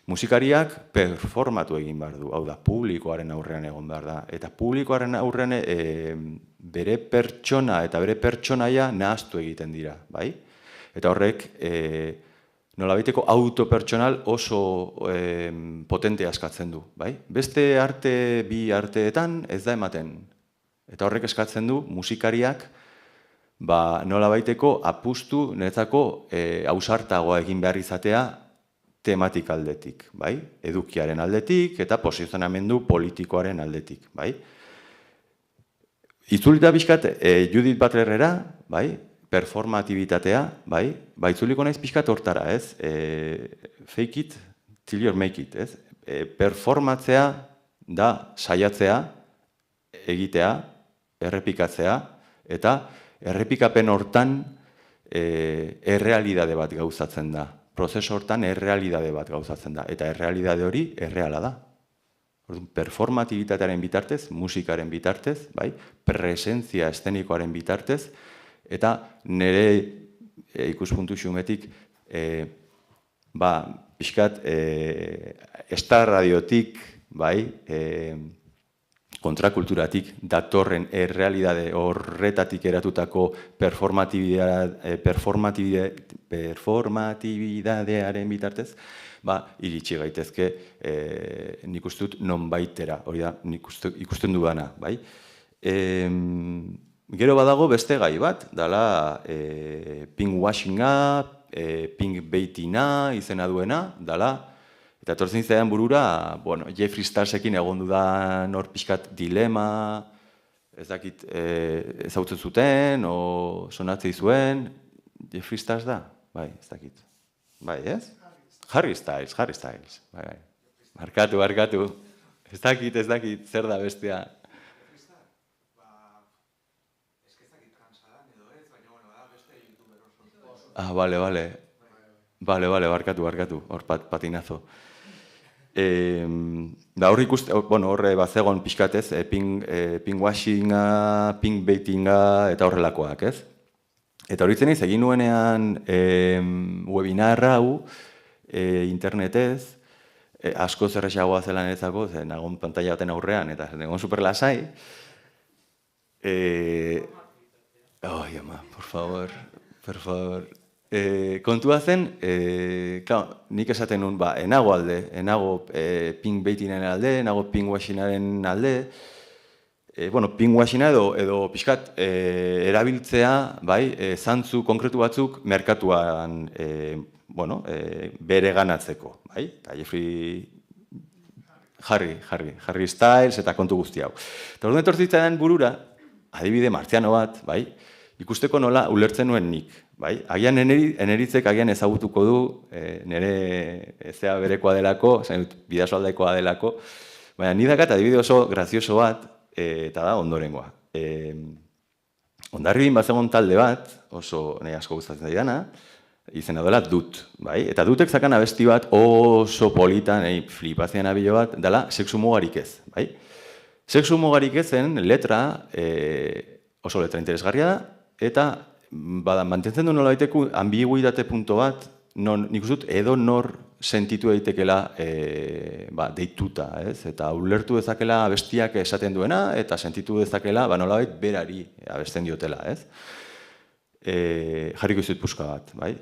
Musikariak performatu egin behar du, hau da, publikoaren aurrean egon behar da. Eta publikoaren aurrean bere pertsona eta bere pertsonaia nahaztu egiten dira. Eta horrek nolabaiteko autopertsonal oso potente askatzen du. Beste bi arteetan ez da ematen. Eta horrek eskatzen du musikariak nolabaiteko apustu niretzako ausartagoa egin behar izatea tematik aldetik, edukiaren aldetik eta posizionamendu politikoaren aldetik. Itzulita bizkat Judith Butlerera, performatibitatea, itzuliko naiz pixkat hortara, ez? Fake it till you make it, ez? Performatzea da saiatzea, egitea, errepikatzea, eta errepikapen hortan errealidade bat gauzatzen da. Prozeso hortan errealidade bat gauzatzen da, eta errealidade hori erreala da. Performatibitatearen bitartez, musikaren bitartez, presentzia eszenikoaren bitartez, eta nire ikuspuntu xumetik pixkat, Star radiotik, bai, kontrakulturatik datorren errealidade horretatik eratutako performatibidadearen bitartez, iritsi gaitezke nik uste dut nonbaitera, hori da nik ikusten dudana, bai. Gero badago beste gai bat, dala pinkwashinga, pinkbaitinga izena duena, dala, eta etortzen zaidan burura, Jeffree Starsekin egon dudan hor pixkat dilema, ez dakit ezautzen zuten, o sonatzei zuen, Jeffree Stars da? Bai, ez dakit. Bai, ez? Harry Styles. Bai. Markatu. Ez dakit, zer da bestea. Ah, bale, barkatu, hor patinazo. Horre bazegon pixkatez, pinkwashinga, pinkbaitinga eta horrelakoak, ez? Eta horitzen ez, egin nuenean webinar hau internetez, asko zerrexagoa zelan ezako, nagon pantalla baten aurrean, eta nagon superlasai. Ama, por favor. Kontua zen, nik esaten nuen, enago alde, enago pinkbaitinen alde, enago pinkwashingaren alde, pinkwashinga edo pixkat erabiltzea, zantzu konkretu batzuk merkatuan bere ganatzeko, bai? Harry Styles eta kontu guzti hau. Eta orduan etortzitzaren burura, adibide martziano bat, bai? Ikusteko nola ulertzen nuen nik, bai? Agian eneritzek agian ezagutuko du, nire ezea berekoa delako, bidasoaldaikoa delako, baina ni dakat adibide oso grazioso bat, eta da ondorengoa. Hondarribin bazegon talde bat, oso nahi asko gustatzen didana, izena dela Dut, bai? Eta Dutek zakan abesti bat oso polita, nahi flipazian abilo bat, dela sexu mugarik ez, bai? Sexu mugarik ezen letra, oso letra interesgarria da, eta mantentzen du nola baiteko ambiguitate punto bat, nik uste dut edo nor sentitu daitekela deituta, ez? Eta ulertu dezakela abestiak esaten duena, eta sentitu dezakela nola bait berari abesten diotela, ez? Jarriko izut puska bat, bai?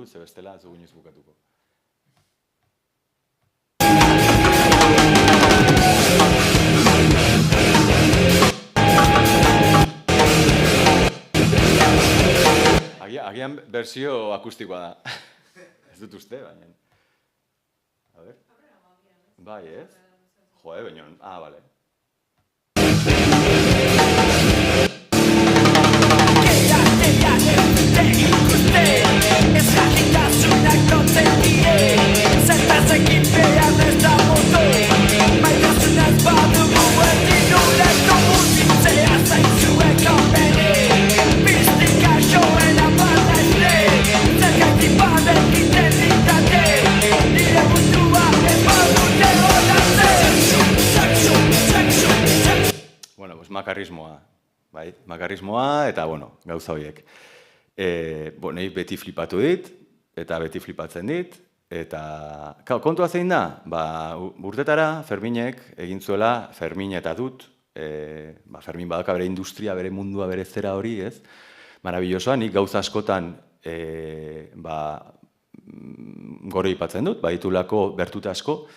Ze bestela, ez dugu inoiz bukatuko. Agian berzio akustikoa da. Ez dut uste, baina. A ver. Bai, ez? Joe, baina. Bale. Makarrismoa, bai, makarrismoa eta, gauza horiek. Nahi beti flipatu dit, eta beti flipatzen dit, eta kontua zein da? Urtetara Ferminek egin zuela, Fermin eta Dut, Fermin badaka bere industria, bere mundua, bere zera hori, ez? Marabillosoa, nik gauza askotan gore ipatzen dut, baditulako bertuta asko,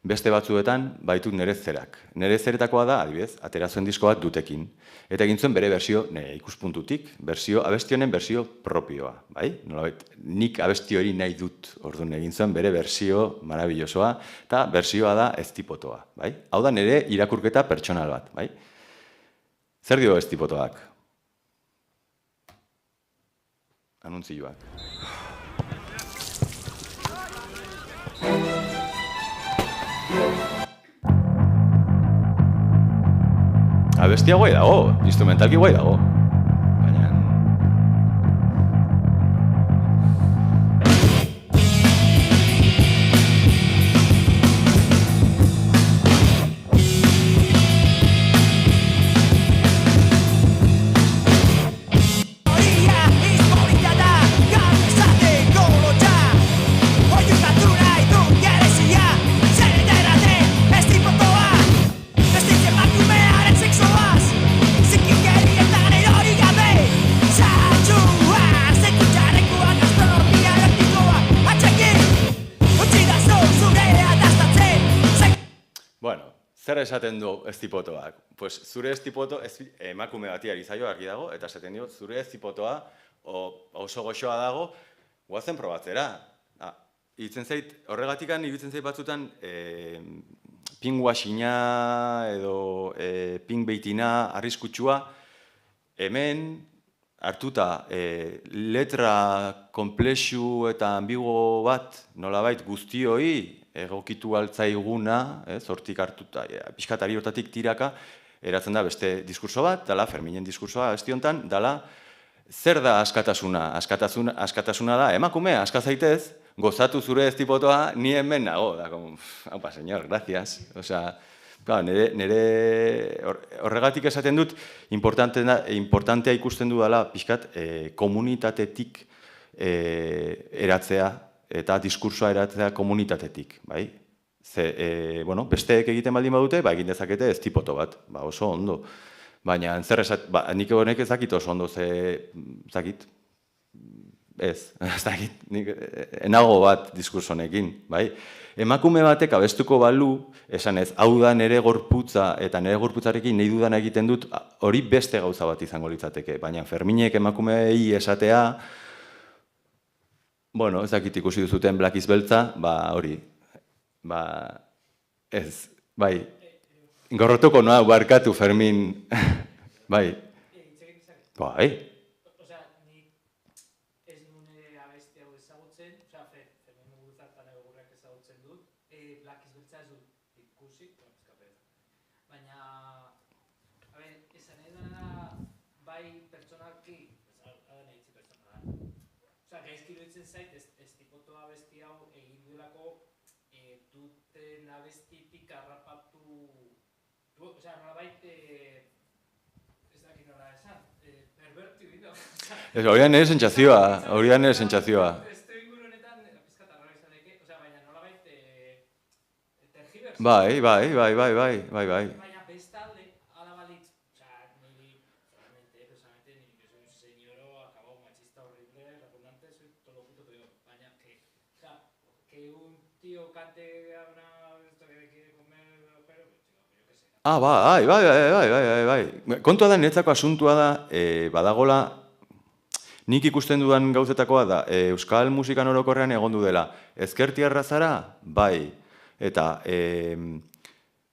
beste batzuetan baitut nire zerak. Nire zeretakoa da, adibidez, atera zuen disko bat Dutekin. Eta egin zuen bere berzio, ikuspuntutik, abesti honen berzio propioa, bai? Nik abesti hori nahi dut, orduan egin zuen bere berzio marabillosoa, eta berzioa da ez tipotoa, bai? Hau da nire irakurketa pertsonal bat, bai? Zer dio ez tipotoak? Anuntzioak. abestia guai dago, instrumentalki guai dago. Zer esaten du eztipotoak? Pues zure eztipoto emakume bati ari zaio argi dago, eta esaten dio zure eztipotoa oso goxoa dago, guazen probatzera. Itzen zait, horregatikan, iruditzen zait batzutan pinguaxina edo pingbeitina arriskutsua, hemen hartuta letra komplexu eta ambigo bat nolabait guztioi egokitu altzaiguna, hortik hartuta, pixkatari hortatik tiraka, eratzen da beste diskurso bat, dala, Ferminen diskursoa besti honetan, dala, zer da askatasuna? Askatasuna da, emakume, askazaitez, gozatu zure eztipotoa, ni hemen nago, da, haupa, señor, gracias. Osea, nire horregatik esaten dut, importantea ikusten du dala, pixkat, komunitatetik eratzea, eta diskursoa eratzea komunitatetik, bai? Besteek egiten baldin badute, egin dezakete eztipoto bat, oso ondo. Baina, nik honek ez dakit oso ondo, zakit, ez dakit, enago bat diskurso honekin, bai? Emakume batek abestuko balu, esan ez, hau da nire gorputza, eta nire gorputzarekin nahi dudan egiten dut, hori beste gauza bat izango litzateke, baina Ferminek emakumeei esatea, ez dakit ikusi duzuten Black is Beltza, hori, ez, bai, gorrotuko noa barkatu Fermin, bai, bai. Osea, nik ez nune abesti hau ezagutzen, osea, Fermin mugurtzartan egurrak ezagutzen dut, Black is Beltza ez dut ikusi, baina, esan edana, bai pertsonalki, gaizki iruditzen zait, ez tipoto abesti hau egin duelako duten abestitik harrapatu, osea, nolabait, ez dakit nola esan, pervertiu, no? Horian ere sentsazioa, Esto inguru honetan, pizkat arrara izan daike, osea, baina nolabait, tergibertsu. Bai. Baina bestalde, ala balitz, osea, niri, personalmente, niri que soy un señoro acabado machista horrible, repugnante, soy todo lo puto peor. Baina, que un tío cante una esto que quiere comer pero yo qué sé. Bai. Kontua da, niretzako asuntua da, badagola, nik ikusten dudan gauzetakoa da, euskal musikan orokorrean egondu dela, ezkertiarra zara, bai, eta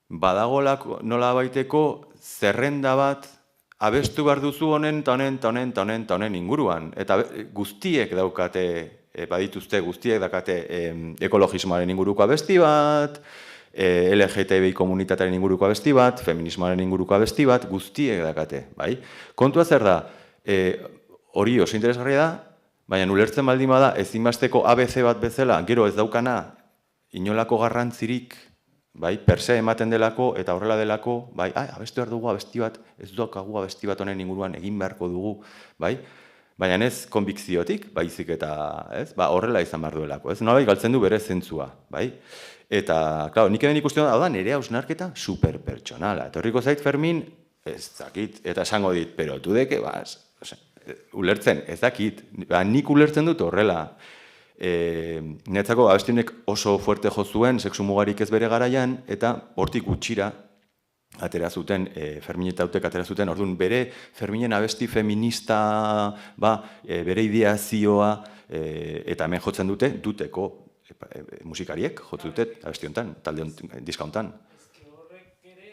badagolako nola baiteko zerrenda bat abestu behar duzu honen, ta honen inguruan, eta guztiek daukate, badituzte guztiek daukate ekologismoaren inguruko abesti bat, LGTBI komunitatearen inguruko abesti bat, feminismoaren inguruko abesti bat, guztiek daukate, bai? Kontua zer da, hori oso interesgarria da, baina ulertzen baldin bada ezinbesteko ABC bat bezala, gero ez daukana inolako garrantzirik, bai, perse ematen delako eta horrela delako, bai, abestu behar dugu abesti bat, ez daukagu abesti bat honen inguruan egin beharko dugu, bai? Baina ez konbikziotik, baizik eta, ez, horrela izan behar duelako, ez? Nolabait galtzen du bere zentzua, bai? Eta, klaro, nik hemen ikusten hau da, nire hausnarketa superpertsonala. Etorriko zait Fermin, ez dakit, eta esango dit, pero tu deke vas, ulertzen, ez dakit, nik ulertzen dut horrela. Netzako abestiunek oso fuerte jo zuen, sexu mugarik ez bere garaian, eta hortik gutxira atera zuten, Ferminetautek atera zuten, orduan bere Ferminen abesti feminista, bere ideazioa, eta hemen jotzen duteko musikariek jotzen dute abesti honetan, talde diska honetan. Horrek ere,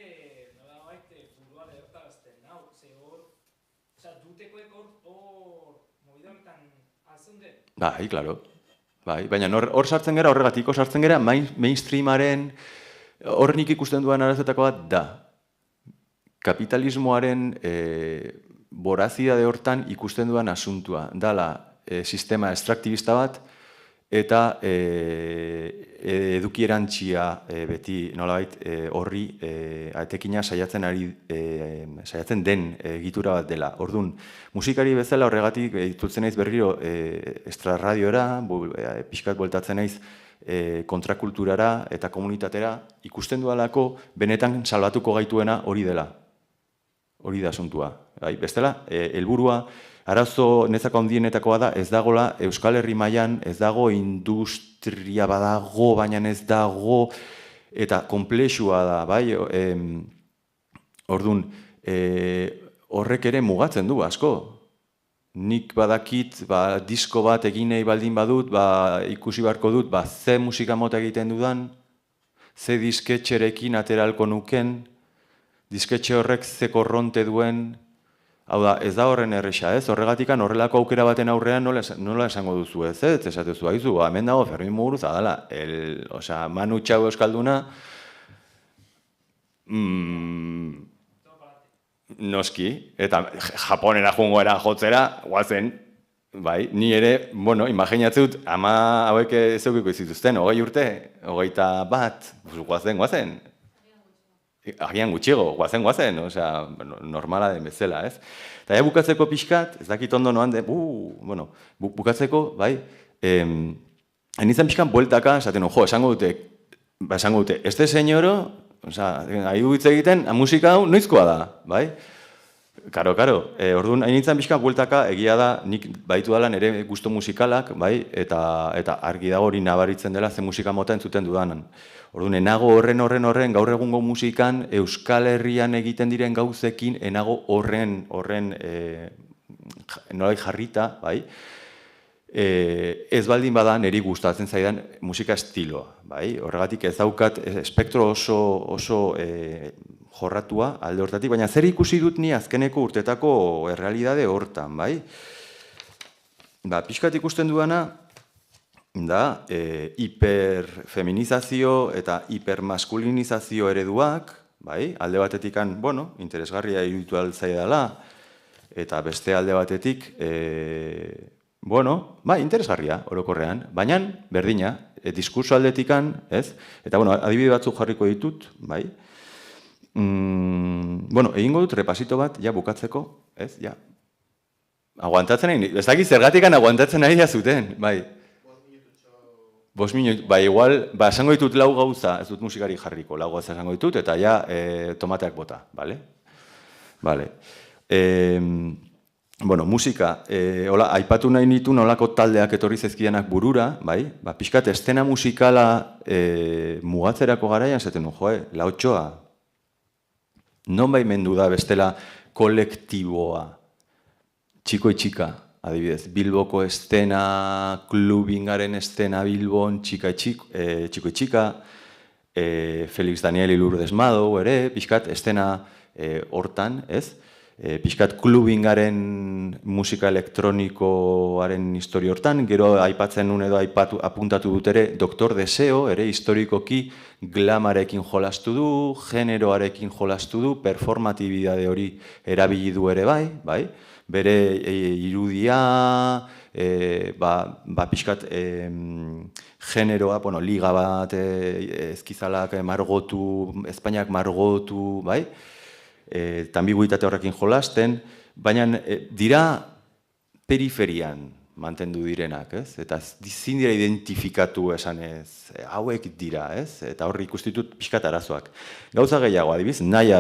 nolabait, burua lehertarazten nau, dutekoek hor movida honetan alzunde? Bai, klaro. Baina hor sartzen gara, horregatiko sartzen gara, mainstreamaren hor nik ikusten duan arazetako bat da. kapitalismoaren borazidade hortan ikusten duan asuntua. Dala sistema estraktibista bat eta edukierantzia beti nolabait horri etekina saiatzen den egitura bat dela. Orduan, musikari bezala horregatik itutzen naiz berriro estrarradiora, pixkat bueltatzen naiz kontrakulturara eta komunitatera, ikusten dualako benetan salbatuko gaituena hori dela. Hori da asuntua. Bestela, helburua arazo nezako handienetakoa da, ez dagola Euskal Herri mailan, ez dago industria badago, baina ez dago, eta konplexua da, bai? Orduan, horrek ere mugatzen du asko. Nik badakit, disko bat egin nahi baldin badut, ikusi beharko dut, ze musika mota egiten dudan, ze disketxerekin ateralko nuken, disketxe horrek ze korronte duen. Hau da, ez da horren erresa, ez? Horregatikan horrelako aukera baten aurrean nola esango duzu, ez? Ez esatezu, haizu, hemen dago Fermin Muguruza dela, Manu Txau euskalduna, noski, eta Japonera joangoera jotzera, guazen, bai, ni ere, imaginatzen dut, ama hauek zeukiko izituzten, 20 urte, 21, guazen. Agian gutxiego, guazen, normala den bezala, ez? Eta bukatzeko pixkat, ez dakit ondo noan den, bukatzeko, bai, nintzen pixkan bueltaka, esaten, esango dute, este señoro, ari du hitz egiten, musika hau noizkoa da, bai? Karo, orduan, nintzen pixkan bueltaka, egia da, nik baitu dela nire gusto musikalak, bai, eta argi dago hori nabaritzen dela ze musika mota entzuten dudanan. Orduan, enago horren, gaur egungo musikan, Euskal Herrian egiten diren gauzekin, enago horren nolai jarrita, bai? Ez baldin bada niri gustatzen zaidan musika estiloa, bai? Horregatik ez daukat espektro oso jorratua alde hortatik, baina zer ikusi dut ni azkeneko urtetako errealidade hortan, bai? Pixkat ikusten duana, da, hiperfeminizazio eta hipermaskulinizazio ereduak, bai, alde batetikan, interesgarria iruditu altzaidala, eta beste alde batetik, interesgarria, orokorrean, baina berdina, diskurso aldetikan, ez? Eta, adibide batzuk jarriko ditut, bai? Egingo dut repasito bat, ja bukatzeko, ez? Ja. Aguantatzen nahi, ez dakit zergatikan aguantatzen nahi zuten, bai? 5 minutu, igual, esango ditut lau gauza, ez dut musikari jarriko, lau gauza esango ditut, eta ja tomateak bota, bale? Bale. Musika, aipatu nahi nitu nolako taldeak etorri zezkidanak burura, bai? Pixkat, estena musikala mugatzerako garaian, zaten nu, La Otxoa, non baimendu da bestela kolektiboa, txiko txika, adibidez, Bilboko estena, klubingaren estena Bilbon, txiko txika, Felix Daniel Lourdes Mado, ere, pixkat, estena hortan, ez? Pixkat klubingaren musika elektronikoaren historio hortan, gero aipatzen nun edo apuntatu dut ere, Doktor Deseo, ere, historikoki glamarekin jolastu du, generoarekin jolastu du, performatibidade hori erabili du ere bai? Bere irudia, pixkat generoa, liga bat, ezkizalak margotu, Espainiak margotu, bai? Ambiguitate horrekin jolasten, baina dira periferian mantendu direnak, ez? Eta zin dira identifikatu esanez, hauek dira, ez? Eta horri ikustitut pixkat arazoak. Gauza gehiago, adibiz, Naia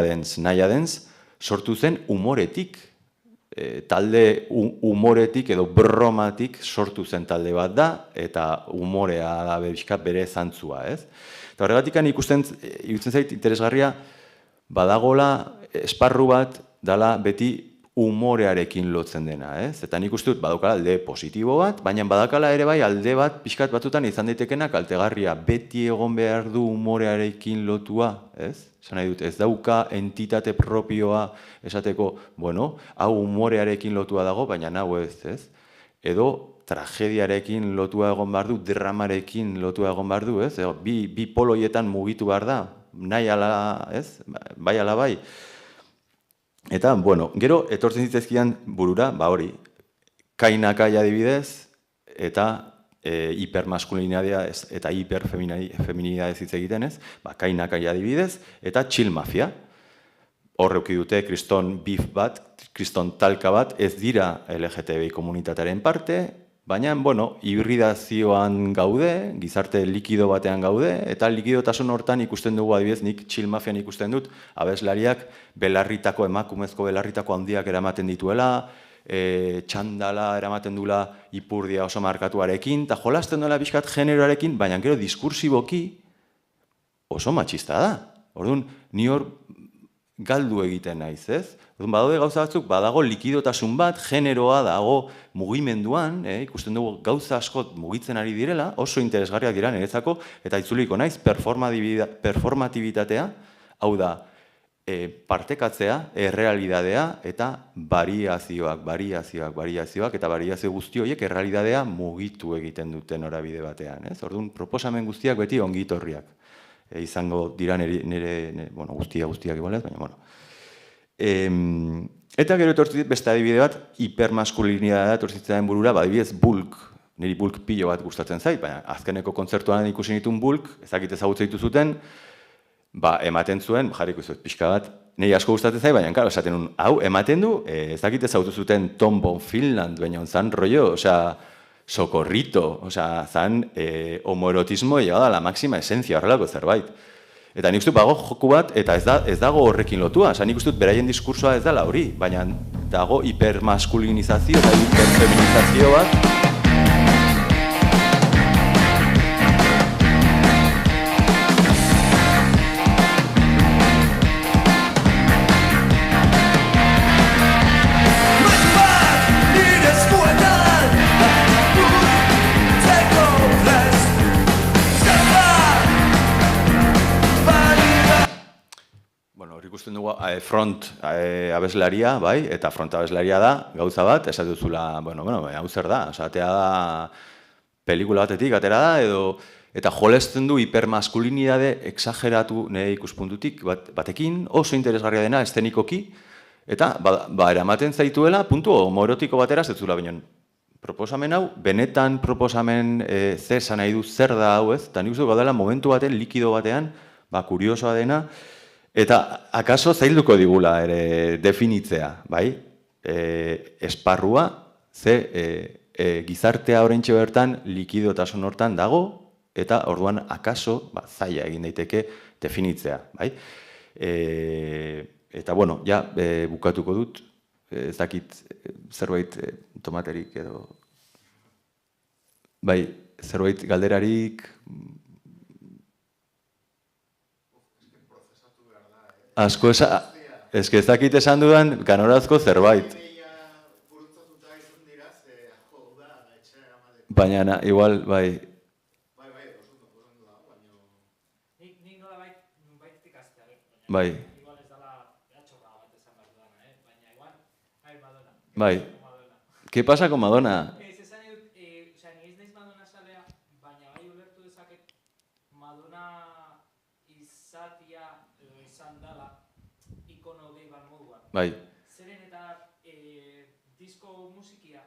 Dance sortu zen humoretik, talde humoretik edo bromatik sortu zen talde bat da, eta humorea da pixkat bere zantzua, ez? Eta horregatik ikusten zait interesgarria, badagola esparru bat dala beti humorearekin lotzen dena, ez? Eta nik uste dut badakala alde positibo bat, baina badakala ere bai alde bat pixkat batzutan izan daitekena kaltegarria, beti egon behar du humorearekin lotua, ez? Esan nahi dut, ez dauka entitate propioa esateko, hau humorearekin lotua dago, baina hau ez, ez? Edo tragediarekin lotua egon behar du, dramarekin lotua egon behar du, ez? Bi poloietan mugitu behar da, nahi ala, ez? Bai ala bai. Eta, bueno, gero, etortzen zitzaizkian burura, ba hori, kainakai adibidez, eta hipermaskulinidadea eta hiperfeminidadez hitz egiten ez, ba, kainakai adibidez, eta chill mafia. Horreuki dute kriston beef bat, kriston talka bat, ez dira LGTBI komunitatearen parte, baina, bueno, hibridazioan gaude, gizarte likido batean gaude, eta likidotasun hortan ikusten dugu adibidez, nik chill mafian ikusten dut, abeslariak belarritako, emakumezko belarritako handiak eramaten dituela, txandala eramaten duela ipurdia oso markatuarekin, eta jolasten duela pixkat generoarekin, baina gero diskursiboki oso matxista da. Orduan, ni hor galdu egiten naiz, ez? Orduan, badaude gauza batzuk, badago likidotasun bat, generoa dago mugimenduan, ikusten dugu gauza askot mugitzen ari direla, oso interesgarriak dira niretzako, eta itzuliko naiz, performatibitatea, hau da, partekatzea, errealidadea eta variazioak, eta variazio guzti horiek errealidadea mugitu egiten duten norabide batean. Orduan, proposamen guztiak beti ongitorriak izango dira nire, bueno, guztiak igualez, baina, bueno. Eta gero etortzit beste adibide bat, hipermaskulinidadea etortzitzen burura, adibidez Bulk, niri Bulk pilo bat gustatzen zait, baina azkeneko kontzertuan ikusi nituen Bulk, ezakit ezagutzen dituzuten, ba, ematen zuen, jarriko izuet pixka bat, niri asko gustatzen zait, baina, karo, esaten un, hau, ematen du, ezakit ezagutu zuten Tom Von Finland, baina zan rollo, osea, socorrito, osea, zan homoerotismo llegado a la máxima esencia, horrelako zerbait. Eta nik uste bago joku bat, eta ez dago horrekin lotua, nik uste beraien diskursoa ez dela hori, baina dago hipermaskulinizazio eta hiperfeminizazio bat, ikusten dugu front abeslaria, bai, eta front abeslaria da, gauza bat, esatu zula, bueno, hau zer da, atea da, pelikula batetik, atera da, eta jolesten du hipermaskulinidade exageratu nire ikuspuntutik batekin, oso interesgarria dena, estenikoki, eta, eramaten zaituela, puntu homoerotiko batera, zetzula binen, proposamen hau, benetan proposamen zesa nahi du zer da hau ez, eta nik uste gaudela momentu baten, likido batean, kuriosoa dena, eta akaso zailduko digula ere definitzea, bai? Esparrua, gizartea orentxe bertan likidotasun hortan dago, eta orduan akaso zaila egin daiteke definitzea, bai? Eta, bueno, ja, bukatuko dut, ez dakit zerbait tomaterik edo, bai, zerbait galderarik, asko ez dakit esan dudan ganorazko zerbait. Baina, igual, bai. Nik nola baitik aztea, bai. Igual ez dala behatxorra bat esan behar dudana, baina igual, Madonna. Bai. ¿Qué pasa con Madonna? Esan dut, ni ez naiz Madonna zalea, baina bai ulertu dezaket Madonna izatia edo izan dala ikono gehi bat moduan. Bai. Zeren eta disko musikia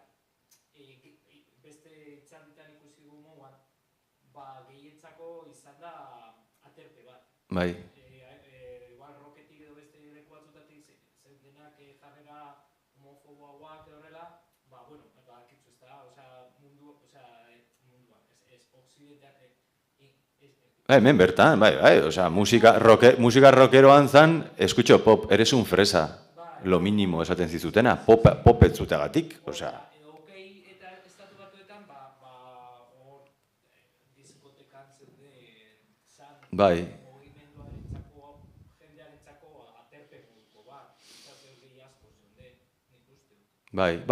beste itxalditan ikusi dugu moduan, gehientzako izan da aterpe bat. Bai. Igual rocketik edo beste leku batzutatik zeudenak jarrera homofoboagoak horrela, bueno, akitzu ez da, munduan, ez occidenteak, Hemen bertan, bai, musika rockeroan zan, eskutxo pop, eres un fresa, lo mínimo esaten zizutena, popet zutegatik, osea. Eta estatu batuetan, hor diskotekan zan mugimenduarentzako, jendearentzako aterpe moduko bat, zazio gehi asko zeude, nik uste. Bai.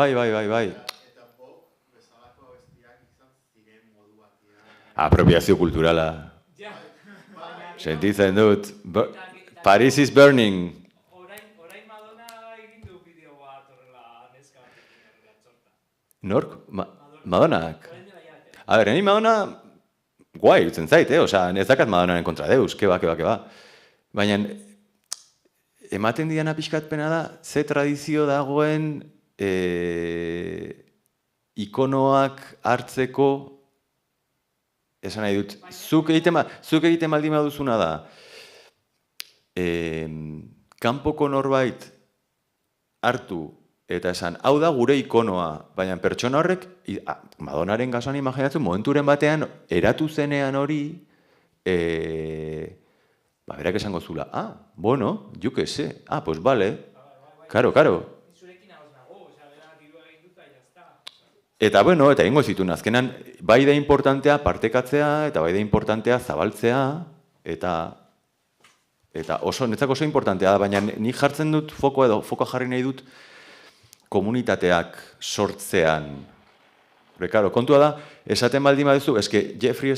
Apropiazio kulturala. Sentitzen dut. Paris is burning. Orain Madonna egin du bideo bat horrela neska batekin horrela txorta. Nork? Madonak? A ber, eni Madonna guai utzen zait, osea, ez dakat Madonnaren kontra deus, keba. Baina, ematen diana pixkatpena da, ze tradizio dagoen ikonoak hartzeko, esan nahi dut, zuk egiten baldin baduzuna da, kanpoko norbait hartu eta esan, hau da gure ikonoa, baina pertsona horrek, Madonaren kasuan imaginatzen, momenturen batean, eratu zenean hori, berak esango zula, bueno, jo que sé, pues vale, karo. Eta, bueno, eta egingo zituen, azkenan, bai da importantea partekatzea, eta bai da importantea zabaltzea, eta netzako oso importantea da, baina nik jartzen dut fokoa jarri nahi dut komunitateak sortzean. Karo, kontua da, esaten baldin baduzu, eske Jeffrey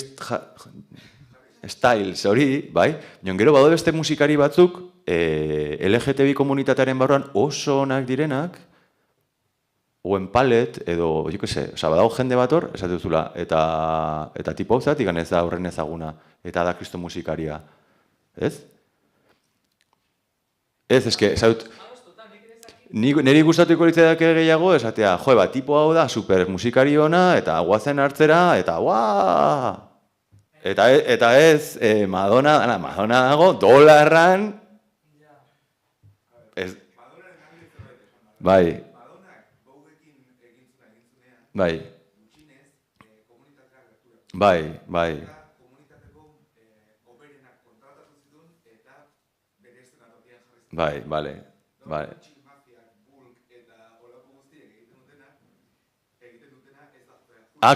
Styles hori, bai, gero bado beste musikari batzuk, LGTBI komunitatearen barruan oso onak direnak, oen palet, edo, jo que se, badago jende bat hor, esate duzula, eta tipo hau zatik ez da horren ezaguna, eta da kristo musikaria. Ez? Ez, eske, zaut, niri gustatuko litzaidake gehiago, esatea, tipo hau da super musikari ona, eta guazen hartzera, eta Eta ez, Madonna dago, dolarran... Bai. Bai, bale.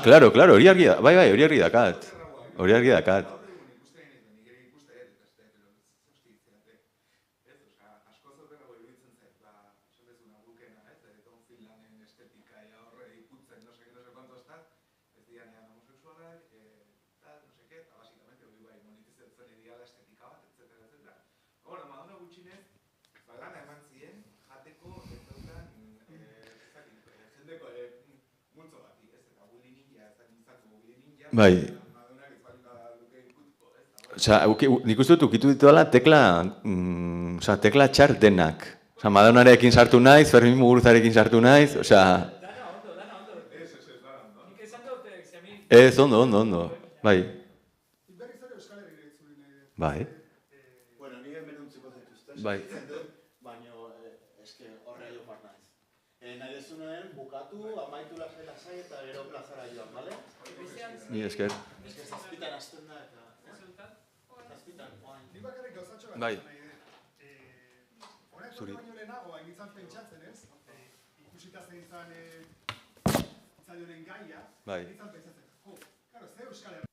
Claro, hori argi da, bai, hori argi dakat. Hori argi dakat. Bai. Nik uste dut ukitu dituela tekla txar denak. Madonarekin sartu naiz, Fermin Muguruzarekin sartu naiz, ez, ondo, bai. Bai. Bueno, nire menuntziko dituzte. Bai. Baina, eske horre jo par naiz. Nahi dezuneen, bukatu, amaitu lasai eta gero plazara joan, bale? Ni esker. Eske zazpitan azten da eta... Zazpitan, oain. Nik bakarrik gauzatxo bat. Bai. Horretu baino lehenago, hainitzan pentsatzen ez, ikusita zein zan zailaren gaia, hainitzan pentsatzen, karo, ze Euskal Herria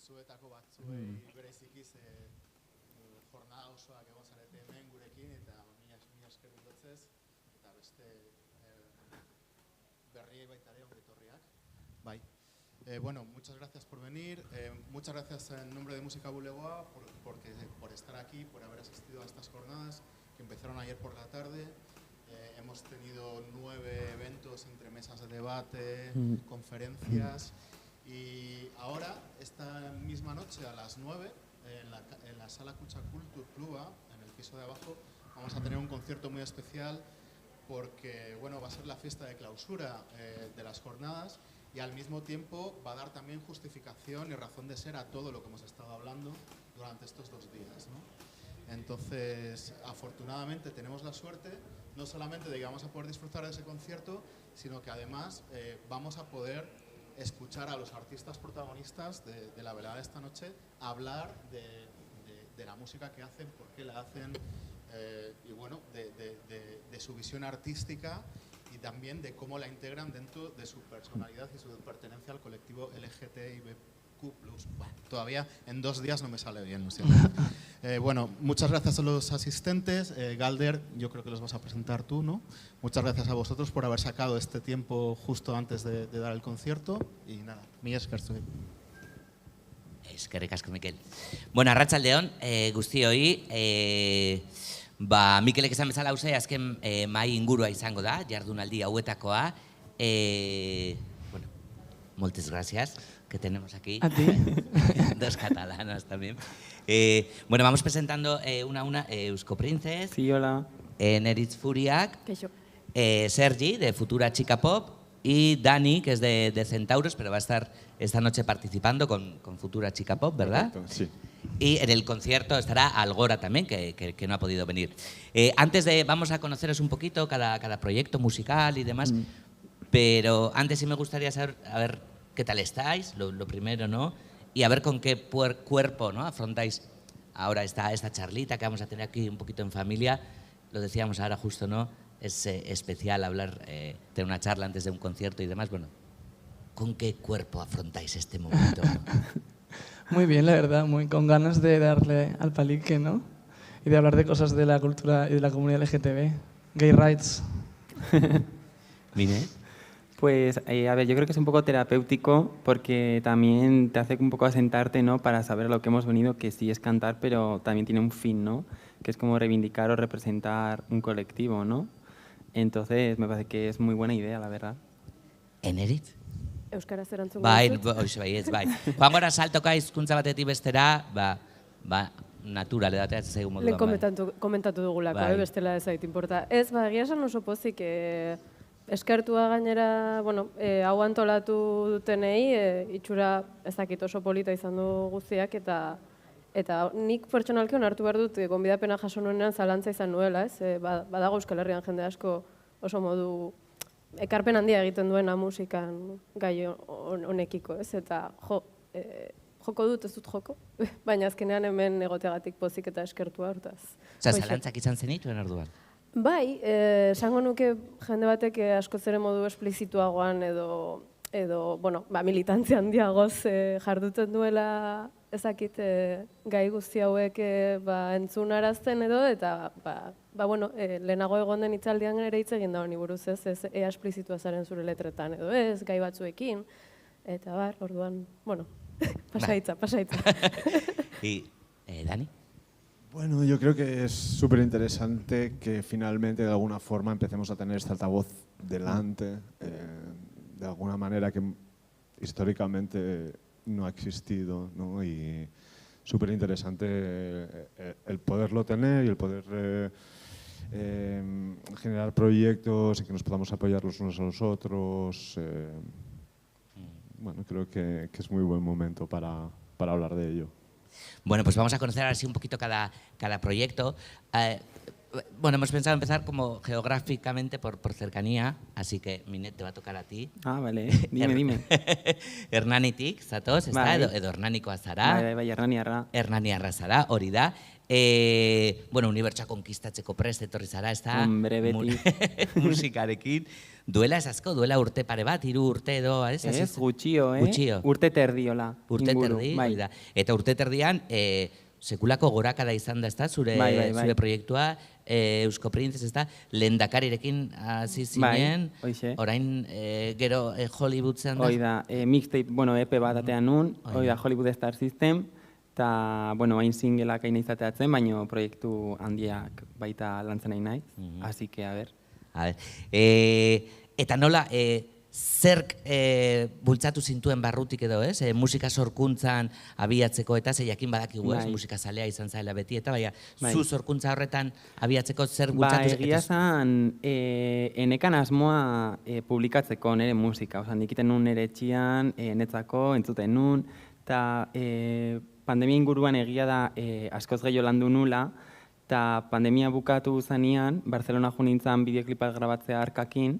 batzuetako batzuei bereziki ze jornada osoak egon zarete hemen gurekin eta mila esker dutzez eta beste berriei baita ere ongi etorriak. Bai. Bueno, muchas gracias por venir, muchas gracias en nombre de Música Bulegoa por estar aquí, por haber asistido a estas jornadas que empezaron ayer por la tarde. Hemos tenido 9 eventos entre mesas de debate, conferencias y ahora, esta misma noche a las 9, en la sala Kutxa Kultur Kluba, en el piso de abajo, vamos a tener un concierto muy especial porque bueno, va a ser la fiesta de clausura de las jornadas y al mismo tiempo va a dar también justificación y razón de ser a todo lo que hemos estado hablando durante estos 2 días, ¿no? Entonces, afortunadamente tenemos la suerte no solamente de que vamos a poder disfrutar de ese concierto, sino que además vamos a poder escuchar a los artistas protagonistas de la velada de esta noche hablar de la música que hacen, por qué la hacen y bueno, de su visión artística y también de cómo la integran dentro de su personalidad y su pertenencia al colectivo LGTBIQ+. Bueno, todavía en 2 días no me sale bien, lo siento. Bueno, muchas gracias a los asistentes. Galder, yo creo que los vas a presentar tú, ¿no? Muchas gracias a vosotros por haber sacado este tiempo justo antes de dar el concierto. Y nada, mila esker zuei. Eskerrik asko, Mikel. Bueno, arratsaldeon, guztioi, Mikelek esan bezala hauze, azken mahai ingurua izango da, jardunaldi hauetakoa. Bueno, moltes gracias, que tenemos aquí. A ti. 2 catalanas también. Bueno, vamos presentando una a una. Eusko Princes. Sí, hola. Neritz Furiak. Sergi, de Futura Chica Pop. Y Dani, que es de Centauros, pero va a estar esta noche participando con Futura Chica Pop, ¿verdad? Perfecto, sí. Y en el concierto estará Algora también, que no ha podido venir. Vamos a conoceros un poquito cada proyecto musical y demás, pero antes sí me gustaría saber, a ver, qué tal estáis, lo primero, ¿no? Y a ver con qué cuerpo, ¿no?, afrontáis ahora esta charlita que vamos a tener aquí un poquito en familia. Lo decíamos ahora justo, ¿no? Es especial hablar, tener una charla antes de un concierto y demás. Bueno, ¿con qué cuerpo afrontáis este momento? Muy bien, la verdad, muy con ganas de darle al palique, ¿no? Y de hablar de cosas de la cultura y de la comunidad LGTB. Gay rights. ¿Vine? Pues, a ver, yo creo que es un poco terapéutico porque también te hace un poco asentarte, ¿no?, para saber a lo que hemos venido, que sí es cantar, pero también tiene un fin, ¿no?, que es como reivindicar o representar un colectivo, ¿no? Entonces, me parece que es muy buena idea, la verdad. Eneritz? Euskaraz erantzungo Bai, dizut? baietz, bai. Joan gora saltoka hizkuntza batetik bestera, natural edatea zaigu moduan. Lehen komentatu dugulako, Bai. bestela ez zait inporta. Ez, egia esan oso pozik, eskertua gainera, bueno, hau antolatu dutenei, itxura ezakit oso polita izan du guztiak, eta nik pertsonalki onartu behar dut, gonbidapena jaso nuenean zalantza izan nuela, ez? Badago Euskal Herrian jende asko oso modu ekarpen handia egiten duena musikan gai honekiko, ez? Eta joko dut, ez dut joko, baina azkenean hemen egoteagatik pozik eta eskertua hortaz. Osa, zalantzak izan zenituen orduan? Bai, esango nuke jende batek askoz ere modu esplizituagoan edo bueno, militantzia handiagoz jarduten duela ezakit gai guzti hauek entzunarazten edo, eta bueno, lehenago egon den hitzaldian ere hitz egin da honi buruz, ez ea esplizitua zaren zure letretan edo ez, gai batzuekin, eta orduan, bueno, pasaitza. Y, Dani? Bueno, yo creo que es súper interesante que finalmente de alguna forma empecemos a tener este altavoz delante, de alguna manera que históricamente no ha existido, ¿no? Y súper interesante el poderlo tener y el poder generar proyectos y que nos podamos apoyar los unos a los otros. Bueno, creo que es muy buen momento para hablar de ello. Bueno, pues vamos a conocer ahora sí un poquito cada proyecto. bueno, hemos pensado empezar como geográficamente por cercanía, así que Minet te va a tocar a ti. Ah, vale, dime. Hernanitik, zatoz, ez da, edo Hernanikoa zara. Bai, Hernaniarra. Hernaniarra zara, hori da. Bueno, unibertsoa konkistatzeko prest etorri zara, ez da? Hombre, beti. Musikarekin. Duela ez asko, duela urte pare bat, 3 urte edo, ez? Ez, gutxio, Gutxio. Urte terdiola. Urte terdi, hori da. Eta urte terdian, sekulako gorakada izan da, ez da, zure proiektua, Eusko Printzes, ez da, lehendakarirekin hasi zinen, orain gero Hollywood zen da. Hoi da, mixtape, bueno, EP bat atean nun, hoi da Hollywood Star System, eta, bueno, hain singleak hain izateatzen, baina proiektu handiak baita lantzen nahi naiz, así que, a ver. Eta nola, zerk bultzatu zintuen barrutik edo, ez? Musika sorkuntzan abiatzeko eta jakin badakigu, ez? Musika zalea izan zaila beti, eta zu sorkuntza horretan abiatzeko zer bultzatu? Egia zan, enekan asmoa publikatzeko nire musika, oza, nikiten nun nire etxian, netzako, entzuten nun, eta pandemia inguruan egia da askoz gehiago landu nula, eta pandemia bukatu zanean, Barcelona jo nintzen bideoklipak grabatzea arkakin,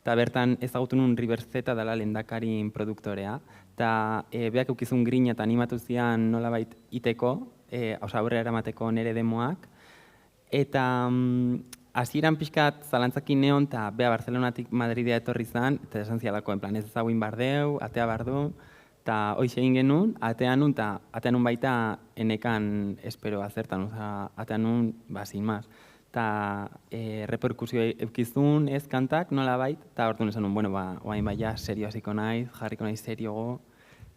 eta bertan ezagutu nun River Z dela lehendakarin produktorea, eta beak eukizun grina eta animatu zian nolabait iteko, aurrera eramateko nire demoak, eta hasieran pixkat zalantzakin neon, eta bea Barcelonatik Madridea etorri zen, eta esan zialako, en plan, ez ezaguin bardeu, atea bardu, eta hoxe egin genuen, atean nun, eta atean nun baita enekan espero azertan, atean nun, sin más. Eta reperkusio eukizun ez kantak nola bait, eta hortu nesan nun, bueno, oain baina serio hasiko naiz, jarriko naiz seriogo,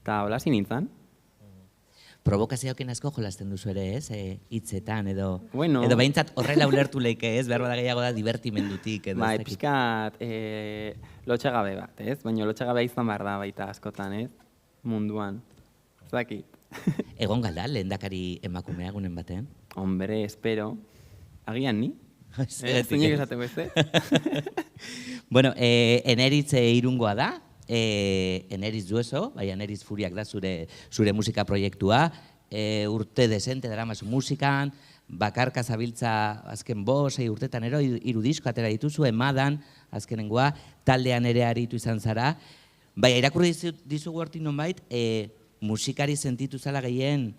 eta hola zin nintzen. Provokazioekin asko jolasten duzu ere, ez? Hitzetan edo behintzat horrela ulertu leike, ez? Behar bada gehiago da divertimendutik edo. Bai, pixkat lotxagabe bat, ez? Baina lotxagabe izan behar da baita askotan, ez? Munduan. Ez dakit. Egon galda, lehendakari emakumea egunen batean? Hombre, espero. Agian ni? Zeinek esateko ez? Bueno, Eneritz Irungoa da, Eneritz Dueso, bai, Eneritz Furiak da zure musika proiektua, urte desente daramazu musikan, bakarka zabiltza azken 5-6 urtetan ero, 3 disko atera dituzu, emadan, azkenengoa, taldean ere aritu izan zara. Bai, irakurri dizugu hortik nonbait, musikari sentitu zala gehien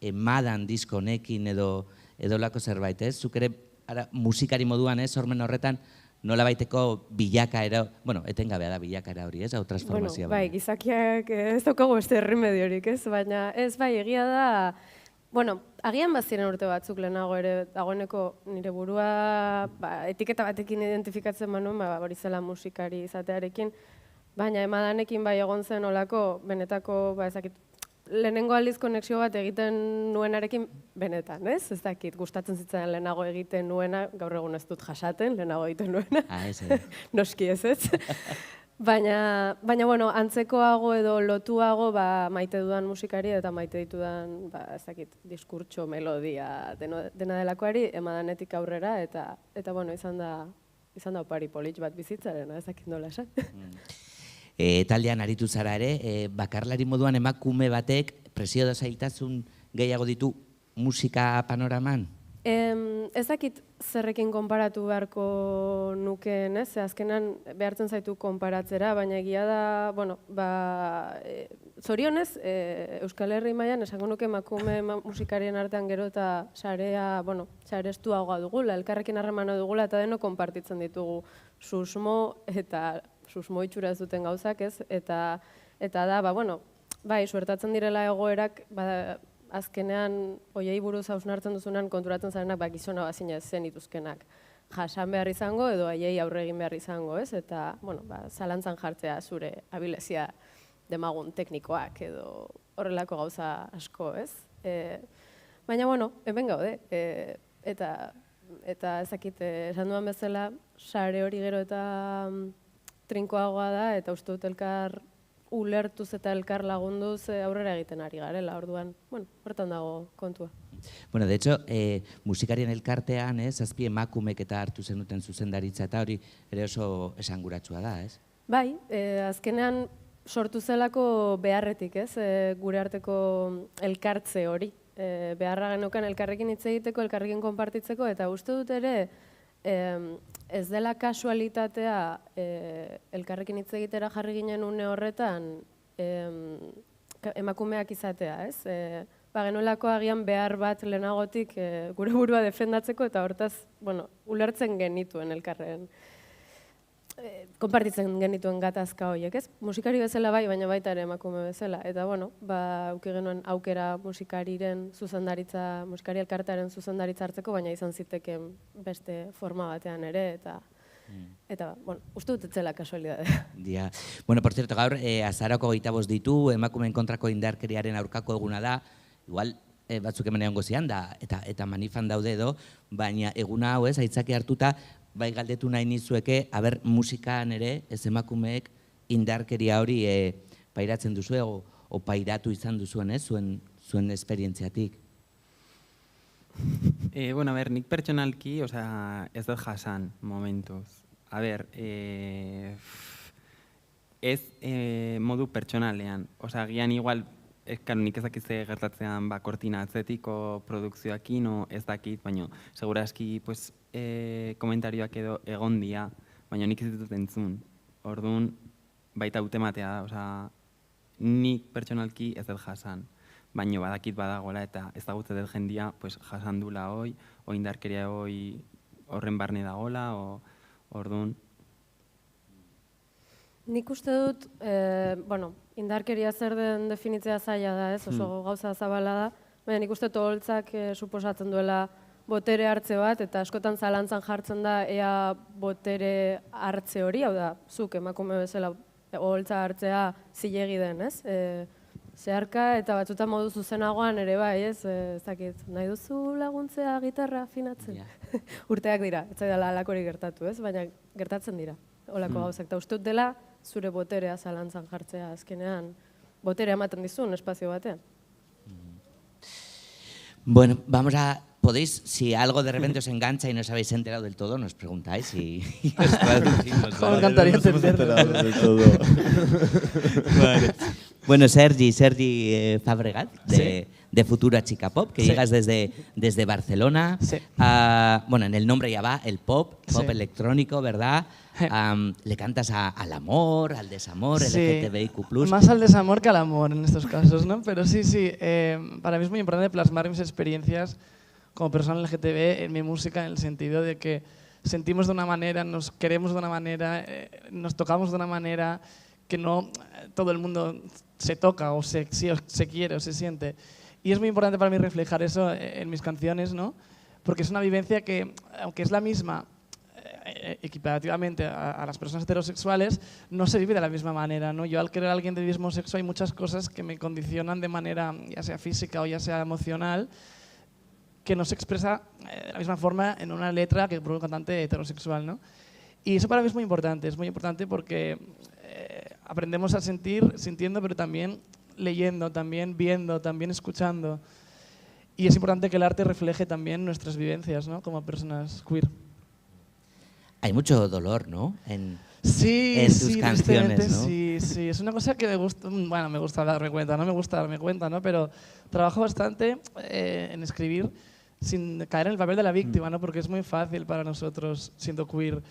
emadan disko honekin edo lako zerbait, ez? Zuk ere musikari moduan, ez? Hormen horretan nola baiteko bilakaera, bueno, etengabea da bilakaera hori, ez? Hau transformazioa. Bai, gizakiak ez daukagu beste errimediorik, ez? Baina ez bai, egia da, bueno, agian baziren urte batzuk lehenago ere, dagoeneko nire burua etiketa batekin identifikatzen manuen, hori zela musikari izatearekin, baina emadanekin bai egon zen olako, benetako, ezakit, lehenengo aldiz konexio bat egiten nuenarekin benetan, ez? Ez dakit, gustatzen zitzen lehenago egiten nuena, gaur egun ez dut jasaten, lehenago egiten nuena. Noski ez ez. Baina, bueno, antzekoago edo lotuago maite dudan musikari eta maite ditudan, ez dakit, diskurtso, melodia, dena delakoari, emadanetik aurrera, eta bueno, izan da opari politx bat bizitzaren, ez dakit nola esan. Taldean aritu zara ere, bakarlari moduan emakume batek presio da zailtasun gehiago ditu musika panoraman? Ez dakit zerrekin konparatu beharko nukeen, ez? Azkenan behartzen zaitu konparatzera, baina egia da, bueno, zorionez, Euskal Herri mailan esango nuke emakume musikarien artean gero eta sarea, bueno, sarestuagoa dugula, elkarrekin harremana dugula eta deno konpartitzen ditugu susmo eta susmo itxura ez duten gauzak, ez? Eta da, bueno, bai, suertatzen direla egoerak, azkenean, oiei buruz hausnartzen duzunan konturatzen zarenak, gizona bazina zen ituzkenak jasan behar izango, edo haiei aurre egin behar izango, ez? Eta, bueno, zalantzan jartzea zure abilezia demagun teknikoak, edo horrelako gauza asko, ez? Baina, bueno, hemen gaude, eta ezakit, esan duan bezala, sare hori gero eta trinkoagoa da, eta uste dut elkar ulertuz eta elkar lagunduz aurrera egiten ari garela, orduan, bueno, hortan dago kontua. Bueno, de hecho, musikarien elkartean, zazpi emakumek eta hartu zenuten zuzendaritza, eta hori ere oso esanguratsua da, ez? Bai, azkenean sortu zelako beharretik, ez? Gure arteko elkartze hori. Beharra geneukan elkarrekin hitz egiteko, elkarrekin konpartitzeko, eta uste dut ere, ez dela kasualitatea elkarrekin hitz egitera jarri ginen une horretan emakumeak izatea, ez? Genuelako agian behar bat lehenagotik gure burua defendatzeko eta hortaz, ulertzen genituen elkarren. Konpartitzen genituen gatazka horiek, ez? Musikari bezala bai, baina baita ere emakume bezala. Eta, auki genuen aukera musikari elkartearen zuzendaritza hartzeko, baina izan ziteken beste forma batean ere, eta, uste dut etzela kasualidadea. Dia. Bueno, por cierto, gaur, azaroko 25 ditu, emakumeen kontrako indarkeriaren aurkako eguna da, igual, batzuk hemen egongo zian da, eta manifan daude edo, baina eguna hau ez, aitzaki hartuta, bai galdetu nahi nizueke, musikan ere, ez emakumeek indarkeria hori pairatzen duzu o pairatu izan duzuen, ez, zuen esperientziatik. Nik pertsonalki, ez dut jasan momentuz. Ez modu pertsonalean, gian igual, nik ezakize gertatzean kortina atzetiko produkzioakin, ez dakit, baina segurazki komentarioak edo egon dia, baina nik ez ditut entzun. Orduan, baita utematea da, nik pertsonalki ez dut jasan. Baina badakit badagoela eta ezagutze dut jendia jasan dula hoi, indarkeria hoi horren barne dagoela, orduan. Nik uste dut, indarkeria zer den definitzea zaila da, ez, oso gauza zabala da, baina nik uste toholtzak suposatzen duela botere hartze bat, eta askotan zalantzan jartzen da ea botere hartze hori, hau da, zuk emakume bezala oholtza hartzea zilegi den, ez? Zeharka eta batzutan modu zuzenagoan ere bai, ez? Ezakit, nahi duzu laguntzea gitarra afinatzen? Urteak dira, ez zaidala alakori gertatu, ez? Baina gertatzen dira, holako gauzak. Eta uste dut dela, zure boterea zalantzan jartzea azkenean, boterea ematen dizun espazio batean. Bueno, podéis, si algo de repente os engancha y no os habéis enterado del todo, nos preguntáis y os traducimos. Me encantaría entenderlo del todo. Bueno, Sergi Fabregat, de Futura Chica Pop, que llegas desde Barcelona. En el nombre ya va, el pop electrónico, ¿verdad? Le cantas al amor, al desamor, LGTBIQ+. Más al desamor que al amor en estos casos, ¿no? Pero sí, para mí es muy importante plasmar mis experiencias como persona LGTB en mi música, en el sentido de que sentimos de una manera, nos queremos de una manera, nos tocamos de una manera que no todo el mundo se toca o se quiere o se siente. Y es muy importante para mí reflejar eso en mis canciones, ¿no? Porque es una vivencia que, aunque es la misma equiparativamente a las personas heterosexuales, no se vive de la misma manera, ¿no? Yo al querer a alguien del mismo sexo hay muchas cosas que me condicionan de manera ya sea física o ya sea emocional, que no se expresa de la misma forma en una letra que por un cantante heterosexual, ¿no? Y eso para mí es muy importante porque aprendemos a sentir, sintiendo, pero también leyendo, también viendo, también escuchando. Y es importante que el arte refleje también nuestras vivencias, ¿no? Como personas queer. Hay mucho dolor, ¿no? En tus canciones, ¿no? Sí, es una cosa que me gusta darme cuenta, no me gusta darme cuenta, ¿no? Pero trabajo bastante en escribir sin caer en el papel de la víctima, ¿no? Porque es muy fácil para nosotros, siendo queer.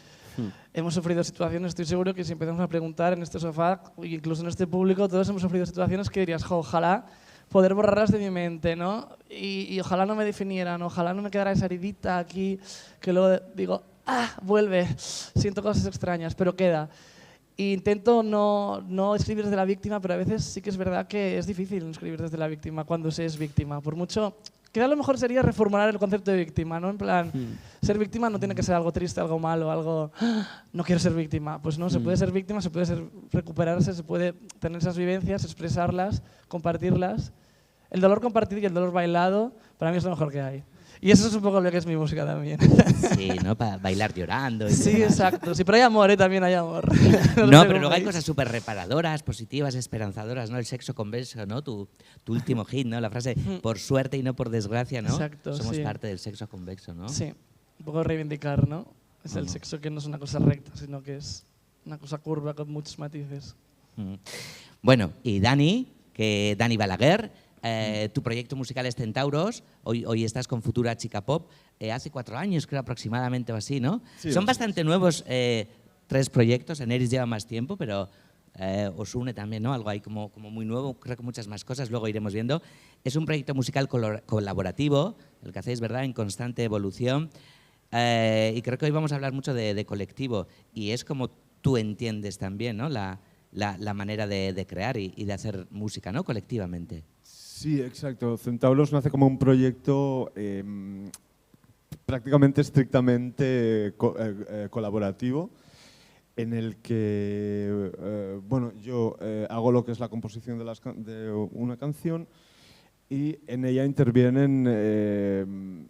Hemos sufrido situaciones, estoy seguro que si empezamos a preguntar en este sofá, incluso en este público, todos hemos sufrido situaciones que dirías, ojalá poder borrarlas de mi mente, ¿no? Y ojalá no me definieran, ojalá no me quedara esa heridita aquí, que luego digo, vuelve, siento cosas extrañas, pero queda. E intento no escribir desde la víctima, pero a veces sí que es verdad que es difícil escribir desde la víctima cuando se es víctima. Por mucho, que a lo mejor sería reformular el concepto de víctima, ¿no? En plan, ser víctima no tiene que ser algo triste, algo malo, algo, no quiero ser víctima. Pues no, se puede ser víctima, se puede recuperarse, se puede tener esas vivencias, expresarlas, compartirlas. El dolor compartido y el dolor bailado, para mí es lo mejor que hay. Y eso es un poco lo que es mi música también. Sí, ¿no? Para bailar llorando. Sí, exacto. Sí, pero hay amor, también hay amor. No, pero luego hay cosas súper reparadoras, positivas, esperanzadoras, ¿no? El sexo convexo, ¿no? Tu último hit, ¿no? La frase, por suerte y no por desgracia, ¿no? Exacto, somos parte del sexo convexo, ¿no? Sí, un poco reivindicar, ¿no? Es el sexo que no es una cosa recta, sino que es una cosa curva con muchos matices. Bueno, y Dani Balaguer, Tu proyecto musical es Centauros, hoy estás con Futura Chica Pop, hace 4 años creo aproximadamente o así, ¿no? Sí, Son sí. bastante nuevos 3 proyectos, Eneris lleva más tiempo, pero os une también, ¿no? Algo ahí como muy nuevo, creo que muchas más cosas, luego iremos viendo. Es un proyecto musical colaborativo, el que hacéis, ¿verdad?, en constante evolución. Y creo que hoy vamos a hablar mucho de colectivo, y es como tú entiendes también, ¿no?, la manera de crear y de hacer música, ¿no?, colectivamente. Sí, exacto. Centauros nace como un proyecto prácticamente estrictamente colaborativo, en el que bueno, yo hago lo que es la composición de una canción, y en ella intervienen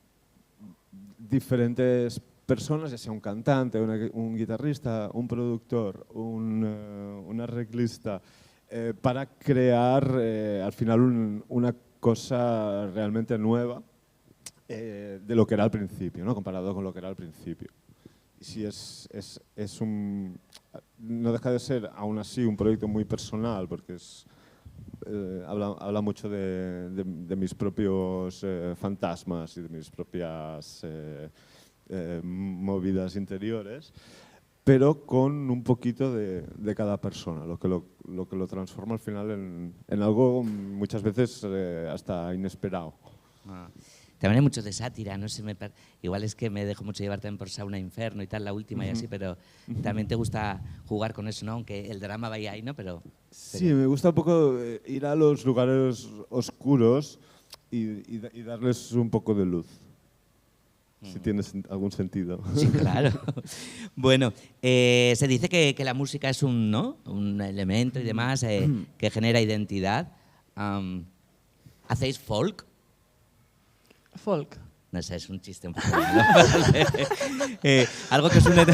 diferentes personas, ya sea un cantante, un guitarrista, un productor, un arreglista, para crear al final una cosa realmente nueva de lo que era al principio, ¿no?, comparado con lo que era al principio. Y sí, no deja de ser aún así un proyecto muy personal, porque habla mucho de mis propios fantasmas y de mis propias movidas interiores, pero con un poquito de cada persona, lo que lo transforma al final en algo muchas veces hasta inesperado. También hay mucho de sátira, no sé, igual es que me dejo mucho llevar también por Sauna Inferno y tal, la última y así, pero también te gusta jugar con eso, ¿no? Aunque el drama vaya ahí, ¿no? Pero sí, me gusta un poco ir a los lugares oscuros y darles un poco de luz. Si tiene algún sentido. Sí, claro. Bueno, se dice que la música es un elemento y demás que genera identidad. ¿Hacéis folk? Folk. No sé, es un chiste un poco malo. Algo que os une...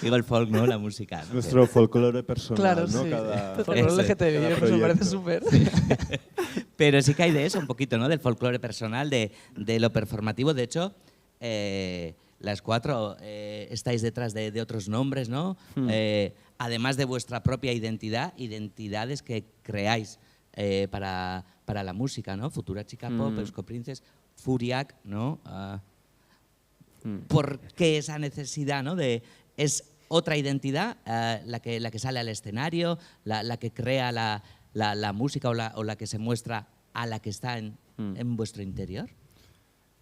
Digo el folk, ¿no? La música, ¿no? Nuestro folclore personal, claro, ¿no? Sí. Cada folclore LGTBI, pues me parece súper. Sí. Pero sí que hay de eso un poquito, ¿no? Del folclore personal, de lo performativo. De hecho, las 4 estáis detrás de otros nombres, ¿no? Además de vuestra propia identidad, identidades que creáis para la música, ¿no? Futura Chica Pop, Eusko Princes, Furiak, ¿no? ¿Por qué esa necesidad, ¿no? ¿Es otra identidad la que sale al escenario, la que crea la música o la que se muestra a la que está en vuestro interior?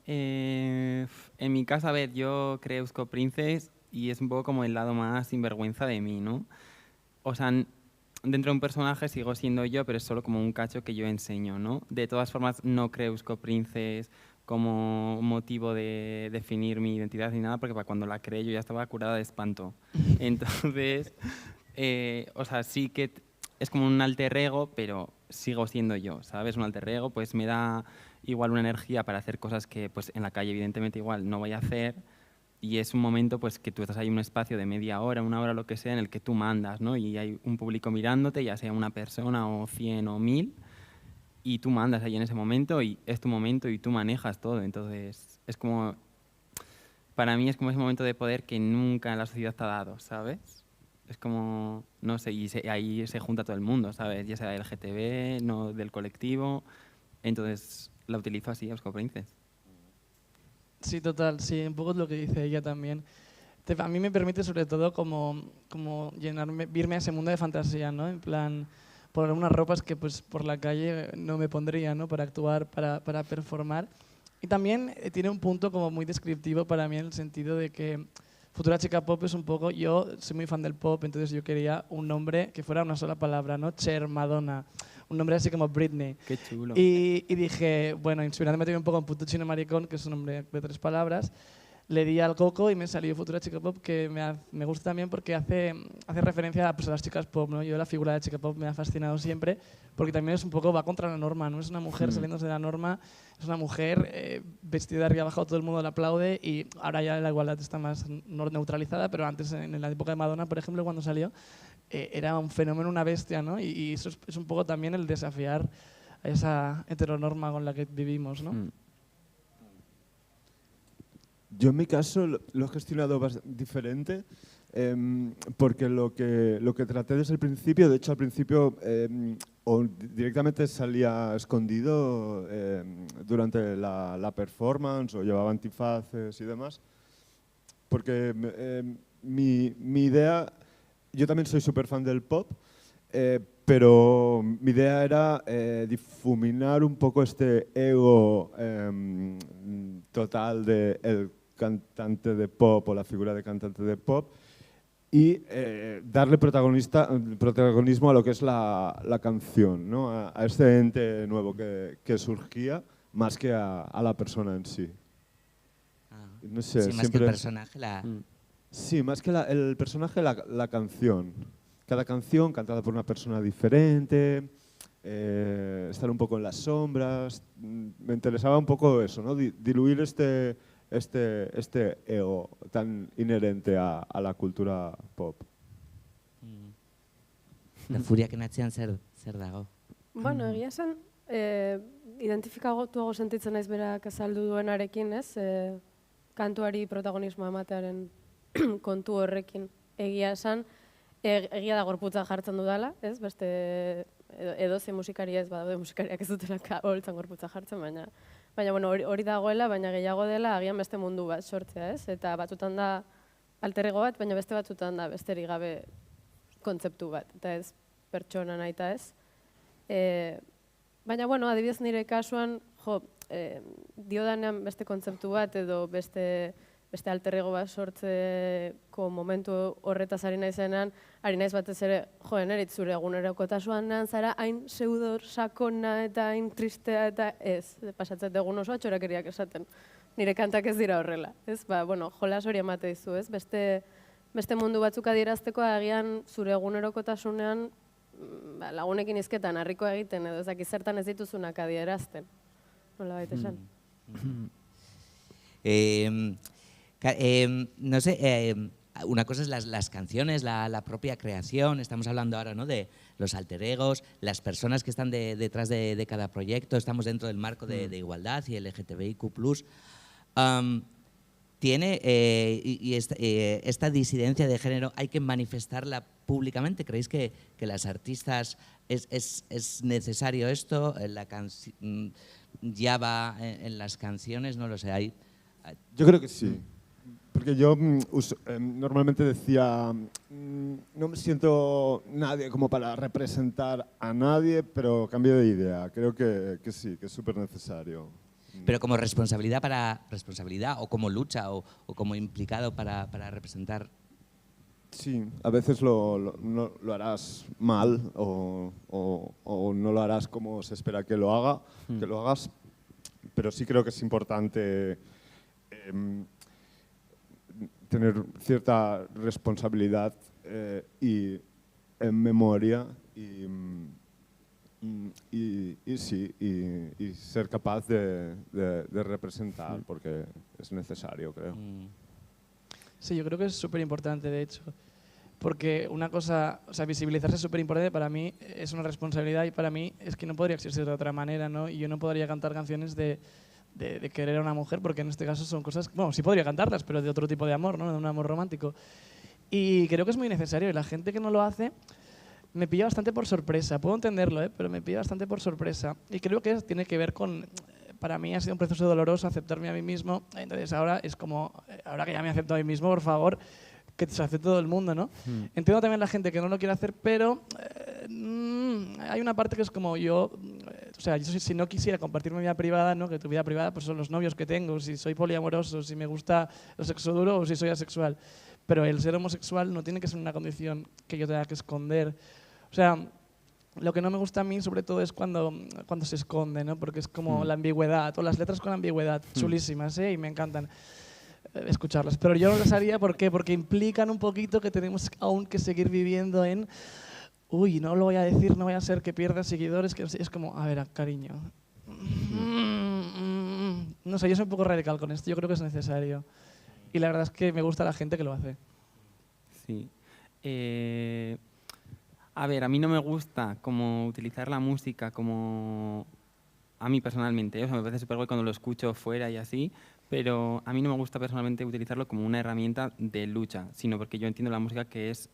En mi caso, a ver, yo creo Eusko Princes y es un poco como el lado más sinvergüenza de mí, ¿no? O sea, dentro de un personaje sigo siendo yo, pero es solo como un cacho que yo enseño, ¿no? De todas formas, no creo Eusko Princes como motivo de definir mi identidad ni nada, porque para cuando la creé yo ya estaba curada de espanto. Entonces, o sea, sí que es como un alter ego, pero sigo siendo yo, ¿sabes? Un alter ego pues me da igual una energía para hacer cosas que pues en la calle evidentemente igual no voy a hacer, y es un momento pues que tú estás ahí en un espacio de media hora, 1 hora, lo que sea, en el que tú mandas, ¿no? Y hay un público mirándote, ya sea una persona o 100 o 1000, y tú mandas ahí en ese momento y es tu momento y tú manejas todo. Entonces es como, para mí es como ese momento de poder que nunca en la sociedad te ha dado, ¿sabes? Es como, no sé, y ahí se junta todo el mundo, ¿sabes? Ya sea del LGTB, no del colectivo. Entonces la utilizo así, Eusko Princes. Sí, total, sí, un poco es lo que dice ella también. A mí me permite sobre todo como irme a ese mundo de fantasía, ¿no? En plan, poner unas ropas que pues por la calle no me pondría, ¿no? Para actuar, para performar. Y también tiene un punto como muy descriptivo para mí en el sentido de que Futura Chica Pop es un poco, yo soy muy fan del pop, entonces yo quería un nombre que fuera una sola palabra, ¿no? Cher, Madonna, un nombre así como Britney. Qué chulo. Y dije, bueno, inspirándome también un poco en Puto Chino Maricón, que es un nombre de 3 palabras, le di al coco y me salió Futura Chica Pop, que me gusta también porque hace referencia pues, a las chicas pop, ¿no? Yo la figura de chica pop me ha fascinado siempre, porque también es un poco, va contra la norma, no es una mujer saliéndose de la norma, es una mujer vestida de arriba abajo, todo el mundo la aplaude, y ahora ya la igualdad está más neutralizada, pero antes, en la época de Madonna, por ejemplo, cuando salió, era un fenómeno, una bestia, ¿no? Y eso es un poco también el desafiar a esa heteronorma con la que vivimos, ¿no? Yo en mi caso lo he gestionado diferente, porque lo que traté desde el principio, de hecho al principio o directamente salía escondido durante la performance o llevaba antifaces y demás, porque mi idea, yo también soy súper fan del pop, pero mi idea era difuminar un poco este ego total del cantante de pop o la figura de cantante de pop y darle protagonismo a lo que es la canción, ¿no? A este ente nuevo que surgía más que a la persona en sí. No sé, sí, más que el personaje, Sí, más que el personaje, la canción. Cada canción cantada por una persona diferente, estar un poco en las sombras. Me interesaba un poco eso, ¿no? Diluir este ego tan inherente a la cultura pop. Furiaken atzean zer dago? Bueno, egia esan, identifikatuago sentitzen naiz berak azaldu duenarekin, ez? Kantuari protagonismoa ematearen kontu horrekin. Egia esan, egia da gorputza jartzen dudala, ez? Beste edozein musikari ez, badaude musikariak ez dutelaka holtzan gorputza jartzen, baina bueno, hori dagoela, baina gehiago dela agian beste mundu bat sortzea, ez? Eta batzutan da alterego bat, baina beste batzutan da besterik gabe kontzeptu bat, eta ez pertsona nahita ez. Baina, bueno, adibidez nire kasuan, diodanean beste kontzeptu bat edo beste alterego bat sortzeko momentu horretaz ari naizenean, ari naiz batez ere, erit zure egunerokotasunean zara hain pseudo sakona eta hain tristea eta ez, pasatzen egun oso atxorakeriak esaten. Nire kantak ez dira horrela, ez? Bueno, jolas hori emate dizu, ez? Beste mundu batzuk adierazteko agian zure egunerokotasunean lagunekin hizketan harriko egiten edo ezak zertan ez dituzunak adierazten. Nola baita esan. No sé, una cosa es las canciones, la propia creación, estamos hablando ahora, ¿no?, de los alter egos, las personas que están detrás de cada proyecto, estamos dentro del marco de igualdad y LGTBIQ+. Esta disidencia de género hay que manifestarla públicamente. ¿Creéis que las artistas es necesario esto? ¿Ya va en las canciones? No lo sé. Yo creo que sí. Porque yo normalmente decía, no me siento nadie como para representar a nadie, pero cambié de idea. Creo que sí, que es súper necesario. Pero como responsabilidad o como lucha o como implicado para representar. Sí, a veces lo harás mal o no lo harás como se espera que lo hagas, pero sí creo que es importante tener cierta responsabilidad y en memoria y ser capaz de representar, porque es necesario, creo. Sí, yo creo que es súper importante, de hecho, porque una cosa, o sea, visibilizarse es súper importante, para mí es una responsabilidad y para mí es que no podría existir de otra manera, ¿no? Y yo no podría cantar canciones de querer a una mujer, porque en este caso son cosas, bueno, sí podría cantarlas, pero de otro tipo de amor, ¿no?, de un amor romántico. Y creo que es muy necesario, y la gente que no lo hace me pilla bastante por sorpresa. Puedo entenderlo, pero me pilla bastante por sorpresa. Y creo que tiene que ver con, para mí ha sido un proceso doloroso aceptarme a mí mismo, entonces ahora es como, ahora que ya me acepto a mí mismo, por favor, que se acepte todo el mundo, ¿no? Entiendo también la gente que no lo quiere hacer, pero hay una parte que es como yo, o sea, yo si no quisiera compartir mi vida privada, ¿no?, que tu vida privada pues son los novios que tengo, si soy poliamoroso, si me gusta el sexo duro o si soy asexual. Pero el ser homosexual no tiene que ser una condición que yo tenga que esconder. O sea, lo que no me gusta a mí sobre todo es cuando se esconde, ¿no?, porque es como la ambigüedad, o las letras con ambigüedad, chulísimas, y me encantan escucharlas. Pero yo no las haría, ¿por qué? Porque implican un poquito que tenemos aún que seguir viviendo en uy, no lo voy a decir, no voy a hacer que pierda seguidores, que es como, a ver, cariño. No sé, yo soy un poco radical con esto, yo creo que es necesario. Y la verdad es que me gusta la gente que lo hace. Sí. A ver, a mí no me gusta como utilizar la música como... A mí personalmente, o sea, me parece súper guay cuando lo escucho fuera y así, pero a mí no me gusta personalmente utilizarlo como una herramienta de lucha, sino porque yo entiendo la música que es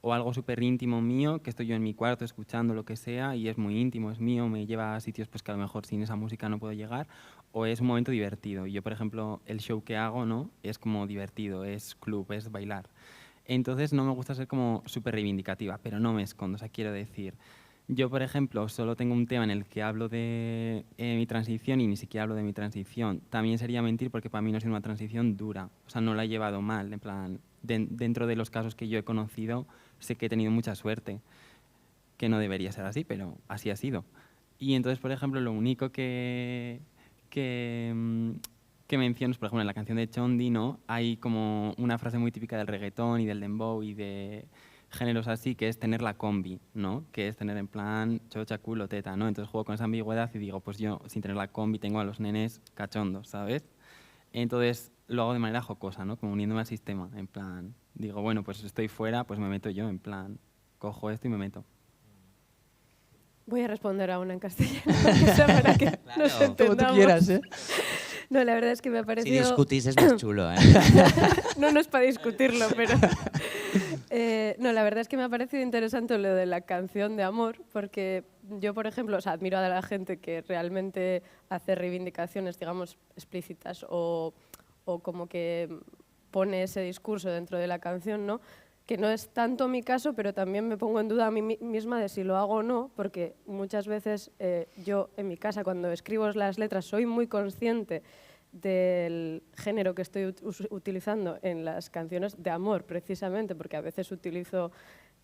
o algo súper íntimo mío, que estoy yo en mi cuarto escuchando lo que sea y es muy íntimo, es mío, me lleva a sitios pues, que a lo mejor sin esa música no puedo llegar, o es un momento divertido. Y yo, por ejemplo, el show que hago, ¿no?, es como divertido, es club, es bailar. Entonces no me gusta ser como súper reivindicativa, pero no me escondo, o sea, quiero decir... Yo, por ejemplo, solo tengo un tema en el que hablo de mi transición y ni siquiera hablo de mi transición. También sería mentir porque para mí no ha sido una transición dura. O sea, no la he llevado mal. En plan, dentro de los casos que yo he conocido, sé que he tenido mucha suerte. Que no debería ser así, pero así ha sido. Y entonces, por ejemplo, lo único que menciono es, por ejemplo, en la canción de Chondi, ¿no?, hay como una frase muy típica del reggaetón y del dembow y de... géneros así, que es tener la combi, ¿no? Que es tener en plan chocha, culo, teta, ¿no? Entonces juego con esa ambigüedad y digo, pues yo, sin tener la combi, tengo a los nenes cachondos, ¿sabes? Entonces lo hago de manera jocosa, ¿no? Como uniéndome al sistema, en plan, digo, bueno, pues estoy fuera, pues me meto yo, en plan, cojo esto y me meto. Voy a responder a una en castellano, que sea para que nos entendamos. Como tú quieras, ¿eh? No, la verdad es que me ha parecido... Si discutís es más chulo, ¿eh? No es para discutirlo, pero... no, la verdad es que me ha parecido interesante lo de la canción de amor, porque yo, por ejemplo, o sea, admiro a la gente que realmente hace reivindicaciones, digamos, explícitas o como que pone ese discurso dentro de la canción, ¿no? Que no es tanto mi caso, pero también me pongo en duda a mí misma de si lo hago o no, porque muchas veces yo en mi casa cuando escribo las letras soy muy consciente del género que estoy utilizando en las canciones de amor, precisamente, porque a veces utilizo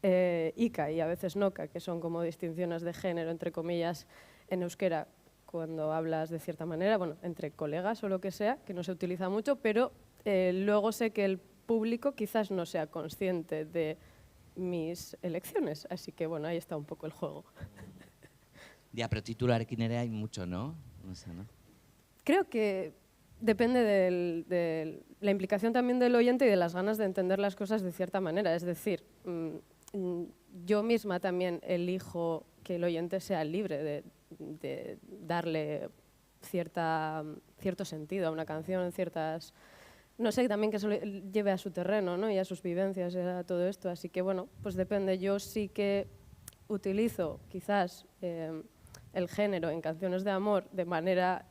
Ika y a veces Noka, que son como distinciones de género, entre comillas, en euskera, cuando hablas de cierta manera, bueno, entre colegas o lo que sea, que no se utiliza mucho, pero luego sé que el público quizás no sea consciente de mis elecciones, así que bueno, ahí está un poco el juego. Ya, pero titularekin ere hay mucho, ¿no? No sé, ¿no? Creo que depende de la implicación también del oyente y de las ganas de entender las cosas de cierta manera. Es decir, yo misma también elijo que el oyente sea libre de darle cierto sentido a una canción, ciertas... No sé, también que se lo lleve a su terreno, ¿no?, y a sus vivencias, a todo esto. Así que, bueno, pues depende. Yo sí que utilizo quizás el género en canciones de amor de manera...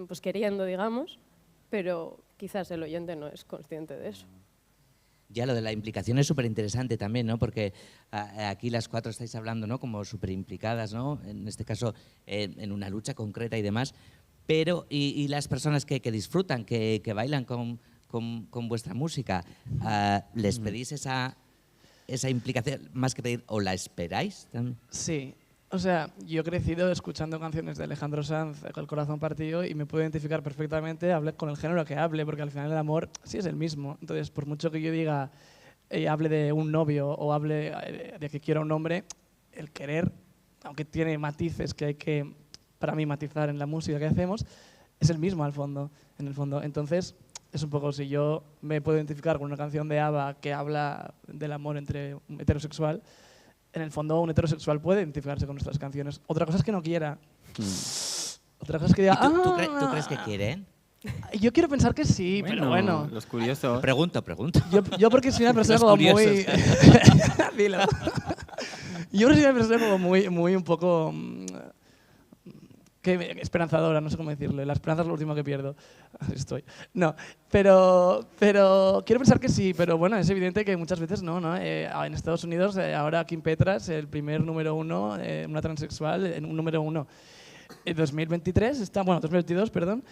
pues queriendo, digamos, pero quizás el oyente no es consciente de eso. Ya, lo de la implicación es súper interesante también, ¿no? Porque aquí las cuatro estáis hablando, ¿no?, como súper implicadas, ¿no?, en este caso en una lucha concreta y demás, pero y las personas que disfrutan, que bailan con vuestra música, ¿les pedís esa implicación más que pedir, o la esperáis también? Sí. O sea, yo he crecido escuchando canciones de Alejandro Sanz, El corazón partido, y me puedo identificar perfectamente, hable con el género que hable, porque al final el amor sí es el mismo. Entonces, por mucho que yo diga, hable de un novio o hable de que quiero un hombre, el querer, aunque tiene matices que hay que, para mí, matizar en la música que hacemos, es el mismo en el fondo. Entonces, es un poco, si yo me puedo identificar con una canción de ABBA que habla del amor entre un heterosexual, en el fondo un heterosexual puede identificarse con nuestras canciones. Otra cosa es que no quiera. Otra cosa es que diga... ¿Tú crees que quieren? Yo quiero pensar que sí, pero bueno. Los curiosos. Pregunto. Yo porque soy una persona como muy... Dilo. Yo soy una persona como muy un poco... esperanzadora, no sé cómo decirlo. La esperanza es lo último que pierdo. Así estoy. No, pero quiero pensar que sí, pero bueno, es evidente que muchas veces no. En Estados Unidos, ahora Kim Petras, el primer número 1, una transexual, en un número 1. En 2023, 2022, perdón.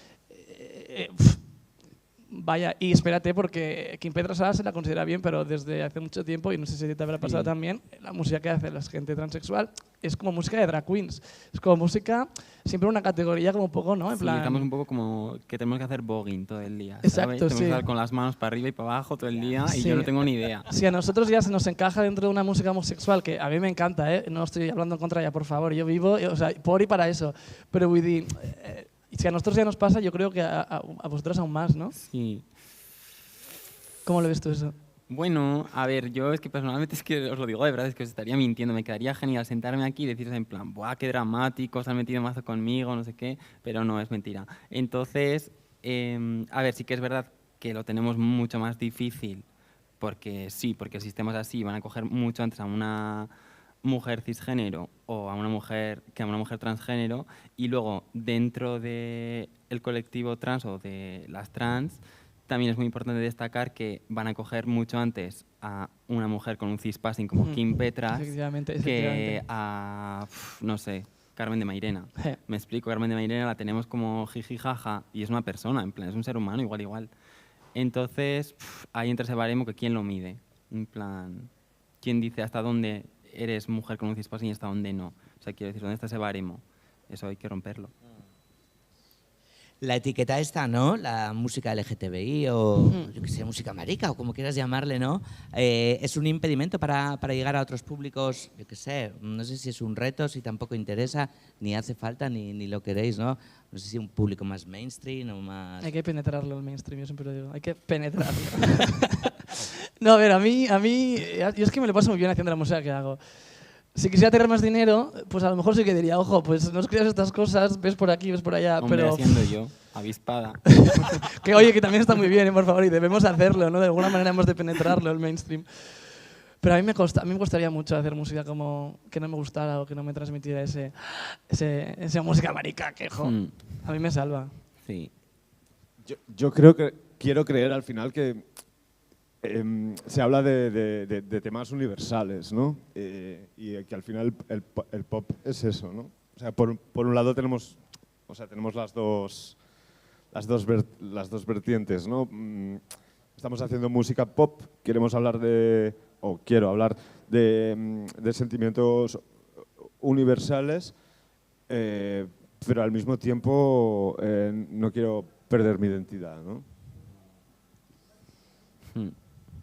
Vaya, y espérate, porque Kim Petras ahora se la considera bien, pero desde hace mucho tiempo, y no sé si te habrá pasado también, la música que hace la gente transexual es como música de drag queens. Es como música, siempre una categoría como un poco, ¿no? En plan... estamos un poco como que tenemos que hacer voguing todo el día, ¿sabes? Exacto, tenemos sí. que estar con las manos para arriba y para abajo todo el día y yo no tengo ni idea. Si a nosotros ya se nos encaja dentro de una música homosexual, que a mí me encanta, no estoy hablando en contra ya, por favor, yo vivo, o sea, por y para eso, pero si a nosotros ya nos pasa, yo creo que a vosotros aún más, ¿no? Sí. ¿Cómo lo ves tú eso? Bueno, a ver, yo es que personalmente es que os lo digo de verdad, es que os estaría mintiendo. Me quedaría genial sentarme aquí y deciros en plan, ¡buah, qué dramático, se han metido mazo conmigo, no sé qué! Pero no, es mentira. Entonces, A ver, sí que es verdad que lo tenemos mucho más difícil porque el sistema es así, van a coger mucho antes a una mujer cisgénero o a una mujer transgénero, y luego dentro del colectivo trans o de las trans también es muy importante destacar que van a coger mucho antes a una mujer con un cispassing como Kim Petras que a, no sé, Carmen de Mairena. Me explico, Carmen de Mairena la tenemos como jiji jaja y es una persona, en plan, es un ser humano igual. Entonces, ahí entra ese baremo que quién lo mide. En plan, quién dice hasta dónde eres mujer con un cispassing y hasta dónde no. O sea, quiero decir, ¿dónde está ese baremo? Eso hay que romperlo. La etiqueta esta, ¿no? La música LGTBI o, yo qué sé, música marica o como quieras llamarle, ¿no? Es un impedimento para llegar a otros públicos, yo qué sé, no sé si es un reto, si tampoco interesa, ni hace falta, ni lo queréis, ¿no? No sé si un público más mainstream o más... Hay que penetrarlo el mainstream, yo siempre lo digo, hay que penetrarlo. No, a ver, a mí, yo es que me lo paso muy bien haciendo la música que hago. Si quisiera tener más dinero, pues a lo mejor sí que diría, ojo, pues no escribas estas cosas, ves por aquí, ves por allá, Hombre, pero... haciendo yo, avispada. Que oye, que también está muy bien, por favor, y debemos hacerlo, ¿no? De alguna manera hemos de penetrarlo, el mainstream. Pero a mí me gustaría mucho hacer música como que no me gustara o que no me transmitiera esa música marica, que, jo, a mí me salva. Sí. Yo quiero creer al final que se habla de temas universales, ¿no? Y que al final el pop es eso, ¿no? O sea, por un lado tenemos las dos vertientes, ¿no? Estamos haciendo música pop, quiero hablar de sentimientos universales, pero al mismo tiempo no quiero perder mi identidad, ¿no?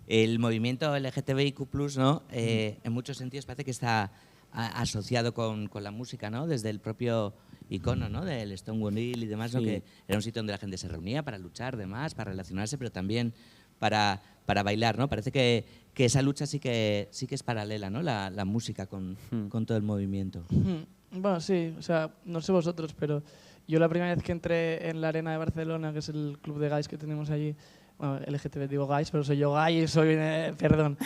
El movimiento LGTBIQ+, ¿no? En muchos sentidos parece que está asociado con la música, ¿no? Desde el propio icono, ¿no? Del Stonewall Inn y demás, ¿no? Sí. Que era un sitio donde la gente se reunía para luchar, demás, para relacionarse, pero también para bailar, ¿no? Parece que esa lucha sí que es paralela, ¿no? La música con todo el movimiento. Bueno, sí, o sea, no sé vosotros, pero yo la primera vez que entré en la Arena de Barcelona, que es el club de gays que tenemos allí, bueno, LGTB digo gays, pero soy yo gay y soy, perdón,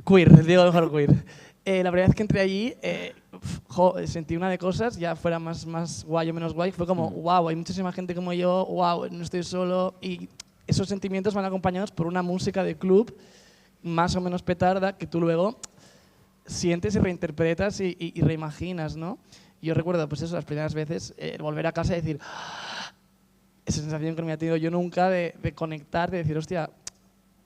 queer, digo mejor queer. La primera vez que entré allí, sentí una de cosas, ya fuera más guay o menos guay, fue como, wow, hay muchísima gente como yo, wow, no estoy solo, y esos sentimientos van acompañados por una música de club más o menos petarda que tú luego sientes y reinterpretas y reimaginas, ¿no? Yo recuerdo, pues eso, las primeras veces, volver a casa y decir, esa sensación que no me ha tenido yo nunca de conectar, de decir, hostia,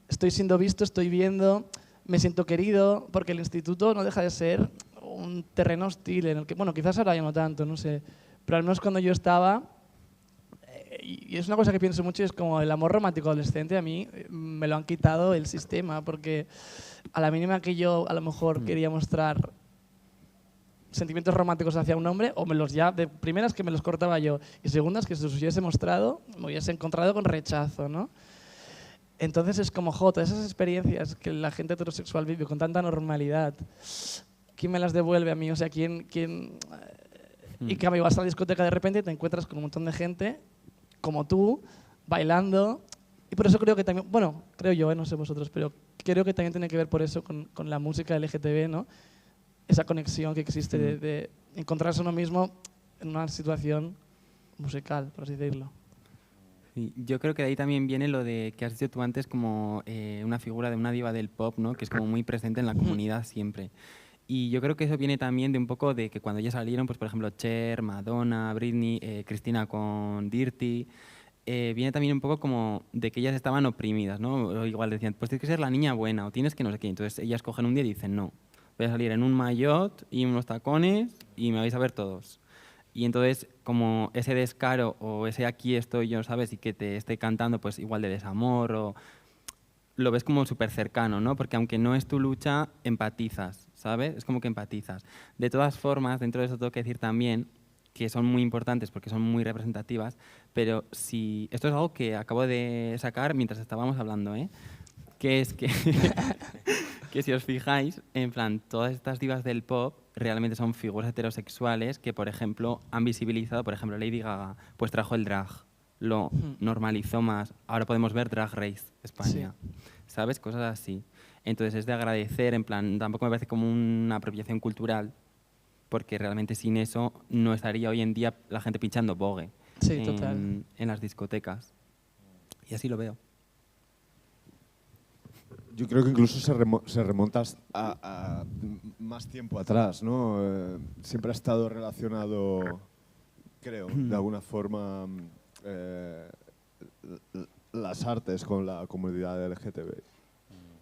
estoy siendo visto, estoy viendo, me siento querido, porque el instituto no deja de ser un terreno hostil en el que, bueno, quizás ahora ya no tanto, no sé, pero al menos cuando yo estaba, y es una cosa que pienso mucho, es como el amor romántico adolescente, a mí me lo han quitado el sistema, porque a la mínima que yo a lo mejor quería mostrar sentimientos románticos hacia un hombre, o de primeras que me los cortaba yo, y segundas que si los hubiese mostrado, me hubiese encontrado con rechazo, ¿no? Entonces es como, todas esas experiencias que la gente heterosexual vive con tanta normalidad, ¿quién me las devuelve a mí? O sea, ¿quién Y que vas a la discoteca de repente y te encuentras con un montón de gente, como tú, bailando, y por eso creo que también, bueno, creo yo, no sé vosotros, pero creo que también tiene que ver por eso con la música LGTB, ¿no? Esa conexión que existe de encontrarse uno mismo en una situación musical, por así decirlo. Sí, yo creo que de ahí también viene lo de que has dicho tú antes como una figura de una diva del pop, ¿no? Que es como muy presente en la comunidad siempre. Y yo creo que eso viene también de un poco de que cuando ya salieron, pues por ejemplo Cher, Madonna, Britney, Cristina con Dirty, viene también un poco como de que ellas estaban oprimidas, ¿no? O igual decían, pues tienes que ser la niña buena o tienes que no sé qué. Entonces ellas cogen un día y dicen, no, voy a salir en un maillot y unos tacones y me vais a ver todos. Y entonces, como ese descaro o ese aquí estoy yo, ¿sabes? Y que te esté cantando pues igual de desamor o lo ves como súper cercano, ¿no? Porque aunque no es tu lucha, empatizas, ¿sabes? Es como que empatizas. De todas formas, dentro de eso tengo que decir también que son muy importantes porque son muy representativas, pero si esto es algo que acabo de sacar mientras estábamos hablando, que es que que si os fijáis, en plan, todas estas divas del pop realmente son figuras heterosexuales que, por ejemplo, han visibilizado, por ejemplo, Lady Gaga, pues trajo el drag, lo normalizó más. Ahora podemos ver Drag Race España, ¿sabes? Cosas así. Entonces es de agradecer, en plan, tampoco me parece como una apropiación cultural, porque realmente sin eso no estaría hoy en día la gente pinchando Vogue en las discotecas. Y así lo veo. Yo creo que incluso se remonta a más tiempo atrás, ¿no? Siempre ha estado relacionado, creo, de alguna forma, las artes con la comunidad LGTB.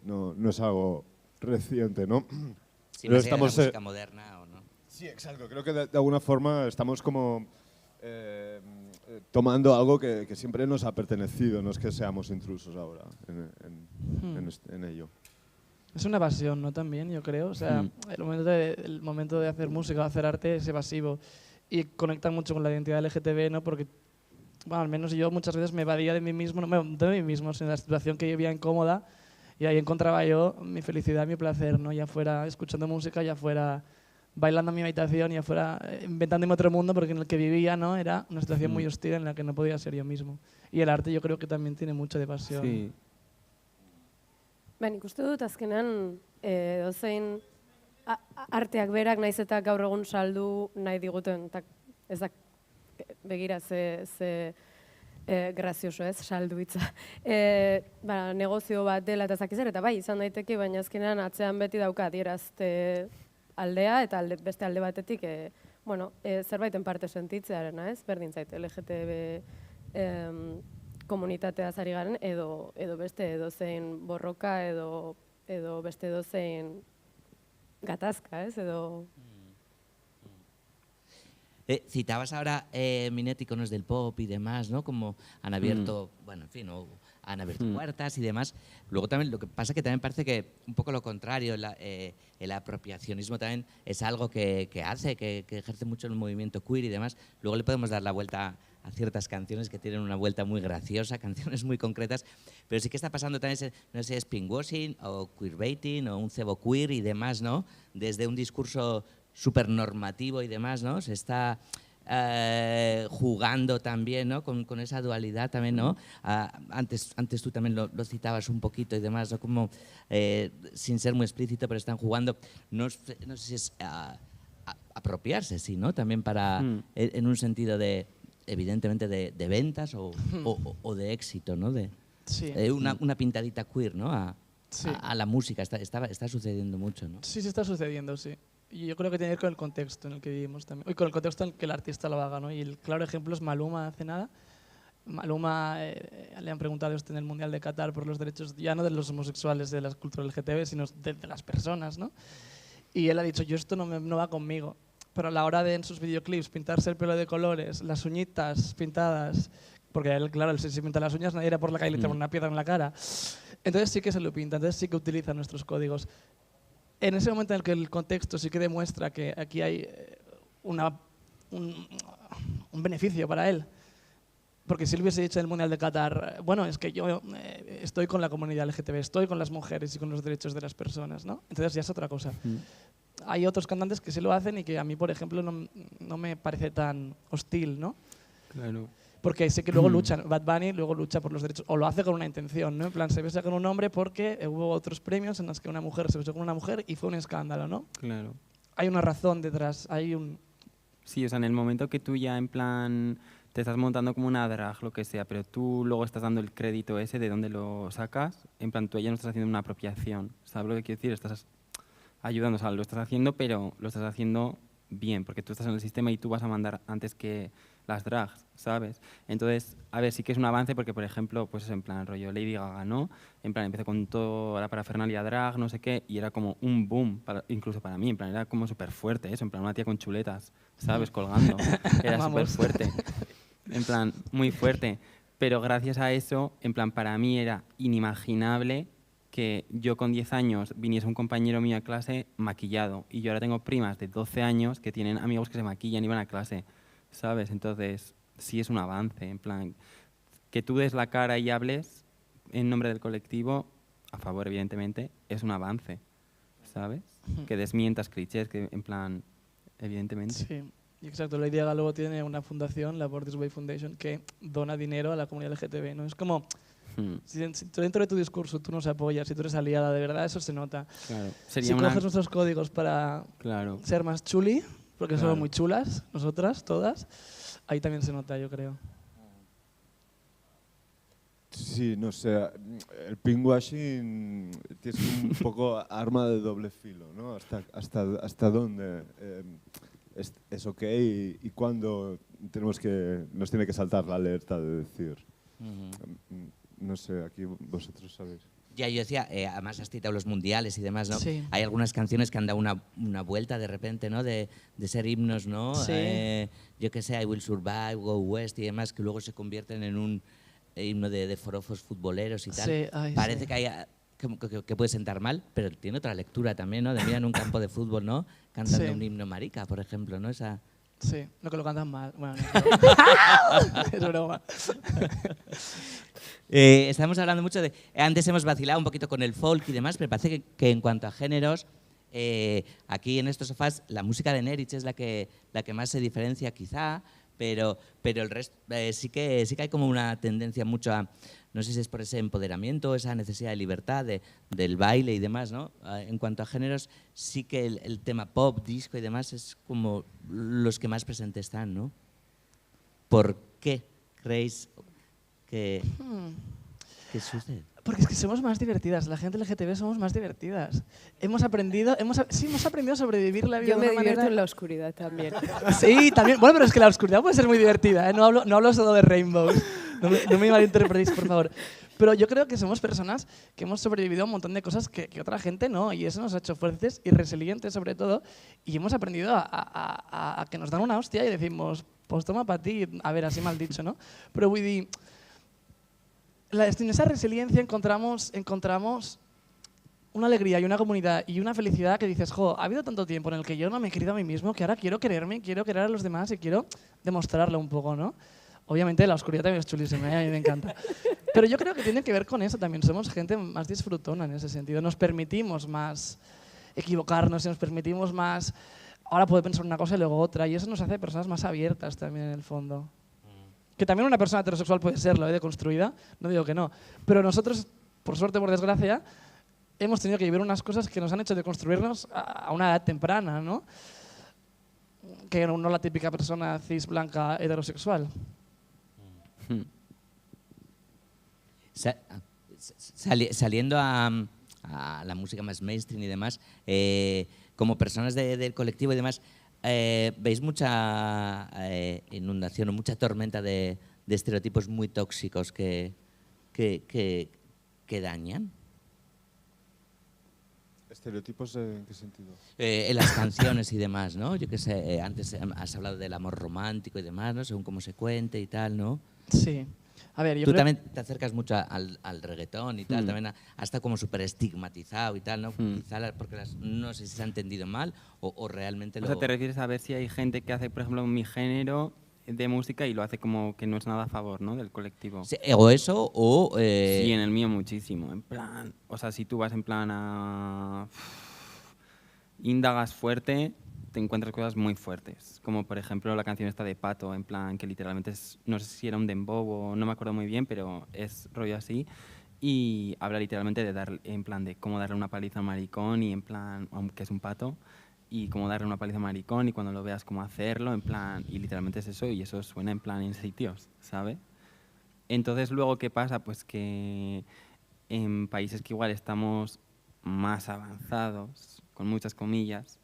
No es algo reciente, ¿no? Si no sea la música moderna o no. Sí, exacto. Creo que de alguna forma estamos como tomando algo que siempre nos ha pertenecido, no es que seamos intrusos ahora en ello. Es una evasión, ¿no? También, yo creo. O sea, el momento de hacer música o hacer arte es evasivo y conecta mucho con la identidad LGTB, ¿no? Porque, bueno, al menos yo muchas veces me evadía de mí mismo, no de mí mismo, sino de la situación que vivía incómoda, y ahí encontraba yo mi felicidad, mi placer, ¿no? Ya fuera escuchando música, ya fuera bailando en mi habitación, ya fuera inventándome otro mundo, porque en el que vivía, ¿no? Era una situación muy hostil en la que no podía ser yo mismo. Y el arte yo creo que también tiene mucho de pasión. Sí. Nik uste dut azkenean dozein arteak berak naiz eta gaur egun saldu nahi diguten, eta ez da begira ze grazioso ez, saldu hitza. Negozio bat dela eta zakizer, eta bai, izan daiteke, baina azkenean atzean beti dauka adierazte aldea, eta beste alde batetik zerbaiten parte sentitzearena, ez? Berdin zait, LGTB komunitateaz ari garen, edo beste edozein borroka, edo beste edozein gatazka, ez? Citabas ahora Minet iconos del pop y demás, ¿no? Como han abierto, bueno, en fin, han abierto puertas y demás. Luego también lo que pasa que también parece que un poco lo contrario, el apropiacionismo también es algo que hace, que ejerce mucho el movimiento queer y demás. Luego le podemos dar la vuelta a ciertas canciones que tienen una vuelta muy graciosa, canciones muy concretas, pero sí que está pasando también, no sé, spinwashing o queerbaiting o un cebo queer y demás, ¿no? Desde un discurso súper normativo y demás, ¿no? Se está jugando también, ¿no? Con esa dualidad también, ¿no? Antes tú también lo citabas un poquito y demás, ¿no? Como sin ser muy explícito, pero están jugando, no sé si es apropiarse, sí, ¿no? También para, en un sentido de, evidentemente, de ventas o de éxito, ¿no? Una pintadita queer, ¿no? A la música, está sucediendo mucho, ¿no? Sí, está sucediendo, sí. Y yo creo que tiene que ver con el contexto en el que vivimos también, y con el contexto en el que el artista lo haga, ¿no? Y el claro ejemplo es Maluma hace nada. Maluma le han preguntado esto en el Mundial de Qatar por los derechos, ya no de los homosexuales, de la cultura LGTB, sino de las personas, ¿no? Y él ha dicho, yo esto no va conmigo. Pero a la hora de en sus videoclips pintarse el pelo de colores, las uñitas pintadas, porque él, claro, él se pinta las uñas, nadie irá por la calle y le trae una piedra en la cara. Entonces sí que se lo pinta, entonces sí que utiliza nuestros códigos. En ese momento en el que el contexto sí que demuestra que aquí hay un beneficio para él. Porque si él hubiese dicho en el Mundial de Qatar, bueno, es que yo estoy con la comunidad LGTB, estoy con las mujeres y con los derechos de las personas, ¿no? Entonces ya es otra cosa. Hay otros cantantes que sí lo hacen y que a mí, por ejemplo, no me parece tan hostil, ¿no? Claro. Porque sé que luego luchan, Bad Bunny luego lucha por los derechos, o lo hace con una intención, ¿no? En plan, se besa con un hombre porque hubo otros premios en los que una mujer se besó con una mujer y fue un escándalo, ¿no? Claro. Hay una razón detrás, hay un... Sí, o sea, en el momento que tú ya en plan te estás montando como una drag, lo que sea, pero tú luego estás dando el crédito ese de dónde lo sacas, en plan tú ya no estás haciendo una apropiación, ¿sabes lo que quiero decir? Estás ayudando, o sea, lo estás haciendo, pero lo estás haciendo bien, porque tú estás en el sistema y tú vas a mandar antes que las drags, ¿sabes? Entonces, a ver, sí que es un avance porque, por ejemplo, pues en plan rollo Lady Gaga, ¿no? En plan empezó con toda la parafernalia drag, no sé qué, y era como un boom, incluso para mí, en plan era como súper fuerte eso, en plan una tía con chuletas, ¿sabes? Colgando, era súper fuerte, en plan muy fuerte, pero gracias a eso, en plan para mí era inimaginable que yo con 10 años viniese un compañero mío a clase maquillado y yo ahora tengo primas de 12 años que tienen amigos que se maquillan y van a clase, ¿sabes? Entonces, sí es un avance, en plan, que tú des la cara y hables en nombre del colectivo, a favor, evidentemente, es un avance, ¿sabes? Que desmientas clichés, que en plan, evidentemente. Sí. Y exacto, Lady Gaga luego tiene una fundación, la Born This Way Foundation, que dona dinero a la comunidad LGTB, ¿no? Es como, si dentro de tu discurso tú nos apoyas, si tú eres aliada, de verdad, eso se nota. Claro. Si coges nuestros códigos para ser más chuli, porque somos muy chulas, nosotras, todas, ahí también se nota, yo creo. Sí, no sé, el pinkwashing es un poco arma de doble filo, ¿no? Hasta dónde es ok y cuándo nos tiene que saltar la alerta de decir, no sé, aquí vosotros sabéis. Ya, yo decía, además has citado los mundiales y demás, ¿no? Sí. Hay algunas canciones que han dado una vuelta de repente, ¿no? De ser himnos, ¿no? Sí. Yo qué sé, I Will Survive, Go West y demás, que luego se convierten en un himno de forofos futboleros y tal. Sí, ay, Parece sí. que puede sentar mal, pero tiene otra lectura también, ¿no? De mira en un campo de fútbol, ¿no? Cantando Sí. un himno marica, por ejemplo, ¿no? Esa... Sí, no que lo cantan mal. Bueno, es broma. Estamos hablando mucho de... Antes hemos vacilado un poquito con el folk y demás, pero parece que en cuanto a géneros, aquí en estos sofás la música de Nerich es la que más se diferencia quizá, pero el resto sí que hay como una tendencia mucho a... No sé si es por ese empoderamiento, esa necesidad de libertad, del baile y demás, ¿no? En cuanto a géneros, sí que el tema pop, disco y demás es como los que más presentes están, ¿no? ¿Por qué creéis que sucede? Porque es que somos más divertidas, la gente LGTB somos más divertidas. Hemos aprendido a sobrevivir la vida Yo de me una divierto manera... en la oscuridad también. Sí, también. Bueno, pero es que la oscuridad puede ser muy divertida, ¿eh? No hablo solo de rainbows. No me malinterpretéis, por favor. Pero yo creo que somos personas que hemos sobrevivido a un montón de cosas que otra gente no, y eso nos ha hecho fuertes y resilientes sobre todo, y hemos aprendido a que nos dan una hostia y decimos, pues toma para ti, a ver, así mal dicho, ¿no? Pero vull dir, en esa resiliencia encontramos una alegría y una comunidad y una felicidad que dices, jo, ha habido tanto tiempo en el que yo no me he querido a mí mismo que ahora quiero quererme, quiero querer a los demás y quiero demostrarlo un poco, ¿no? Obviamente la oscuridad también es chulísima, a mí me encanta. Pero yo creo que tiene que ver con eso también, somos gente más disfrutona en ese sentido, nos permitimos más equivocarnos y nos permitimos más, ahora puedo pensar una cosa y luego otra, y eso nos hace personas más abiertas también en el fondo. Que también una persona heterosexual puede serlo, deconstruida, no digo que no. Pero nosotros, por suerte o por desgracia, hemos tenido que vivir unas cosas que nos han hecho deconstruirnos a una edad temprana, ¿no? Que no la típica persona cis, blanca, heterosexual. Saliendo a la música más mainstream y demás, como personas del colectivo y demás, ¿veis mucha inundación o mucha tormenta de estereotipos muy tóxicos que dañan? ¿Estereotipos en qué sentido? En las canciones y demás, ¿no? Yo qué sé, antes has hablado del amor romántico y demás, ¿no? Según cómo se cuente y tal, ¿no? Sí. A ver, yo Tú creo... también te acercas mucho al reggaetón y tal, también hasta como súper estigmatizado y tal, ¿no? Quizá porque no sé si se ha entendido mal o realmente O sea, te refieres a ver si hay gente que hace, por ejemplo, mi género de música y lo hace como que no es nada a favor, ¿no? Del colectivo. Sí, o eso o... Sí, en el mío muchísimo, en plan... O sea, si tú vas en plan a... indagas fuerte, te encuentras cosas muy fuertes, como por ejemplo la canción esta de Pato, en plan que literalmente es, no sé si era un dembow o no me acuerdo muy bien, pero es rollo así, y habla literalmente de dar, en plan de cómo darle una paliza a un maricón y en plan, que es un pato, y cómo darle una paliza a un maricón y cuando lo veas cómo hacerlo, en plan, y literalmente es eso, y eso suena en plan en sitios, ¿sabes? Entonces luego, ¿qué pasa? Pues que en países que igual estamos más avanzados, con muchas comillas,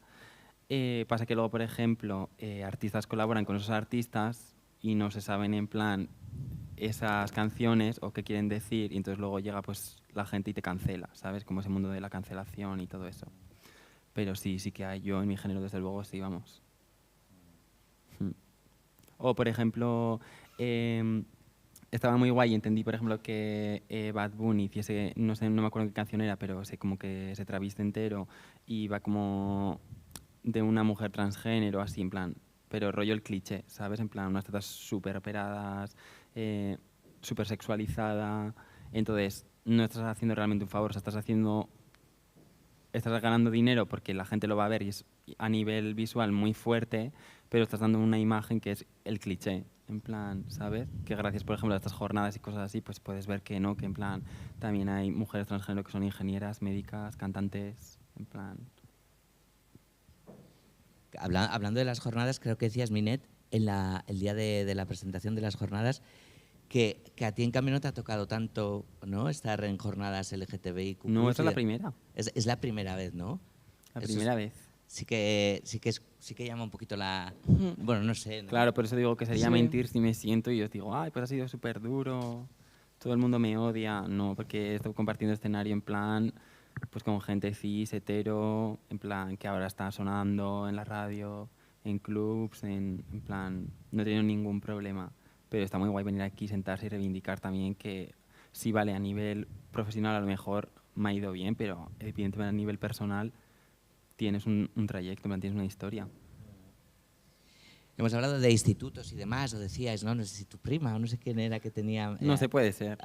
pasa que luego, por ejemplo, artistas colaboran con esos artistas y no se saben en plan esas canciones o qué quieren decir y entonces luego llega pues la gente y te cancela, ¿sabes? Como ese mundo de la cancelación y todo eso. Pero sí que hay, yo en mi género desde luego sí, vamos. O por ejemplo, estaba muy guay y entendí, por ejemplo, que Bad Bunny hiciese, no sé, no me acuerdo qué canción era, pero como que se traviste entero y va como de una mujer transgénero, así en plan, pero rollo el cliché, ¿sabes? En plan, unas tetas súper operadas, súper sexualizada. Entonces, no estás haciendo realmente un favor, o sea, estás ganando dinero porque la gente lo va a ver y es a nivel visual muy fuerte, pero estás dando una imagen que es el cliché. En plan, ¿sabes? Que gracias, por ejemplo, a estas jornadas y cosas así, pues puedes ver que no, que en plan también hay mujeres transgénero que son ingenieras, médicas, cantantes, en plan... Hablando de las jornadas, creo que decías, Minet, el día de la presentación de las jornadas, que a ti en cambio no te ha tocado tanto, ¿no?, estar en jornadas LGTBIQ+. No, esta es la primera. Es la primera vez, ¿no? La primera vez. Sí que llama un poquito la... Bueno, no sé, ¿no? Claro, por eso digo que sería Sí. mentir si me siento y os digo, ay, pues ha sido súper duro, todo el mundo me odia. No, porque estoy compartiendo escenario en plan, pues con gente cis, hetero, en plan que ahora está sonando en la radio, en clubs, en plan, no he tenido ningún problema. Pero está muy guay venir aquí, sentarse y reivindicar también que sí, vale, a nivel profesional a lo mejor me ha ido bien, pero evidentemente a nivel personal tienes un trayecto, tienes una historia. Hemos hablado de institutos y demás, o decíais, ¿no? No sé si tu prima o no sé quién era que tenía... No se puede ser.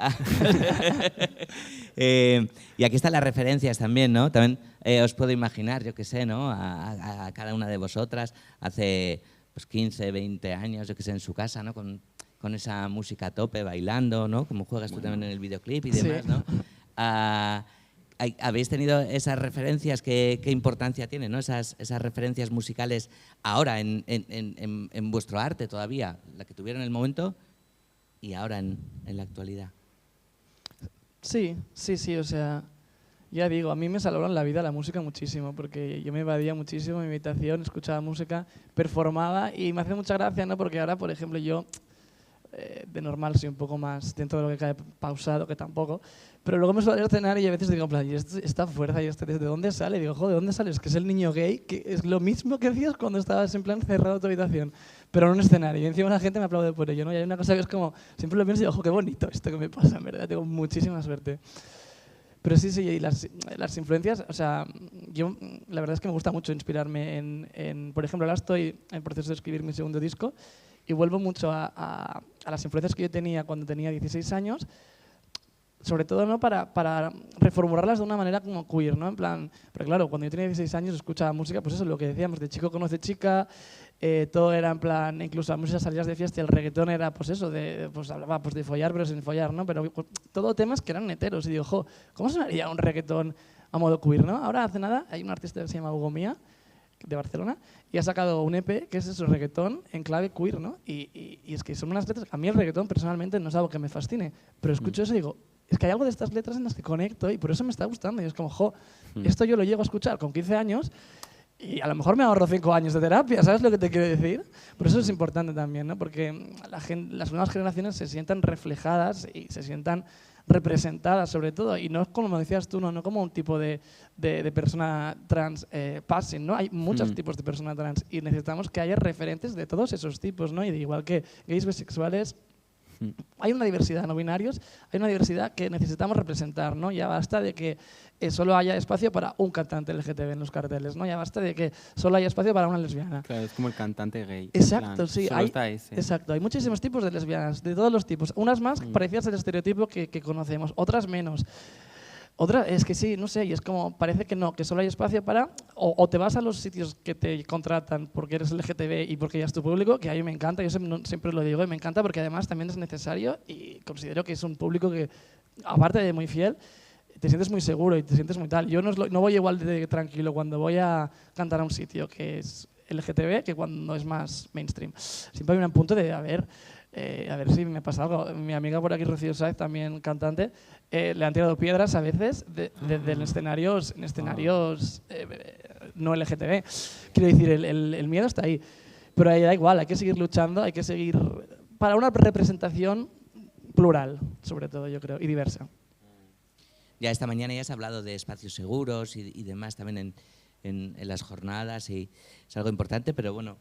Y aquí están las referencias también, ¿no? También os puedo imaginar, yo qué sé, ¿no? A cada una de vosotras hace pues 15, 20 años, yo qué sé, en su casa, ¿no? Con esa música a tope, bailando, ¿no? Como juegas tú también en el videoclip y demás, ¿no? ¿Habéis tenido esas referencias? ¿Qué importancia tienen, ¿no? Esas referencias musicales ahora en vuestro arte todavía, la que tuvieron en el momento y ahora en la actualidad. Sí, o sea, ya digo, a mí me salvó en la vida la música muchísimo, porque yo me evadía muchísimo en mi habitación, escuchaba música, performaba y me hace mucha gracia, ¿no? Porque ahora, por ejemplo, yo de normal soy un poco más dentro de lo que cae pausado, que tampoco, pero luego me suelo ir a cenar y a veces digo, en plan, ¿y esta fuerza y ¿de dónde sale? Y digo, joder, ¿de dónde sale? Es que es el niño gay, que es lo mismo que hacías cuando estabas en plan cerrado en tu habitación, pero en un escenario. Y encima la gente me aplaude por ello, ¿no? Y hay una cosa que es como, siempre lo pienso y digo, ojo, qué bonito esto que me pasa, en verdad, tengo muchísima suerte. Pero sí, y las influencias, o sea, yo la verdad es que me gusta mucho inspirarme en por ejemplo, ahora estoy en proceso de escribir mi segundo disco y vuelvo mucho a las influencias que yo tenía cuando tenía 16 años, sobre todo, ¿no? para reformularlas de una manera como queer, ¿no? En plan, pero claro, cuando yo tenía 16 años escuchaba música, pues eso, lo que decíamos, de chico conoce chica, todo era en plan, incluso muchas salidas de fiesta y el reggaetón era, pues eso, pues hablaba pues de follar pero sin follar, ¿no? Pero pues, todo temas que eran heteros y digo, jo, ¿cómo sonaría un reggaetón a modo queer, ¿no? Ahora hace nada hay un artista que se llama Hugo Mía, de Barcelona, y ha sacado un EP que es eso, reggaetón en clave queer, ¿no? Y es que son unas letras, a mí el reggaetón personalmente no es algo que me fascine, pero escucho eso y digo, es que hay algo de estas letras en las que conecto y por eso me está gustando. Y es como, jo, esto yo lo llego a escuchar con 15 años y a lo mejor me ahorro 5 años de terapia, ¿sabes lo que te quiero decir? Por eso es importante también, ¿no? Porque las nuevas generaciones se sientan reflejadas y se sientan representadas sobre todo, y no es como decías tú, no como un tipo de persona trans passing, ¿no? Hay muchos tipos de persona trans y necesitamos que haya referentes de todos esos tipos, ¿no? Y de igual que gays, bisexuales, hay una diversidad, no binarios, hay una diversidad que necesitamos representar, ¿no? Ya basta de que solo haya espacio para un cantante LGTB en los carteles, ¿no? Ya basta de que solo haya espacio para una lesbiana. Claro, es como el cantante gay. Exacto, plan, sí. Solo está ese. Exacto, hay muchísimos tipos de lesbianas, de todos los tipos. Unas más parecidas al estereotipo que conocemos, otras menos. Otra es que sí, no sé, y es como, parece que no, que solo hay espacio para, o te vas a los sitios que te contratan porque eres LGTB y porque ya es tu público, que a mí me encanta, yo siempre lo digo, y me encanta porque además también es necesario y considero que es un público que, aparte de muy fiel, te sientes muy seguro y te sientes muy tal. Yo no voy igual de tranquilo cuando voy a cantar a un sitio que es LGTB que cuando es más mainstream. Siempre hay un punto de, a ver si me pasa algo. Mi amiga por aquí, Rocío Sáez, también cantante, le han tirado piedras a veces en escenarios no LGTB. Quiero decir, el miedo está ahí. Pero ahí da igual, hay que seguir luchando, hay que seguir para una representación plural, sobre todo, yo creo, y diversa. Ya esta mañana ya has hablado de espacios seguros y demás también en las jornadas, y es algo importante, pero bueno,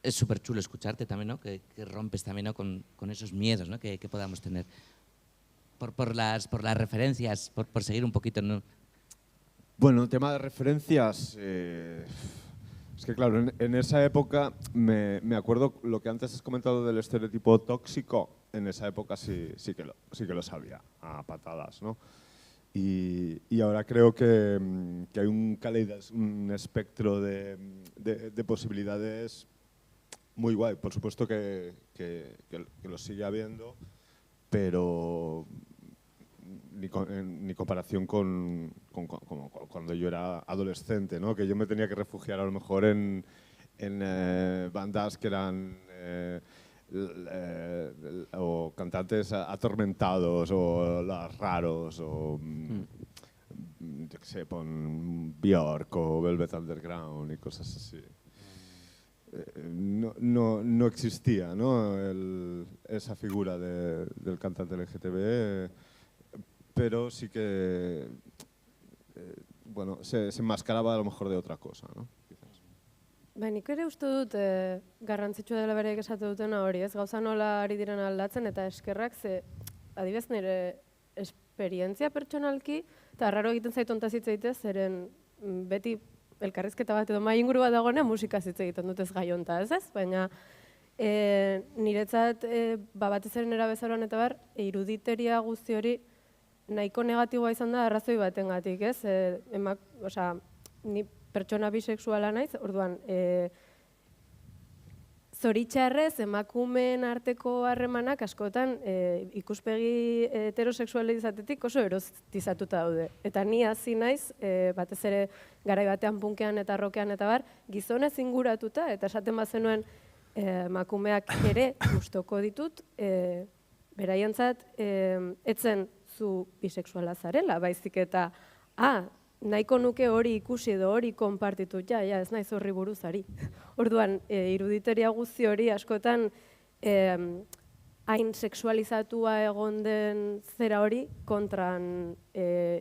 es súper chulo escucharte también, ¿no? Que rompes también, ¿no? con esos miedos, ¿no? que podamos tener. Por las referencias, por seguir un poquito, ¿no? Bueno, el tema de referencias, es que claro, en esa época me acuerdo lo que antes has comentado del estereotipo tóxico, en esa época sí que lo sabía, a patadas, ¿no? Y ahora creo que hay un espectro de posibilidades muy guay. Por supuesto que lo sigue habiendo, pero ni comparación con cuando yo era adolescente, ¿no? Que yo me tenía que refugiar a lo mejor en bandas que eran o cantantes atormentados o raros o yo qué sé, pon Björk o Velvet Underground y cosas así. No existía, ¿no? esa figura del cantante LGTB, pero sí que bueno, se enmascaraba a lo mejor de otra cosa, ¿no? Ba, nik ere uste dut garrantzitsua dela bereik esate dutena hori, ez? Gauza nola ari diren aldatzen eta eskerrak ze, adibidez nire esperientzia pertsonalki, eta raro egiten zait hontaz hitz egitez, zeren beti elkarrizketa bat edo mai inguru bat dagoena musikaz hitz egiten dut ez gai hontaz, ez? Baina niretzat batez ere nera bezaroan eta bar, iruditeria guzti hori nahiko negatiboa izan da arrazoi batengatik, ez? Ni pertsona bisexuala naiz, orduan, zoritxarrez emakumeen arteko harremanak askotan ikuspegi heterosexualizatetik oso erotizatuta daude. Eta ni hasi naiz, batez ere garai batean punkean eta rockean eta bar, gizonez inguratuta, eta esaten bazenuen emakumeak ere gustoko ditut, beraientzat etzen zu bisexuala zarela, baizik eta nahiko nuke hori ikusi edo hori konpartitu, ez naiz horri buruzari. Orduan, iruditeria guzti hori askotan hain sexualizatua egon den zera hori kontran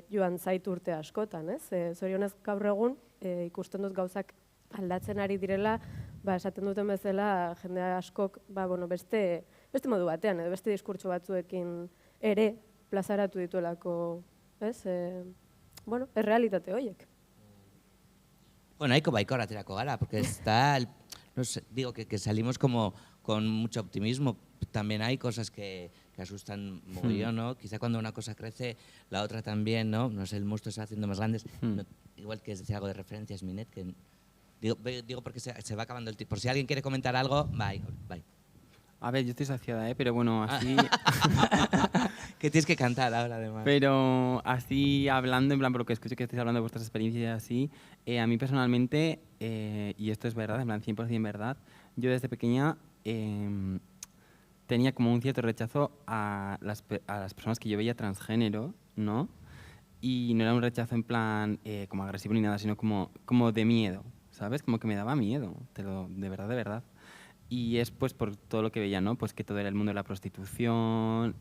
joan zait urte askotan, ez? Zorionez gaur egun ikusten dut gauzak aldatzen ari direla, esaten duten bezala jende askok beste modu batean, edo beste diskurtso batzuekin ere plazaratu dituelako, ez? Bueno, es realitate horiek. Bueno, hay como baikor aterako gara, porque está, no sé, digo que salimos como con mucho optimismo. También hay cosas que asustan mogollón, ¿no? Quizá cuando una cosa crece, la otra también, ¿no? No sé, el monstruo se va haciendo más grande. No, igual que decía algo de referencias, Minet, que digo porque se va acabando el tiempo. Por si alguien quiere comentar algo, bye. A ver, yo estoy saciada, pero bueno, así... Que tienes que cantar ahora, además. Pero así hablando, en plan, por lo que escucho que estáis hablando de vuestras experiencias así, a mí personalmente, y esto es verdad, en plan 100% verdad, yo desde pequeña tenía como un cierto rechazo a las personas que yo veía transgénero, ¿no? Y no era un rechazo en plan como agresivo ni nada, sino como de miedo, ¿sabes? Como que me daba miedo, de verdad. Y es pues por todo lo que veía, ¿no? Pues que todo era el mundo de la prostitución,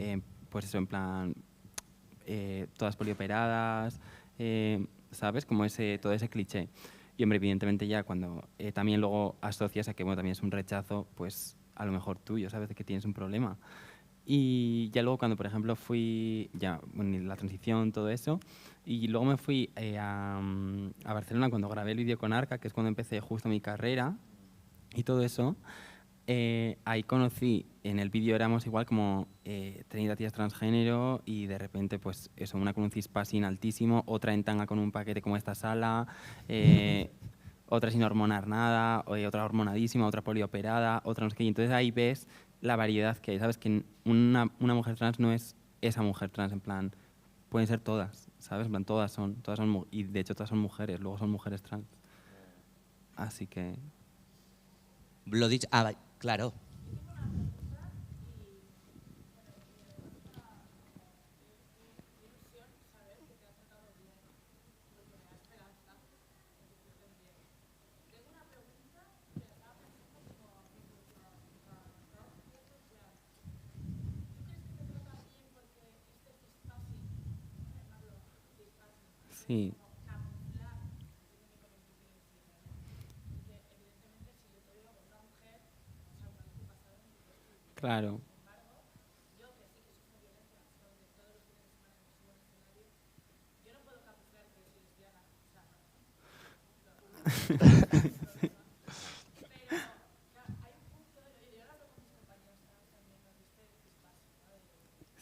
pues eso, en plan, todas polioperadas, ¿sabes? Como todo ese cliché. Y hombre, evidentemente ya cuando también luego asocias a que, bueno, también es un rechazo, pues a lo mejor tuyo, ¿sabes? De que tienes un problema. Y ya luego cuando, por ejemplo, fui, la transición, todo eso, y luego me fui a Barcelona cuando grabé el vídeo con Arca, que es cuando empecé justo mi carrera y todo eso. Ahí conocí, en el vídeo éramos igual como 30 tías transgénero y de repente pues eso, una con un cispassing altísimo, otra en tanga con un paquete como esta sala, otra sin hormonar nada, otra hormonadísima, otra polioperada, otra no sé qué. Y entonces ahí ves la variedad que hay, ¿sabes? Que una mujer trans no es esa mujer trans, en plan, pueden ser todas, ¿sabes? En plan, todas son, y de hecho todas son mujeres, luego son mujeres trans. Así que... Lo dicho, claro. Sí. Claro.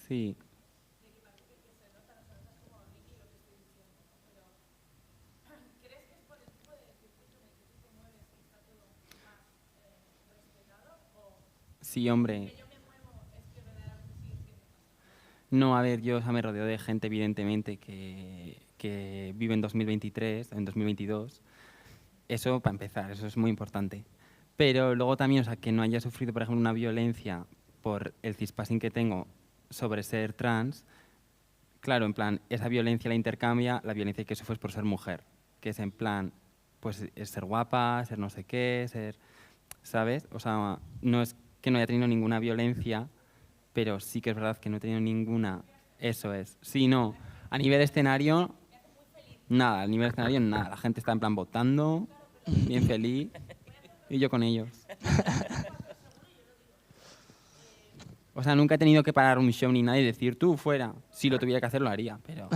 Sí. Sí, hombre. No, a ver, yo me rodeo de gente, evidentemente, que vive en 2023, en 2022. Eso, para empezar, eso es muy importante. Pero luego también, o sea, que no haya sufrido, por ejemplo, una violencia por el cispassing que tengo sobre ser trans, claro, en plan, esa violencia la intercambia la violencia que sufres por ser mujer, que es en plan, pues es ser guapa, ser no sé qué, ser, ¿sabes? O sea, no es que no haya tenido ninguna violencia, pero sí que es verdad que no he tenido ninguna, eso es. Sí, no, a nivel escenario, nada, a nivel escenario nada, la gente está en plan votando, bien feliz, y yo con ellos. O sea, nunca he tenido que parar un show ni nada y decir, tú, fuera. Si lo tuviera que hacer, lo haría, pero...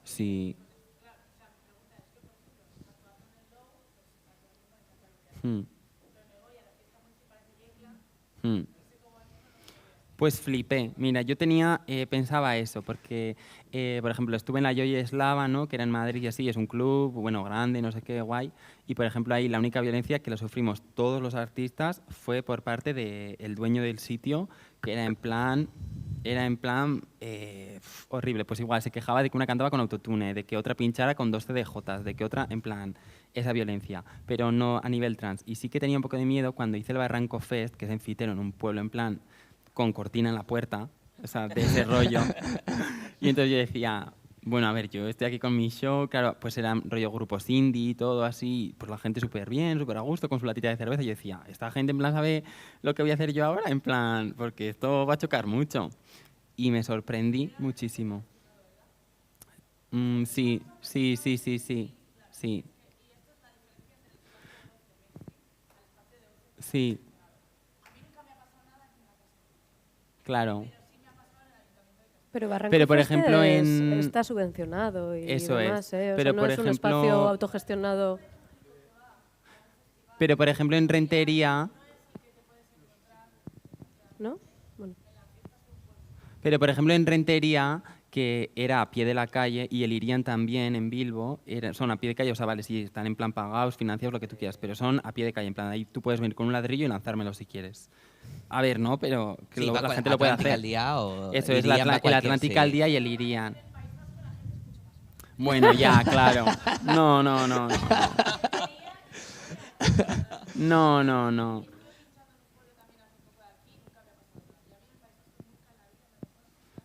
Sí. Pues flipé. Mira, yo pensaba eso, porque, por ejemplo, estuve en la Joy Eslava, ¿no? Que era en Madrid y así, es un club, bueno, grande, no sé qué, guay. Y, por ejemplo, ahí la única violencia que lo sufrimos todos los artistas fue por parte del dueño del sitio, que era en plan horrible. Pues igual, se quejaba de que una cantaba con autotune, de que otra pinchara con 2 CDJs, de que otra, en plan, esa violencia, pero no a nivel trans. Y sí que tenía un poco de miedo cuando hice el Barranco Fest, que es en Fitero, en un pueblo, en plan, con cortina en la puerta, o sea, de ese rollo. Y entonces yo decía, bueno, a ver, yo estoy aquí con mi show, claro, pues era rollo grupos indie, todo así, pues la gente súper bien, súper a gusto, con su latita de cerveza. Y yo decía, esta gente en plan sabe lo que voy a hacer yo ahora, en plan, porque esto va a chocar mucho. Y me sorprendí muchísimo. Sí. Sí. Claro. Pero Barranco Pero, por Fest ejemplo, está subvencionado y eso demás, es. O Pero, sea, no por es un ejemplo, espacio autogestionado. Pero, por ejemplo, en Rentería... ¿No? Bueno. Pero, por ejemplo, en Rentería, que era a pie de la calle, y el Irian también en Bilbo, son a pie de calle, o sea, vale, sí, están en plan pagados, financiados, lo que tú quieras, pero son a pie de calle, en plan, ahí tú puedes venir con un ladrillo y lanzármelo si quieres. A ver, ¿no? Pero que Sí, la gente lo puede hacer. Al día o eso el es, Irian va el cualquier, Atlántica sí. al día y el Irian. Bueno, ya, claro. No. No.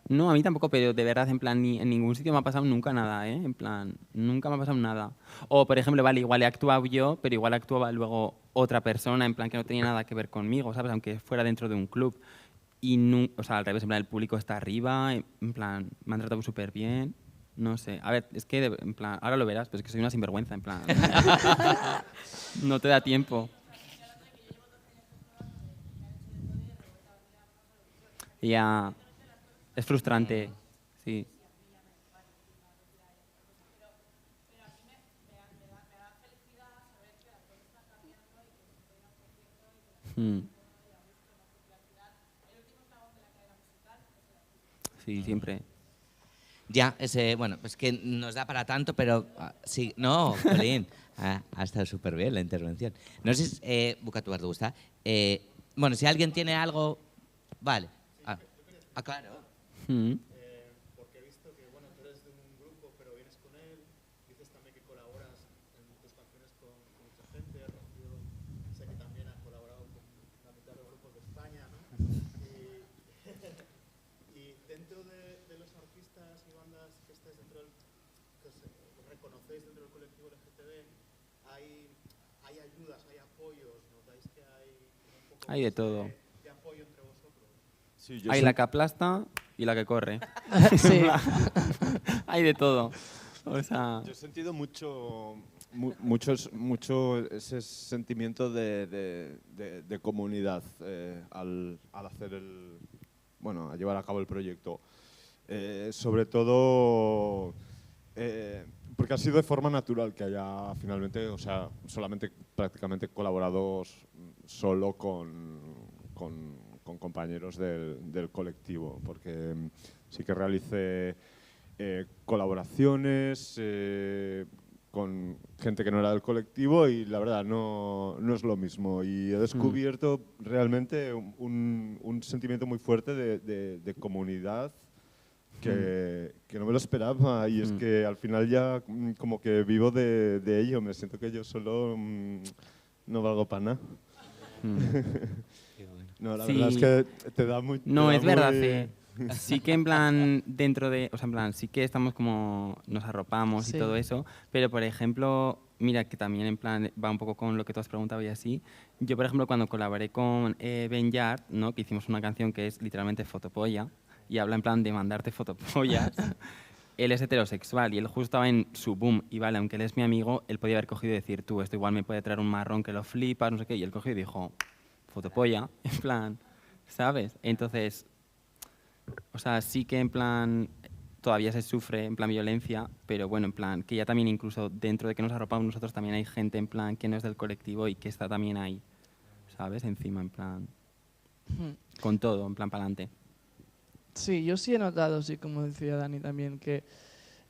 No, a mí tampoco, pero de verdad, en plan, ni en ningún sitio me ha pasado nunca nada, ¿eh? En plan, nunca me ha pasado nada. O, por ejemplo, vale, igual he actuado yo, pero igual actuaba luego otra persona, en plan, que no tenía nada que ver conmigo, ¿sabes? Aunque fuera dentro de un club. Y, o sea, al revés, en plan, el público está arriba, en plan, me han tratado súper bien. No sé, a ver, es que, en plan, ahora lo verás, pero es que soy una sinvergüenza, en plan. No te da tiempo. Ya, es frustrante, sí. Sí, siempre. Ya, bueno, pues que nos da para tanto, pero sí, no, Jolín, ha estado súper bien la intervención. No sé si, Bukatu te gusta. Bueno, si alguien tiene algo, vale. Claro. Porque he visto que, bueno, tú eres de un grupo, pero vienes con él, dices también que colaboras en tus canciones con mucha gente, Rocío, sé que también has colaborado con la mitad de los grupos de España, ¿no? Y dentro de los artistas y bandas que estáis dentro que os reconocéis dentro del colectivo LGTB, hay ayudas, hay apoyos, ¿notáis que hay un poco Hay de todo. de apoyo entre vosotros? Sí, hay la que aplasta y la que corre. Sí. Hay de todo. O sea... Yo he sentido mucho ese sentimiento de comunidad al hacer a llevar a cabo el proyecto. Sobre todo porque ha sido de forma natural que haya finalmente, o sea, solamente prácticamente colaborado solo con compañeros del colectivo, porque sí que realicé colaboraciones, gente que no era del colectivo y la verdad no es lo mismo. Y he descubierto realmente un sentimiento muy fuerte de comunidad que no me lo esperaba, y es que al final ya como que vivo de ello, me siento que yo solo no valgo para nada. No, la verdad es que te da muy... No, es verdad, sí que en plan dentro de, o sea, en plan sí que estamos como nos arropamos y todo eso, pero por ejemplo, mira que también en plan va un poco con lo que tú has preguntado y así. Yo por ejemplo cuando colaboré con Ben Yard, ¿no? Que hicimos una canción que es literalmente fotopolla y habla en plan de mandarte fotopollas. Él es heterosexual y él justo estaba en su boom y vale, aunque él es mi amigo, él podía haber cogido y decir, tú, esto igual me puede traer un marrón que lo flipas, no sé qué, y él cogió y dijo, fotopolla, en plan, ¿sabes? Entonces, o sea, sí que en plan todavía se sufre en plan violencia, pero bueno, en plan que ya también incluso dentro de que nos arropamos nosotros también hay gente en plan que no es del colectivo y que está también ahí, ¿sabes? Encima, en plan, con todo, en plan para adelante. Sí, yo sí he notado, sí, como decía Dani también, que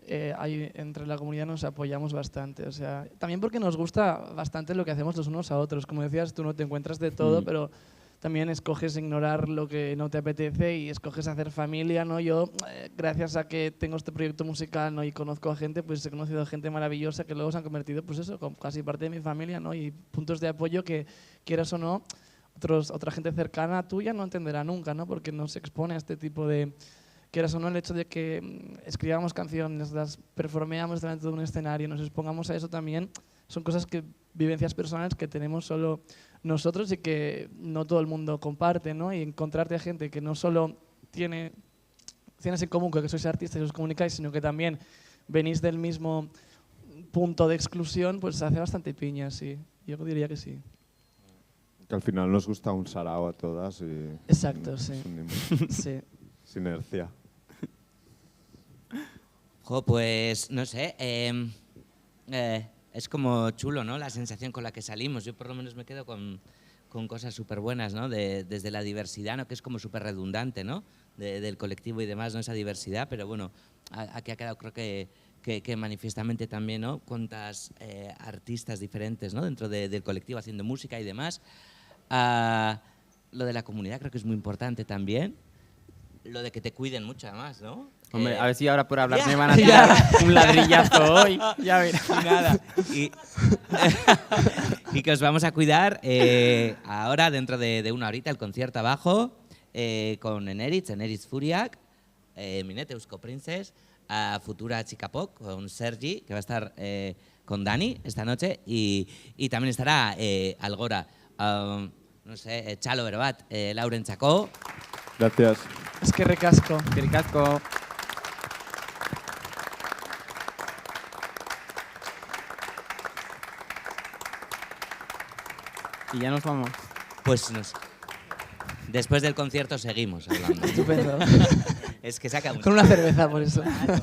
entre la comunidad nos apoyamos bastante. O sea, también porque nos gusta bastante lo que hacemos los unos a otros. Como decías, tú no te encuentras de todo, pero también escoges ignorar lo que no te apetece y escoges hacer familia, ¿no? Yo, gracias a que tengo este proyecto musical, ¿no? Y conozco a gente, pues he conocido gente maravillosa que luego se han convertido, pues eso, como casi parte de mi familia, ¿no? Y puntos de apoyo que, quieras o no, otra gente cercana tuya no entenderá nunca, ¿no? Porque no se expone a este tipo de... Quieras o no, el hecho de que escribamos canciones, las performeamos delante de un escenario, nos expongamos a eso también, son cosas que, vivencias personales que tenemos solo nosotros y que no todo el mundo comparte, ¿no? Y encontrarte a gente que no solo tienes en común que sois artistas y os comunicáis, sino que también venís del mismo punto de exclusión, pues hace bastante piña, sí. Yo diría que sí. Que al final nos gusta un sarao a todas y... Exacto, sí. Sí. Sinercia. Jo, pues no sé, es como chulo, ¿no? La sensación con la que salimos. Yo por lo menos me quedo con cosas súper buenas, ¿no? Desde la diversidad, ¿no? Que es como súper redundante, ¿no? Del colectivo y demás, ¿no? Esa diversidad, pero bueno, aquí ha quedado creo que manifiestamente también, ¿no? Cuántas artistas diferentes, ¿no? Dentro del colectivo haciendo música y demás. Lo de la comunidad creo que es muy importante también. Lo de que te cuiden mucho además, ¿no? Hombre, a ver si ahora por hablar me van a tirar un ladrillazo hoy. Ya verás. Nada. Y que os vamos a cuidar ahora, dentro de una horita, el concierto abajo con Eneritz Furiak, Minete Eusko Princess, a Futura Chicapok con Sergi, que va a estar con Dani esta noche, y también estará Algora, no sé, Chalo Berbat, Lauren Chacó. Gracias. Es que recasco. Que recasco. Y ya nos vamos. Pues después del concierto seguimos hablando. Estupendo. Es que saca con una cerveza, por eso. Claro.